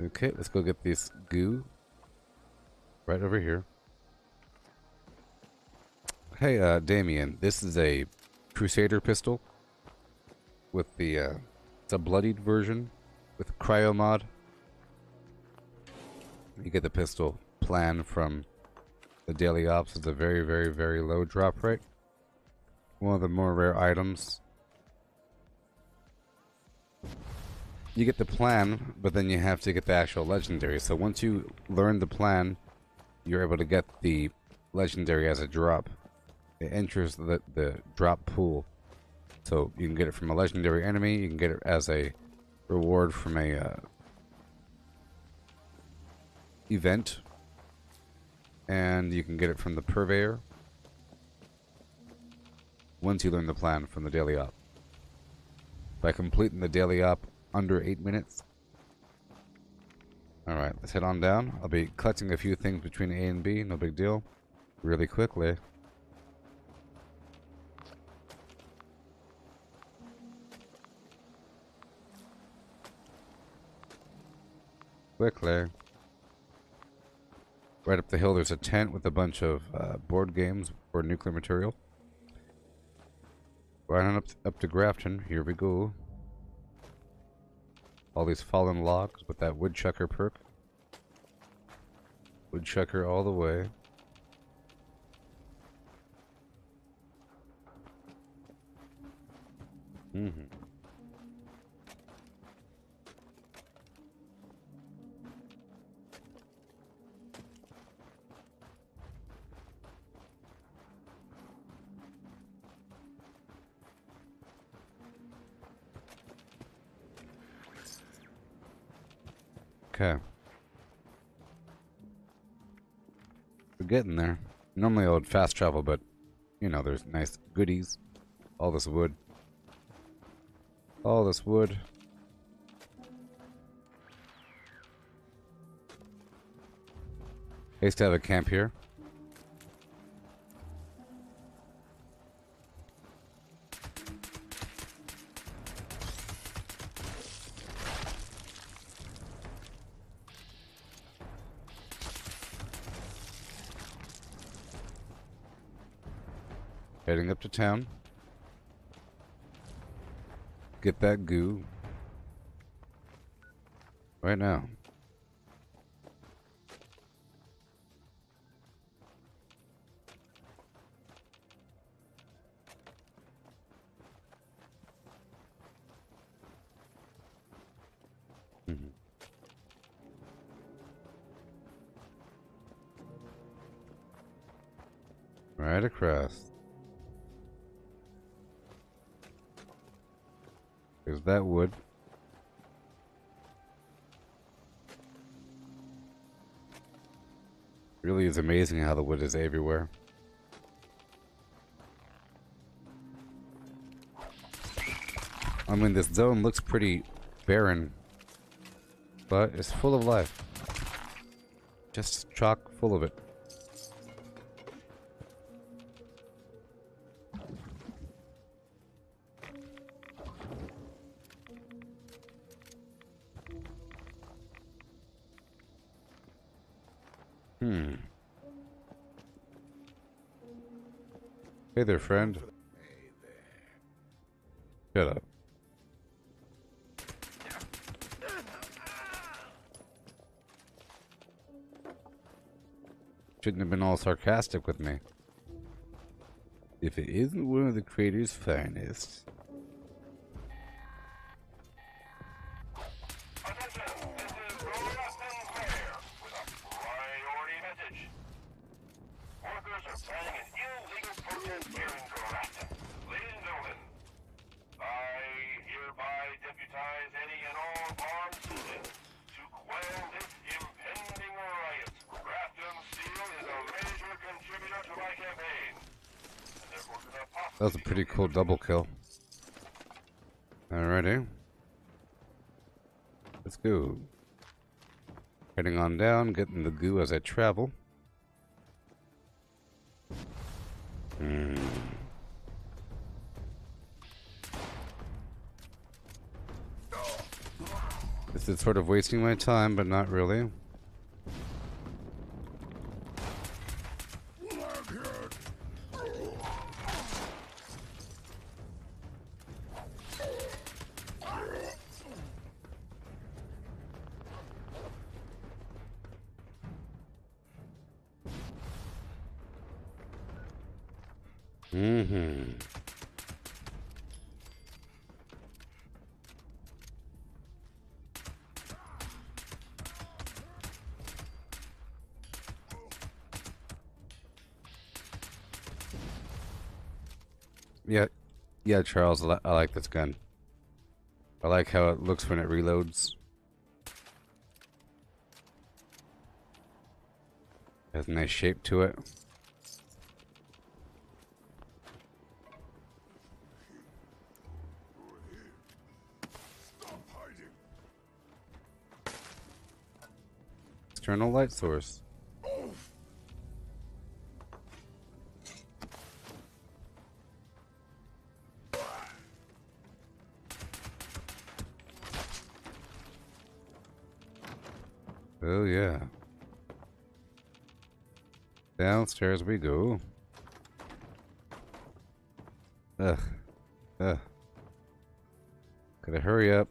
Okay, let's go get this goo. Right over here. Hey, Damien, this is a Crusader pistol with the, it's a bloodied version with cryo mod. You get the pistol plan from the daily ops. It's a very, very, very low drop rate. One of the more rare items. You get the plan, but then you have to get the actual legendary. So once you learn the plan, you're able to get the legendary as a drop. It enters the drop pool. So you can get it from a legendary enemy, you can get it as a reward from a event, and you can get it from the purveyor once you learn the plan from the daily op. By completing the daily op under 8 minutes. Alright, let's head on down. I'll be collecting a few things between A and B, no big deal. Really quickly. Quickly. Right up the hill there's a tent with a bunch of board games for nuclear material. Right on up to Grafton. Here we go. All these fallen logs with that woodchucker perk. Woodchucker all the way. Okay. We're getting there. Normally I would fast travel, but, there's nice goodies. All this wood. All this wood. I used to have a camp here. Heading up to town. Get that goo. Right now. Right across. There's that wood. Really is amazing how the wood is everywhere. I mean, this zone looks pretty barren, but it's full of life. Just chock full of it. Hey there, friend. Shut up. Shouldn't have been all sarcastic with me. If it isn't one of the creator's finest. That was a pretty cool double kill. Alrighty. Let's go. Heading on down, getting the goo as I travel. This is sort of wasting my time, but not really. Yeah, Charles, I like this gun. I like how it looks when it reloads. Has a nice shape to it. External light source. Oh yeah. Downstairs we go. Ugh. Gotta hurry up.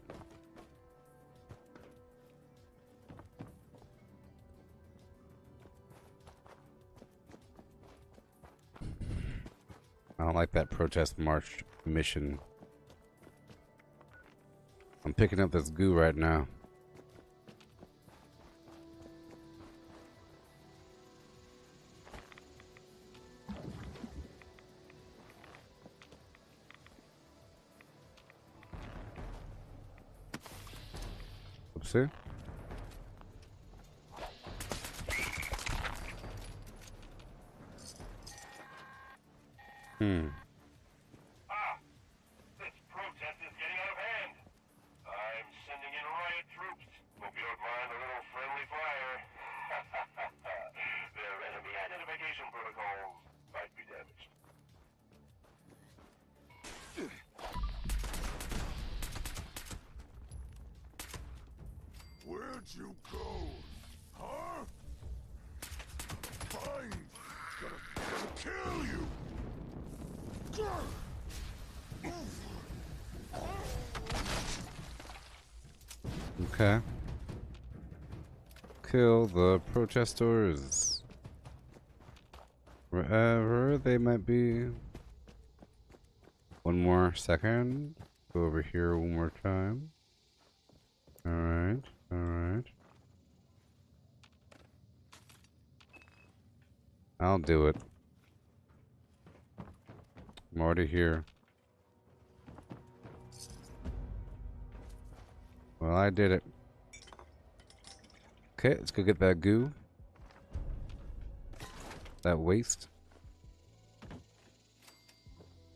I don't like that protest march mission. I'm picking up this goo right now. Oopsie. This protest is getting out of hand. I'm sending in riot troops. Hope you don't mind a little friendly fire. Okay. Kill the protesters. Wherever they might be. One more second. Go over here one more time. Alright, alright. I'll do it. I'm already here. Well, I did it. Okay, let's go get that goo. That waste.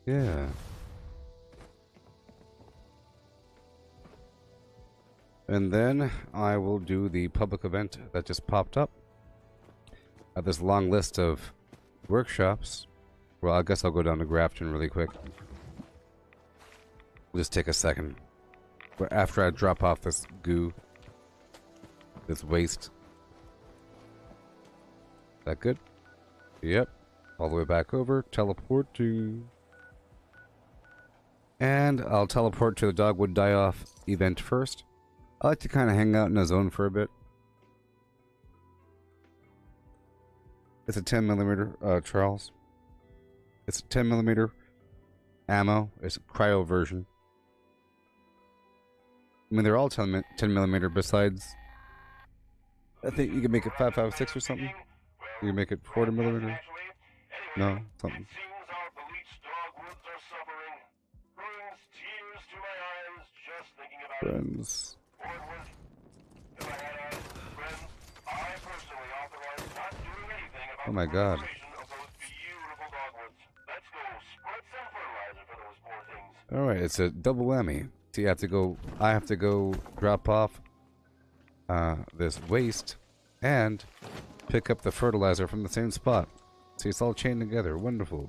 Yeah. And then I will do the public event that just popped up. At this long list of workshops. Well, I guess I'll go down to Grafton really quick. Just take a second. But after I drop off this goo. This waste. That good? Yep. All the way back over. Teleporting. And I'll teleport to the Dogwood Die-Off event first. I like to kind of hang out in a zone for a bit. It's a 10mm, Charles. It's a 10mm ammo. It's a cryo version. I mean, they're all 10mm besides... I think you can make it 5.56 or something. You can make it 40mm. No, something. Friends. Oh my god. Alright, it's a double whammy. So you have to go, I have to go drop off this waste and pick up the fertilizer from the same spot. See, it's all chained together. Wonderful.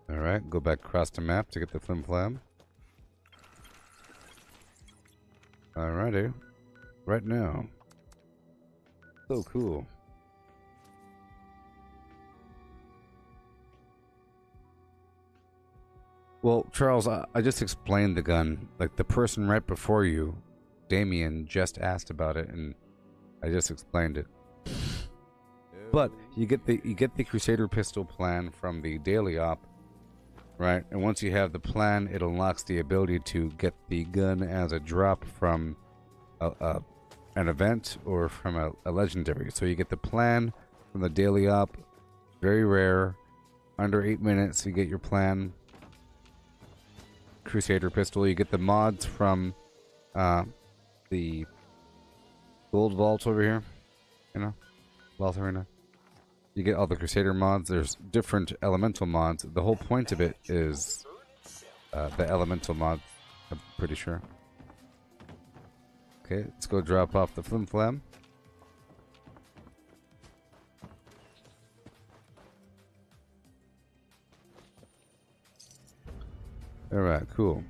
Alright, go back across the map to get the flim flam. Alrighty. Right now. So cool. Well, Charles, I just explained the gun. Like, the person right before you, Damien, just asked about it, and I just explained it. But you get the Crusader pistol plan from the daily op, right? And once you have the plan, it unlocks the ability to get the gun as a drop from an event or from a legendary. So you get the plan from the daily op, very rare, under 8 minutes you get your plan. Crusader pistol. You get the mods from the gold vault over here, you know, Vault Arena. You get all the Crusader mods. There's different elemental mods. The whole point of it is the elemental mods, I'm pretty sure. Okay, let's go drop off the flim flam. Alright, cool.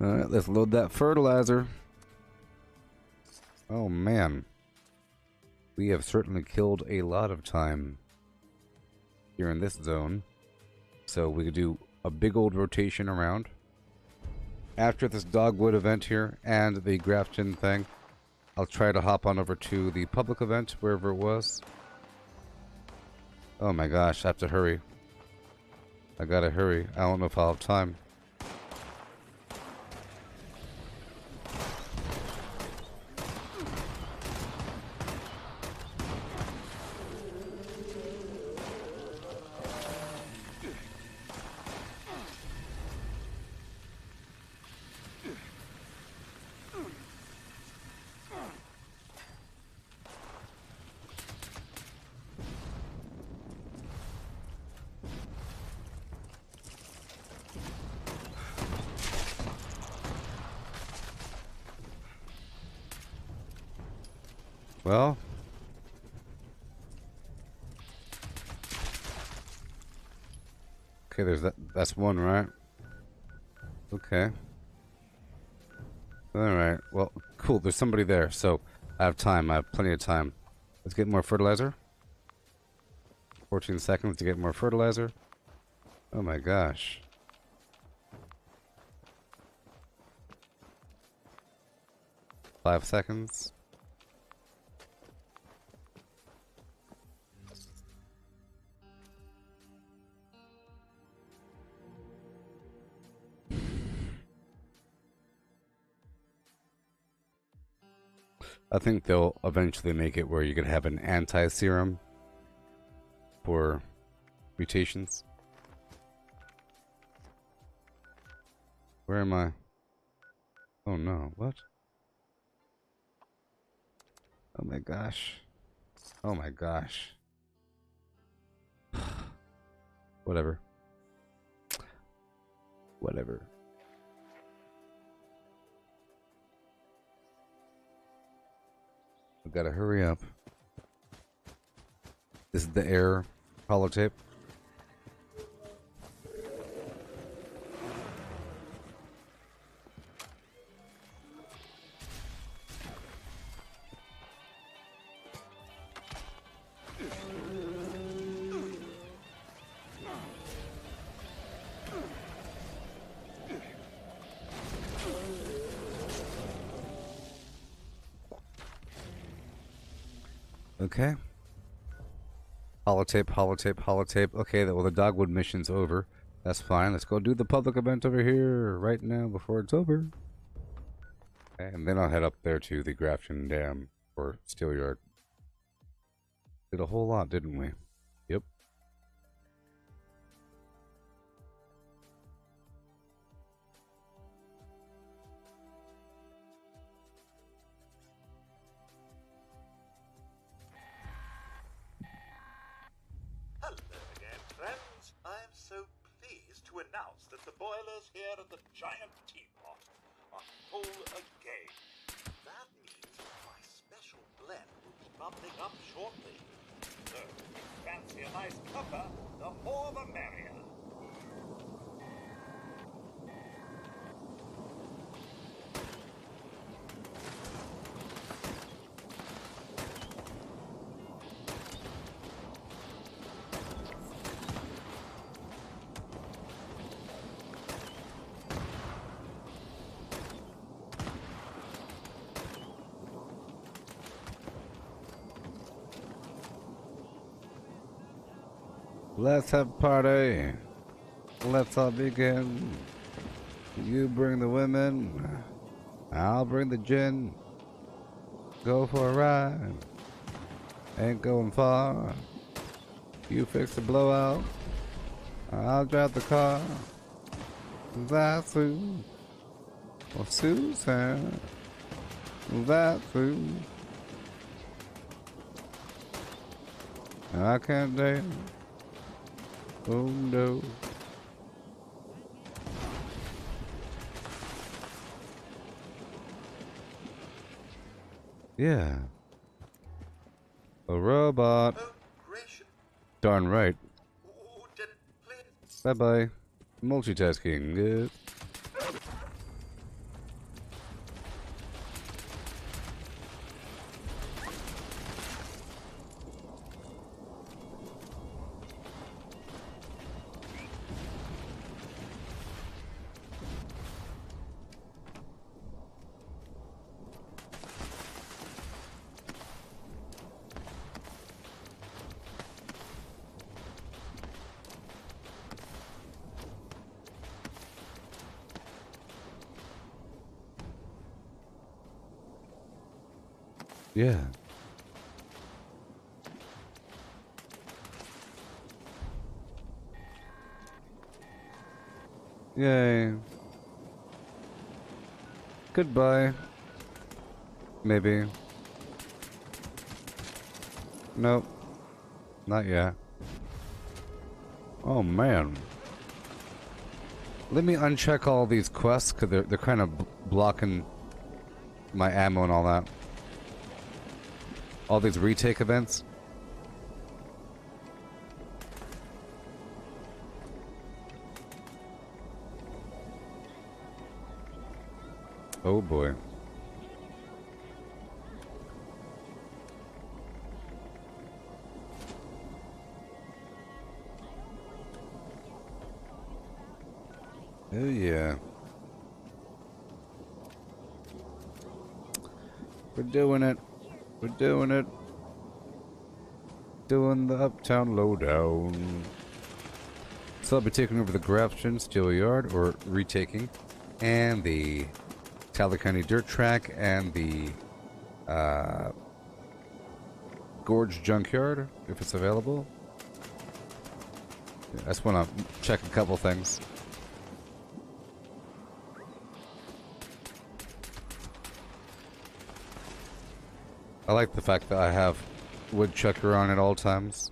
Alright, let's load that fertilizer. Oh man. We have certainly killed a lot of time here in this zone. So we could do a big old rotation around. After this Dogwood event here and the Grafton thing, I'll try to hop on over to the public event, wherever it was. Oh my gosh, I have to hurry. I gotta hurry. I don't know if I'll have time. Well, okay, there's that's one, right? Okay. Alright, well, cool, there's somebody there. So, I have time. I have plenty of time. Let's get more fertilizer. 14 seconds to get more fertilizer. Oh my gosh. Five seconds. I think they'll eventually make it where you could have an anti-serum for mutations. Where am I? Oh no, what? Oh my gosh. Oh my gosh. Whatever. Whatever. We gotta hurry up. This is the air holotape. Okay. Holotape, holotape, holotape. Okay, well, the Dogwood mission's over. That's fine. Let's go do the public event over here right now before it's over. Okay, and then I'll head up there to the Grafton Dam or Steelyard. Did a whole lot, didn't we? Yep. Hello again, friends. I'm so pleased to announce that the boilers here at the Giant Teapot are full again. That means my special blend will be bubbling up shortly. So, if you fancy a nice cuppa, the more the merrier. Let's have a party. Let's all begin. You bring the women. I'll bring the gin. Go for a ride. Ain't going far. You fix the blowout. I'll drive the car. That's who. Well, Susan. That's who. I can't dance. Oh no. Yeah. A robot. Oh, gracious. Darn right. Oh, please. Bye bye. Multitasking. Good. Yeah. Yay. Goodbye. Maybe. Nope. Not yet. Oh man. Let me uncheck all these quests because they're kind of blocking my ammo and all that. All these retake events. Oh boy. Oh yeah. We're doing it. We're doing it. Doing the Uptown Lowdown. So I'll be taking over the Grafton Steel Yard, or retaking, and the Tyler County Dirt Track, and the Gorge Junkyard, if it's available. Yeah, I just want to check a couple things. I like the fact that I have Woodchucker on at all times.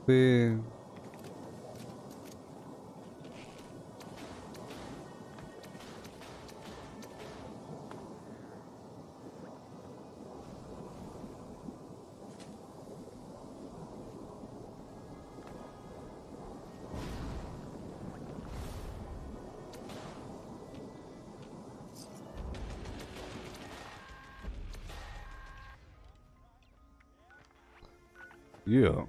Yeah. Yeah.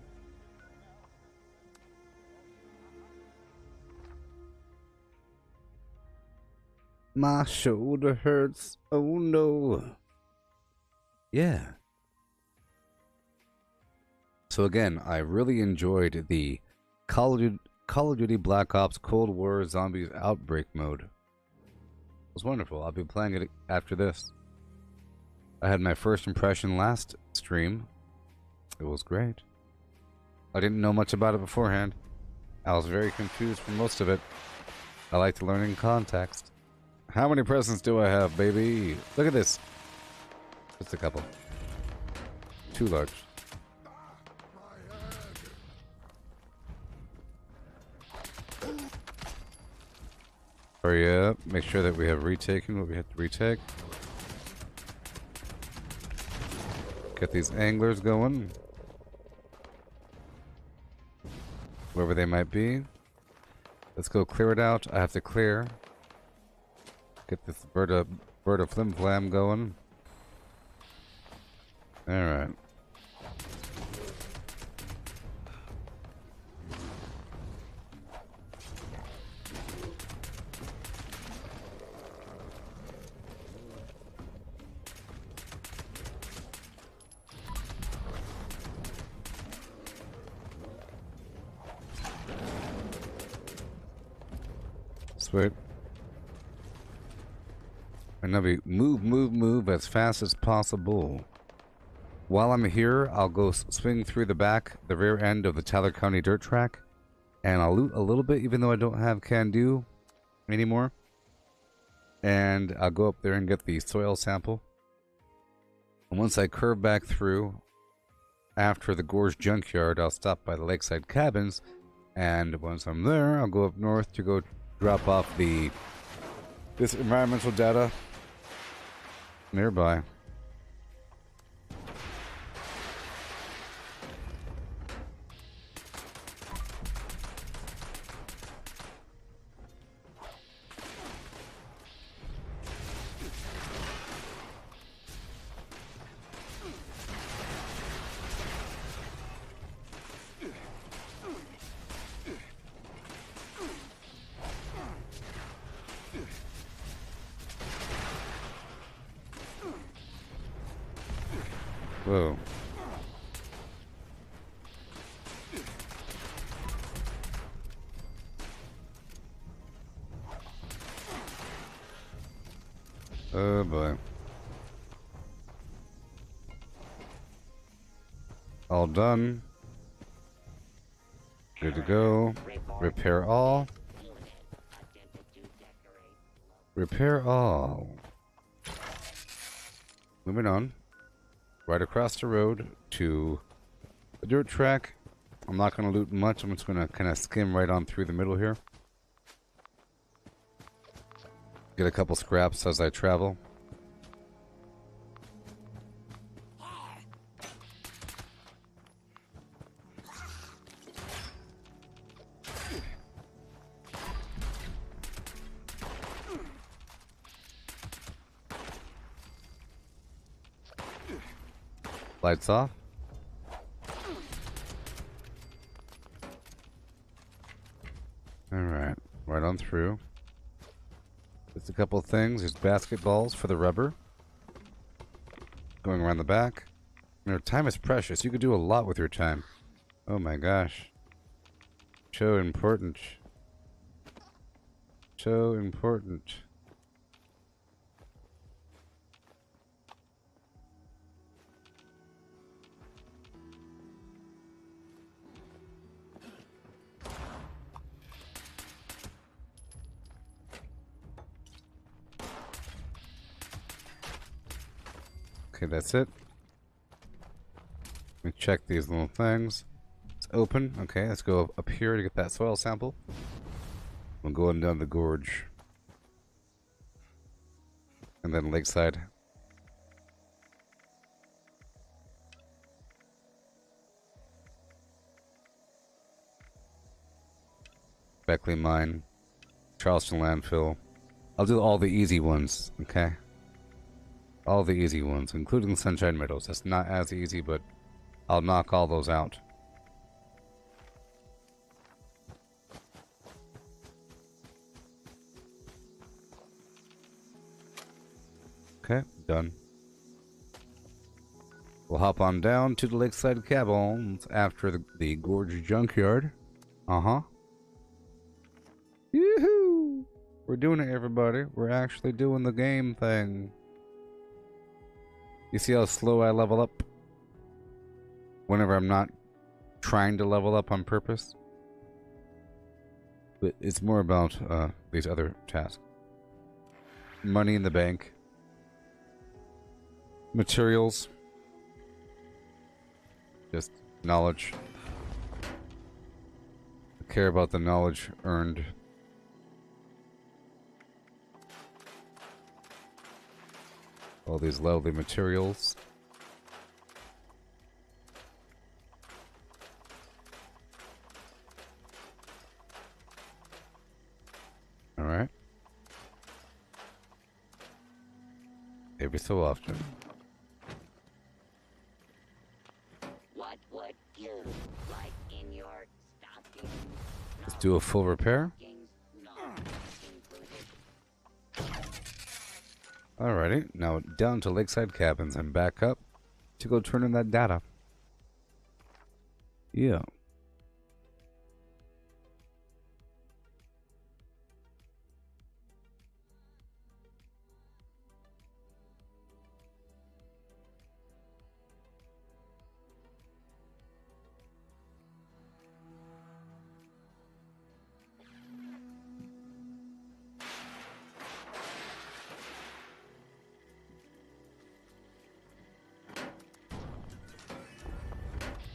My shoulder hurts. Oh no. Yeah. So again, I really enjoyed the Call of Duty Black Ops Cold War Zombies Outbreak mode. It was wonderful. I'll be playing it after this. I had my first impression last stream. It was great. I didn't know much about it beforehand. I was very confused for most of it. I liked learning context. How many presents do I have, baby? Look at this. Just a couple. Too large. Hurry up. Make sure that we have retaken what we have to retake. Get these anglers going. Wherever they might be. Let's go clear it out. I have to clear. Get this bird of flim flam going. Alright. Sweet. And now we move as fast as possible. While I'm here, I'll go swing through the rear end of the Tyler County Dirt Track, and I'll loot a little bit, even though I don't have can-do anymore. And I'll go up there and get the soil sample. And once I curve back through, after the Gorge Junkyard, I'll stop by the Lakeside Cabins, and once I'm there, I'll go up north to go drop off this environmental data nearby. Whoa. Oh boy. All done. Good to go. Repair all. Repair all. Moving on. Right across the road to the dirt track. I'm not going to loot much. I'm just going to kind of skim right on through the middle here. Get a couple scraps as I travel. Lights off. Alright, right on through. Just a couple things. There's basketballs for the rubber. Going around the back. You know, time is precious. You could do a lot with your time. Oh my gosh. So important. So important. Okay, that's it. Let me check these little things. It's open. Okay, let's go up here to get that soil sample. I'm going down the gorge. And then lakeside. Beckley Mine. Charleston Landfill. I'll do all the easy ones, okay? All the easy ones, including Sunshine Meadows. That's not as easy, but I'll knock all those out. Okay, done. We'll hop on down to the Lakeside Cabins after the Gorge Junkyard. Uh-huh. Yoo-hoo! We're doing it, everybody. We're actually doing the game thing. You see how slow I level up? Whenever I'm not trying to level up on purpose? But it's more about these other tasks. Money in the bank. Materials. Just knowledge. I care about the knowledge earned. All these lovely materials. Alright. Every so often. What would you like in your stocking? Let's do a full repair. Alrighty, now down to Lakeside Cabins and back up to go turn in that data. Yeah.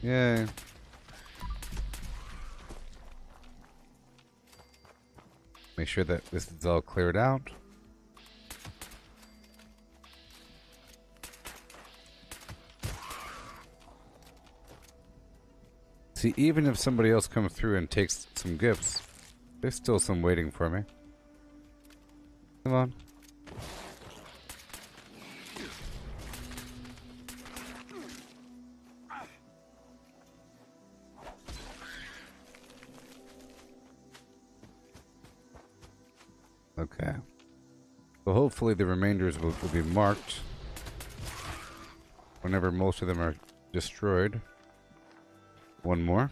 Yay. Make sure that this is all cleared out. See, even if somebody else comes through and takes some gifts, there's still some waiting for me. Come on. Okay. So hopefully the remainders will be marked whenever most of them are destroyed. One more.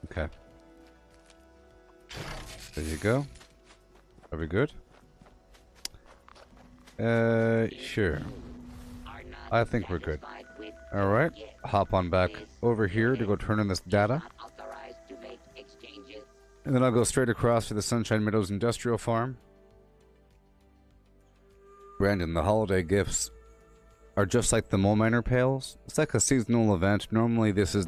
Okay. There you go. Are we good? Sure. I think we're good. Alright, hop on back over here to go turn in this data. And then I'll go straight across to the Sunshine Meadows Industrial Farm. Brandon, the holiday gifts are just like the Mole Miner pails. It's like a seasonal event. Normally this is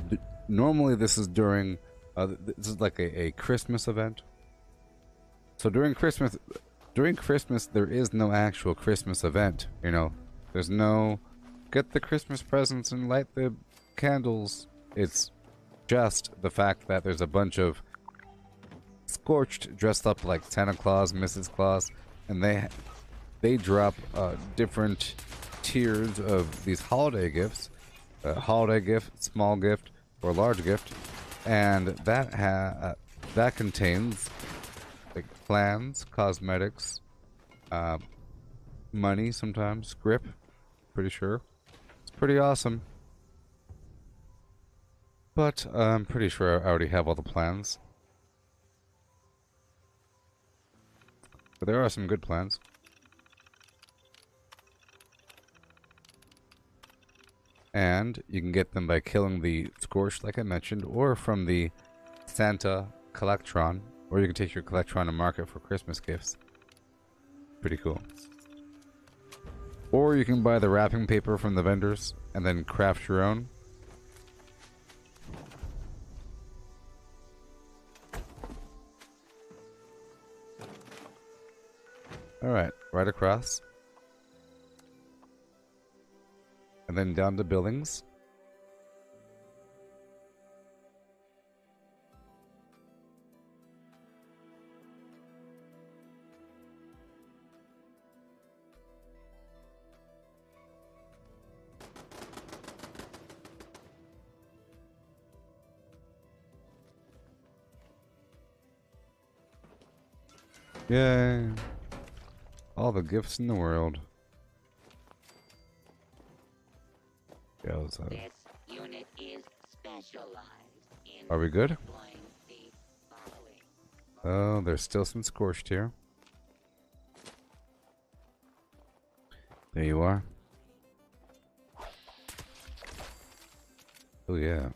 during this is like a Christmas event. So during Christmas there is no actual Christmas event, you know. There's no get the Christmas presents and light the candles. It's just the fact that there's a bunch of Scorched dressed up like Santa Claus, Mrs. Claus, and they drop different tiers of these holiday gifts. Holiday gift, small gift, or large gift, and that contains like plans, cosmetics, money, sometimes script. Pretty sure it's pretty awesome. But I'm pretty sure I already have all the plans. But there are some good plans. And you can get them by killing the Scorched, like I mentioned, or from the Santa Collectron, or you can take your Collectron and mark it for Christmas gifts. Pretty cool. Or you can buy the wrapping paper from the vendors and then craft your own. Alright, right across. And then down to Billings. Yay. All the gifts in the world. Yeah, This unit is specialized in are we good? deploying the following. Oh, there's still some Scorched here. There you are. Oh yeah.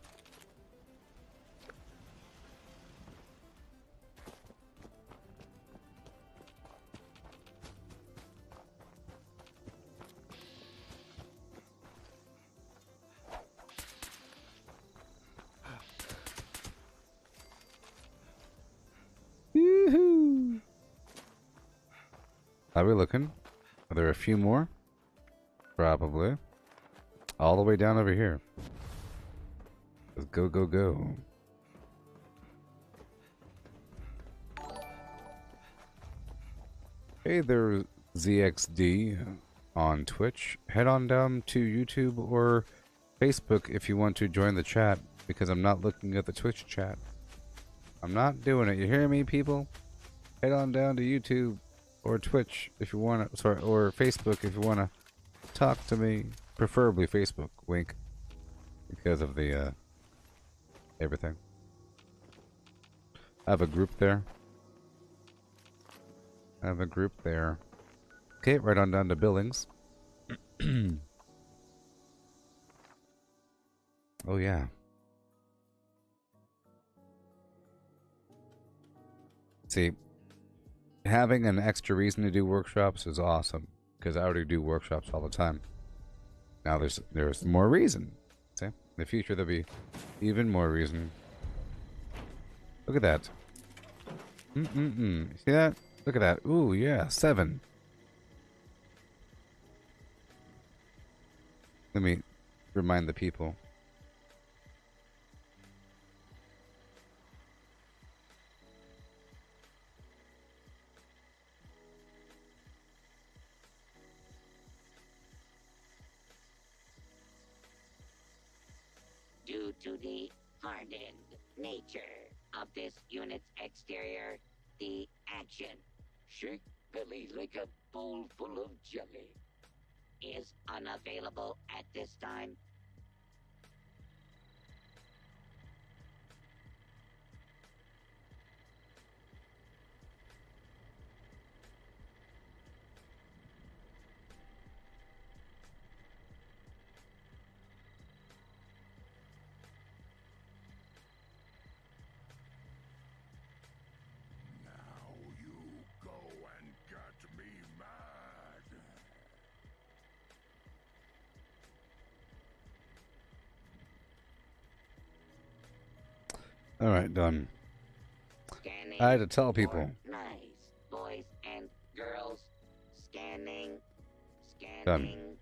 Yoo-hoo! How are we looking? Are there a few more? Probably. All the way down over here. Let's go, go, go. Hey there, ZXD on Twitch. Head on down to YouTube or Facebook if you want to join the chat, because I'm not looking at the Twitch chat. I'm not doing it. You hear me, people? Head on down to YouTube or Twitch if you want to, sorry, or Facebook if you want to talk to me. Preferably Facebook, wink, because of the everything. I have a group there. Okay, right on down to Billings. Oh yeah. See, having an extra reason to do workshops is awesome, because I already do workshops all the time. Now there's more reason. See, in the future there'll be even more reason. Look at that. See that? Look at that. Ooh, yeah, 7. Let me remind the people. Due to the hardened nature of this unit's exterior, the action, shake belly like a bowl full of jelly, is unavailable at this time. Alright, done. I had to tell people. Nice, boys and girls. Scanning. Done.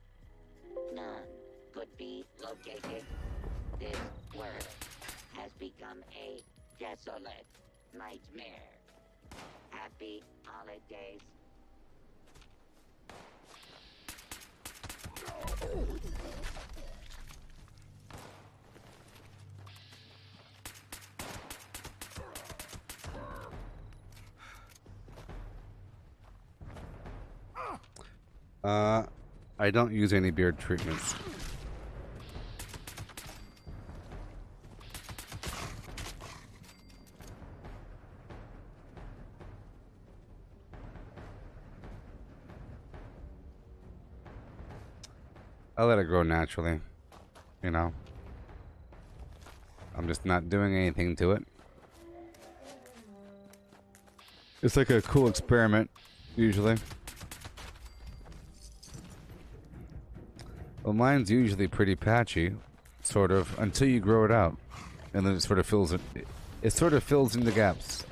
None could be located. This world has become a desolate nightmare. Happy holidays. I don't use any beard treatments. I let it grow naturally, you know. I'm just not doing anything to it. It's like a cool experiment, usually. Well, mine's usually pretty patchy, sort of, until you grow it out. And then it sort of fills it. It sort of fills in the gaps.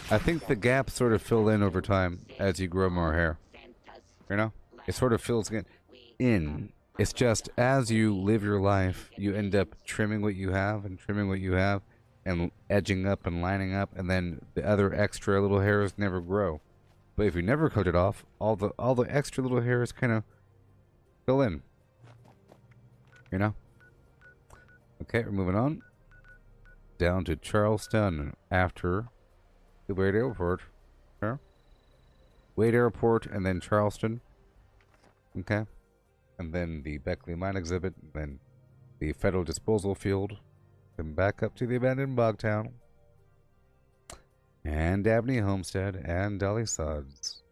I think the gaps sort of fill in over time as you grow more hair. You know? It sort of fills in. It's just as you live your life, you end up trimming what you have and trimming what you have and edging up and lining up, and then the other extra little hairs never grow. But if you never cut it off, all the extra little hairs kind of fill in. You know? Okay, we're moving on. Down to Charleston after the Wade Airport. Huh? Wade Airport and then Charleston. Okay. And then the Beckley Mine Exhibit. Then the Federal Disposal Field. Then back up to the abandoned Bogtown. And Dabney Homestead and Dolly Sods.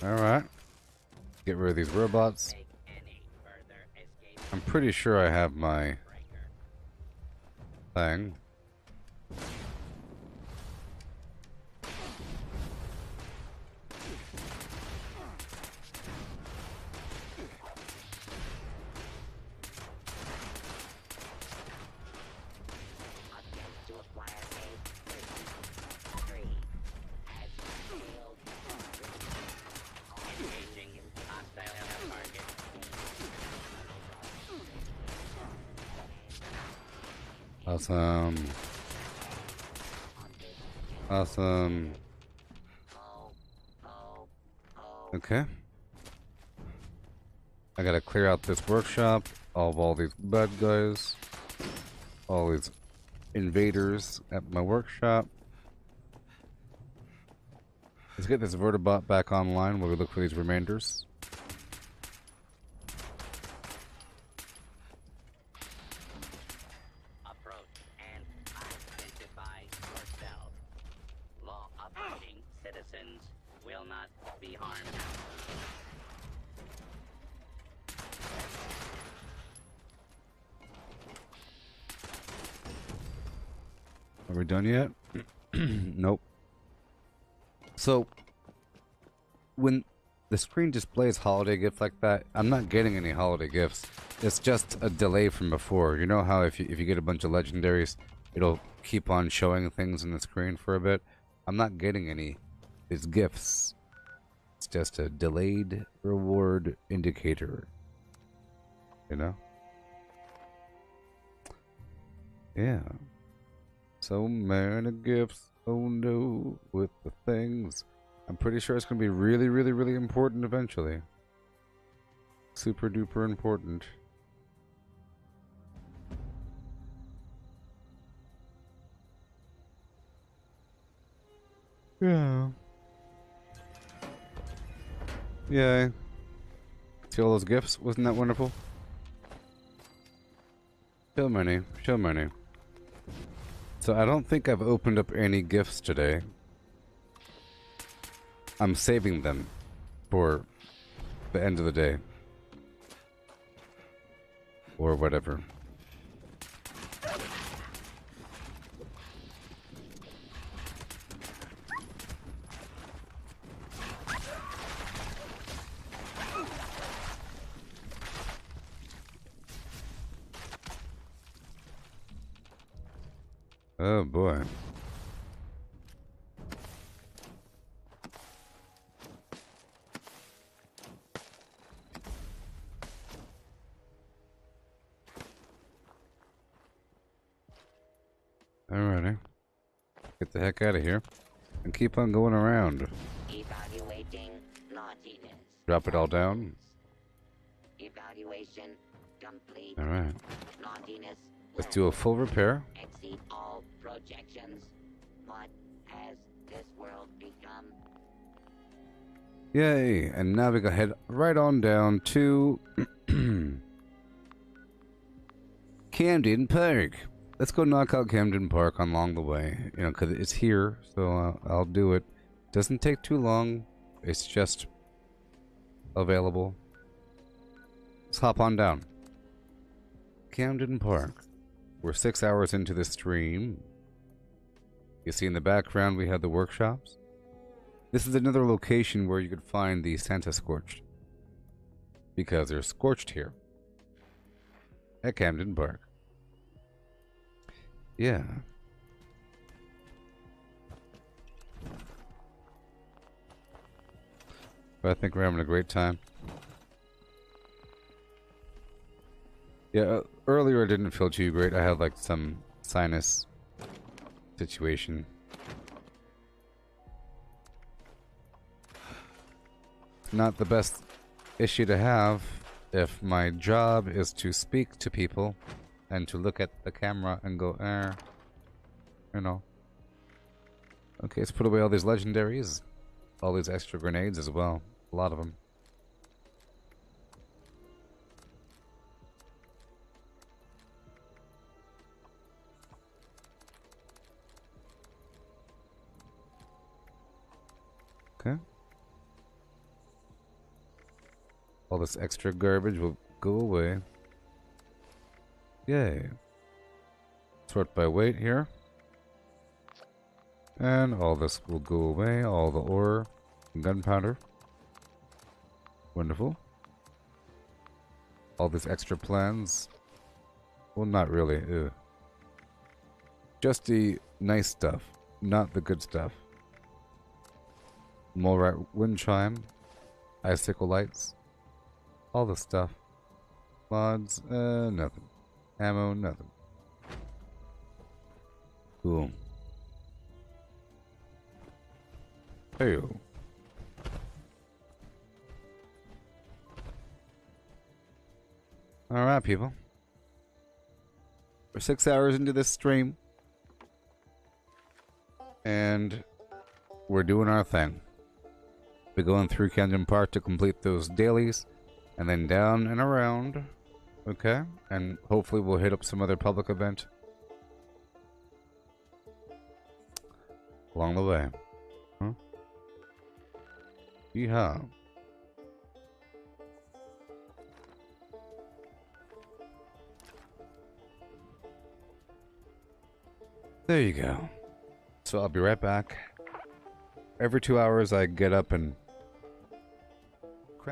Alright. Get rid of these robots. I'm pretty sure I have my thing. Awesome. Awesome. Okay. I gotta clear out this workshop of all these bad guys. All these invaders at my workshop. Let's get this Vertibot back online while we look for these remainders. Are we done yet? Nope. So, when the screen displays holiday gifts like that, I'm not getting any holiday gifts. It's just a delay from before. You know how if you get a bunch of legendaries, it'll keep on showing things on the screen for a bit? I'm not getting any. It's gifts. It's just a delayed reward indicator. You know? Yeah. So many gifts, oh no, with the things. I'm pretty sure it's going to be really, really, really important eventually. Super duper important. Yeah. Yay. See all those gifts? Wasn't that wonderful? So many, so many. So I don't think I've opened up any gifts today. I'm saving them for the end of the day. Or whatever. Oh boy. Alrighty. Get the heck out of here. And keep on going around. Evaluating naughtiness. Drop it all down. Evaluation complete. Alright. Naughtiness. Let's do a full repair. Exceed all projections. What has this world become? Yay! And now we can head right on down to Camden Park. Let's go knock out Camden Park along the way. You know, because it's here, so I'll do it. Doesn't take too long. It's just available. Let's hop on down. Camden Park. We're 6 hours into the stream. You see in the background we have the workshops. This is another location where you could find the Santa Scorched. Because they're scorched here. At Camden Park. Yeah. But I think we're having a great time. Yeah, earlier it didn't feel too great. I had like some sinus situation. Not the best issue to have if my job is to speak to people and to look at the camera and go, you know. Okay, let's put away all these legendaries. All these extra grenades as well. A lot of them. Okay. All this extra garbage will go away. Yay. Sort by weight here. And all this will go away. All the ore and gunpowder. Wonderful. All these extra plans. Well, not really. Ew. Just the nice stuff. Not the good stuff. Molrite wind chime. Icicle lights. All the stuff. Mods, nothing. Ammo, nothing. Cool. Hey-o. Alright, people. We're 6 hours into this stream. And we're doing our thing. We're going through Camden Park to complete those dailies. And then down and around. Okay? And hopefully we'll hit up some other public event along the way. Huh? Yeehaw. There you go. So I'll be right back. Every 2 hours I get up and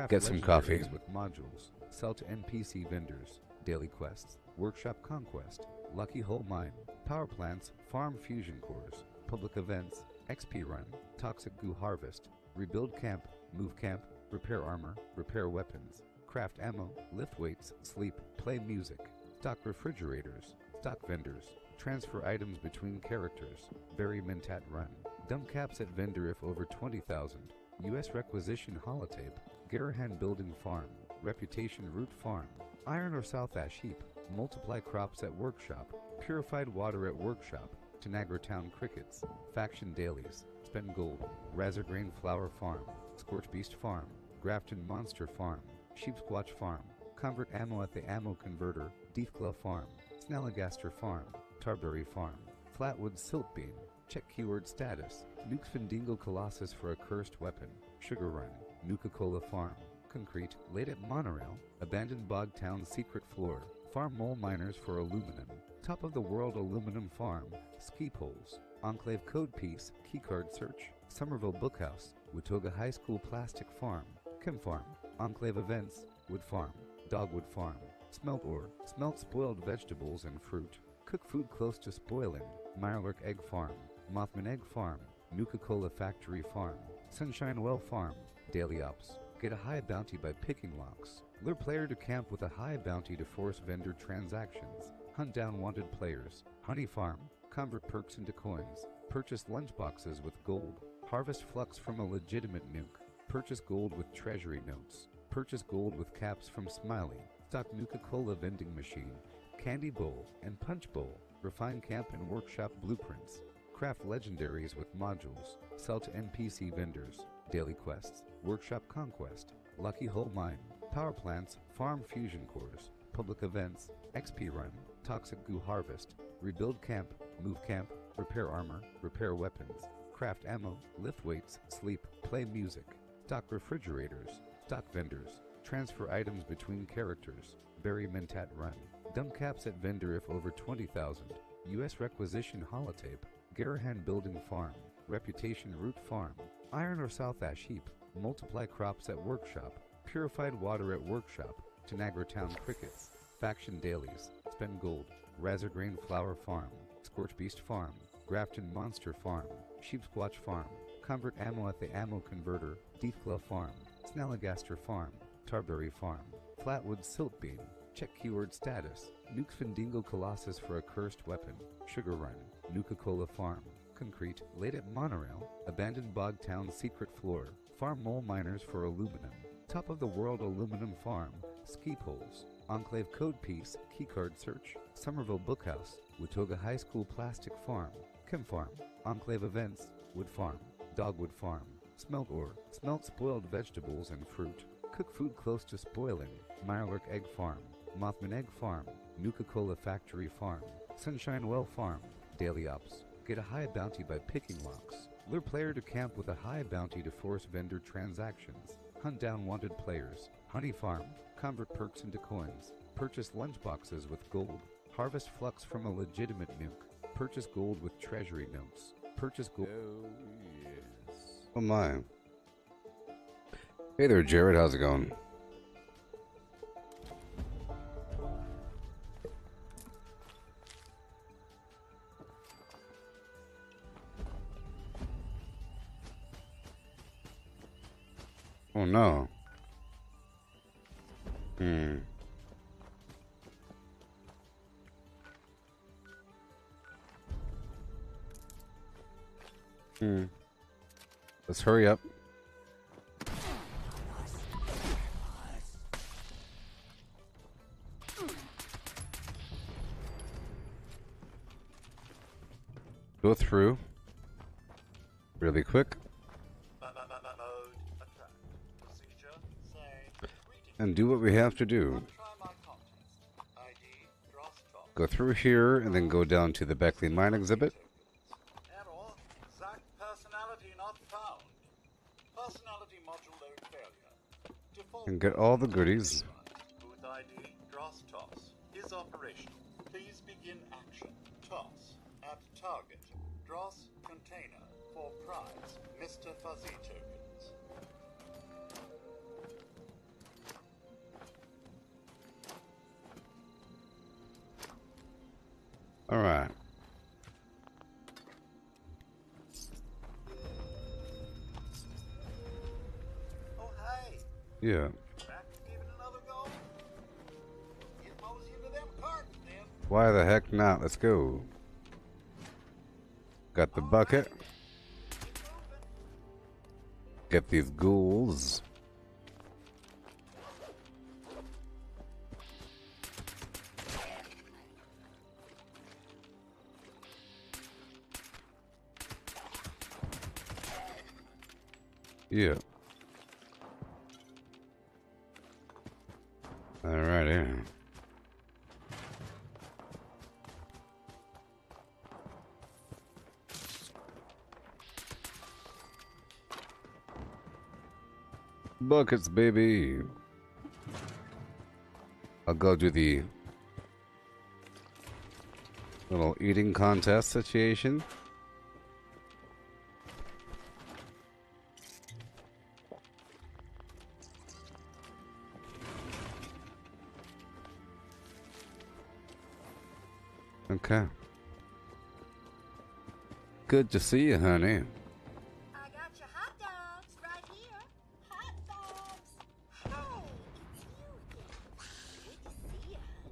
get some coffee. With modules. Sell to NPC vendors. Daily quests. Workshop conquest. Lucky hole mine. Power plants. Farm fusion cores. Public events. XP run. Toxic goo harvest. Rebuild camp. Move camp. Repair armor. Repair weapons. Craft ammo. Lift weights. Sleep. Play music. Stock refrigerators. Stock vendors. Transfer items between characters. Bury Mentat run. Dump caps at vendor if over 20,000. U.S. requisition holotape. Garahan building farm. Reputation root farm. Iron or South Ash heap. Multiply crops at workshop. Purified water at workshop. Tanagra Town crickets. Faction dailies. Spend gold. Razorgrain flower farm. Scorch beast farm. Grafton monster farm. Sheep squatch farm. Convert ammo at the ammo converter. Deefclaw farm. Snalligaster farm. Tarberry farm. Flatwood silt beam. Check keyword status. Nuke Findingo Colossus for a cursed weapon. Sugar Run. Nuka-Cola farm. Concrete. Late at monorail. Abandoned bog town secret floor. Farm mole miners for aluminum. Top of the world aluminum farm. Ski poles. Enclave code piece. Keycard search. Somerville Bookhouse. Watoga High School plastic farm. Chem farm. Enclave events. Wood farm. Dogwood farm. Smelt ore. Smelt spoiled vegetables and fruit. Cook food close to spoiling. Mirelurk Egg Farm, Mothman Egg Farm, Nuka-Cola Factory Farm, Sunshine Well Farm. Daily Ops. Get a high bounty by picking locks. Lure player to camp with a high bounty to force vendor transactions. Hunt down wanted players. Honey Farm. Convert perks into coins. Purchase lunchboxes with gold. Harvest flux from a legitimate nuke. Purchase gold with treasury notes. Purchase gold with caps from Smiley. Stock Nuka-Cola vending machine. Candy bowl and punch bowl. Refine camp and workshop blueprints. Craft legendaries with modules. Sell to NPC vendors. Daily quests. Workshop conquest. Lucky Hole Mine. Power plants. Farm fusion cores. Public events. XP run. Toxic goo harvest. Rebuild camp. Move camp. Repair armor. Repair weapons. Craft ammo. Lift weights. Sleep. Play music. Stock refrigerators. Stock vendors. Transfer items between characters. Bury Mentat run. Dump caps at vendor if over 20,000. U.S. requisition holotape. Garahan building farm. Reputation root farm. Iron or South Ash heap. Multiply crops at workshop. Purified water at workshop. Tanagra Town crickets. Faction dailies. Spend gold. Razorgrain flower farm. Scorch beast farm. Grafton monster farm. Sheepsquatch farm. Convert ammo at the ammo converter. Deathclaw farm. Snalligaster farm. Tarberry farm. Flatwood siltbean. Check keyword status. Nuke Findingo Colossus for a cursed weapon. Sugar Run. Nuka-Cola farm. Concrete. Late at Monorail. Abandoned Bog Town secret floor. Farm mole miners for aluminum. Top of the world aluminum farm. Ski poles. Enclave code piece. Keycard search. Somerville Bookhouse. Watoga High School plastic farm. Chem farm. Enclave events. Wood farm. Dogwood farm. Smelt ore. Smelt spoiled vegetables and fruit. Cook food close to spoiling. Mirelurk Egg Farm. Mothman Egg Farm. Nuka-Cola Factory Farm. Sunshine Well Farm. Daily Ops. Get a high bounty by picking locks. Lure player to camp with a high bounty to force vendor transactions. Hunt down wanted players. Honey Farm. Convert perks into coins. Purchase lunchboxes with gold. Harvest flux from a legitimate nuke. Purchase gold with treasury notes. Purchase gold. Oh, yes. Oh, my. Hey there, Jared. How's it going? Oh, no. Let's hurry up. Go through really quick and do what we have to do. Go through here and then go down to the Beckley Mine exhibit. Error. Exact personality not found. Personality module load failure. Default And get all the goodies. booth ID Dross Toss is operational. Please begin action. Toss at target. Dross container for prize. Mr. Fuzzy tokens. All right. Oh hey. Yeah. Back to give it another go. Get mosey into them cartons then. Why the heck not? Let's go. Got the bucket. Get these ghouls. Yeah. All right, yeah. Buckets, baby. I'll go do the little eating contest situation. Okay. Good to see you, honey. I got your hot dogs right here. Hot dogs. Hey, it's you again. Good to see you, honey.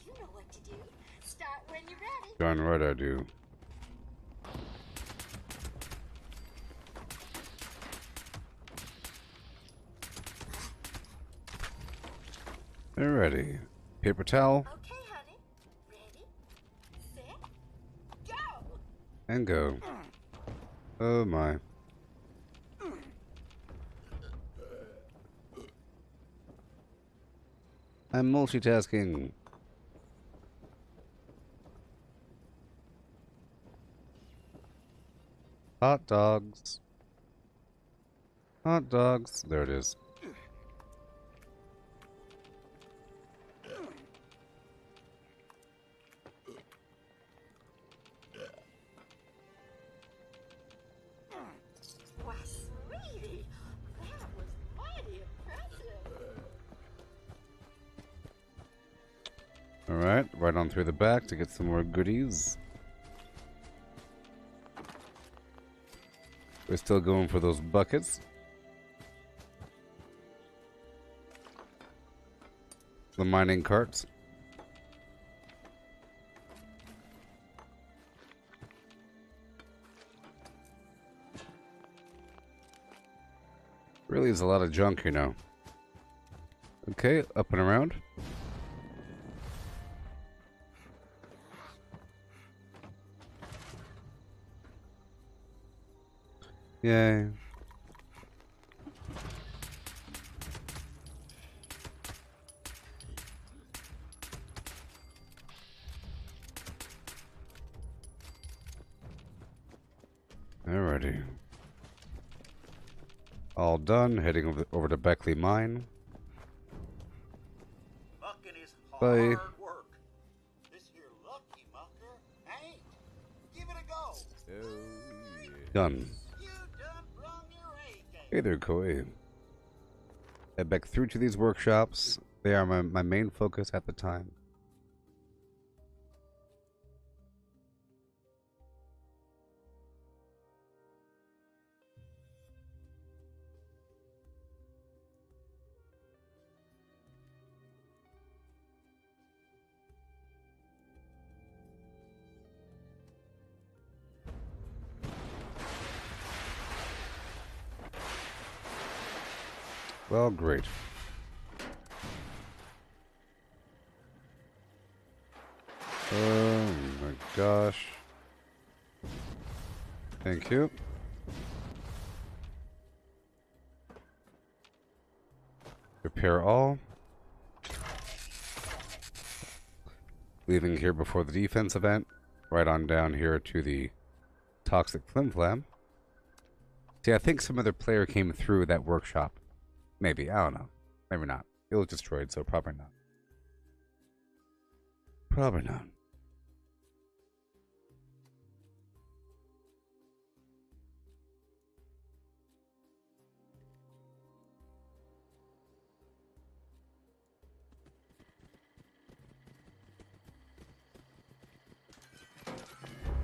You know what to do. Start when you're ready. Darn right I do. Alrighty. Paper towel. Okay, honey. Ready, set, go. And go. Oh my. I'm multitasking. Hot dogs. Hot dogs. There it is. Why, sweetie, that was mighty impressive. Alright, right on through the back to get some more goodies. We're still going for those buckets. The mining carts. Really is a lot of junk, you know. Okay, up and around. Yay. Alrighty. All done. Heading over to Beckley Mine. Mucking is Bye. hard work. This here lucky mucker ain't. Give it a go. Done. You done brung your A game. Hey there, Koi. Head back through to these workshops. They are my main focus at the time. Well, great. Oh my gosh. Thank you. Repair all. Leaving here before the defense event. Right on down here to the toxic flim flam. See, I think some other player came through that workshop. Maybe, I don't know. Maybe not. It was destroyed, so probably not. Probably not.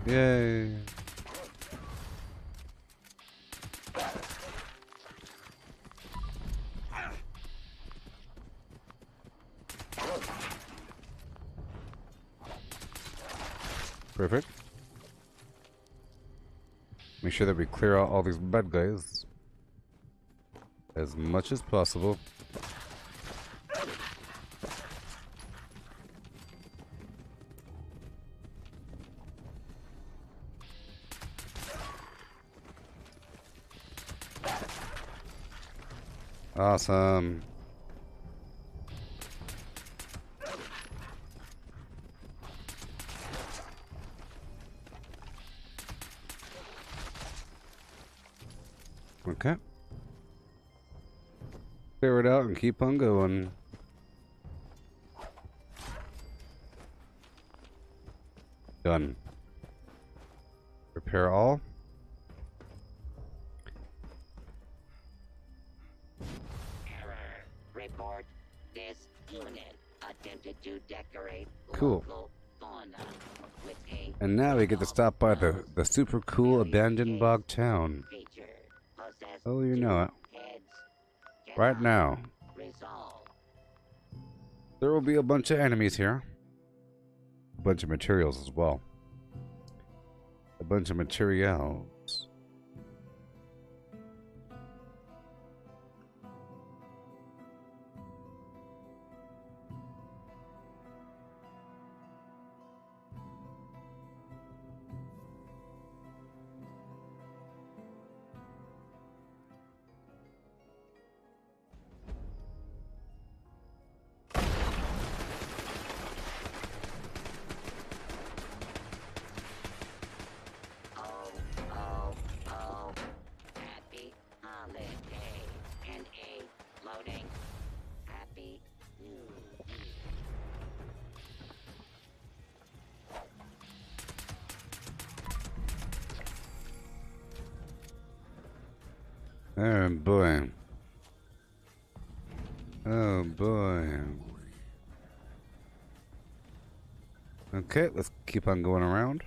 Yay. Perfect. Make sure that we clear out all these bad guys as much as possible. Awesome. Okay. Clear it out and keep on going. Done. Repair all. Error. Report. This unit attempted to decorate Cool. local fauna. And now we get to stop by the super cool abandoned bog town. Oh, you know it. Right now. There will be a bunch of enemies here. A bunch of materials as well. A bunch of materials. Oh boy. Oh boy. Okay, let's keep on going around.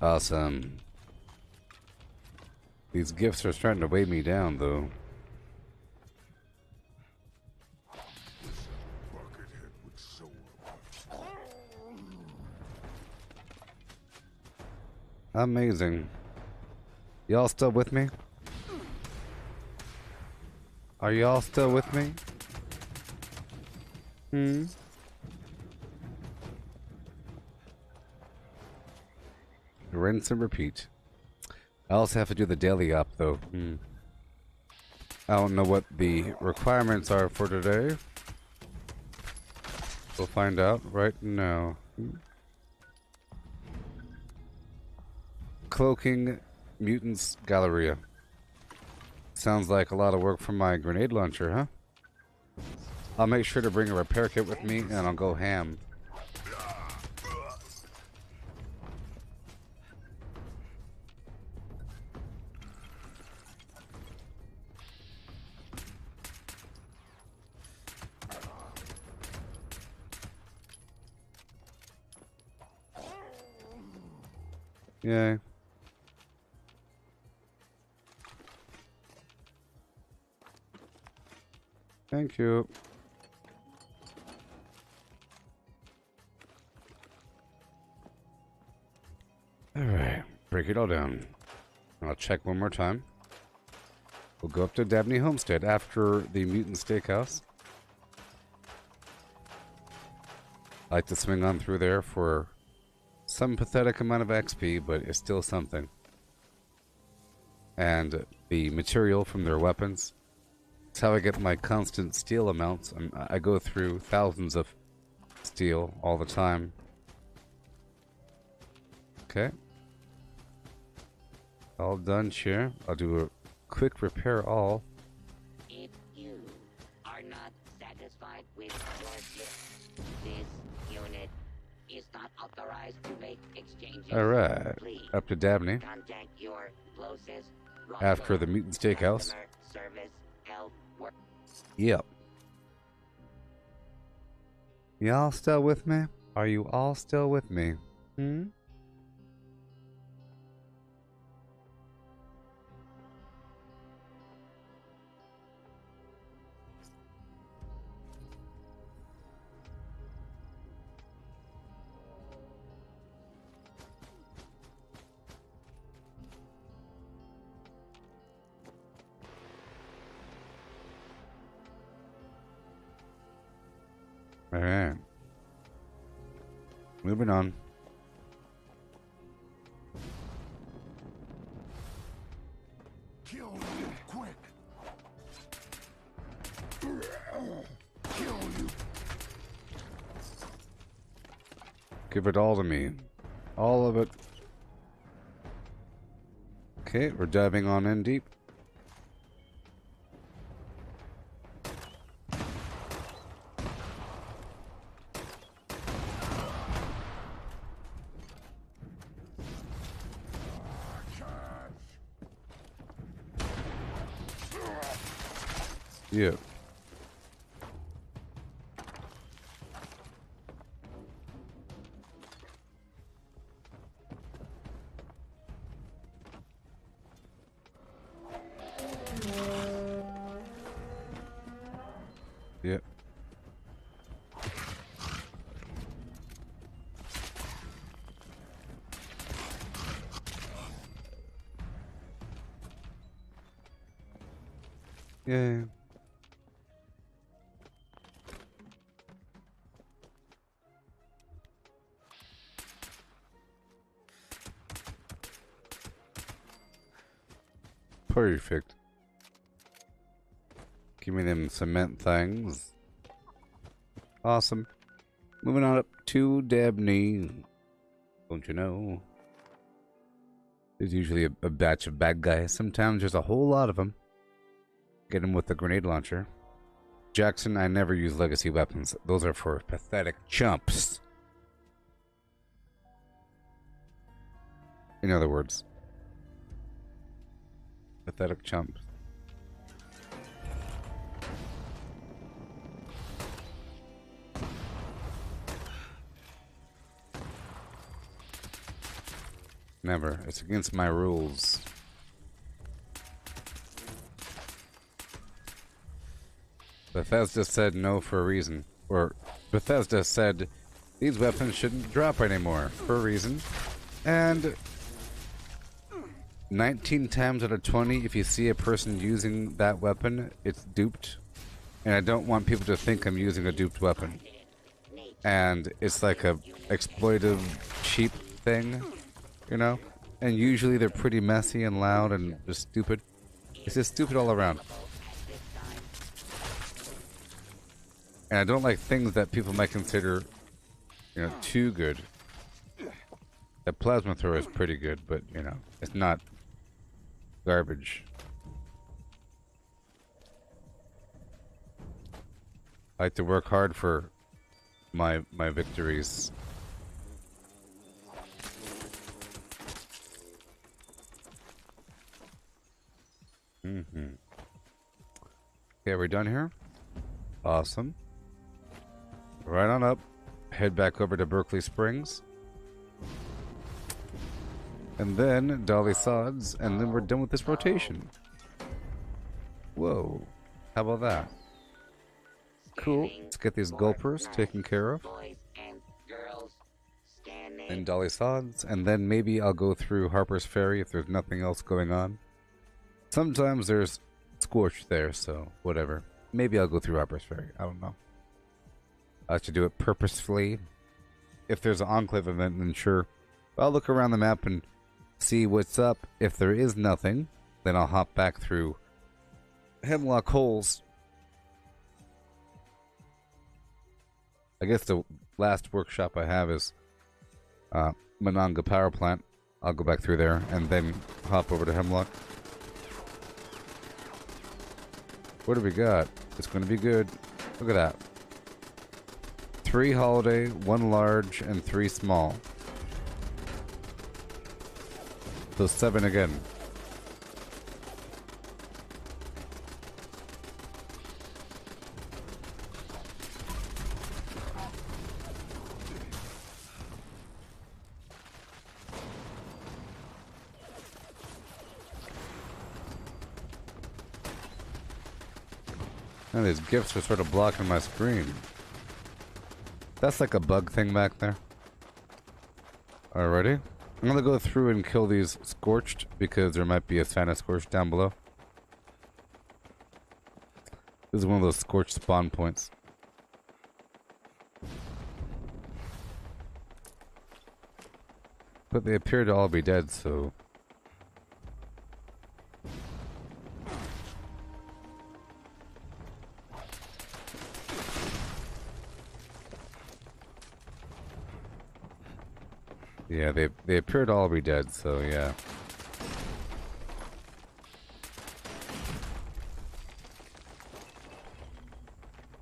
Awesome. These gifts are starting to weigh me down, though. Amazing. Y'all still with me? Are y'all still with me? Rinse and repeat. I also have to do the daily op, though. I don't know what the requirements are for today. We'll find out right now. Cloaking Mutants Galleria. Sounds like a lot of work for my grenade launcher, huh? I'll make sure to bring a repair kit with me, and I'll go ham. Yay. Thank you. Alright, break it all down. I'll check one more time. We'll go up to Dabney Homestead after the Mutant Steakhouse. I like to swing on through there for some pathetic amount of XP, but it's still something. And the material from their weapons. It's how I get my constant steel amounts. I go through thousands of steel all the time. Okay. All done here. I'll do a quick repair all. If you are not satisfied with your gift, this unit is not authorized to make exchanges. Alright. Please Up to Dabney. contact your closest After the Mutant Steakhouse. customer service help work. Yep. Y'all still with me? Are you all still with me? Alright. Moving on. Kill you quick. Kill you. Give it all to me. All of it. Okay, we're diving on in deep. Yeah. Yep. Yeah. Perfect. Give me them cement things. Awesome. Moving on up to Dabney. Don't you know? There's usually a batch of bad guys. Sometimes there's a whole lot of them. Get him with the grenade launcher. Jackson, I never use legacy weapons. Those are for pathetic chumps. In other words. Pathetic chumps. Never. It's against my rules. Bethesda said no for a reason. Or Bethesda said these weapons shouldn't drop anymore for a reason. And 19 times out of 20, if you see a person using that weapon, it's duped. And I don't want people to think I'm using a duped weapon. And it's like a exploitive, cheap thing, you know? And usually they're pretty messy and loud and just stupid. It's just stupid all around. And I don't like things that people might consider, you know, too good. The plasma thrower is pretty good, but, you know, it's not garbage. I like to work hard for my victories. Okay, are we done here? Awesome. Right on up. Head back over to Berkeley Springs. And then Dolly Sods, and then we're done with this rotation. Whoa. How about that? Cool. Let's get these gulpers taken care of. And Dolly Sods, and then maybe I'll go through Harper's Ferry if there's nothing else going on. Sometimes there's Scorch there, so whatever. Maybe I'll go through Harper's Ferry. I don't know. I have to do it purposefully. If there's an Enclave event, then sure. I'll look around the map and see what's up. If there is nothing, then I'll hop back through Hemlock Holes. I guess the last workshop I have is Monongah Power Plant. I'll go back through there and then hop over to Hemlock. What do we got? It's going to be good. Look at that. 3 holiday, 1 large, and 3 small. So 7 again. And these gifts are sort of blocking my screen. That's like a bug thing back there. Alrighty. I'm gonna go through and kill these Scorched because there might be a Santa Scorched down below. This is one of those Scorched spawn points. But they appear to all be dead, so... Yeah, they appear to all be dead, so yeah.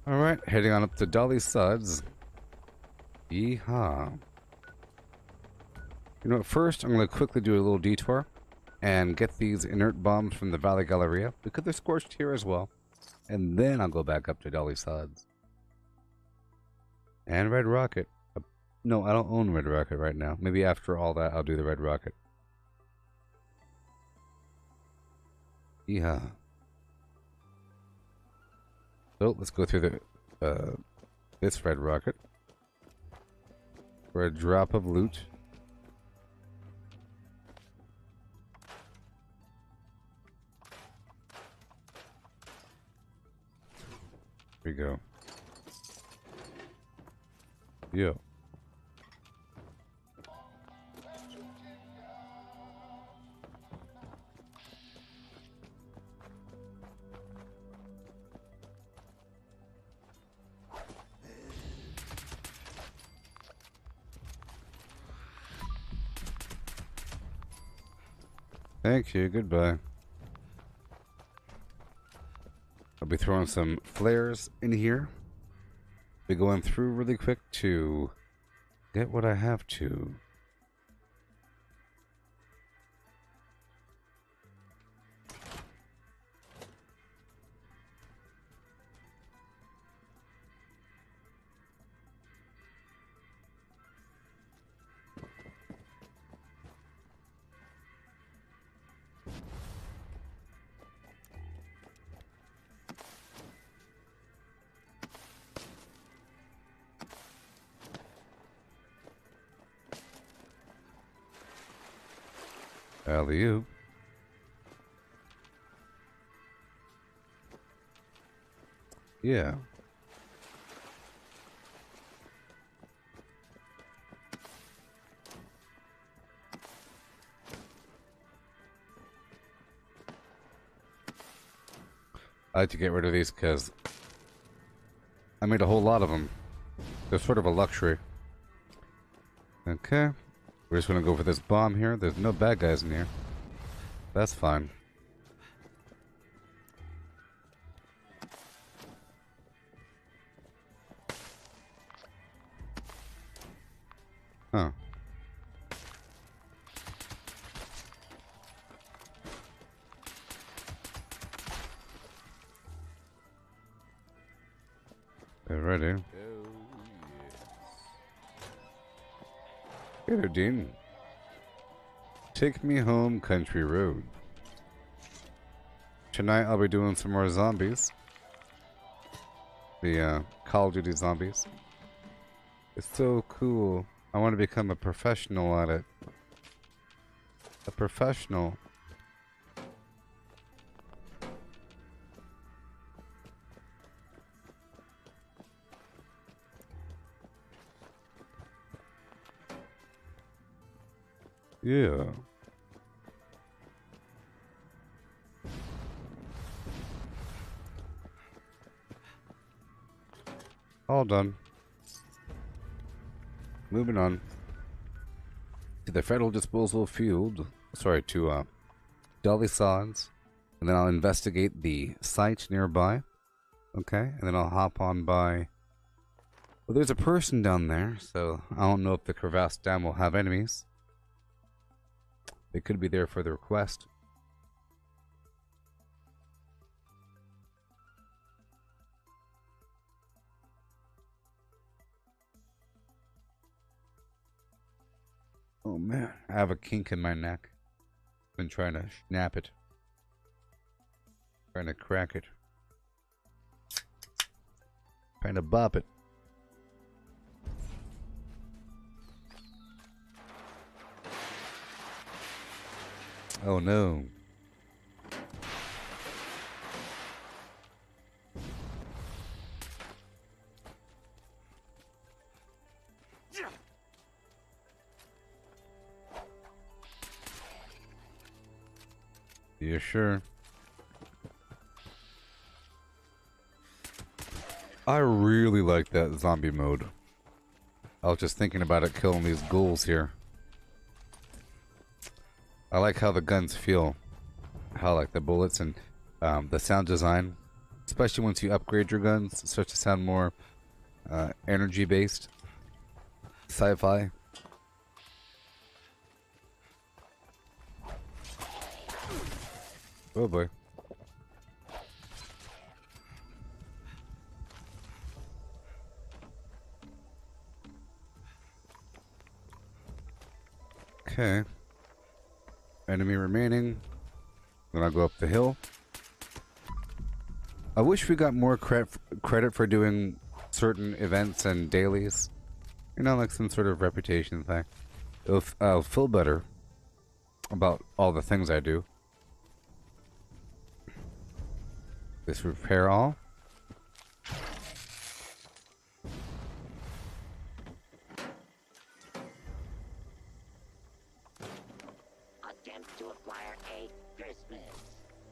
Alright, heading on up to Dolly Suds. Yeehaw. You know what, first I'm going to quickly do a little detour and get these inert bombs from the Valley Galleria, because they're scorched here as well. and then I'll go back up to Dolly Sods. And Red Rocket. No, I don't own Red Rocket right now. Maybe after all that, I'll do the Red Rocket. Yeah. So let's go through the this Red Rocket for a drop of loot. Here we go. Yo. Thank you, goodbye. I'll be throwing some flares in here. Be going through really quick to get what I have to. Alley-oop. Yeah. I like to get rid of these because I made a whole lot of them. They're sort of a luxury. Okay. We're just going to go for this bomb here. There's no bad guys in here. That's fine. Huh. They're ready. Hey there, Dean. Take me home, country road. Tonight I'll be doing some more zombies. The Call of Duty zombies. It's so cool. I want to become a professional at it. A professional. Yeah. All done. Moving on to the Federal Disposal Field. Sorry, to Dolly Sods. And then I'll investigate the site nearby. Okay, and then I'll hop on by. Well, there's a person down there, so I don't know if the crevasse dam will have enemies. They could be there for the request. Oh man, I have a kink in my neck. Been trying to snap it. Trying to crack it. Trying to bop it. Oh no. Yeah, sure. I really like that zombie mode. I was just thinking about it killing these ghouls here. I like how the guns feel. How like the bullets and the sound design. Especially once you upgrade your guns, it starts to sound more energy based. Sci-fi. Oh boy. Okay. Enemy remaining. Then I'll go up the hill. I wish we got more credit for doing certain events and dailies. You know, like some sort of reputation thing. I'll feel better about all the things I do. This repair all. Attempt to acquire a Christmas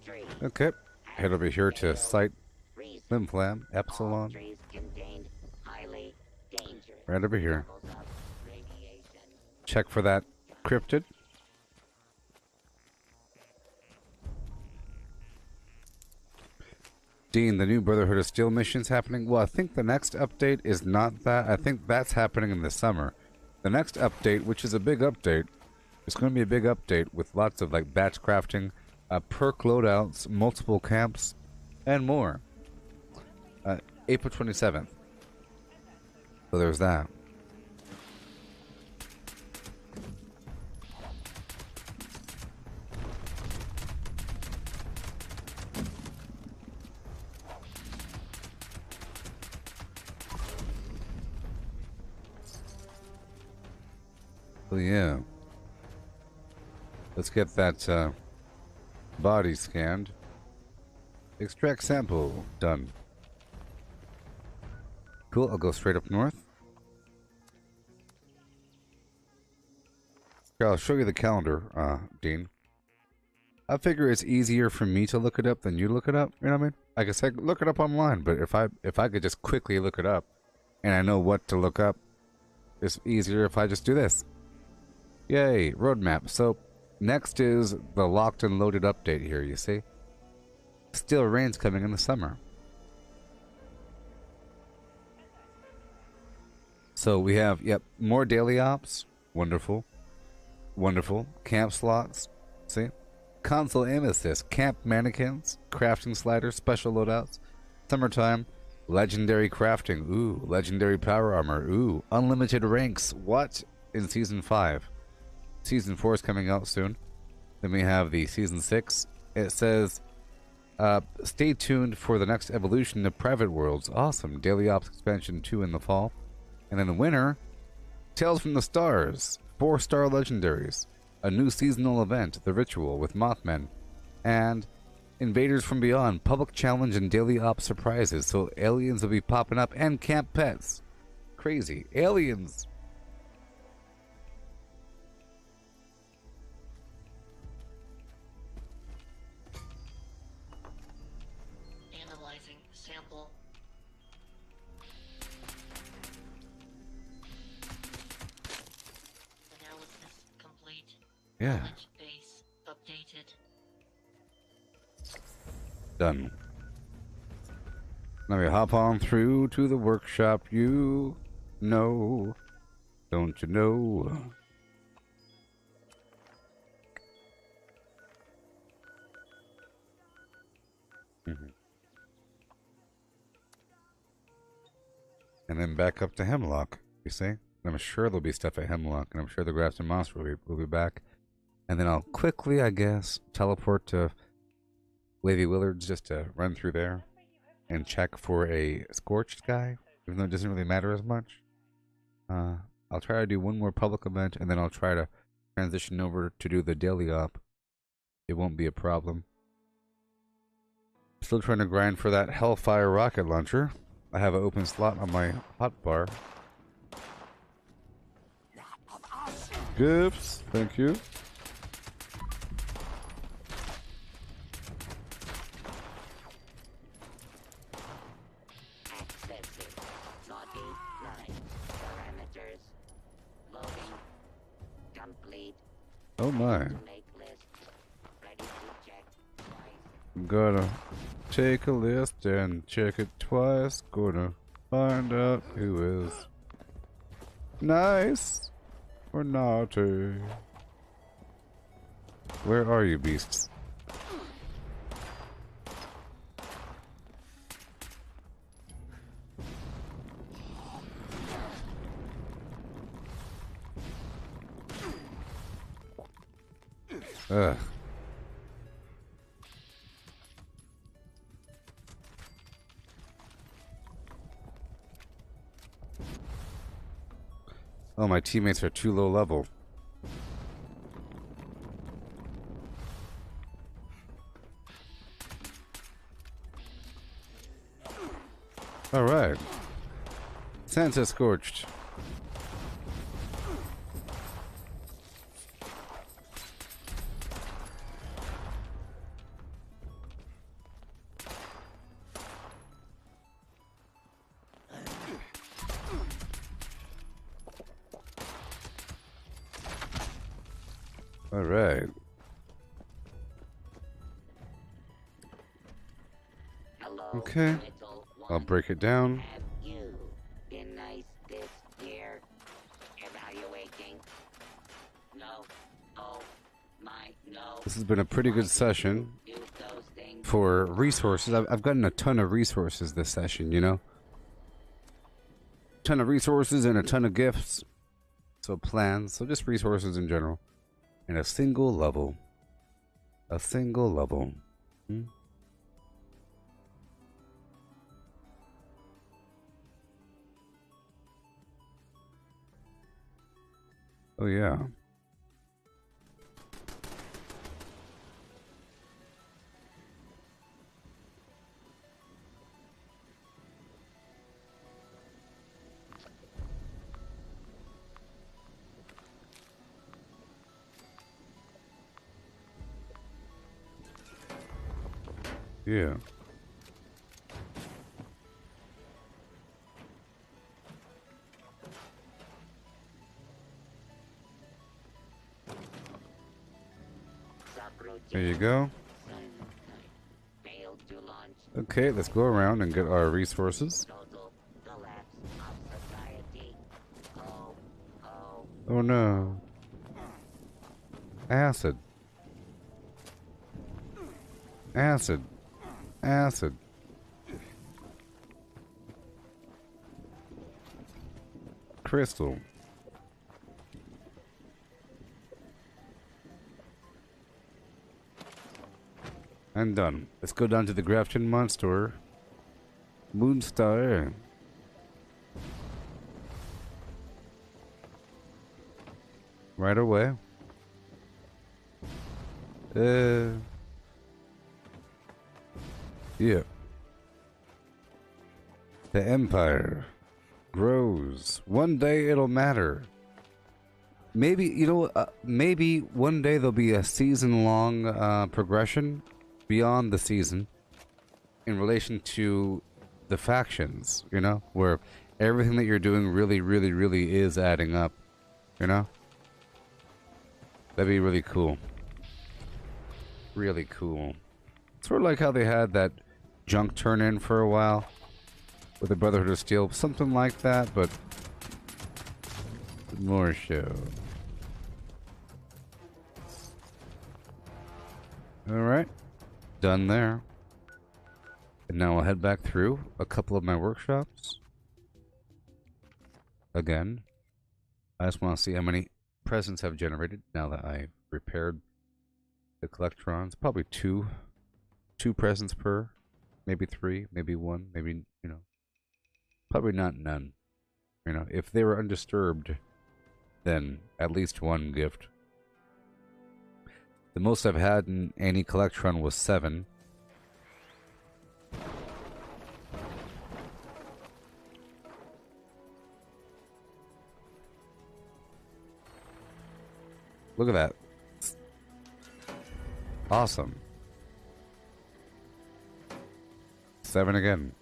tree. Okay. Head over here to site Flim Flam, Epsilon. Trees contained highly dangerous Right over here. levels of radiation. Check for that cryptid. Dean, the new Brotherhood of Steel mission's happening. Well, I think the next update is not that. I think that's happening in the summer. The next update, which is a big update, it's going to be a big update with lots of like batch crafting, perk loadouts, multiple camps, and more. April 27th. So there's that. So yeah. Let's get that body scanned. Extract sample. Done. Cool, I'll go straight up north. Here, I'll show you the calendar, Dean. I figure it's easier for me to look it up than you look it up, you know what I mean? I guess I could look it up online, but if I could just quickly look it up and I know what to look up, it's easier if I just do this. Yay, roadmap. So next is the locked and loaded update here, you see? Still rain's coming in the summer. So we have, yep, more daily ops. Wonderful. Wonderful. Camp slots. See? Console aim assist. Camp mannequins. Crafting sliders. Special loadouts. Summertime. Legendary crafting. Ooh. Legendary power armor. Ooh. Unlimited ranks. What? In Season 5. Season 4 is coming out soon. Then we have the Season 6. It says, stay tuned for the next evolution of Private Worlds. Awesome. Daily Ops Expansion 2 in the fall. And in the winter, Tales from the Stars, 4-star legendaries, a new seasonal event, The Ritual with Mothmen, and Invaders from Beyond, public challenge and daily ops surprises. So aliens will be popping up and camp pets. Crazy. Aliens. Analyzing sample. Analysis complete. Yeah. Knowledge base updated. Done. Now we hop on through to the workshop. You know, don't you know? And then back up to Hemlock, you see? And I'm sure there'll be stuff at Hemlock, and I'm sure the Grafton Monster will be back. And then I'll quickly, I guess, teleport to Wavy Willards just to run through there and check for a Scorched guy, even though it doesn't really matter as much. I'll try to do one more public event, and then I'll try to transition over to do the daily op. It won't be a problem. Still trying to grind for that Hellfire rocket launcher. I have an open slot on my hotbar. Gifts, thank you. Accessing naughty line. Parameters. Loading. Complete. Oh my. Make list. Ready to check twice. Gotta take a list and check it twice. Gonna find out who is nice or naughty. Where are you, beasts? Ugh. Oh, my teammates are too low level. All right. Santa scorched. All right. Okay. I'll break it down. Have you been nice this year? Evaluating? No. Oh, my, no. This has been a pretty good session for resources. I've gotten a ton of resources this session, you know? Ton of resources and a ton of gifts. So plans, so just resources in general. And a single level. A single level. Hmm? Oh, yeah. Yeah. There you go. Okay, let's go around and get our resources. Oh no. Acid. Acid. Acid. Crystal. I'm done. Let's go down to the Grafton Monster. Moonstar. Right away. Yeah. The Empire grows. One day it'll matter. Maybe, you know, maybe one day there'll be a season-long progression beyond the season in relation to the factions, you know, where everything that you're doing really is adding up, you know? That'd be really cool. Really cool. Sort of like how they had that junk turn in for a while with the Brotherhood of Steel. Something like that, but more show. Alright. Done there. And now I'll head back through a couple of my workshops. Again. I just want to see how many presents I've generated now that I've repaired the Collectrons. Probably two presents per. Maybe 3, maybe 1, maybe, you know. Probably not none. You know, if they were undisturbed, then at least 1 gift. The most I've had in any Collectron was 7. Look at that. Awesome. 7 again.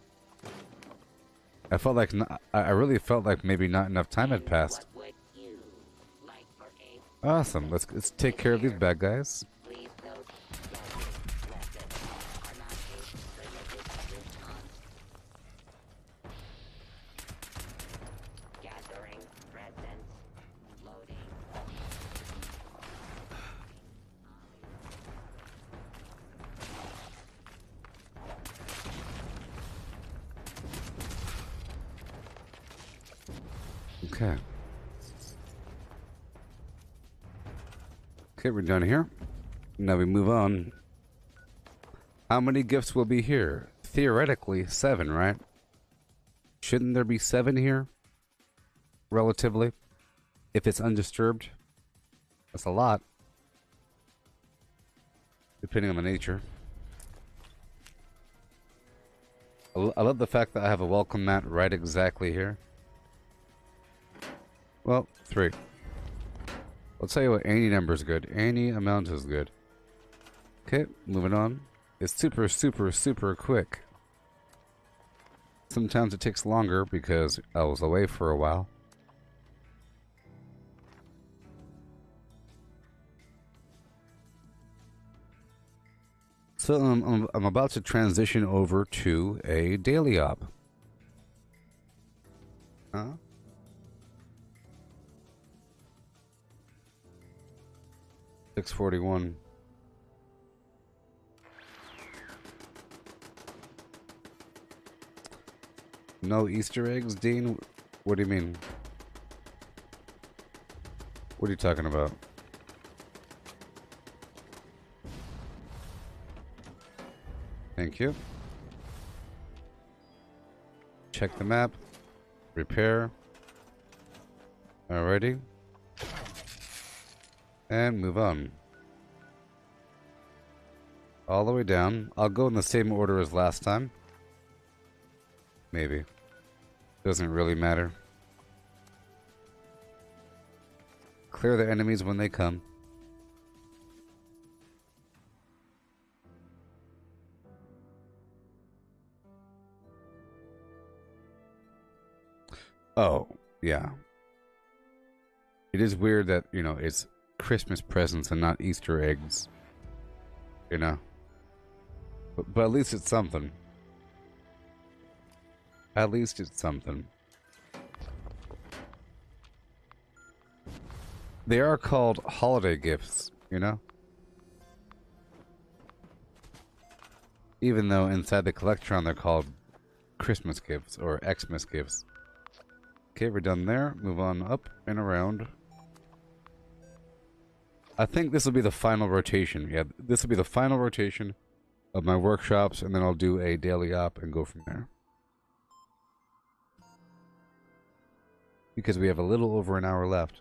I felt like I really felt like maybe not enough time had passed. Awesome. Let's take care of these bad guys. Okay. Okay, we're done here. Now we move on. How many gifts will be here? Theoretically, 7, right? Shouldn't there be 7 here? Relatively. If it's undisturbed. That's a lot. Depending on the nature. I love the fact that I have a welcome mat right exactly here. Well, 3. I'll tell you what, any number is good. Any amount is good. Okay, moving on. It's super, super, super quick. Sometimes it takes longer because I was away for a while. So I'm about to transition over to a daily op. Huh? $641. No Easter eggs, Dean? What do you mean? What are you talking about? Thank you. Check the map. Repair. Alrighty. And move on. All the way down. I'll go in the same order as last time. Maybe. Doesn't really matter. Clear the enemies when they come. Oh, yeah. It is weird that, you know, it's Christmas presents and not Easter eggs. You know? But at least it's something. At least it's something. They are called holiday gifts, you know? Even though inside the Collectron they're called Christmas gifts or Xmas gifts. Okay, we're done there. Move on up and around. I think this will be the final rotation. Yeah, this will be the final rotation of my workshops, and then I'll do a daily op and go from there. Because we have a little over an hour left.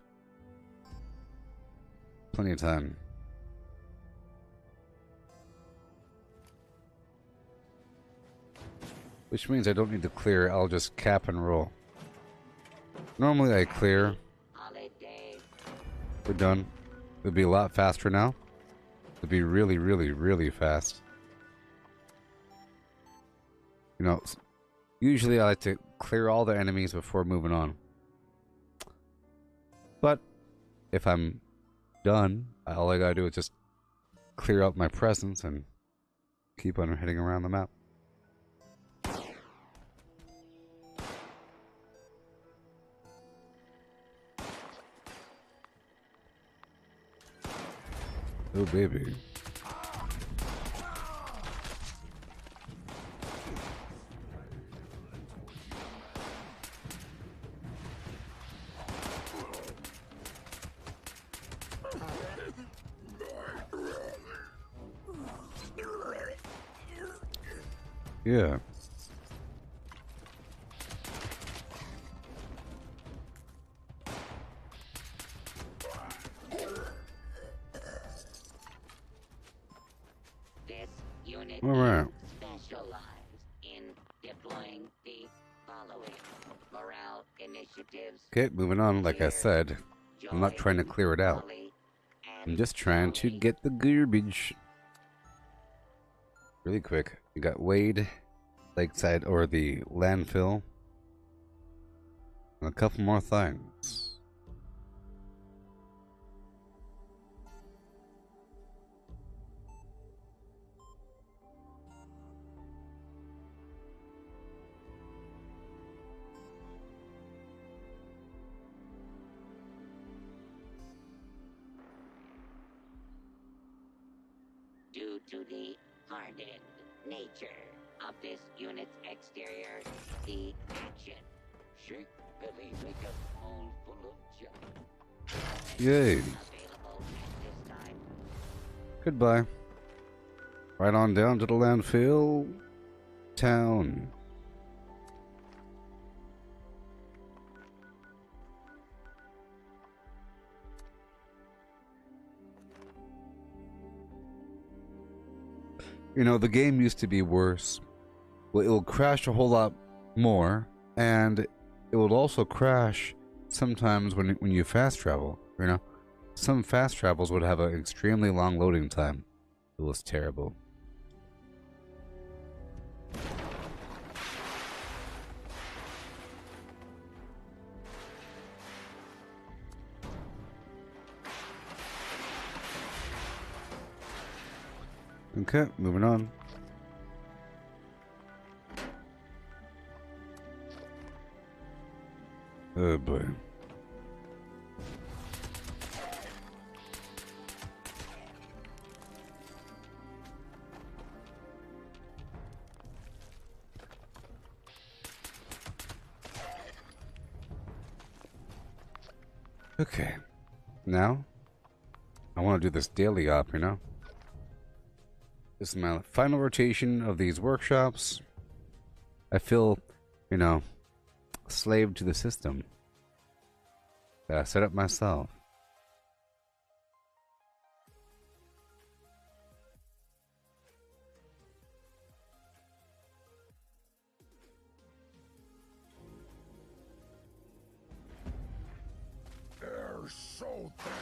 Plenty of time. Which means I don't need to clear, I'll just cap and roll. Normally I clear. We're done. It'll be a lot faster now. It'll be really, really, really fast. You know, usually I like to clear all the enemies before moving on. But if I'm done, all I gotta do is just clear out my presence and keep on heading around the map. Oh, baby. Yeah. All right. Specialize in deploying the following morale initiatives. Okay, moving on. Like I said, I'm not trying to clear it out. I'm just trying to get the garbage. Really quick. We got Wade, Lakeside, or the landfill. And a couple more things. Due to the hardened nature of this unit's exterior, the action should believe like a bowl full of jelly. Yay. Available at this time. Goodbye. Right on down to the landfill town. You know, the game used to be worse. Well, it will crash a whole lot more, and it will also crash sometimes when you fast travel, you know? Some fast travels would have an extremely long loading time. It was terrible. Okay, moving on. Oh boy. Okay. Now, I want to do this daily op, you know? This is my final rotation of these workshops. I feel, you know, a slave to the system that I set up myself. They're so thick.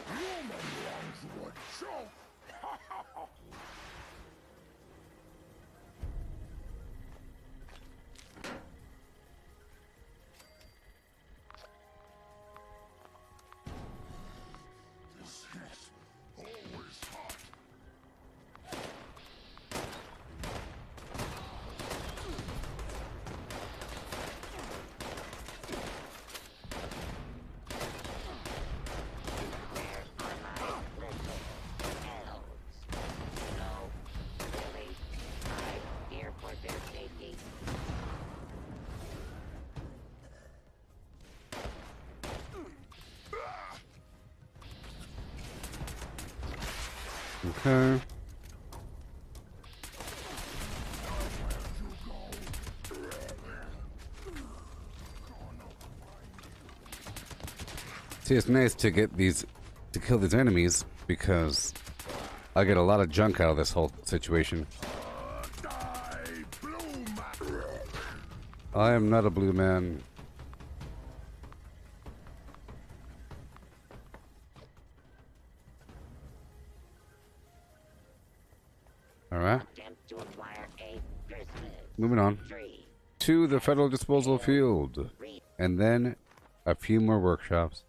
Human lungs would choke. This heat always hot. Okay. See, it's nice to get these, to kill these enemies, because I get a lot of junk out of this whole situation. I am not a blue man. Alright. Moving on to the federal disposal field. And then a few more workshops.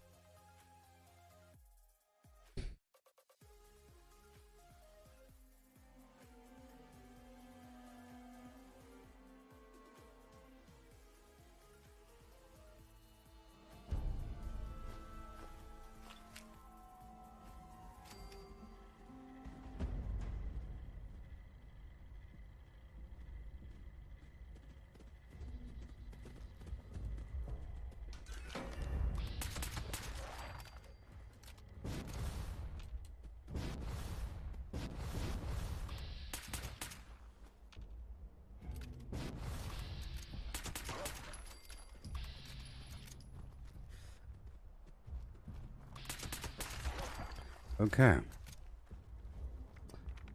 Okay.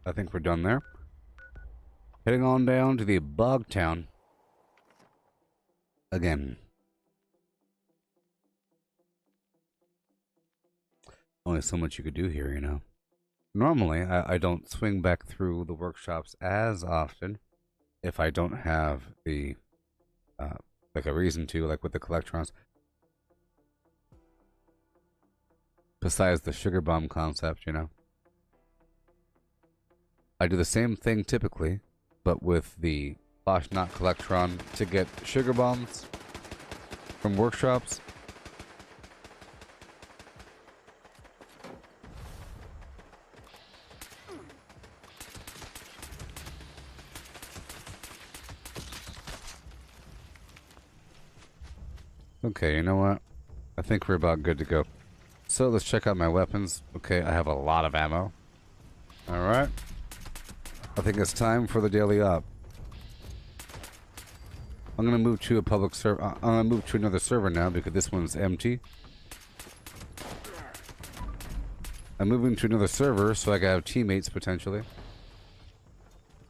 I think we're done there. Heading on down to the Bog Town. Again. Only so much you could do here, you know. Normally, I don't swing back through the workshops as often if I don't have the, like a reason to, like with the Collectrons. Besides the sugar bomb concept, you know. I do the same thing typically, but with the Flashnot Collectron to get sugar bombs from workshops. Okay, you know what? I think we're about good to go. So let's check out my weapons. Okay, I have a lot of ammo. Alright. I think it's time for the daily up. I'm gonna move to a public server. I'm gonna move to another server now because this one's empty. I'm moving to another server so I can have teammates potentially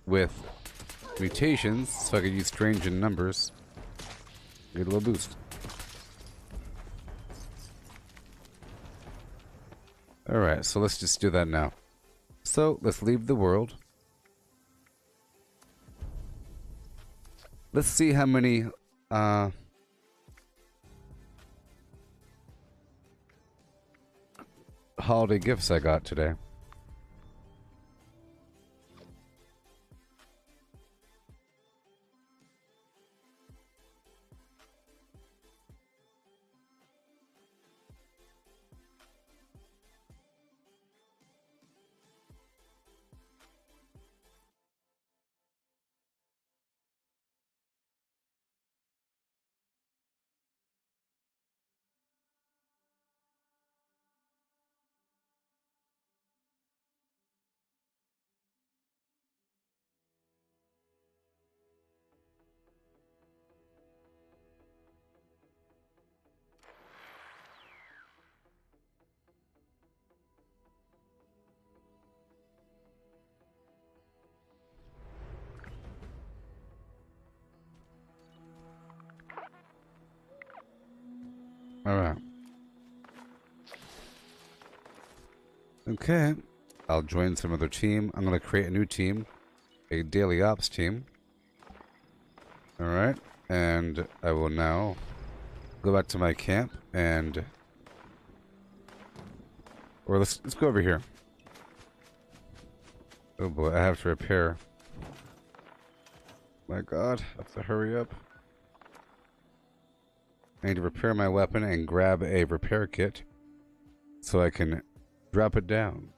with mutations, so I can use strange in numbers. Get a little boost. Alright, so let's just do that now. So let's leave the world. Let's see how many holiday gifts I got today. Alright. Okay. I'll join some other team. I'm going to create a new team. A daily ops team. Alright. And I will now go back to my camp and... Or let's go over here. Oh boy, I have to repair. My god, I have to hurry up. I need to repair my weapon and grab a repair kit so I can drop it down.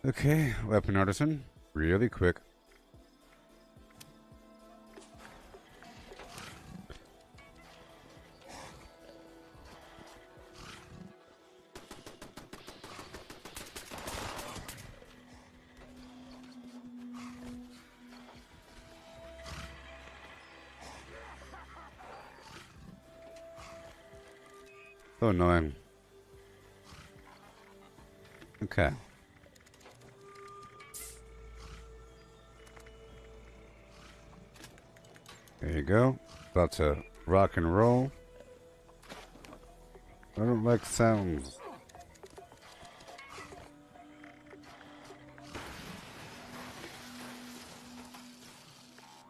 Okay, weapon artisan, really quick. So annoying. Okay. There you go. About to rock and roll. I don't like sounds.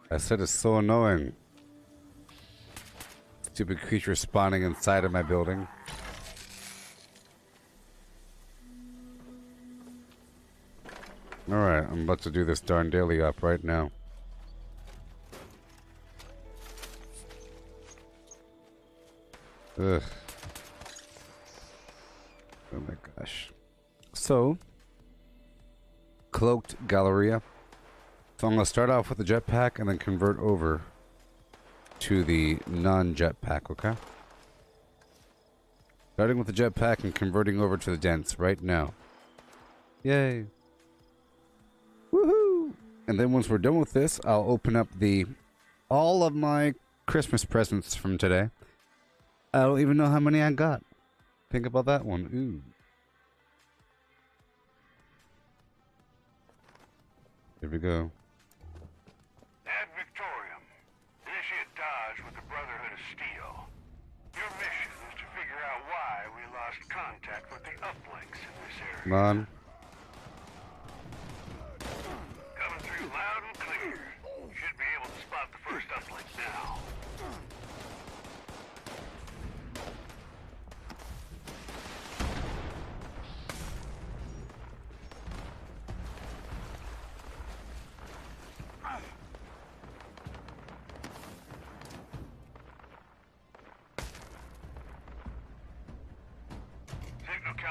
I said it's so annoying. Stupid creature spawning inside of my building. Alright, I'm about to do this darn daily up right now. Ugh. Oh my gosh. So, Cloaked Galleria. So I'm going to start off with the jetpack and then convert over to the non-jetpack, okay? Starting with the jetpack and converting over to the dense right now. Yay. Woohoo! And then once we're done with this, I'll open up all of my Christmas presents from today. I don't even know how many I got. Think about that one. Ooh. Here we go. Ad Victorium. Initiate Dodge with the Brotherhood of Steel. Your mission is to figure out why we lost contact with the uplinks in this area. Come on. Coming through loud and clear. Should be able to spot the first uplink now.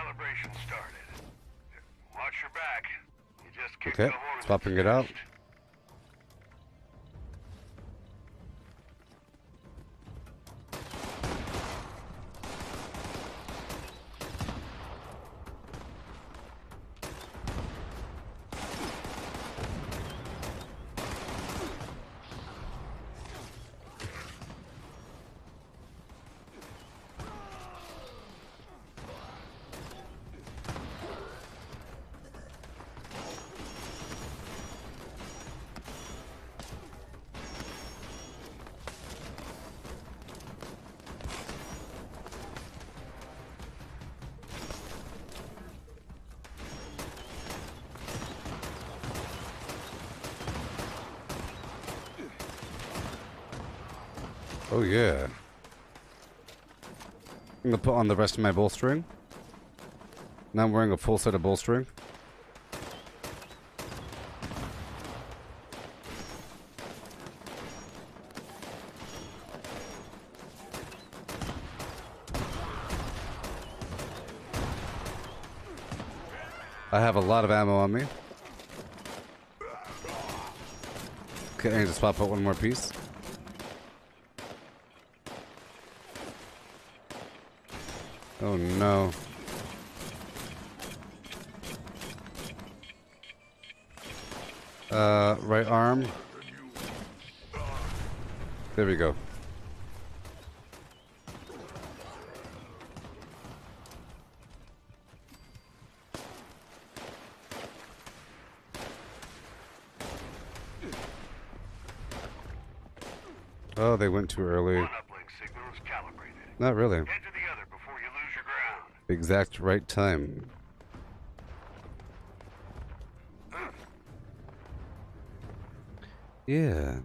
calibration started. Watch your back. You just kicked Okay, the horn. swapping it out. Oh yeah. I'm gonna put on the rest of my bolstering. Now I'm wearing a full set of bolstering. I have a lot of ammo on me. Okay, I need to swap out one more piece. Oh no. Right arm. There we go. Oh, they went too early. One uplink signal is calibrated. Not really. Head to the other before you lose your ground. Exact right time. Yeah.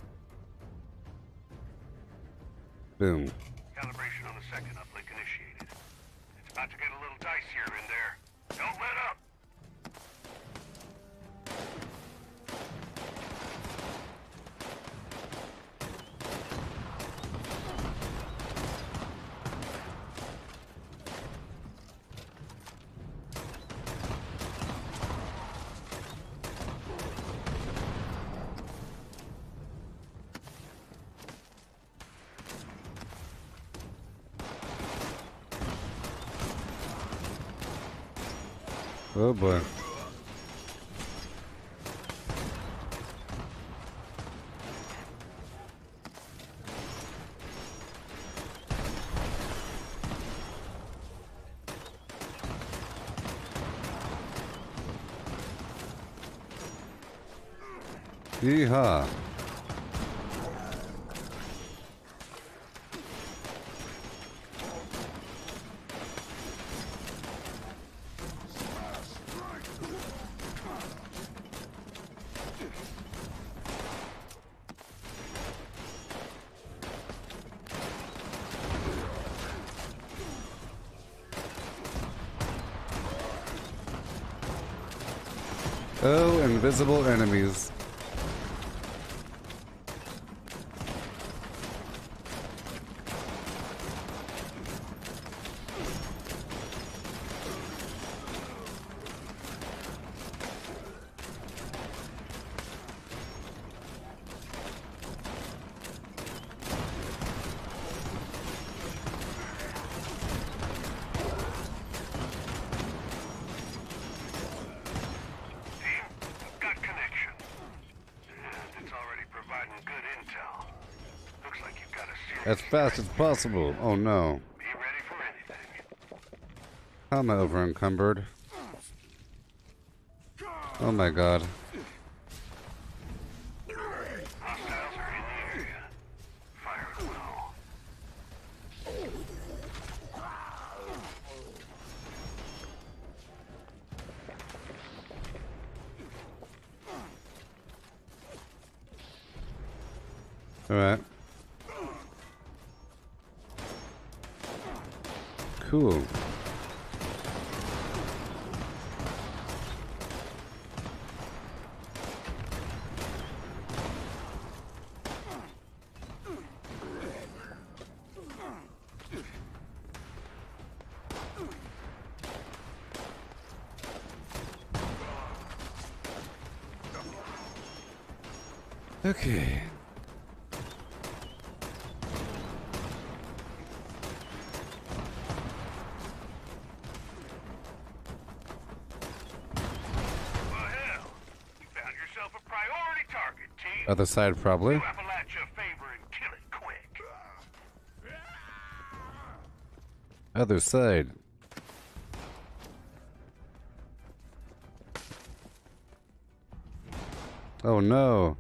Boom. Calibration on the second uplink initiated. It's about to get a little dicier in there. Don't let up. Oh boy. Yeehaw. Oh, invisible enemies. Got connection. And it's already providing good intel. Looks like you've got a serious... As fast as possible. Oh no. Be ready for anything. How am I over encumbered? Oh my god. Hostiles are in the area. Fire at will. Alright. Cool. Okay. Well, hell, you found yourself a priority target, team. Other side, probably. Do Appalachia a favor and kill it quick. Other side. Oh no.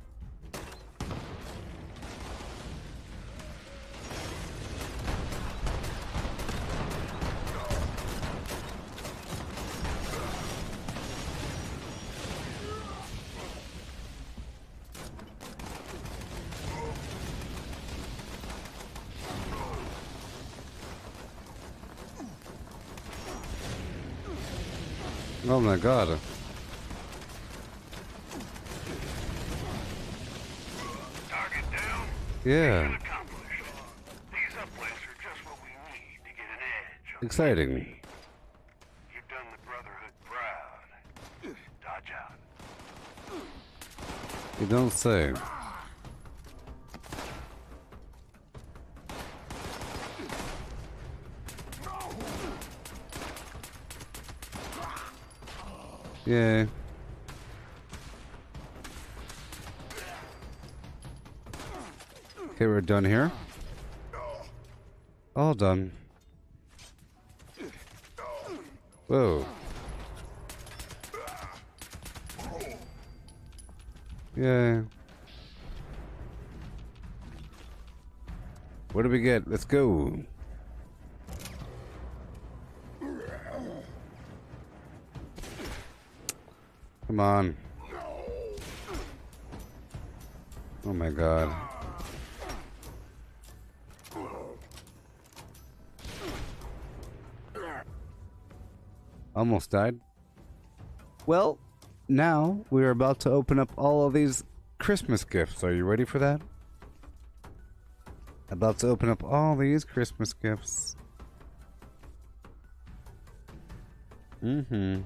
Oh my god. Target down. Yeah. Mission accomplished. These uplinks are just what we need to get an edge. Exciting. You've done the Brotherhood proud. Dodge out. You don't say. Yay. Okay, we're done here. All done. Whoa. Yay. What do we get? Let's go. Come on. Oh my god. Almost died. Well, now we are about to open up all of these Christmas gifts. Are you ready for that? About to open up all these Christmas gifts. Mm-hmm.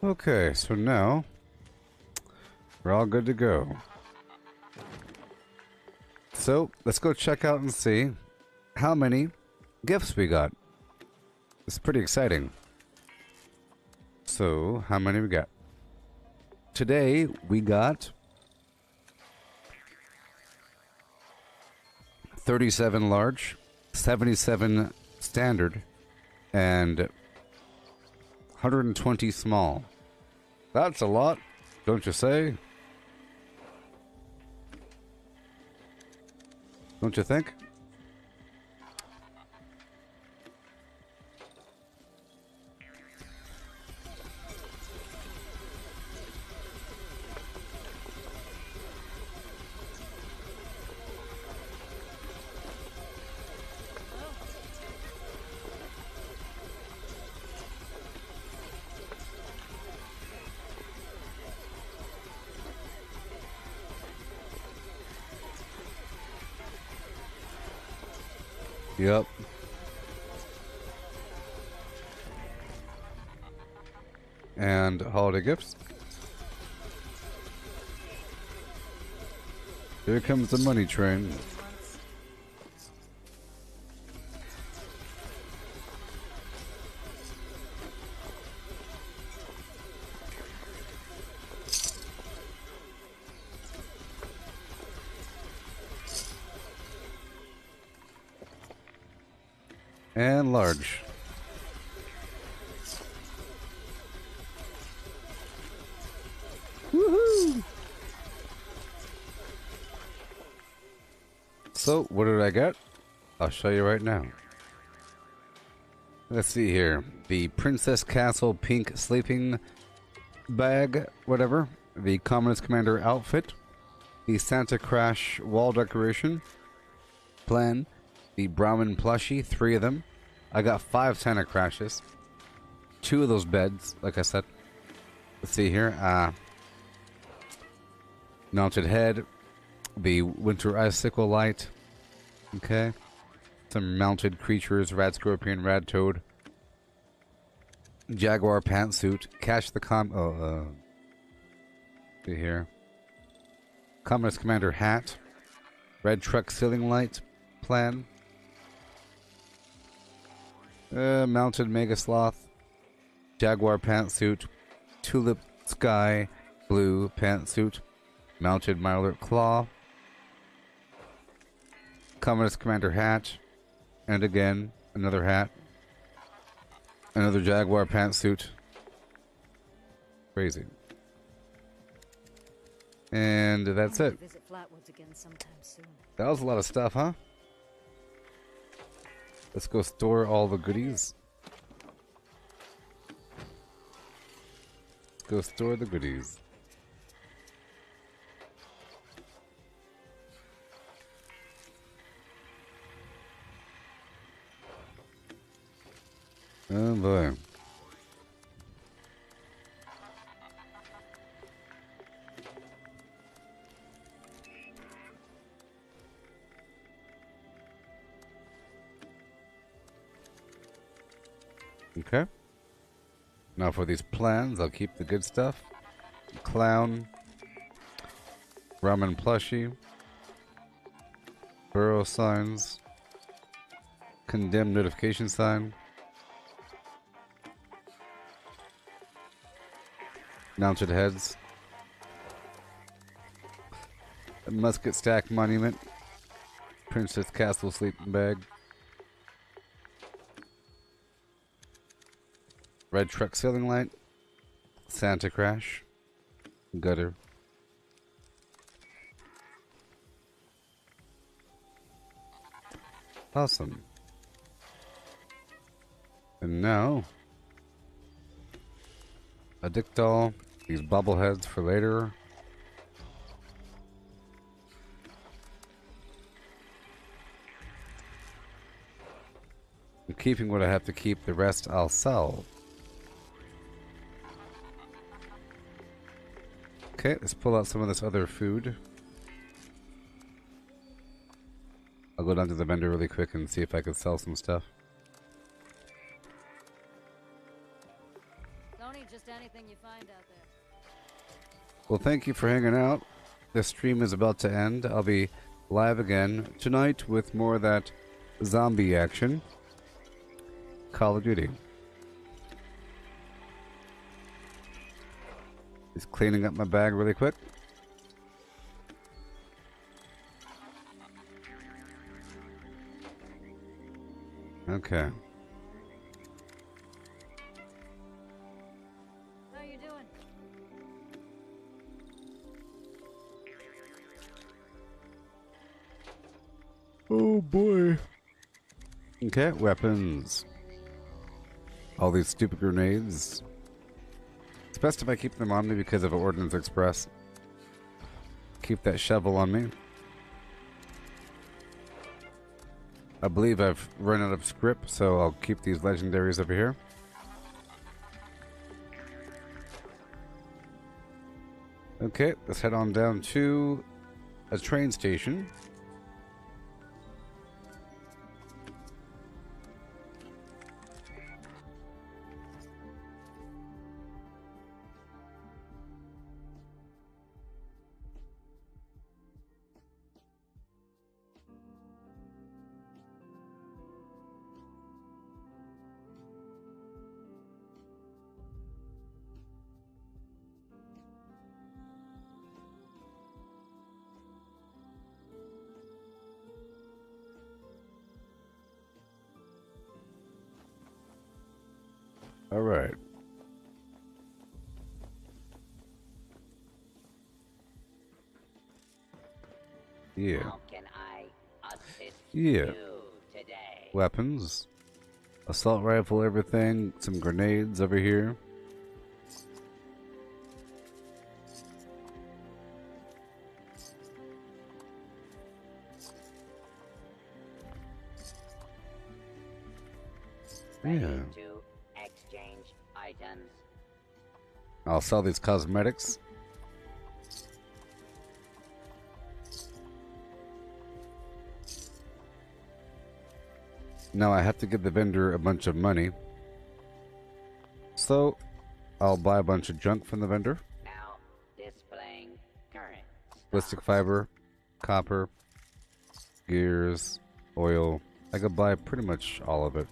Okay, so now we're all good to go. So let's go check out and see how many gifts we got. It's pretty exciting. So how many we got? Today we got 37 large, 77 standard, and 120 small. That's a lot, don't you say? Don't you think? Yep. And holiday gifts. Here comes the money train. And large. So, what did I get? I'll show you right now. Let's see here. The Princess Castle pink sleeping bag, whatever. The Communist Commander outfit. The Santa Crash wall decoration plan. The Brahmin plushie, 3 of them. I got 5 Santa Crashes. 2 of those beds, like I said. Let's see here. Mounted head. The Winter Icicle light. Okay. Some mounted creatures. Rad Scorpion, Rad Toad. Jaguar pantsuit. Catch the see here. Communist Commander hat. Red truck ceiling light plan. Mounted Mega Sloth. Jaguar pantsuit. Tulip sky blue pantsuit. Mounted Mirelurk claw. Communist Commander hat. And again, another hat. Another Jaguar pantsuit. Crazy. And that's it. Visit Flatwoods again sometime soon. That was a lot of stuff, huh? Let's go store all the goodies. Let's go store the goodies. Oh boy. Okay. Now for these plans, I'll keep the good stuff. Clown. Ramen plushie. Burrow signs. Condemned notification sign. Mounted heads. A musket stack monument. Princess Castle sleeping bag. Red truck ceiling light. Santa Crash. Gutter. Awesome. And now, a dick doll. These bobbleheads for later. I'm keeping what I have to keep. The rest I'll sell. Okay, let's pull out some of this other food. I'll go down to the vendor really quick and see if I can sell some stuff. Don't eat just anything you find out there. Well, thank you for hanging out. This stream is about to end. I'll be live again tonight with more of that zombie action. Call of Duty. Just cleaning up my bag really quick. Okay. How you doing? Oh boy. Okay, weapons. All these stupid grenades. It's best if I keep them on me because of Ordnance Express. Keep that shovel on me. I believe I've run out of script, so I'll keep these legendaries over here. Okay, let's head on down to a train station. All right. Yeah. How can I Yeah. Weapons. Assault rifle, everything. Some grenades over here. Yeah. To exchange items. I'll sell these cosmetics. Now I have to give the vendor a bunch of money. So I'll buy a bunch of junk from the vendor. Now displaying current. Ballistic fiber, copper, gears, oil. I could buy pretty much all of it.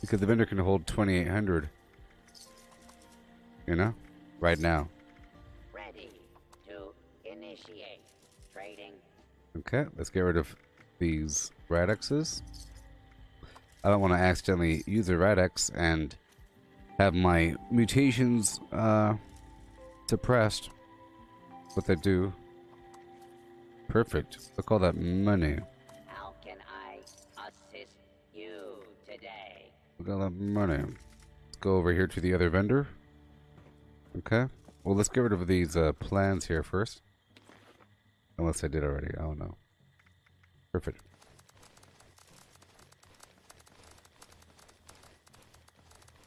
Because the vendor can hold 2,800. You know? Right now. Ready to initiate trading. Okay, let's get rid of these radexes. I don't want to accidentally use a radex and have my mutations suppressed. What they do. Perfect. Look at all that money. How can I assist you today? Look at all that money. Let's go over here to the other vendor. Okay. Well, let's get rid of these plans here first. Unless I did already. I don't know. Perfect.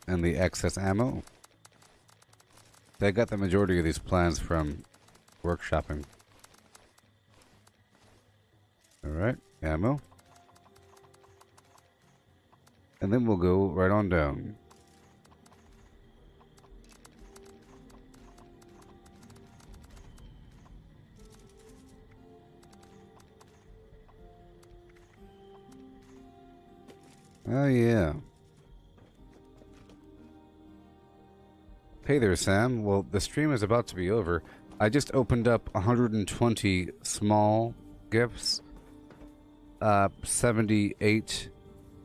And the excess ammo. They got the majority of these plans from workshopping. Alright, ammo. And then we'll go right on down. Oh yeah. Hey there, Sam. Well, the stream is about to be over. I just opened up 120 small gifts. 78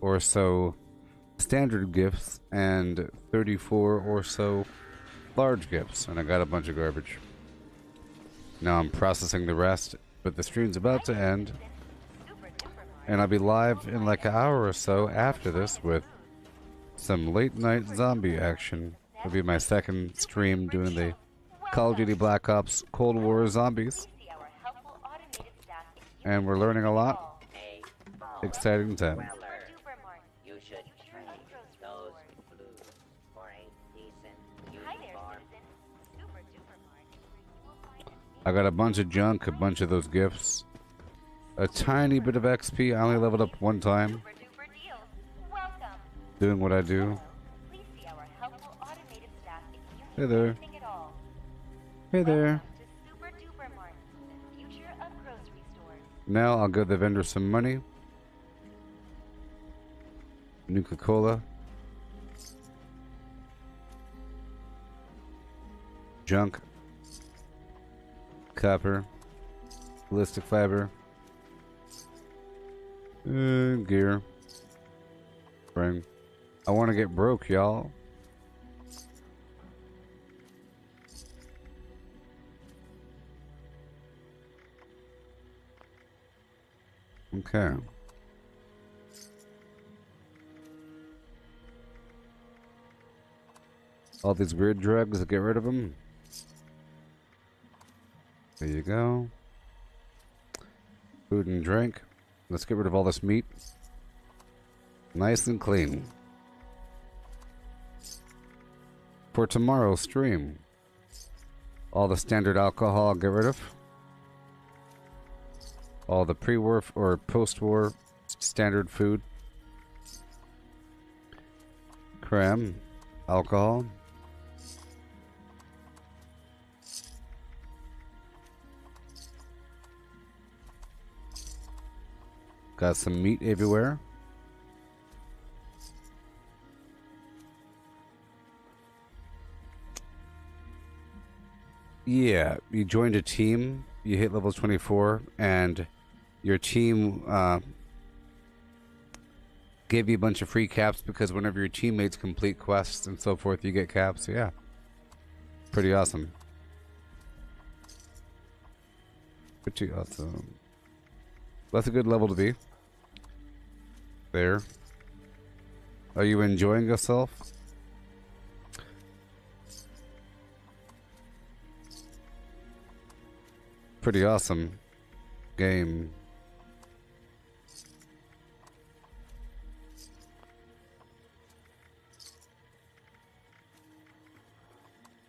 or so standard gifts and 34 or so large gifts, and I got a bunch of garbage. Now I'm processing the rest, but the stream's about to end, and I'll be live in like an hour or so after this with some late night zombie action. It'll be my second stream doing the Call of Duty Black Ops Cold War Zombies, and we're learning a lot. Exciting time. You should trade those blues for a decent uniform. I got a bunch of junk, a bunch of those gifts, a tiny bit of XP. I only leveled up one time. Doing what I do. Hey there. Hey there. Now I'll give the vendor some money. Nuka-Cola. Junk. Copper. Ballistic fiber. Gear. Spring. I want to get broke, y'all. Okay. All these weird drugs, get rid of them. There you go. Food and drink. Let's get rid of all this meat. Nice and clean. For tomorrow's stream, all the standard alcohol, get rid of. All the pre-war or post-war standard food. Creme, alcohol. Got some meat everywhere. Yeah, you joined a team, you hit level 24, and your team gave you a bunch of free caps because whenever your teammates complete quests and so forth, you get caps. Yeah. Pretty awesome. Pretty awesome. That's a good level to be. There. Are you enjoying yourself? Pretty awesome game.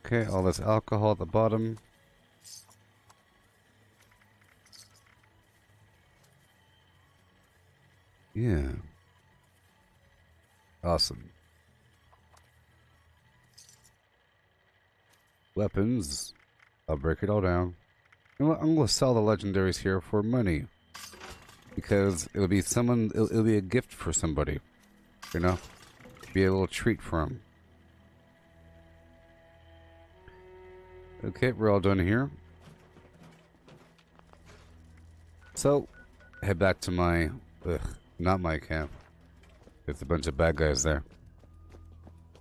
Okay, all this alcohol at the bottom. Yeah. Awesome. Weapons. I'll break it all down. You know what? I'm going to sell the legendaries here for money. Because it'll be it'll be a gift for somebody. You know? Be a little treat for them. Okay, we're all done here. So, head back to my... not my camp. There's a bunch of bad guys there.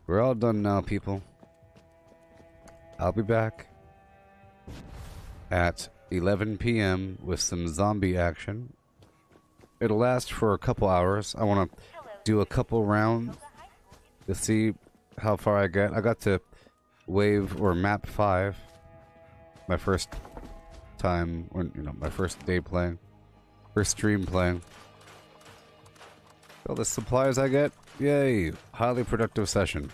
We're all done now, people. I'll be back at 11 p.m. with some zombie action. It'll last for a couple hours. I want to do a couple rounds to see how far I get. I got to wave or map 5. My first time, or my first day playing. First stream playing. All the supplies I get, yay! Highly productive session.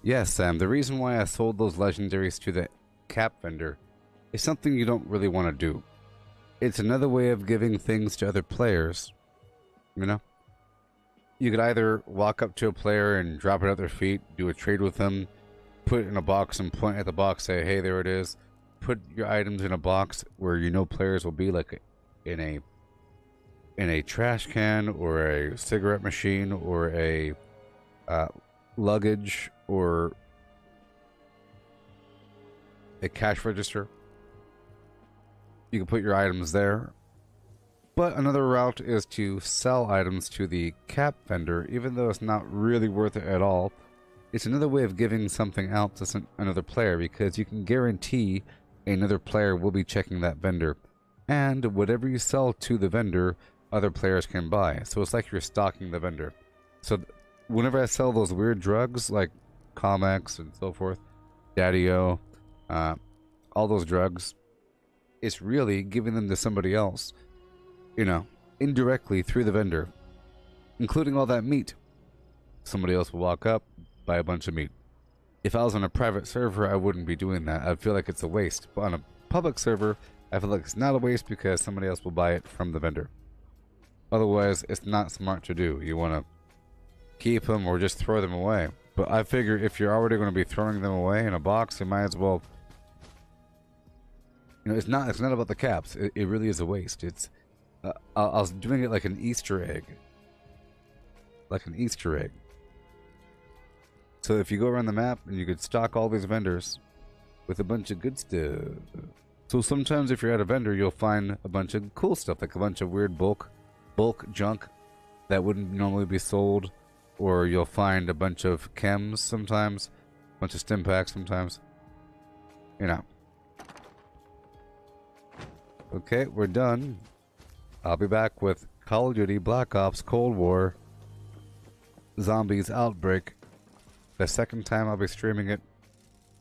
Yes, Sam, the reason why I sold those legendaries to the cap vendor is something you don't really want to do. It's another way of giving things to other players, you know? You could either walk up to a player and drop it at their feet, do a trade with them, put it in a box and point at the box, say, hey, there it is. Put your items in a box where you know players will be, like in a trash can or a cigarette machine or a luggage or a cash register. You can put your items there. But another route is to sell items to the cap vendor, even though it's not really worth it at all. It's another way of giving something out to another player, because you can guarantee another player will be checking that vendor. And whatever you sell to the vendor, other players can buy. So it's like you're stocking the vendor. So whenever I sell those weird drugs like Comex and so forth, Daddy-O, all those drugs, it's really giving them to somebody else, indirectly through the vendor, including all that meat. Somebody else will walk up, buy a bunch of meat. If I was on a private server, I wouldn't be doing that. I'd feel like it's a waste. But on a public server, I feel like it's not a waste because somebody else will buy it from the vendor. Otherwise, it's not smart to do. You want to keep them or just throw them away. But I figure if you're already going to be throwing them away in a box, you might as well... it's not about the caps. It really is a waste. It's... I was doing it like an Easter egg. Like an Easter egg. So if you go around the map, and you could stock all these vendors with a bunch of good stuff. So sometimes if you're at a vendor, you'll find a bunch of cool stuff, like a bunch of weird bulk junk that wouldn't normally be sold. Or you'll find a bunch of chems sometimes, a bunch of stim packs sometimes. Okay, we're done. I'll be back with Call of Duty Black Ops Cold War Zombies Outbreak. The second time I'll be streaming it.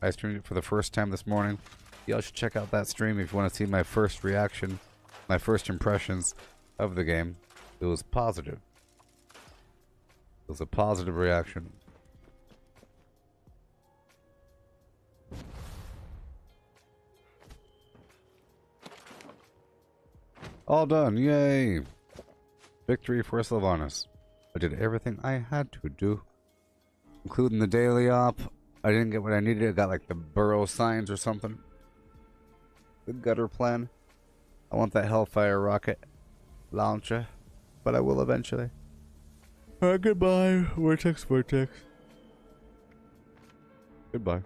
I streamed it for the first time this morning. Y'all should check out that stream if you want to see my first reaction, my first impressions of the game. It was positive. It was a positive reaction. All done, yay! Victory for Sylvanas. I did everything I had to do, including the daily op. I didn't get what I needed. I got like the burrow signs or something. The gutter plan. I want that Hellfire rocket launcher, but I will eventually. Alright, goodbye, Vortex. Goodbye.